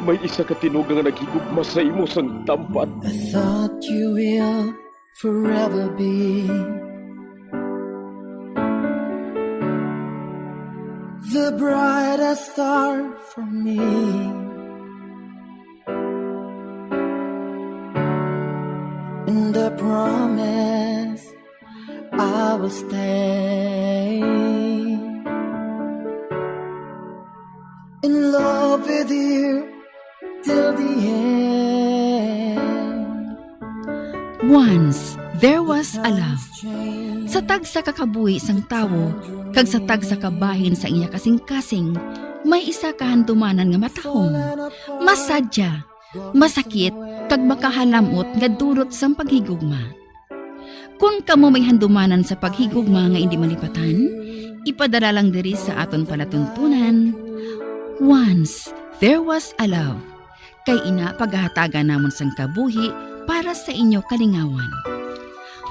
Speaker 12: May isa ka tinugang nga naghigugma sa imo sang tampad.
Speaker 4: I thought you will forever be the brightest star for me. And I promise I will stay in love with you till the end.
Speaker 9: Once, there was a love. Sa tag sa kakabuhi sang tawo, kag sa tag sa kabahin sa iya kasing-kasing, may isa kahandumanan nga matahong, masadya, masakit, kag makahalamot nga durot sang paghigugma. Kung kamo may handumanan sa paghigugma nga hindi malipatan, ipadala lang diri sa aton palatuntunan. Once, there was a love. Kay ina paghahatagan namon sang kabuhi para sa inyo kalingawan.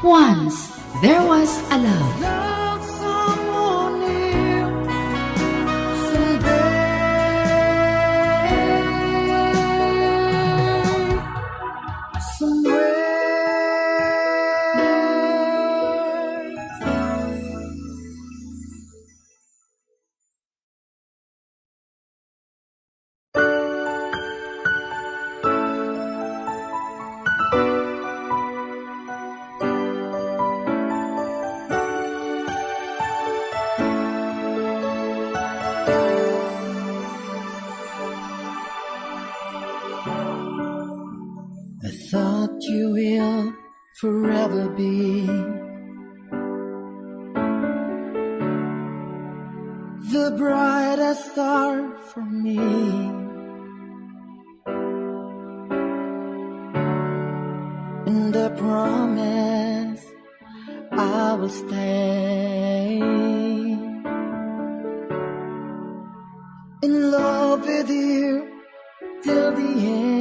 Speaker 9: Once, there was a love.
Speaker 4: I thought you will forever be the brightest star for me. And I promise I will stay in love with you till the end.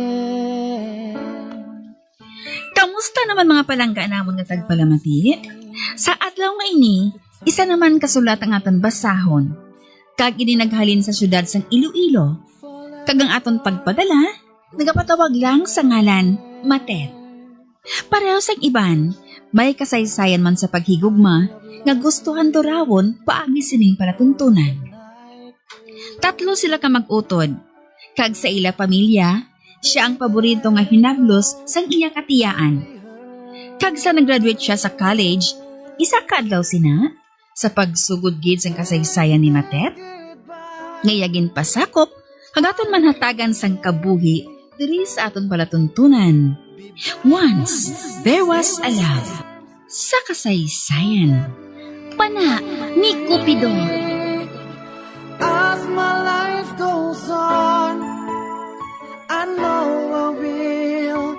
Speaker 27: Kamusta naman mga palangga namon nga tagpalamati? Sa adlaw nga ini, isa naman kasulat ang aton basahon. Kag ini naghalin sa syudad sang Iloilo. Kag ang aton pagpadala, nagapatawag lang sa ngalan Matet. Pareho sang iban, may kasaysayan man sa paghigugma nga gustuhan dorawon paagi sining palatuntunan. Tatlo sila ka mag-utod. Kag sa ila pamilya, siya ang paborito nga hinablos sang iya katiyaan. Kag sa nag-graduate siya sa college, isa ka adlaw sina sa pagsugod gid sang kasaysayan ni Mater. Ngayagin pasakop, hagaton man hatagan sang kabuhi diri sa aton palatuntunan. Once, there was a love sa kasaysayan.
Speaker 2: Pana ni Cupido.
Speaker 4: As my life goes on, I know I will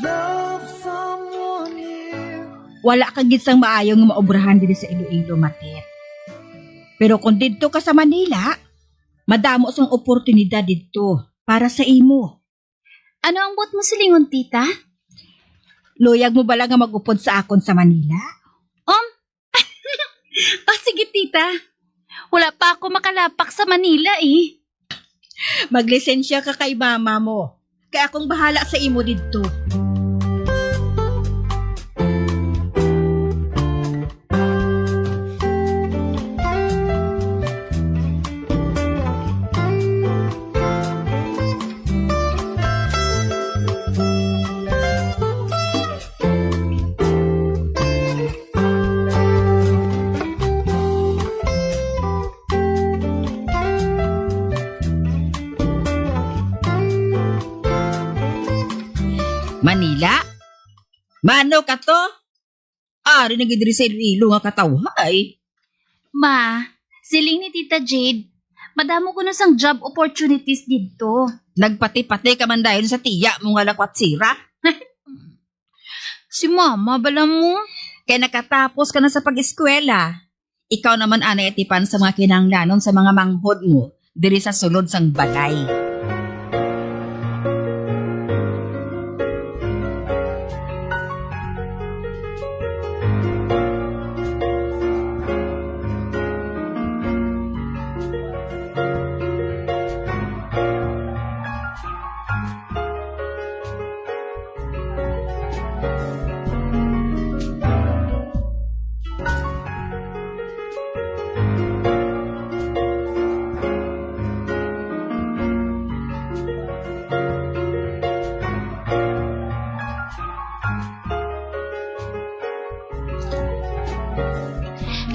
Speaker 4: love someone new.
Speaker 27: Wala kang gitsang maayo nga maobrahan diri sa Iloilo, Mater. Pero kung didto ka sa Manila, madamo sang oportunidad didto para sa imo.
Speaker 2: Ano ang buot mo silingon, tita?
Speaker 27: Luyag mo bala nga mag-upod sa akon sa Manila?
Speaker 2: Sige, tita. Wala pa ako makalapak sa Manila eh.
Speaker 27: Maglisensya ka kay mama mo. Kaya akong bahala sa imo didto. Manila? Mano ka to? Ari nagidiri sa Iloilo nga katawhay.
Speaker 2: Ma, siling ni Tita Jade, madamo ko na sang job opportunities dito.
Speaker 27: Nagpati-pati ka man dahil sa tiya mo nga lakwat sira.
Speaker 2: Si mama, bala mo?
Speaker 27: Kaya nakatapos ka na sa pag-eskwela. Ikaw naman anay atipan sa mga kinanglanon sa mga manghod mo diri sa sulod sang balay.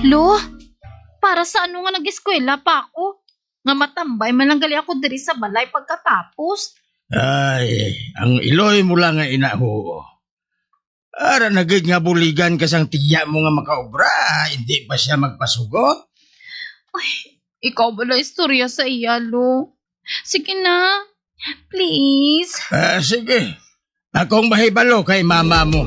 Speaker 2: Lo, para sa ano nga nag-eskwela pa ako? Nga matambay man lang gali ako diri sa balay pagkatapos.
Speaker 8: Ay, ang iloy mo lang nga inaho. Ara nagig nga buligan ka sang tiya mo nga makaobra, hindi pa siya magpasugot?
Speaker 2: Ay, ikaw ba na istorya sa iya, Lo? Sige na, please.
Speaker 8: Sige, akong bahibalo kay mama mo.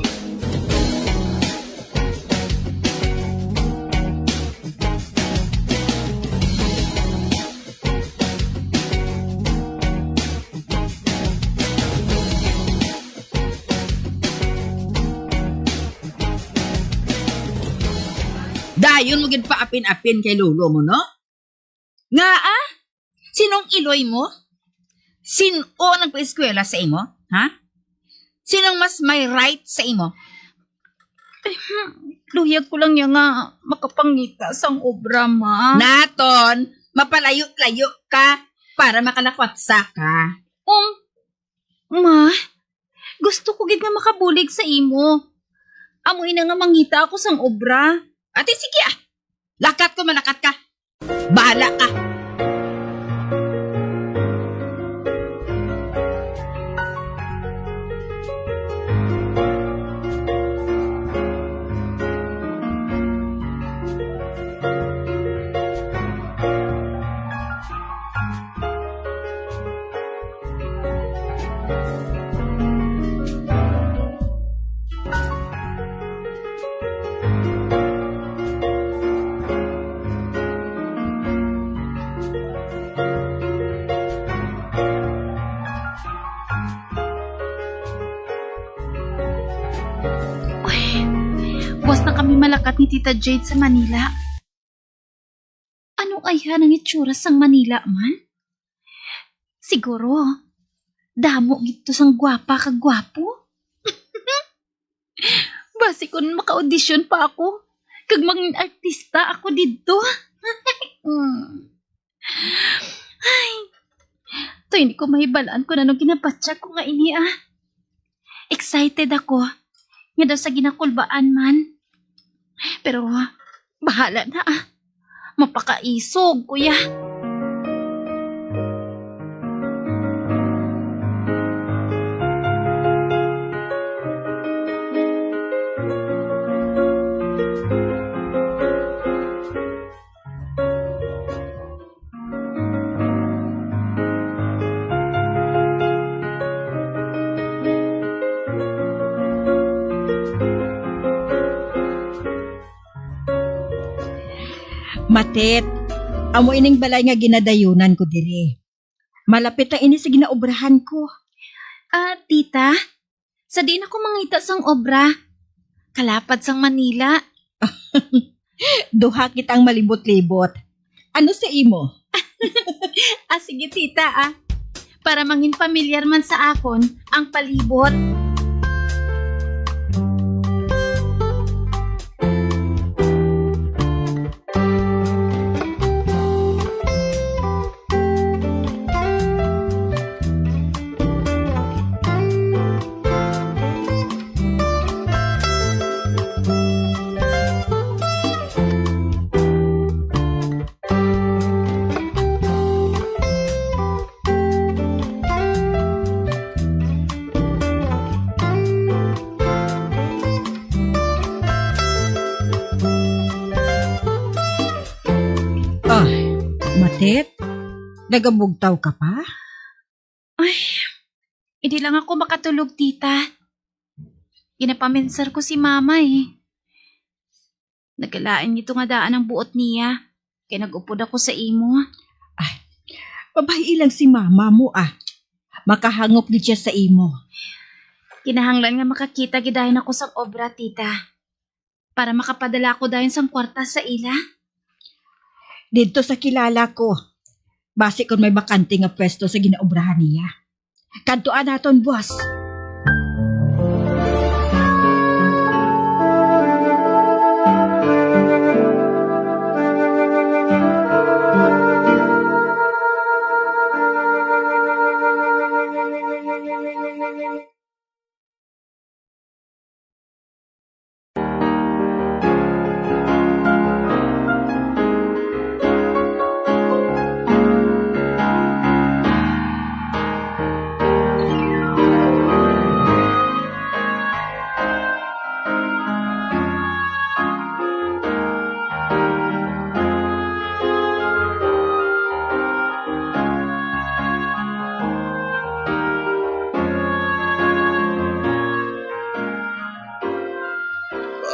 Speaker 27: Dayon mo gid pa apin-apin kay lolo mo, no? Nga Sinong iloy mo? Sino nagpa-eskwela sa imo? Ha? Sinong mas may right sa imo?
Speaker 2: Luyag ko lang yung nga makapangita sang obra, ma.
Speaker 27: Naton, mapalayo-layo ka para makalakwatsa ka.
Speaker 2: Ma, gusto ko gid nga makabulig sa imo. Amoy na nga mangita ako sang obra.
Speaker 27: Ate, sige lakat ko malakat ka. Bahala ka.
Speaker 2: Buwas na kami malakat ni Tita Jade sa Manila. Ano kaya ng itsura sang Manila man? Siguro, damo gito sang gwapa kag gwapo. Basi kung maka-audition pa ako, kag maging artista ako dito. Ay, to hindi ko mahibalaan ko na nung ginapatsa ko nga ini
Speaker 27: Excited ako. Nga daw sa ginakulbaan man. Pero, bahala na ah. Mapakaisog, kuya.
Speaker 24: Matet, amo ining balay nga ginadayunan ko diri. Malapit na ini sa ginaobrahan ko.
Speaker 27: Tita, sa di na ko mangita sang obra. Kalapad sang Manila.
Speaker 24: Duha kitang malibot-libot. Ano sa imo?
Speaker 27: Sige tita Para mangin pamilyar man sa akon ang palibot.
Speaker 24: Matet, nagabugtaw ka pa?
Speaker 27: Ay, hindi lang ako makatulog, tita. Ginapaminsar ko si mama Nagalain nito nga daan ang buot niya. Kaya nag-upod ako sa imo.
Speaker 24: Ay, babae lang si mama mo Makahangop di siya sa imo.
Speaker 27: Kinahanglan nga makakita gidahin ako sa obra, tita. Para makapadala ko dahin sang kwarta sa ila.
Speaker 24: Dito sa kilala ko, base kung may bakante nga pwesto sa ginaobrahan niya. Kantuan naton, boss.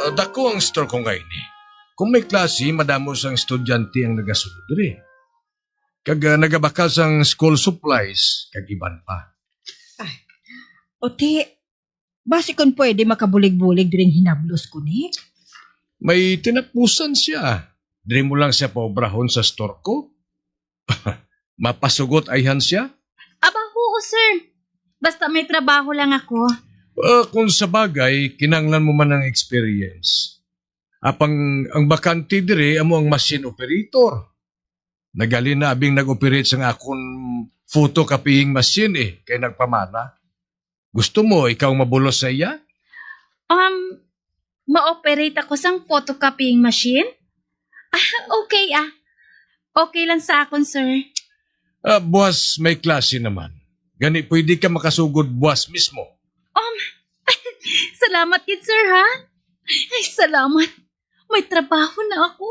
Speaker 26: Dako ang store ko ngayon Kung may klase, madamos ang estudyante ang nagasunod rin. Kag nagabakal sang school supplies, kag iban pa.
Speaker 24: Ote, base kung pwede makabulig-bulig diring hinablos ko
Speaker 26: May tinapusan siya. Diri mo lang siya paubrahon sa store ko. Mapasugot ayhan siya?
Speaker 27: Aba, oo, sir. Basta may trabaho lang ako.
Speaker 26: Kung sa bagay, kinanglan mo man ang experience. Ang bakante dire, amo ang machine operator. Nagali na abing nag-operate sang akong photocopying machine kay nagpamana. Gusto mo, ikaw mabulos sa iya?
Speaker 27: Ma-operate ako sang photocopying machine? Okay Okay lang sa akon, sir.
Speaker 26: Buwas, may klase naman. Gani, pwede ka makasugod buwas mismo.
Speaker 27: Salamat kid, sir, ha? Ay, salamat. May trabaho na ako.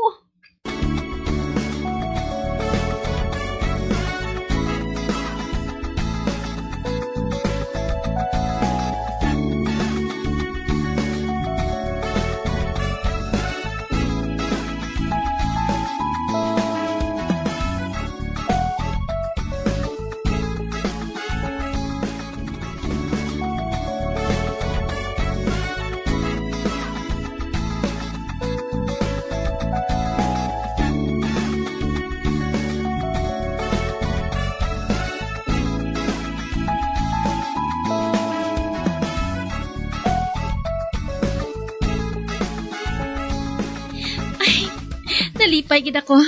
Speaker 27: Nalipay gid ako.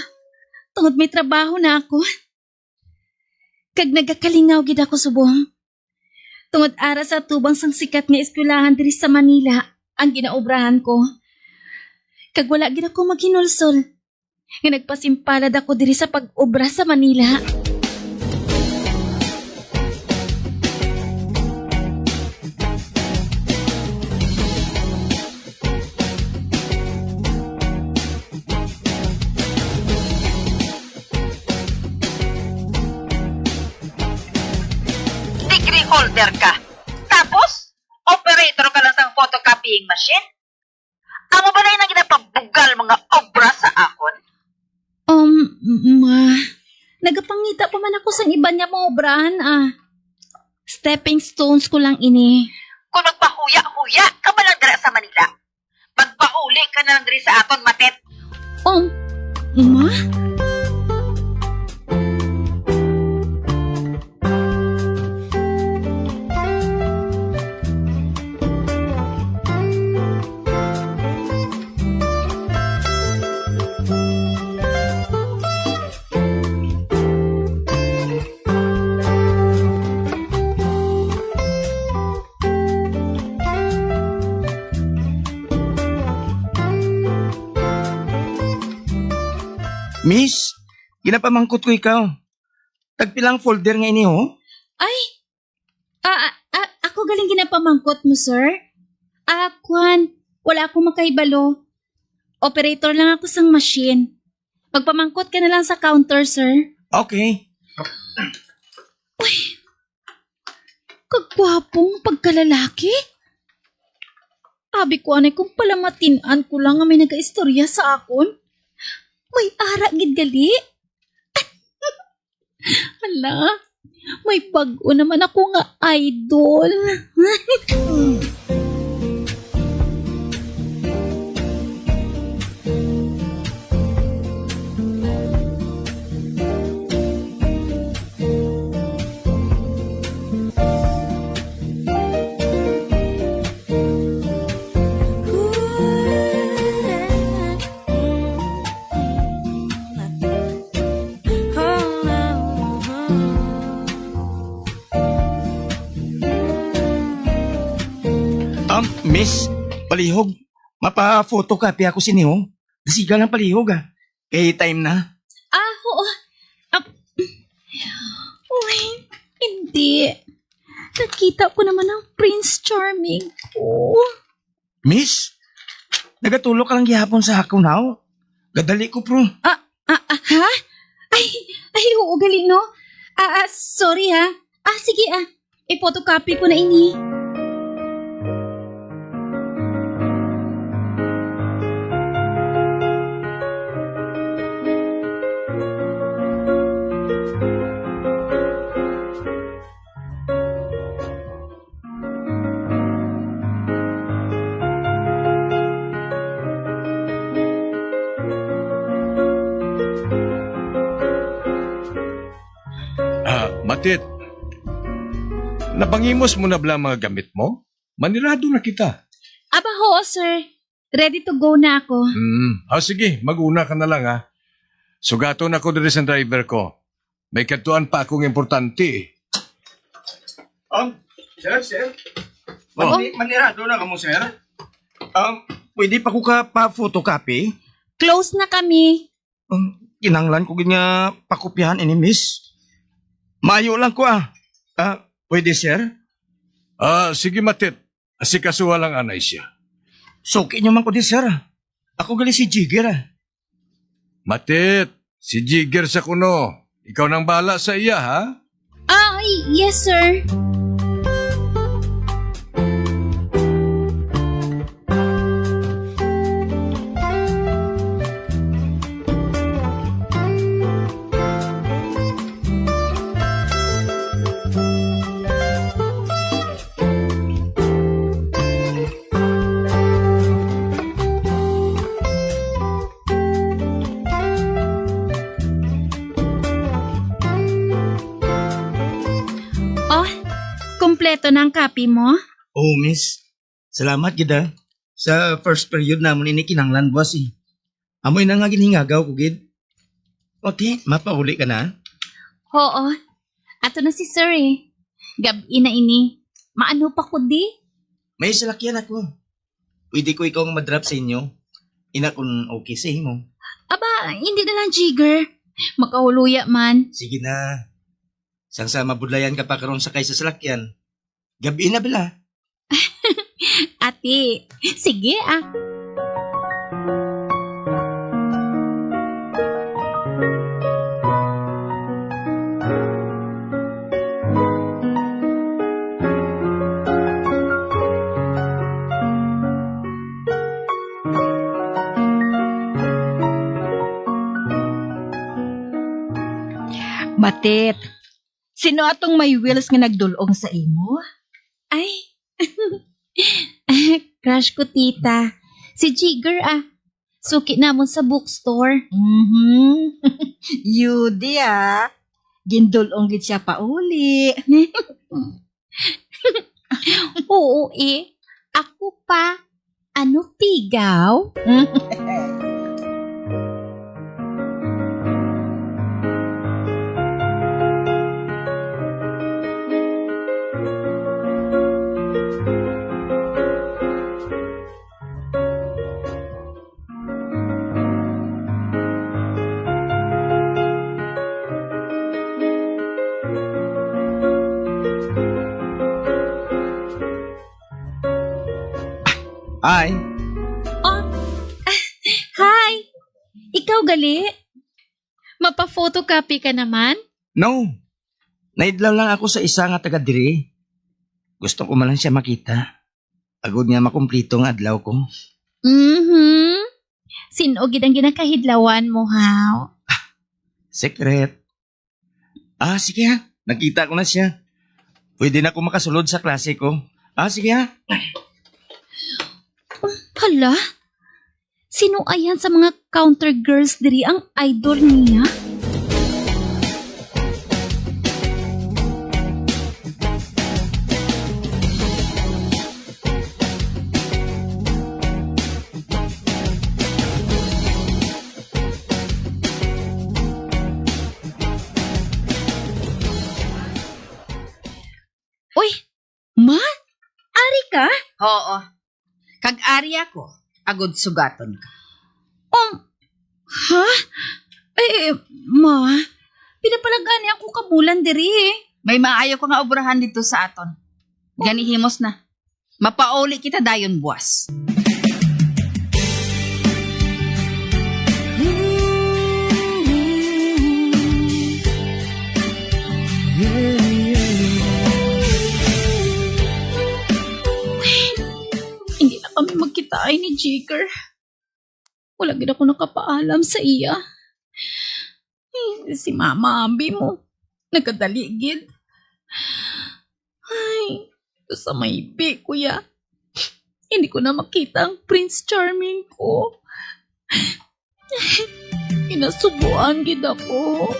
Speaker 27: Tungod may trabaho na ako. Kag nagakalingaw gid ako subong. Tungod ara sa tubang sang sikat nga eskwelahan diri sa Manila ang ginaobrahan ko. Kag wala gid ako maghinulsol. Nga nagpasimpalad ako diri sa pag-obra sa Manila.
Speaker 10: Degree holder ka. Tapos, operator ka lang sang photocopying machine? Amo ba na yung ginapabugal mga obra sa akon?
Speaker 27: Nagapangita pa man ako sa iba niya mga obrahan Stepping stones ko lang ini.
Speaker 10: Kung nagpahuya-huya ka ba lang dira sa Manila, magpauli ka na lang diri sa aton, Matet.
Speaker 27: Ma?
Speaker 8: Miss, ginapamangkot ko ikaw. Tagpilang folder nga ini, oh.
Speaker 27: Ay! Ako galing ginapamangkot mo, sir? Kwan, wala akong makaibalo. Operator lang ako sang machine. Magpamangkot ka na lang sa counter, sir.
Speaker 8: Okay.
Speaker 27: Uy! Kagwapong pagkalalaki? Abi ko anay kung palamatinan ko lang nga may nag-istorya sa akon. May ara gid gali. Hala, may bago naman ako nga idol.
Speaker 8: Miss, palihog. Mapa-photocopy ako siniho. Dasigal ng palihog, Kay time na.
Speaker 27: Oo. Uy, hindi. Nakita ko naman ang Prince Charming ko.
Speaker 8: Miss, nagatulog ka lang gihapon sa hakon, Gadali ko, bro.
Speaker 27: Ha? Ay, oo, galing, no? Sorry, ha? Sige, i-photocopy ko na ini.
Speaker 26: Matit, napangimos mo na bala mga gamit mo? Manirado na kita.
Speaker 27: Ho, sir. Ready to go na ako.
Speaker 26: Sige, mag-una ka na lang, Sugato na ko diri sa driver ko. May katuan pa akong importante.
Speaker 8: Sir? Manirado na ka mo, sir? Pwede pa ko ka pa-photocopy?
Speaker 27: Close na kami.
Speaker 8: Kinanglan ko nga pakopyahan ini, miss. Mayo lang ko, pwede, sir?
Speaker 26: Sige, Matit. Asikasuha lang anay siya.
Speaker 8: Suki niyo man ko di, sir. Ako gali si Jigger,
Speaker 26: Matit, si Jigger sa kuno. Ikaw nang bahala sa iya, ha?
Speaker 27: Yes, sir. Kompleto na ang copy mo?
Speaker 8: Oh, miss. Salamat, gida. Sa first period namon ini kinanglan, boss, Amoy na nga ginhingagaw ko, gid. Okay, mapauli ka na?
Speaker 27: Oo. Ato na si sir, Gabi na ini. Maano pa ko di?
Speaker 8: May salakyan ako. Pwede ko ikaw madrop sa inyo. Ina kung okay sa imo.
Speaker 27: Aba, hindi na lang, Jigger. Makahuluya man.
Speaker 8: Sige na. Sang sa mabudlayan ka pa karon sakay sa salakyan. Gabi na bala.
Speaker 27: Ate, sige ah.
Speaker 24: Matit, sino atong may wheels nga nagdulong sa imo?
Speaker 27: Ay, crush ko, tita. Si Jigger ah. Suki namon sa bookstore.
Speaker 24: Yudi ah. Gindulong gid siya pauli.
Speaker 27: Oo eh. Ako pa. Ano, tigaw?
Speaker 8: Hi.
Speaker 27: Oh, hi. Ikaw gali? Mapa-photocopy ka naman?
Speaker 8: No. Naidlaw lang ako sa isa nga taga diri. Gusto ko man lang siya makita. Agod nga makumplito nga adlaw ko.
Speaker 27: Sino gid ang ginakahidlawan mo, haw?
Speaker 8: Secret. Sige ha. Nakita ko na siya. Pwede na ako makasulod sa klase ko. Sige ha.
Speaker 27: Hala? Sino ayan sa mga counter girls diri ang idol niya?
Speaker 1: Uy,
Speaker 27: Ma? Ari ka?
Speaker 1: oo. Kag-ari ako, agod sugaton ka.
Speaker 24: Ha? Ma, pinapalagaan niya ako kabulan diri eh.
Speaker 1: May maayo ko nga obrahan dito sa aton. Ganihimos na. Mapauli kita dayon buwas.
Speaker 24: Hindi na kami magkitain ni Jigger. Wala gid ako nakapaalam sa iya. Si Mama Abi mo, nagkadaligid. Ay, ito sa maybe, kuya. Hindi ko na makita ang Prince Charming ko. Inasubuan gid ako.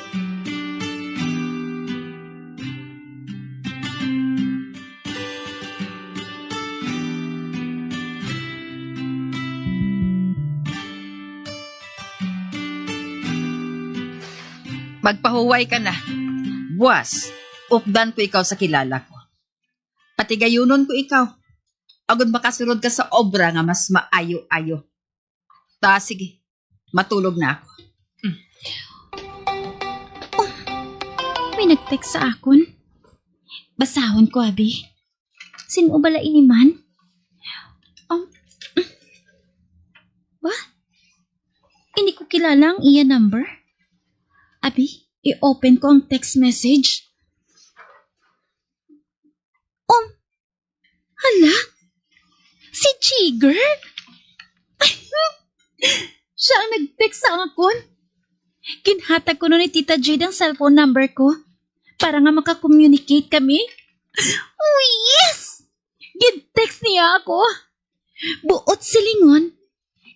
Speaker 1: Magpahuway ka na. Buwas, updan ko ikaw sa kilala ko. Pati gayunon ko ikaw. Agad makasunod ka sa obra nga mas maayo-ayo. Sige, matulog na ako.
Speaker 27: May nag-text sa akon. Basahon ko, Abi. Sino bala iniman? Ba? Hindi ko kilala ang iya number. Abi, i-open ko ang text message. Hala? Si Jigger? Siya ang nag-text sa akon. Kinhatag ko nun ni Tita Jade ang cellphone number ko para nga makakommunicate kami. Oh, yes! Gin-text niya ako. Buot silingon.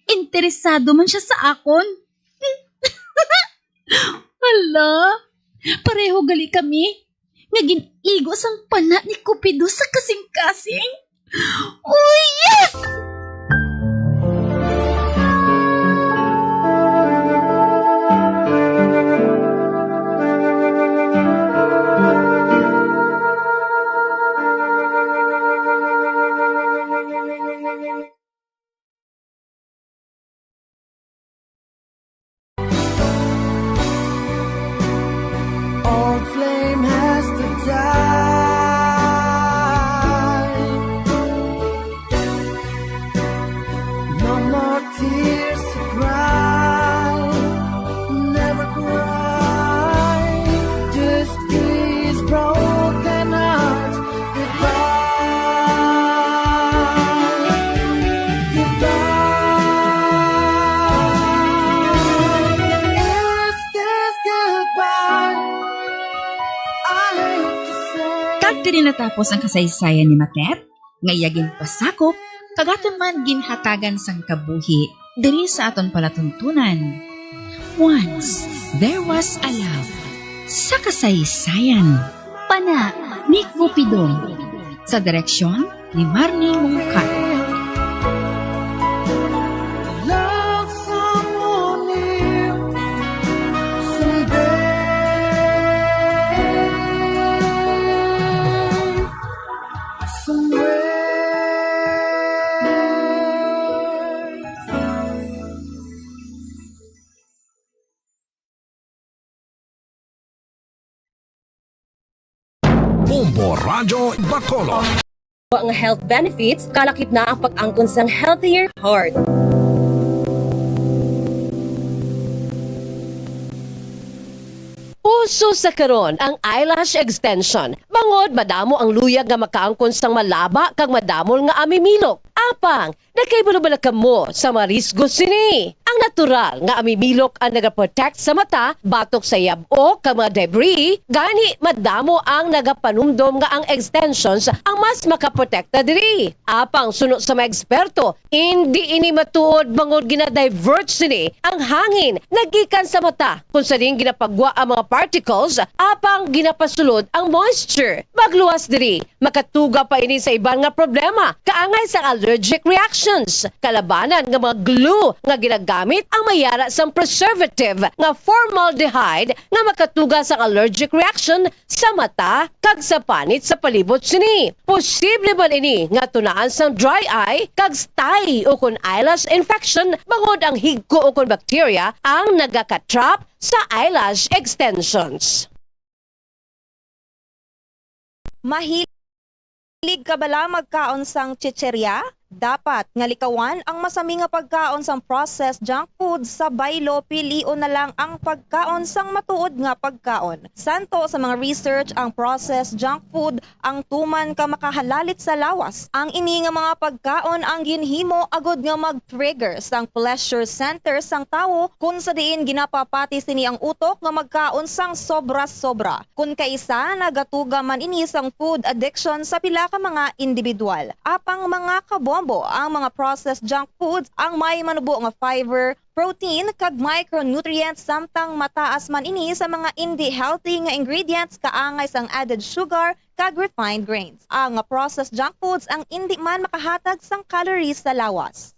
Speaker 27: Interesado man siya sa akon. Hala, pareho gali kami. Nga ginigo sang pana ni Cupido sa kasing-kasing. Oh, yes!
Speaker 9: Diri natapos ang kasaysayan ni Matet, ngayagin pasakop, kagaton man ginhatagan sang kabuhi, diri sa aton palatuntunan. Once, there was a love. Sa kasaysayan. Pana ni Cupido. Sa direksyon ni Marnie Mungkat.
Speaker 4: Love someone new someday,
Speaker 13: Bombo Radio Bacolod.
Speaker 5: Ang health benefits, kalakip na ang pag-angkon sang healthier heart. Uso sa karon ang eyelash extension. Bangod madamo ang luyag nga makaangkon sang malaba kag madamol nga amimilok. Apang, nagkaibalo-bala ka mo sa marisgo sini. Ang natural nga amimilok ang nagaprotect sa mata, batok sa yabo kag mga debris, gani madamo ang nagapanumdom nga ang extensions ang mas makaprotekta diri. Apang suno sa mga eksperto, hindi ini matuod bangod gina-divert sini ang hangin nagikan sa mata kung sa ring ginapagwa ang mga particles, apang ginapasulod ang moisture. Magluwas diri, makatuga pa ini sa iban nga problema, kaangay sa allergic reactions. Kalabanan nga mga glue nga ginagamit ang mayara sang preservative nga formaldehyde nga makatuga sa allergic reaction sa mata kag sa panit sa palibot sini. Posible ba ini nga tunaan sang dry eye kag stye o kun eyelash infection bangod ang higko o kun bacteria ang nagakatrap sa eyelash extensions.
Speaker 11: Mahilig ka bala magkaon sang chicherya? Dapat nga likawan ang masami nga pagkaon sang processed junk food sa baylo, pilion na lang ang pagkaon sang matuod nga pagkaon. Santo sa mga research ang processed junk food ang tuman ka makahalalit sa lawas. Ang ini nga mga pagkaon ang ginhimo agod nga mag-trigger sang pleasure center sang tawo kung sa diin ginapapati sini ang utok nga magkaon sang sobra-sobra. Kung kaisa nagatuga man ini sang food addiction sa pila ka mga individual. Apang mga kabombo ang mga processed junk foods ang may manubo nga fiber, protein kag micronutrients samtang mataas man ini sa mga hindi healthy nga ingredients kaangay sang added sugar kag refined grains. Ang processed junk foods ang hindi man makahatag sang calories sa lawas.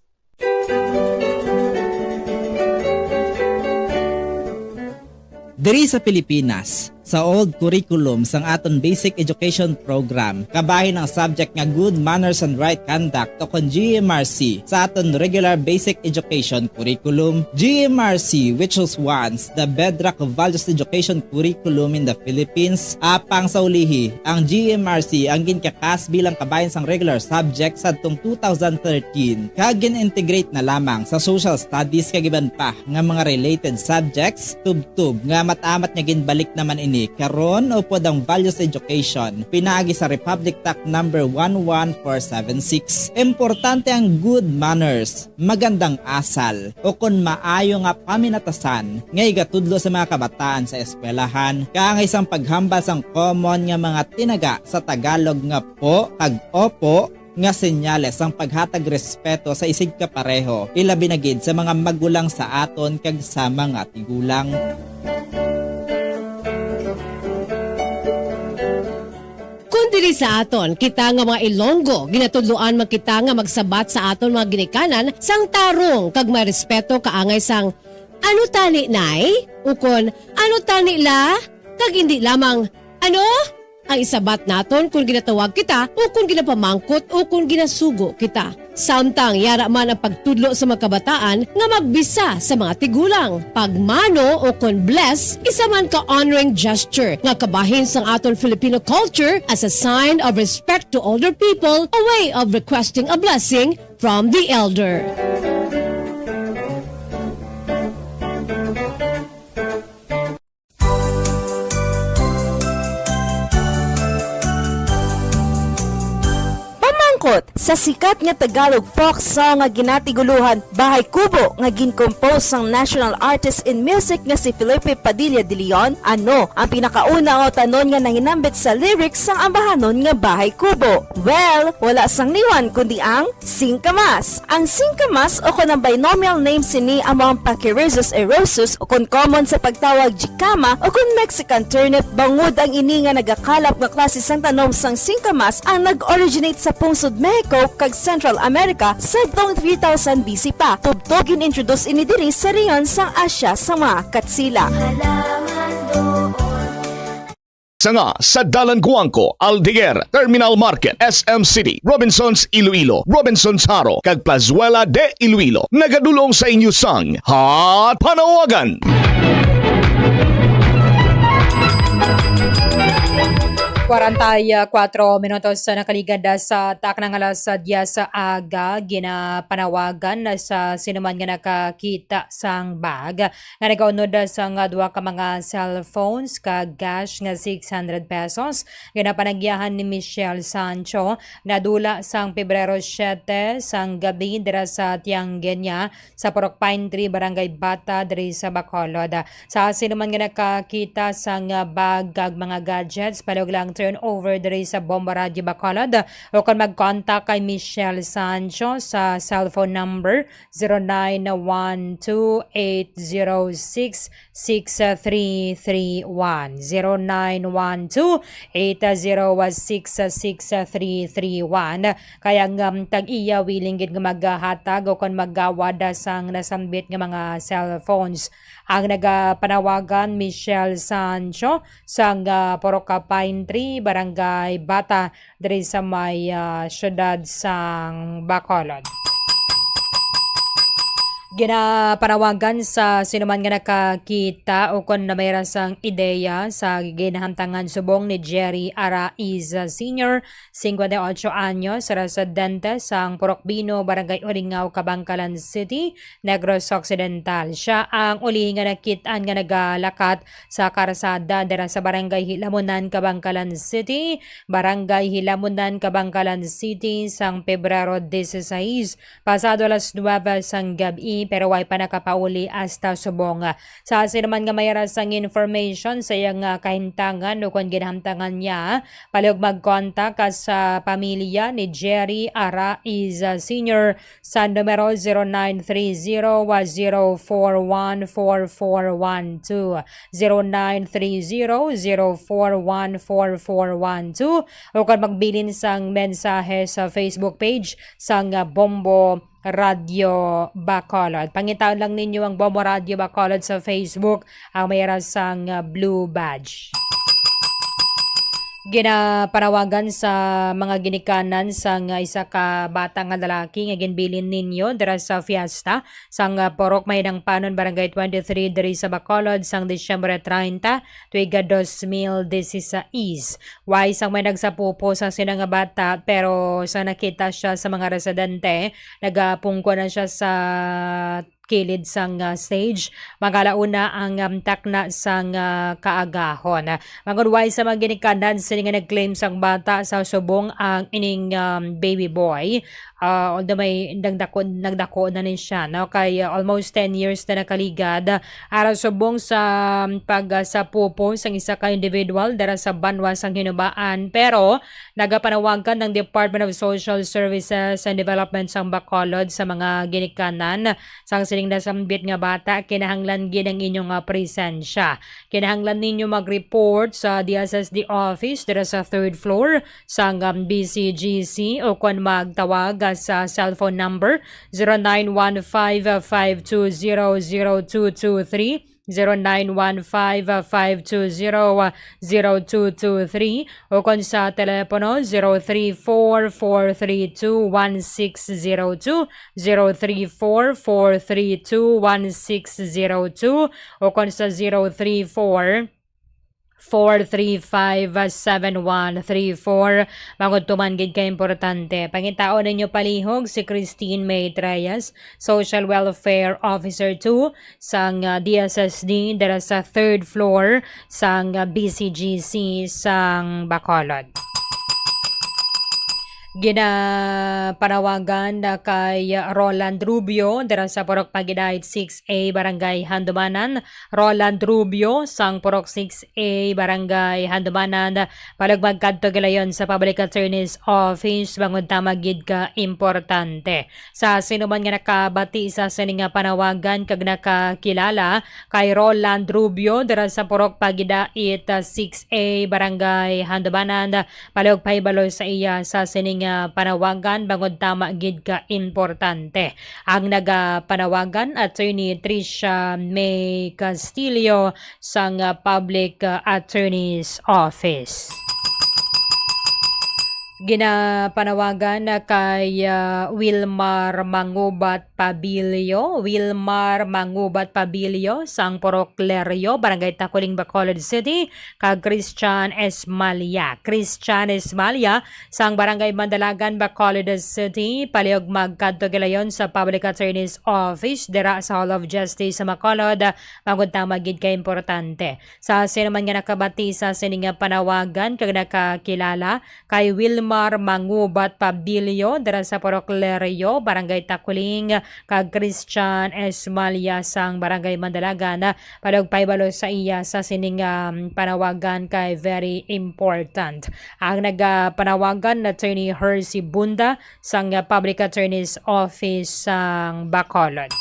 Speaker 14: Diri sa Pilipinas, sa old curriculum sang aton basic education program, kabahin ang subject nga good manners and right conduct o kon GMRC sa aton regular basic education curriculum. GMRC, which was once the bedrock of values education curriculum in the Philippines, apang sa ulihi, ang GMRC ang ginkakas bilang kabahin sang regular subject sa atong 2013 kag gin-integrate na lamang sa social studies kag iban pa nga mga related subjects tubtub nga matamat nga ginbalik naman ini karon o pod ang values education pinaagi sa Republic Act number 11476. Importante ang good manners, magandang asal o kon maayo nga paminatasan nga igatudlo sa mga kabataan sa eskwelahan kaangay sang paghambal sang common nga mga tinaga sa Tagalog nga po kag opo nga senyales ang paghatag respeto sa isig kapareho ilabi na gid sa mga magulang sa aton kag sa mga tigulang.
Speaker 5: Diri sa aton, kita nga mga Ilonggo, ginatudloan magkita nga magsabat sa aton mga ginikanan sang tarong kag may respeto kaangay sang ano tani nay? Ukon, ano tani la? Kag hindi lamang, ano? Ang isabat naton kung ginatawag kita o kung ginapamangkot o kung ginasugo kita. Samtang yara man ang pagtudlo sa mga kabataan nga magbisa sa mga tigulang. Pagmano o kung bless, isa man ka honoring gesture nga kabahin sang aton Filipino culture as a sign of respect to older people, a way of requesting a blessing from the elder.
Speaker 15: Dukot sa sikat nga Tagalog folk song nga ginatiguluhan Bahay Kubo nga gincompose sang national artist in music nga si Felipe Padilla de Leon. Ano ang pinakauna o tanon nga nanginambit sa lyrics sang ambahanon nga Bahay Kubo? Well, wala sang niwan kundi ang singkamas. Ang singkamas o kun ang binomial name sini among Pachyrhizos erosus o kun common sa pagtawag jicama o kun Mexican turnip, bangod ang ini nga nagakalap nga klase sang tanom sang singkamas ang nag-originate sa pungsod Mexico kag Central America sa taong 3000 BC pa. Tubtog in-introduce ini diri sa reyon sang Asya sa mga katsila.
Speaker 13: Sanga sa Dalan Guangco, Aldeguer, Terminal Market, SM City, Robinsons Iloilo, Robinsons Haro, kag Plazuela de Iloilo. Nagadulong sa inyo sang Hot Panawagan!
Speaker 17: 44 minutos sa nakaligad sa taknang alas 10 sa aga ginapanawagan sa sinuman nga nakakita sang bag nga nagaunod sa duha ka mga cellphones kag cash nga 600 pesos ginapanagyahan ni Michelle Sancho nadula sang Pebrero 7 sang gabi dira sa Tiangueña sa Purok Pine Tree Barangay Bata diri sa Bacolod. Sa sinuman nga nakakita sang bag kag mga gadgets palog lang turn over diri sa Bomba Radio Bacolod o kung mag-contact kay Michelle Sancho sa cellphone number 0912-806-6331 0912-806-6331 kaya tag-iya willing gid nga maghatag o kung maggawada sang nasambit nga mga cellphones. Ang nagapanawagan Michelle Sancho sang Poroca Pine Tree, Barangay Bata, diri sa may syudad sang Bacolod. Ginapanawagan sa sinuman nga nakakita o kung na mayroon sang ideya sa ginahamtangan subong ni Jerry Araiz Sr., 58 anyos, residente sang Purokbino, Barangay Uringaw, Kabangkalan City, Negros Occidental. Siya ang uli nga nakitaan nga nagalakat sa karsada dira sa Barangay Hilamunan, Kabangkalan City, Barangay Hilamunan, Kabangkalan City sang Pebrero 16, pasado alas 9 sang gabi pero way pa nakapauli hasta subong. Sa sinuman nga mayroon sang information sa iyang kahintangan o kung ginhamtangan niya, palihog mag-contact sa pamilya ni Jerry Araiz Sr. sa numero 0930-041-4412 0930-041-4412 o kung magbilin sang mensahe sa Facebook page sang Bombo Radio Bacolod. Pangitaon lang ninyo ang Bombo Radio Bacolod sa Facebook ang mayroon sang blue badge. Ginapanawagan sa mga ginikanan sang isa ka bata nga lalaki nga ginbilin ninyo dira sa fiesta sang Porok Mahinang Panon Barangay 23 diri sa Bacolod sang Disyembre 30 tuiga 2016. Why sang may nagsapupo sa sina nga bata pero sa nakita siya sa mga residente nagapungko na siya sa kilid sang stage magalauna ang takna sang kaagahon. Magunway sa mga ginikanan sila nga nag-claim sang bata sa subong ang ining baby boy. Although may nagdako na rin siya no? Kay almost 10 years na nakaligad ara subong sa pagsapupo sang isa ka individual dara sa Banwa sang Hinubaan pero nagapanawagan ng Department of Social Services and Development sang Bacolod sa mga ginikanan sang siling nasambit nga bata kinahanglan gid ang inyong presensya. Kinahanglan ninyo mag-report sa DSSD office dira sa 3rd floor sang BCGC o kung magtawag sa cellphone number 0915-520-0223 0915-520-0223 o kung sa telepono 034-432-1602 034-432-1602 o kung sa 034-435-7134. Magod tumangid ka importante. Pangitao ninyo palihog si Christine May Treyes, Social Welfare Officer 2 sang DSSD dara sa 3rd floor sang BCGC sang Bacolod. Ginapanawagan na kay Roland Rubio dira sa Purok Pagidahit 6A Barangay Handumanan. Roland Rubio sang Purok 6A Barangay Handumanan palag magkadto gilayon sa Public Attorney's Office bangod tamagid ka importante. Sa sinuman nga nakabati sa sining nga panawagan kag nakakilala kay Roland Rubio dira sa Purok Pagidahit 6A Barangay Handumanan palag pahibalo sa iya sa sining panawagan bangod tama gid ka importante. Ang nagapanawagan Attorney Tricia May Castillo sang Public Attorney's Office. Ginapanawagan na kay Wilmar Mangubat Pabilio. Wilmar Mangubat Pabilio sang Purok Leryo, Barangay Taculing, Bacolod City, kag Christian Esmalia. Christian Esmalia sang Barangay Mandalagan, Bacolod City, paliog magkadto gilayon sa Public Attorney's Office dira sa Hall of Justice sa Bacolod, magud tamagid kay importante. Sa sinuman nga nakabati sa sining panawagan kag nakakilala kay Wilmar Mangubat Pabilio dira sa Purok Leryo, Barangay Taculing, kag Christian Esmalia sang Barangay Mandalagan palog paibalo sa iya sa sining panawagan kay very important. Ang nagpanawagan Attorney Hercy Bunda sang Public Attorney's Office sang Bacolod.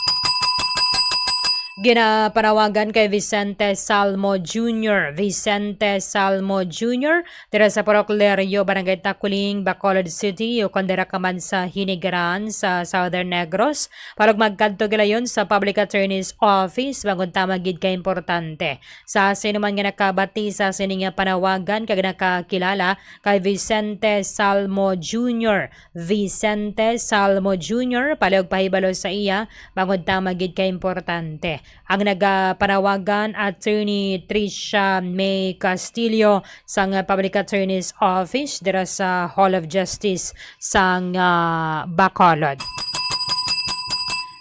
Speaker 17: Ginapanawagan kay Vicente Salmo Jr. Vicente Salmo Jr. dira sa Purok Leryo, Barangay Taculing, Bacolod City, o kondera kaman sa Hinigaran sa Southern Negros. Parang magkadto gilayon sa Public Attorney's Office bangod tamagid ka importante. Sa sinuman nga nakabati sa sining panawagan kag nakakilala kay Vicente Salmo Jr. Vicente Salmo Jr. Palihog pahibalo sa iya bangod tamagid ka importante. Ang nagpanawagan Attorney Tricia May Castillo sang Public Attorney's Office dira sa Hall of Justice sang Bacolod.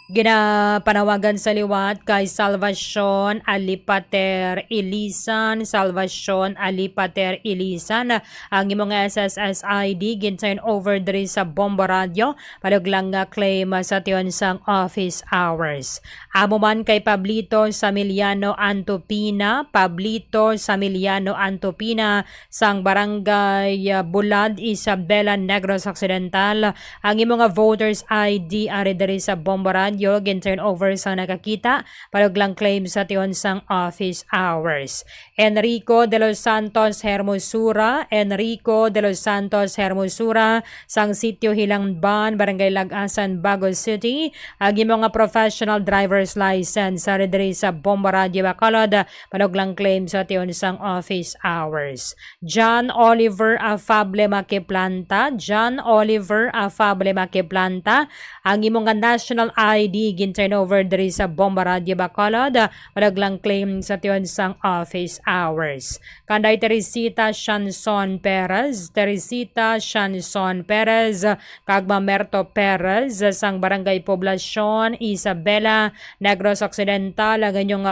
Speaker 17: Ginapanawagan sa liwat kay Salvacion Alipater Ilisan. Salvacion Alipater Ilisan. Ang imong SSS ID ginturn over diri sa Bombo Radio. Palog lang claim sa tiyon sang office hours. Amo man kay Pablito Samiliano Antopina. Pablito Samiliano Antopina sang Barangay Bulad, Isabela, Negros Occidental. Ang imong voters ID ari diri sa Bombo Radio ginturn over sa nakakita palog lang claim sa tiyon sang office hours. Enrico de los Santos Hermosura. Enrico de los Santos Hermosura sang Sitio Hilangban, Barangay Lagasan, Bago City. Ang mga professional driver's license sa diri sa Bombo Radio Bacolod palog lang claim sa tiyon sang office hours. John Oliver Afable Makiplanta. John Oliver Afable Makiplanta. Ang imong national ID ginturn over diri sa Bombo Radio Bacolod malaglang claim sa tiyon sang office hours. Kanday Teresita Shanson Perez. Teresita Shanson Perez kag Mamerto Perez sang Barangay Poblacion, Isabela, Negros Occidental. Ang inyong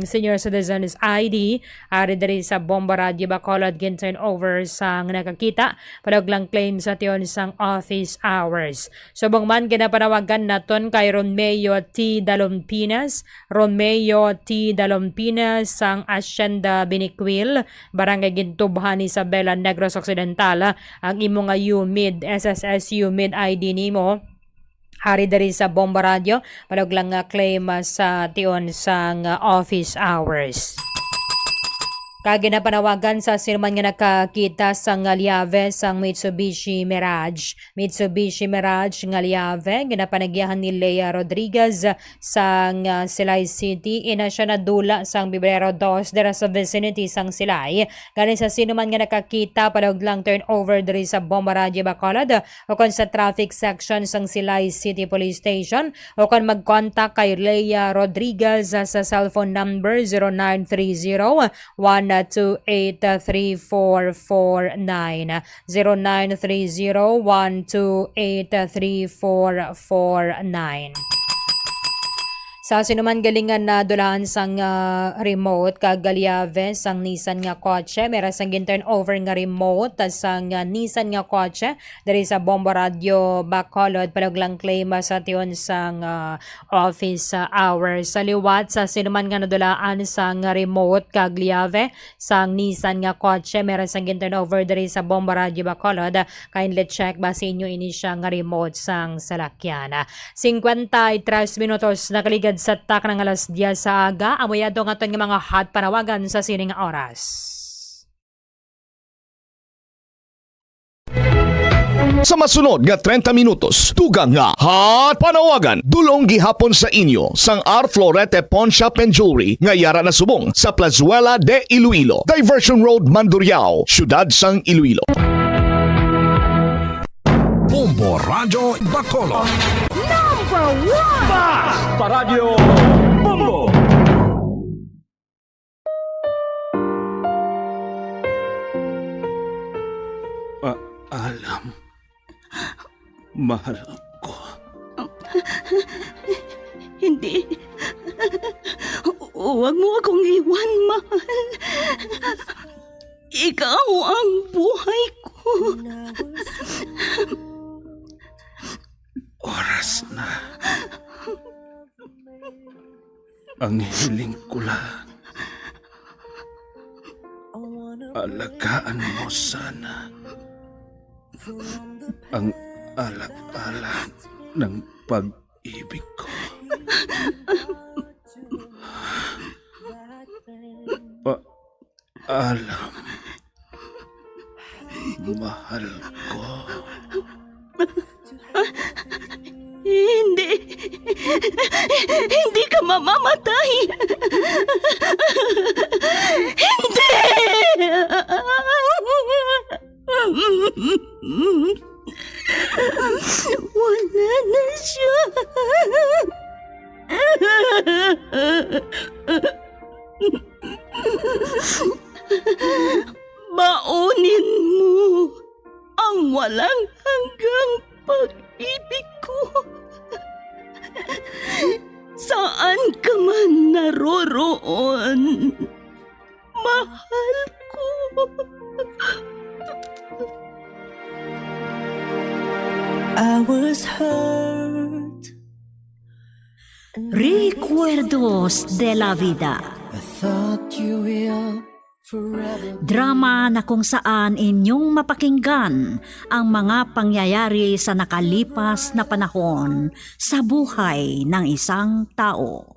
Speaker 17: senior citizens ID ari diri sa Bombo Radio Bacolod ginturn over sang nakakita palaglang claim sa tiyon sang office hours. Subong man ginapanawagan naton kay Romeo T. Dalompinas. Romeo T. Dalompinas sang Hacienda Biniquil, Barangay Gintubhan, Isabela, Negros Occidental. Ang imong UMID SSS UMID ID nimo hari dari sa Bombo Radio palog lang claim sa tiyon sang office hours. Kaginapanawagan sa sinuman nga nakakita sa Ngaliave sang Mitsubishi Mirage. Mitsubishi Mirage Ngaliave, ginapanagyahan ni Lea Rodriguez sang Silay City. Ina siya nadula sang Bibrero 2 dira sa vicinity sang Silay. Ganin sa sinuman nga nakakita, palog lang turn over diri sa Bombo Radio Bacolod o kon sa traffic section sang Silay City Police Station o kon mag-contact kay Lea Rodriguez sa cellphone number 0930 1283449 0930-1283449. Sa sinuman galingan na dulahan sang remote kag Galiave sang Nissan nga kotse, meron sang turnover nga remote sang Nissan nga kotse diri sa Bombo Radio Bacolod palaglang claim sa tion sang office hours. Sa liwat sa sinuman nga nadulaan sang remote kag Galiave sang Nissan nga kotse, meron sang turnover diri sa Bombo Radio Bacolod. Kindly check ba sa inyo ini siya nga remote sang salakyan. 53 minutos nakaligad sa tak ng alas 10 sa aga. Amoyado nga nga mga hot panawagan sa sining oras.
Speaker 13: Sa masunod nga 30 minutos, tugang nga hot panawagan dulong gihapon sa inyo sang R. Florete Pawn Shop and Jewelry nga yara na subong sa Plazuela de Iloilo, Diversion Road, Mandurriao, Syudad sang Iloilo.
Speaker 21: Bombo Radio Bacolod.
Speaker 15: Number 1!
Speaker 21: Bas Paradio Bombo!
Speaker 3: Alam, mahal ko.
Speaker 6: Hindi. Huwag mo akong iwan, mahal. Ikaw ang buhay ko.
Speaker 3: Oras na. Ang hiling ko lang. Alagaan mo sana ang alaala ng pag-ibig ko. Alam, mahal ko.
Speaker 6: Hindi. Hindi ka mamamatay. Hindi. Wala na siya. Baunin mo ang walang hanggang pag-ibig ko. Saan ka man naroroon, mahal ko.
Speaker 4: I was hurt.
Speaker 18: Recuerdos de la Vida.
Speaker 4: I thought you will forever.
Speaker 18: Drama na kung saan inyong mapakinggan ang mga pangyayari sa nakalipas na panahon sa buhay ng isang tao.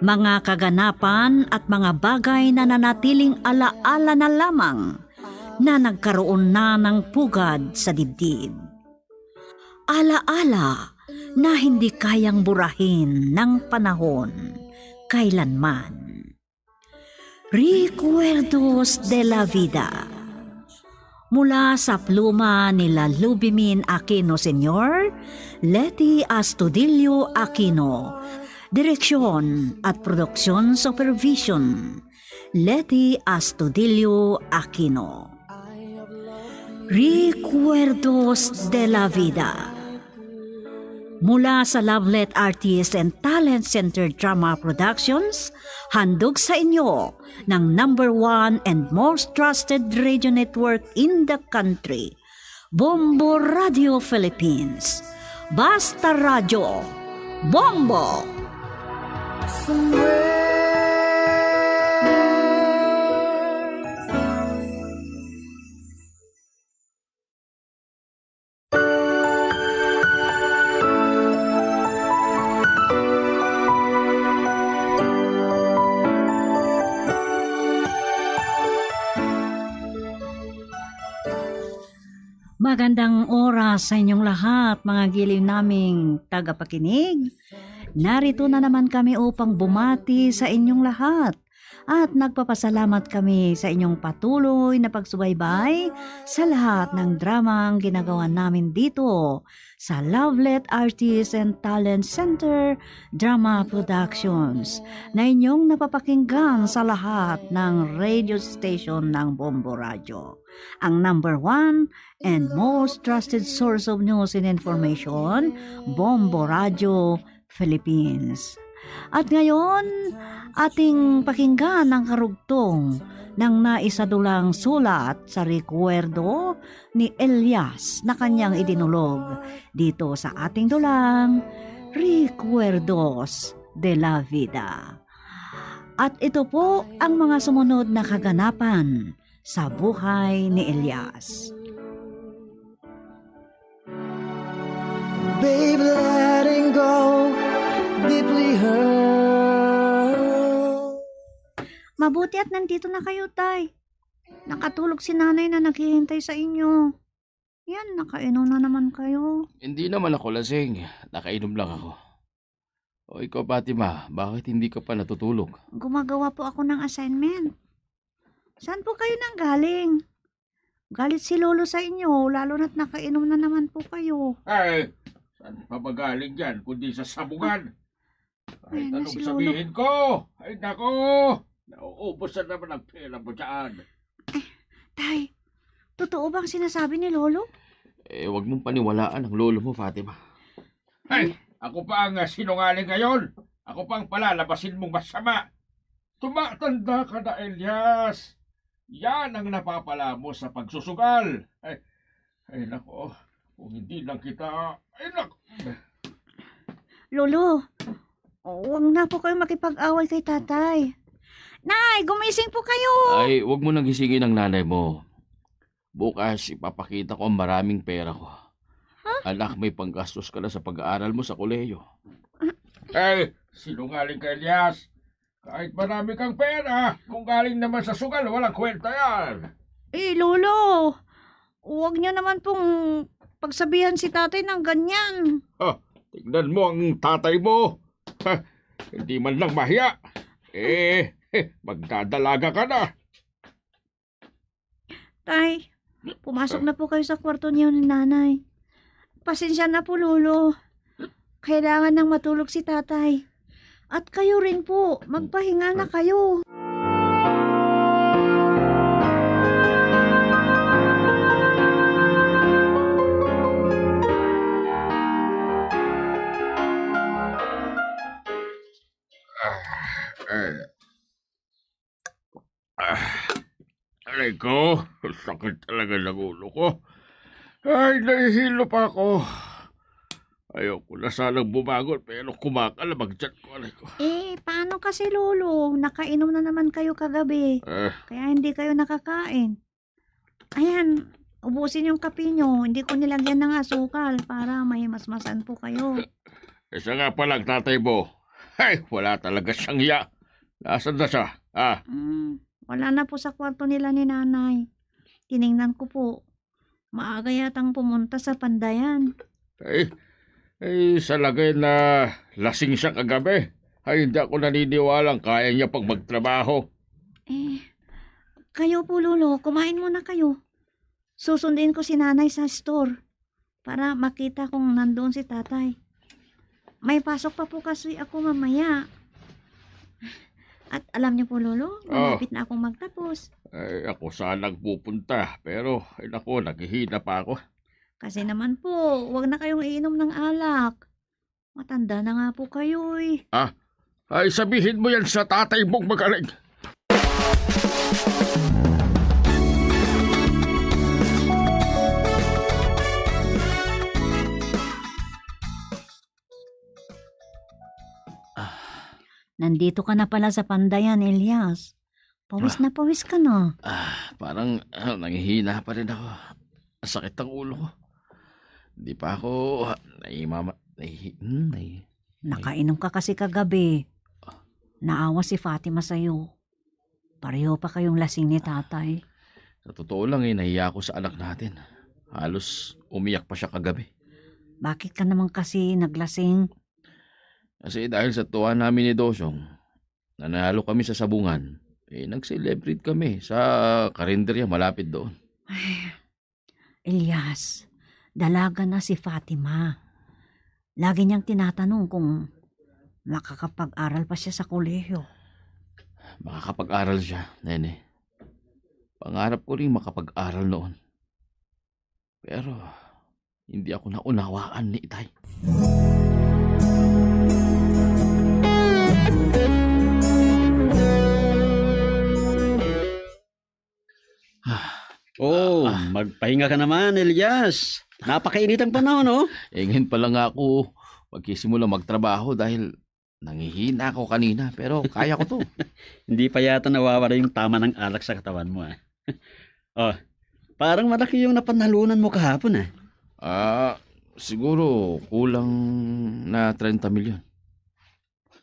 Speaker 18: Mga kaganapan at mga bagay na nanatiling alaala na lamang na nagkaroon na ng pugad sa dibdib. Alaala na hindi kayang burahin ng panahon kailanman. Recuerdos de la Vida. Mula sa pluma nila Lubimin Aquino Sr., Leti Astudillo Aquino, Direksyon at Produksyon Supervision, Leti Astudillo Aquino. Recuerdos de la Vida. Mula sa Lovelet Artist and Talent Center Drama Productions, handog sa inyo ng #1 and most trusted radio network in the country, Bombo Radio Philippines. Basta Radio, Bombo! Magandang oras sa inyong lahat, mga giliw naming tagapakinig. Narito na naman kami upang bumati sa inyong lahat at nagpapasalamat kami sa inyong patuloy na pagsubaybay sa lahat ng dramang ginagawa namin dito sa Lovelet Artist and Talent Center Drama Productions na inyong napapakinggan sa lahat ng radio station ng Bombo Radio. Ang #1 and most trusted source of news and information, Bombo Radio Philippines. At ngayon, ating pakinggan ang karugtong ng naisadulang sulat sa rekwerdo ni Elias na kanyang idinulog dito sa ating dulang Recuerdos de la Vida. At ito po ang mga sumunod na kaganapan sa buhay ni Elias.
Speaker 4: Babe, letting go, deeply hurt.
Speaker 18: Mabuti at nandito na kayo, Tay. Nakatulog si nanay na naghihintay sa inyo. Yan, nakainom na naman kayo.
Speaker 7: Hindi naman ako lasing. Nakainom lang ako. O ikaw, Fatima, bakit hindi ka pa natutulog?
Speaker 18: Gumagawa po ako ng assignment. Saan po kayo nang galing? Galit si Lolo sa inyo, lalo na't nakainom na naman po kayo.
Speaker 8: Ay, saan pa magaling yan kundi sa sabungan? Kahit
Speaker 18: na
Speaker 8: anong
Speaker 18: si Lolo.
Speaker 8: sabihin ko, ay nako, nauubos na naman ang pera mo dyan.
Speaker 18: Tay, totoo bang sinasabi ni Lolo?
Speaker 7: Huwag mong paniwalaan ang lolo mo, Fatima.
Speaker 8: Ay, ako pa ang sinungaling ngayon. Ako pa ang palalabasin mong masama. Tumatanda ka na, Elias. Yan ang napapala mo sa pagsusugal. Ay nako, kung hindi lang kita, ay nako.
Speaker 18: Lolo, huwag na po kayo makipag-away kay tatay. Nay, gumising po kayo!
Speaker 7: Ay, huwag mo nang gisingin ang nanay mo. Bukas, ipapakita ko ang maraming pera ko. Anak, may panggastos ka na sa pag-aaral mo sa kolehiyo.
Speaker 8: Ay, sinungaling ka, Elias. Kahit marami kang pera, kung galing naman sa sugal, walang kwenta yan.
Speaker 18: Lolo, huwag niyo naman pong pagsabihan si tatay ng ganyan.
Speaker 8: Tignan mo ang tatay mo. Hindi man lang mahiya. Magdadalaga ka na.
Speaker 18: Tay, pumasok na po kayo sa kwarto niyo ni nanay. Pasensya na po, Lolo. Kailangan nang matulog si tatay. At kayo rin po, magpahinga na kayo.
Speaker 8: Aray ko, sakit talaga ng ulo ko. Ay, nahihilo pa ako. Ayoko na sanang bumangon pero kumakalabag dyan ko. Aray ko.
Speaker 18: Paano kasi, Lolo? Nakainom na naman kayo kagabi. Kaya hindi kayo nakakain. Ayan, ubusin yung kape nyo. Hindi ko nilagyan ng asukal para may masmasan po kayo.
Speaker 8: Isa nga palang tatay mo. Ay, wala talaga siyang hiya. Nasaan na siya?
Speaker 18: Wala na po sa kwarto nila ni nanay. Tiningnan ko po. Maaga yatang pumunta sa Pandayan.
Speaker 8: Ay, sa lagay na lasing siya kagabi. Ay, hindi ako naniniwalang kaya niya pag magtrabaho.
Speaker 18: Kayo po, Lolo, kumain muna kayo. Susundin ko si nanay sa store para makita kung nandoon si tatay. May pasok pa po kasi ako mamaya. At alam niyo po, Lolo, malapit na akong magtapos.
Speaker 8: Ay, ako sanang pupunta, pero ay naku, naghihina pa ako.
Speaker 18: Kasi naman po, wag na kayong iinom ng alak. Matanda na nga po kayo eh.
Speaker 8: Ay, sabihin mo yan sa tatay mong magaling.
Speaker 18: Nandito ka na pala sa Pandayan, Elias. Pawis na pawis ka na.
Speaker 7: Parang nanghihina pa rin ako. Sakit ang ulo ko. Hindi pa ako
Speaker 18: Nakainom ka kasi kagabi. Naawa si Fatima sa'yo. Pareho pa kayong lasing ni tatay.
Speaker 7: Sa totoo lang nahiya ako sa anak natin. Halos umiyak pa siya kagabi.
Speaker 18: Bakit ka naman kasi naglasing?
Speaker 7: Kasi dahil sa tuwa namin ni Dosyong, nanalo kami sa sabungan, nag-celebrate kami sa karinderya malapit doon.
Speaker 18: Elias, dalaga na si Fatima. Lagi niyang tinatanong kung makakapag-aral pa siya sa kolehiyo.
Speaker 7: Makakapag-aral siya, nene. Pangarap ko rin makapag-aral noon. Pero hindi ako naunawaan ni Itay.
Speaker 12: Oh, magpahinga ka naman, Elias. Napakainit ang panahon, no?
Speaker 7: Ngayon pa lang ako magsisimula magtrabaho dahil nangihina ako kanina. Pero kaya ko to.
Speaker 12: Hindi pa yata nawawala yung tama ng alak sa katawan mo, ah. Oh, parang malaki yung napanalunan mo kahapon, ah.
Speaker 7: Siguro kulang na 30 milyon.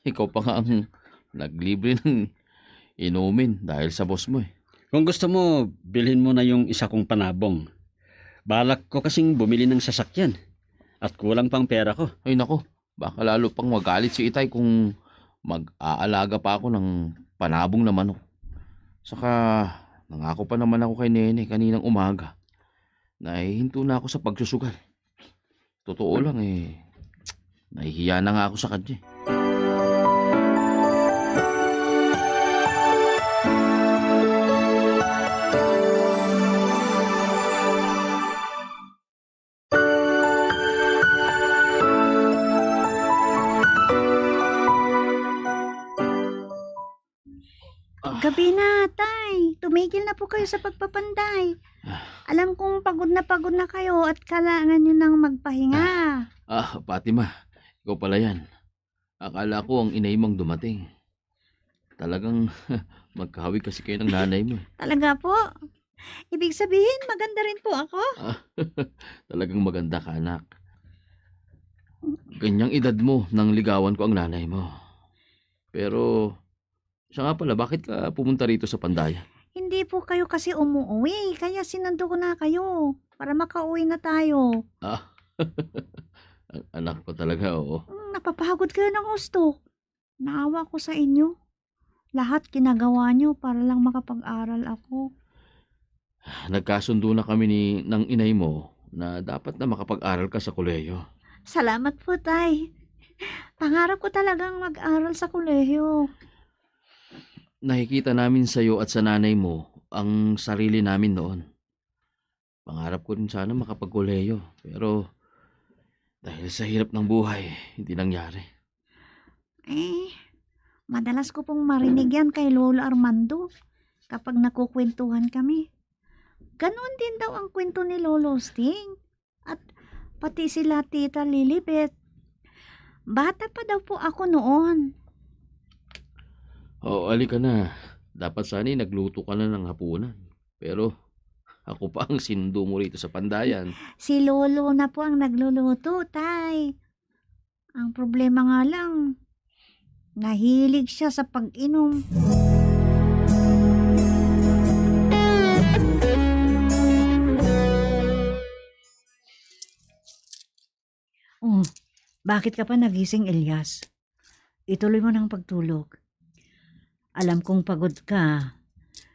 Speaker 7: Ikaw pa nga ang naglibre ng inumin dahil sa boss mo, eh.
Speaker 12: Kung gusto mo, bilhin mo na yung isa kong panabong. Balak ko kasing bumili ng sasakyan. At kulang pang pera ko.
Speaker 7: Ay nako, baka lalo pang magalit si Itay kung mag-aalaga pa ako ng panabong na manok. Saka nangako pa naman ako kay Nene kaninang umaga. Nahihinto na ako sa pagsusugal. Totoo lang nahihiya na nga ako sa kanya.
Speaker 18: Gabi na, Tay. Tumigil na po kayo sa pagpapanday. Alam kong pagod na kayo at kailangan nyo nang magpahinga.
Speaker 7: Fatima, ikaw pala yan. Akala ko ang inay mong dumating. Talagang magkahawi kasi kayo ng nanay mo.
Speaker 18: Talaga po? Ibig sabihin, maganda rin po ako?
Speaker 7: Talagang maganda ka, anak. Ganyang edad mo nang ligawan ko ang nanay mo. Pero siya nga pala, bakit ka pumunta rito sa Pandayan?
Speaker 18: Hindi po kayo kasi umuwi, kaya sinundo ko na kayo para makauwi na tayo.
Speaker 7: Anak ko talaga, oo.
Speaker 18: Napapagod kayo ng gusto. Naawa ko sa inyo. Lahat ginagawa nyo para lang makapag-aral ako.
Speaker 7: Nagkasundo na kami ng inay mo na dapat na makapag-aral ka sa kolehiyo.
Speaker 18: Salamat po, Tay. Pangarap ko talagang mag-aral sa kolehiyo.
Speaker 7: Nakikita namin sa iyo at sa nanay mo ang sarili namin noon. Pangarap ko rin sana makapagkolehiyo, pero dahil sa hirap ng buhay, hindi nangyari.
Speaker 18: Madalas ko pong marinig yan kay Lolo Armando kapag nakukwentuhan kami. Ganon din daw ang kwento ni Lolo Sting at pati sila Tita Lilibet. Bata pa daw po ako noon.
Speaker 7: Alika na. Dapat sana nagluto ka na ng hapunan. Pero ako pa ang sinundo mo rito sa Pandayan.
Speaker 18: Si Lolo na po ang nagluluto, Tay. Ang problema nga lang, nahilig siya sa pag-inom. Bakit ka pa nagising, Elias? Ituloy mo ng pagtulog. Alam kong pagod ka.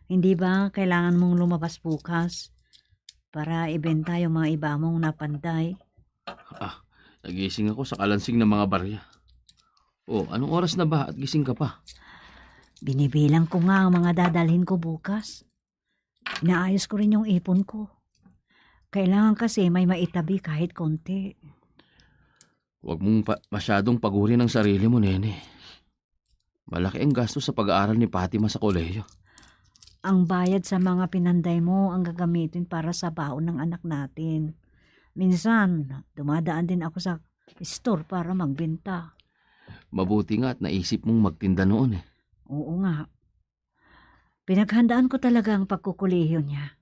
Speaker 18: Hindi ba kailangan mong lumabas bukas para ibenta yung mga iba mong napanday?
Speaker 7: Nagising ako sa kalansing ng mga barya. Anong oras na ba at gising ka pa?
Speaker 18: Binibilang ko nga ang mga dadalhin ko bukas. Inaayos ko rin yung ipon ko. Kailangan kasi may maitabi kahit konti.
Speaker 7: Huwag mong masyadong pagurin ang sarili mo, Nene. Malaki ang gasto sa pag-aaral ni Fatima sa kolehiyo.
Speaker 18: Ang bayad sa mga pinanday mo ang gagamitin para sa baon ng anak natin. Minsan, dumadaan din ako sa store para magbenta.
Speaker 7: Mabuti nga at naisip mong magtinda noon.
Speaker 18: Oo nga. Pinaghandaan ko talaga ang pagkukulehiyo niya.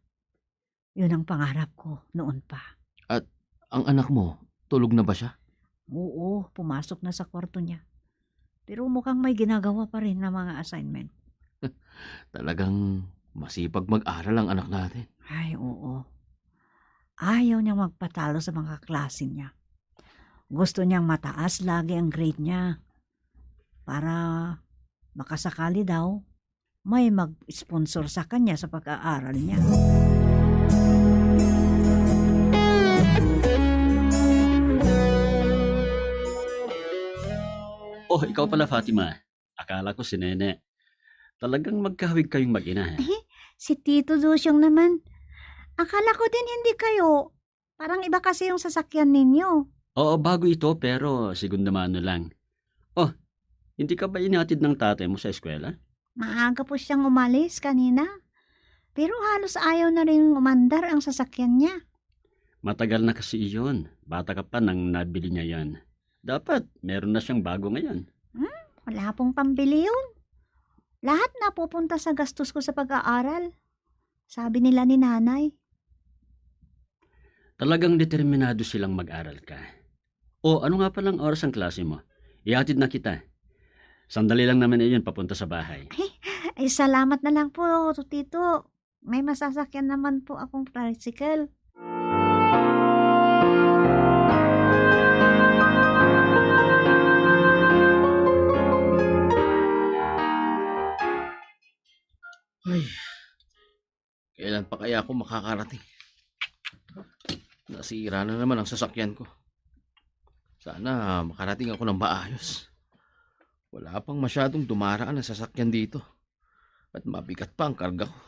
Speaker 18: Yun ang pangarap ko noon pa.
Speaker 7: At ang anak mo, tulog na ba siya?
Speaker 18: Oo, pumasok na sa kwarto niya. Pero mukhang may ginagawa pa rin na mga assignment.
Speaker 7: Talagang masipag mag-aral ang anak natin.
Speaker 18: Ay, oo. Ayaw niyang magpatalo sa mga klase niya. Gusto niyang mataas lagi ang grade niya. Para makasakali daw, may mag-sponsor sa kanya sa pag-aaral niya.
Speaker 12: Ikaw pala, Fatima. Akala ko si Nene. Talagang magkahawig kayong mag-ina.
Speaker 18: Si Tito Dusyong naman. Akala ko din hindi kayo. Parang iba kasi yung sasakyan ninyo.
Speaker 12: Oo, bago ito pero segunda mano lang. Hindi ka ba inatid ng tatay mo sa eskwela?
Speaker 18: Maaga po siyang umalis kanina. Pero halos ayaw na rin umandar ang sasakyan niya.
Speaker 12: Matagal na kasi iyon. Bata ka pa nang nabili niya yan. Dapat meron na siyang bago ngayon.
Speaker 18: Wala pong pambili yun. Lahat na pupunta sa gastos ko sa pag-aaral. Sabi nila ni nanay.
Speaker 12: Talagang determinado silang mag-aral ka. O ano nga palang oras ang klase mo? Ihatid na kita. Sandali lang naman iyon papunta sa bahay.
Speaker 18: Ay, salamat na lang po, Tito. May masasakyan naman po akong tricycle.
Speaker 7: Ay, kailan pa kaya ako makakarating? Nasira na naman ang sasakyan ko. Sana makarating ako ng maayos. Wala pang masyadong dumaraan na sasakyan dito. At mabigat pa ang karga ko.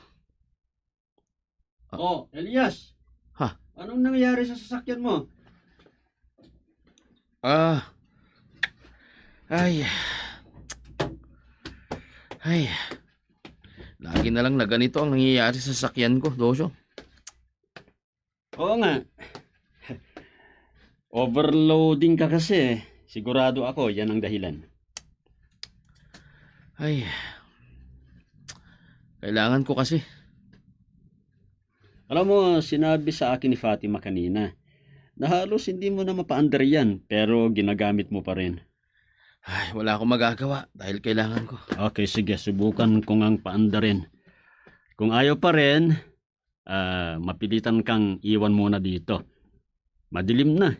Speaker 12: Oh, Elias!
Speaker 7: Ha?
Speaker 12: Anong nangyayari sa sasakyan mo?
Speaker 7: Ay. Lagi na lang na ganito ang nangyayari sa sasakyan ko, Dosyo.
Speaker 12: Oo nga. Overloading ka kasi. Sigurado ako, yan ang dahilan.
Speaker 7: Ay. Kailangan ko kasi.
Speaker 12: Alam mo, sinabi sa akin ni Fatima kanina na halos hindi mo na mapaandar yan, pero ginagamit mo pa rin.
Speaker 7: Ay, wala akong magagawa dahil kailangan ko.
Speaker 12: Okay, sige, subukan ko ngang paandarin. Kung ayaw pa rin, mapilitan kang iwan muna dito. Madilim na.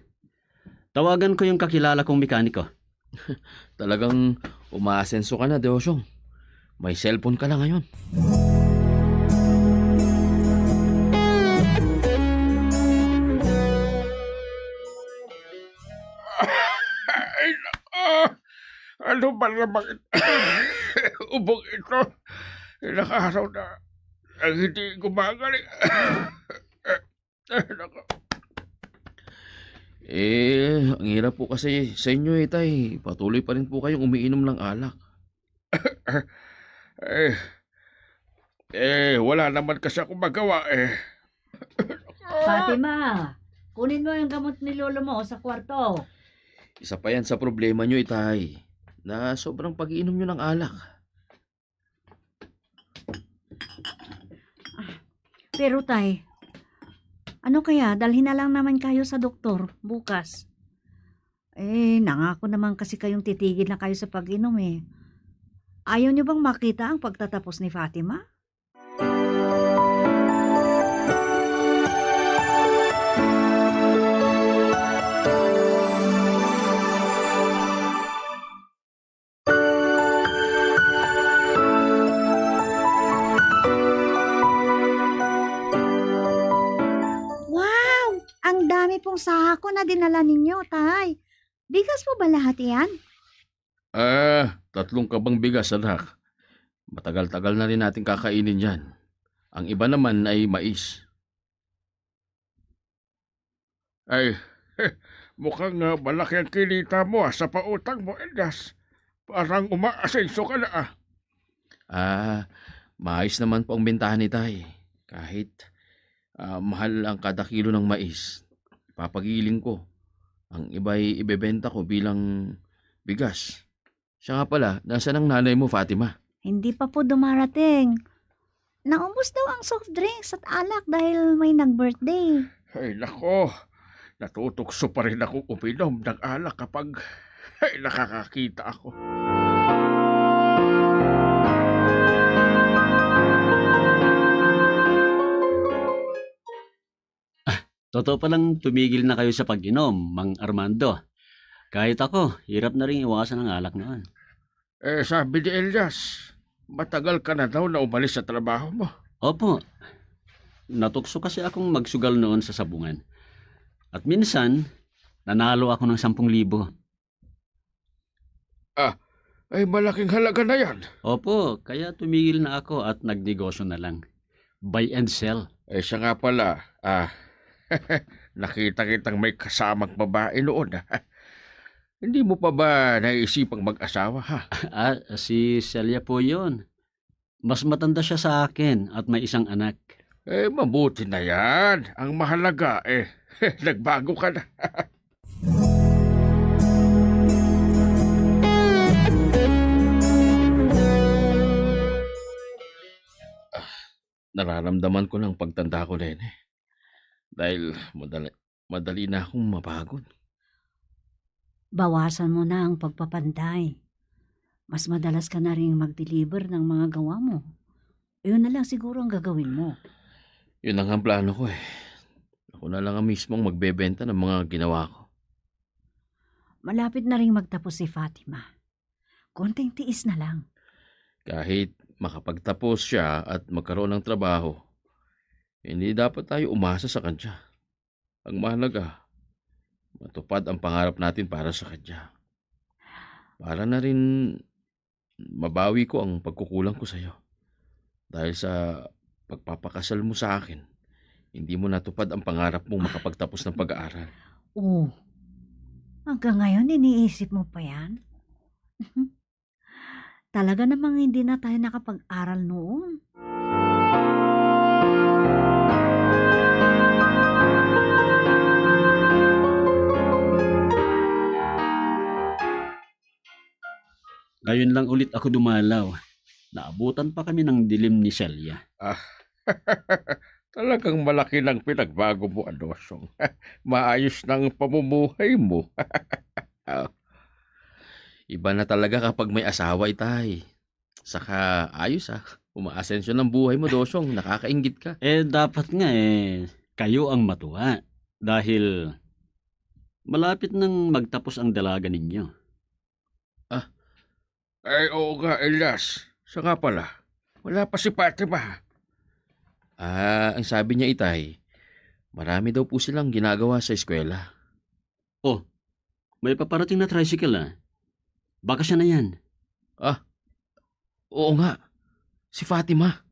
Speaker 12: Tawagan ko yung kakilala kong mekaniko.
Speaker 7: Talagang umaasenso ka na, Deosyong. May cellphone ka na ngayon.
Speaker 26: Ay, nako! Ano ba namang ubong ito? Ilang araw na ang hindi gumagaling. Ay, nako.
Speaker 7: Ang hirap po kasi sa inyo tay. Patuloy pa rin po kayong umiinom ng alak.
Speaker 26: Wala naman kasi akong magawa
Speaker 18: Fatima, kunin mo yung gamot ni lolo mo sa kwarto.
Speaker 7: Isa pa yan sa problema nyo, itay. Na sobrang pag-iinom nyo ng alak.
Speaker 18: Pero tay, ano kaya, dalhin na lang naman kayo sa doktor bukas. Nangako naman kasi kayong titigil na kayo sa pag-inom eh. Ayaw niyo bang makita ang pagtatapos ni Fatima? Ang dami pong sako na dinala ninyo, tay. Bigas po ba lahat yan?
Speaker 7: 3 kabang bigas, anak. Matagal-tagal na rin natin kakainin yan. Ang iba naman ay mais.
Speaker 26: Mukhang malaki ang kinita mo sa pautang mo, Elias. Parang umaasenso ka na
Speaker 7: Mais naman po ang bentahan ni tay. Kahit mahal ang kada kilo ng mais, papagiling ko. Ang iba'y ibebenta ko bilang bigas. Siya nga pala, nasaan ang nanay mo, Fatima?
Speaker 18: Hindi pa po dumarating. Naubos daw ang soft drinks at alak dahil may nag-birthday.
Speaker 26: Ay, nako. Natutukso pa rin ako uminom ng alak kapag nakakakita ako.
Speaker 12: Totoo palang tumigil na kayo sa pag-inom, Mang Armando. Kahit ako, hirap na rin iwasan ang alak noon.
Speaker 26: Sabi ni Elias, matagal ka na daw na umalis sa trabaho mo.
Speaker 12: Opo. Natukso kasi akong magsugal noon sa sabungan. At minsan, nanalo ako ng 10,000.
Speaker 26: Ay malaking halaga na yan.
Speaker 12: Opo, kaya tumigil na ako at nagnegosyo na lang. Buy and sell.
Speaker 26: Siya nga pala, nakita kitang may kasamang babae noon. Hindi mo pa ba naisipang mag-asawa, ha?
Speaker 12: Si Celia po yun. Mas matanda siya sa akin at may isang anak.
Speaker 3: Mabuti na yan. Ang mahalaga nagbago ka na.
Speaker 7: Nararamdaman ko ng pagtanda ko, Nene. Dahil madali na akong mapagod.
Speaker 18: Bawasan mo na ang pagpapanday. Mas madalas ka na rin mag-deliver ng mga gawa mo. Yun na lang siguro ang gagawin mo.
Speaker 7: Yun ang plano ko Ako na lang ang mismong magbebenta ng mga ginawa ko.
Speaker 18: Malapit na rin magtapos si Fatima. Konting tiis na lang.
Speaker 7: Kahit makapagtapos siya at magkaroon ng trabaho, hindi dapat tayo umasa sa kanya. Ang mahalaga, matupad ang pangarap natin para sa kanya. Para na rin mabawi ko ang pagkukulang ko sa iyo. Dahil sa pagpapakasal mo sa akin, hindi mo natupad ang pangarap mong makapagtapos ng pag-aaral.
Speaker 18: Oo. Hanggang ngayon, iniisip mo pa yan? Talaga namang hindi na tayo nakapag-aral noon.
Speaker 12: Ngayon lang ulit ako dumalaw. Naabutan pa kami ng dilim ni Celia.
Speaker 3: Talagang malaki ng pinagbago mo, Adosyong. Maayos ng pamumuhay mo.
Speaker 7: Iba na talaga kapag may asawa, Itay. Saka ayos Umaasensyon ng buhay mo, Dosyong. Nakakainggit ka.
Speaker 12: Dapat nga kayo ang matuwa. Dahil malapit nang magtapos ang dalaga ninyo.
Speaker 3: Oo nga, Elias. Siya nga pala. Wala pa si Fatima.
Speaker 7: Ang sabi niya, Itay, marami daw po silang ginagawa sa eskwela.
Speaker 12: Oh, may paparating na tricycle Baka siya na yan.
Speaker 7: Oo nga. Si Fatima.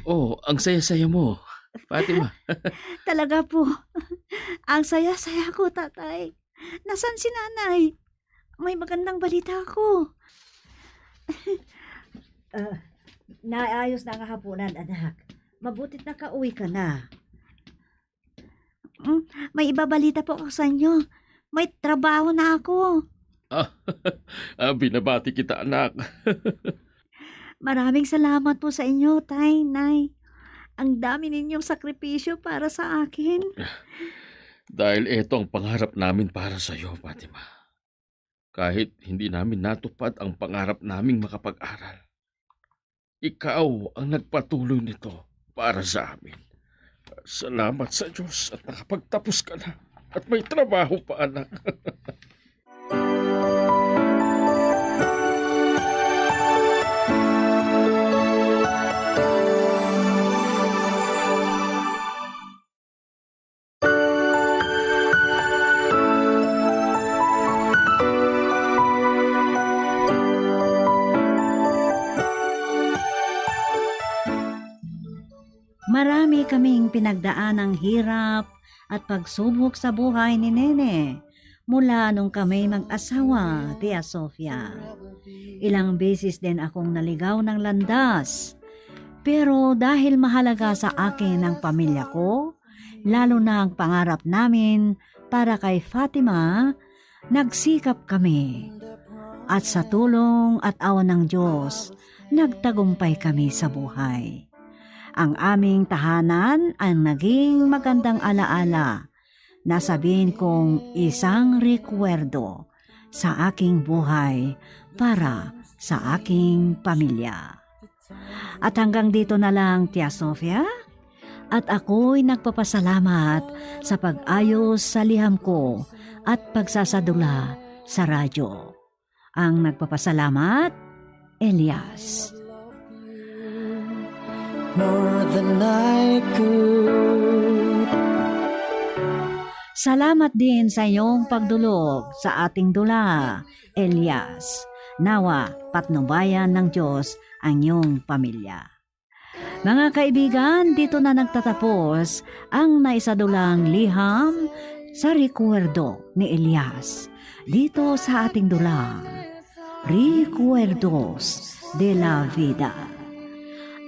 Speaker 7: Oh, ang saya-saya mo, Fatima.
Speaker 18: Talaga po. Ang saya-saya ko, tatay. Nasaan si nanay? May magandang balita ako. Naayos na ang hapunan, anak. Mabutit na kauwi ka na. May ibabalita po ako sa inyo. May trabaho na ako.
Speaker 3: Binabati kita, anak.
Speaker 18: Maraming salamat po sa inyo, tay, nay. Ang dami ninyong sakripisyo para sa akin.
Speaker 3: Dahil ito ang pangarap namin para sa iyo, Fatima. Kahit hindi namin natupad ang pangarap naming makapag-aral, ikaw ang nagpatuloy nito para sa amin. Salamat sa Diyos at nakapagtapos ka na at may trabaho pa, anak.
Speaker 18: Marami kaming pinagdaan ng hirap at pagsubok sa buhay ni Nene mula nung kami mag-asawa, Tia Sofia. Ilang beses din akong naligaw ng landas. Pero dahil mahalaga sa akin ang pamilya ko, lalo na ang pangarap namin para kay Fatima, nagsikap kami. At sa tulong at awa ng Diyos, nagtagumpay kami sa buhay. Ang aming tahanan ang naging magandang alaala na sabihin kong isang rekwerdo sa aking buhay para sa aking pamilya. At hanggang dito na lang, Tia Sofia. At ako'y nagpapasalamat sa pag-ayos sa liham ko at pagsasadula sa radyo. Ang nagpapasalamat, Elias.
Speaker 4: More than I could.
Speaker 18: Salamat din sa iyong pagdulog sa ating dula, Elias. Nawa, patnubayan ng Diyos ang iyong pamilya. Mga kaibigan, dito na nagtatapos ang naisadulang liham sa rekwerdo ni Elias. Dito sa ating dulang, Recuerdos de la Vida.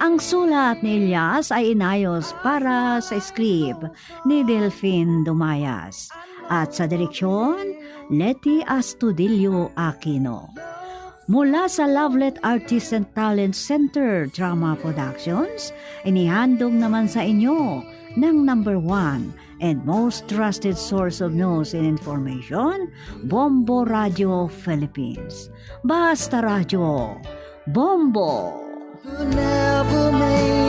Speaker 18: Ang sulat ni Elias ay inayos para sa script ni Delphine Dumayas at sa direksyon, Leti Astudillo Aquino. Mula sa Lovelet Artists and Talent Center Drama Productions, inihandog naman sa inyo ng number 1 and most trusted source of news and information, Bombo Radio Philippines. Basta Radio, Bombo!
Speaker 4: Never made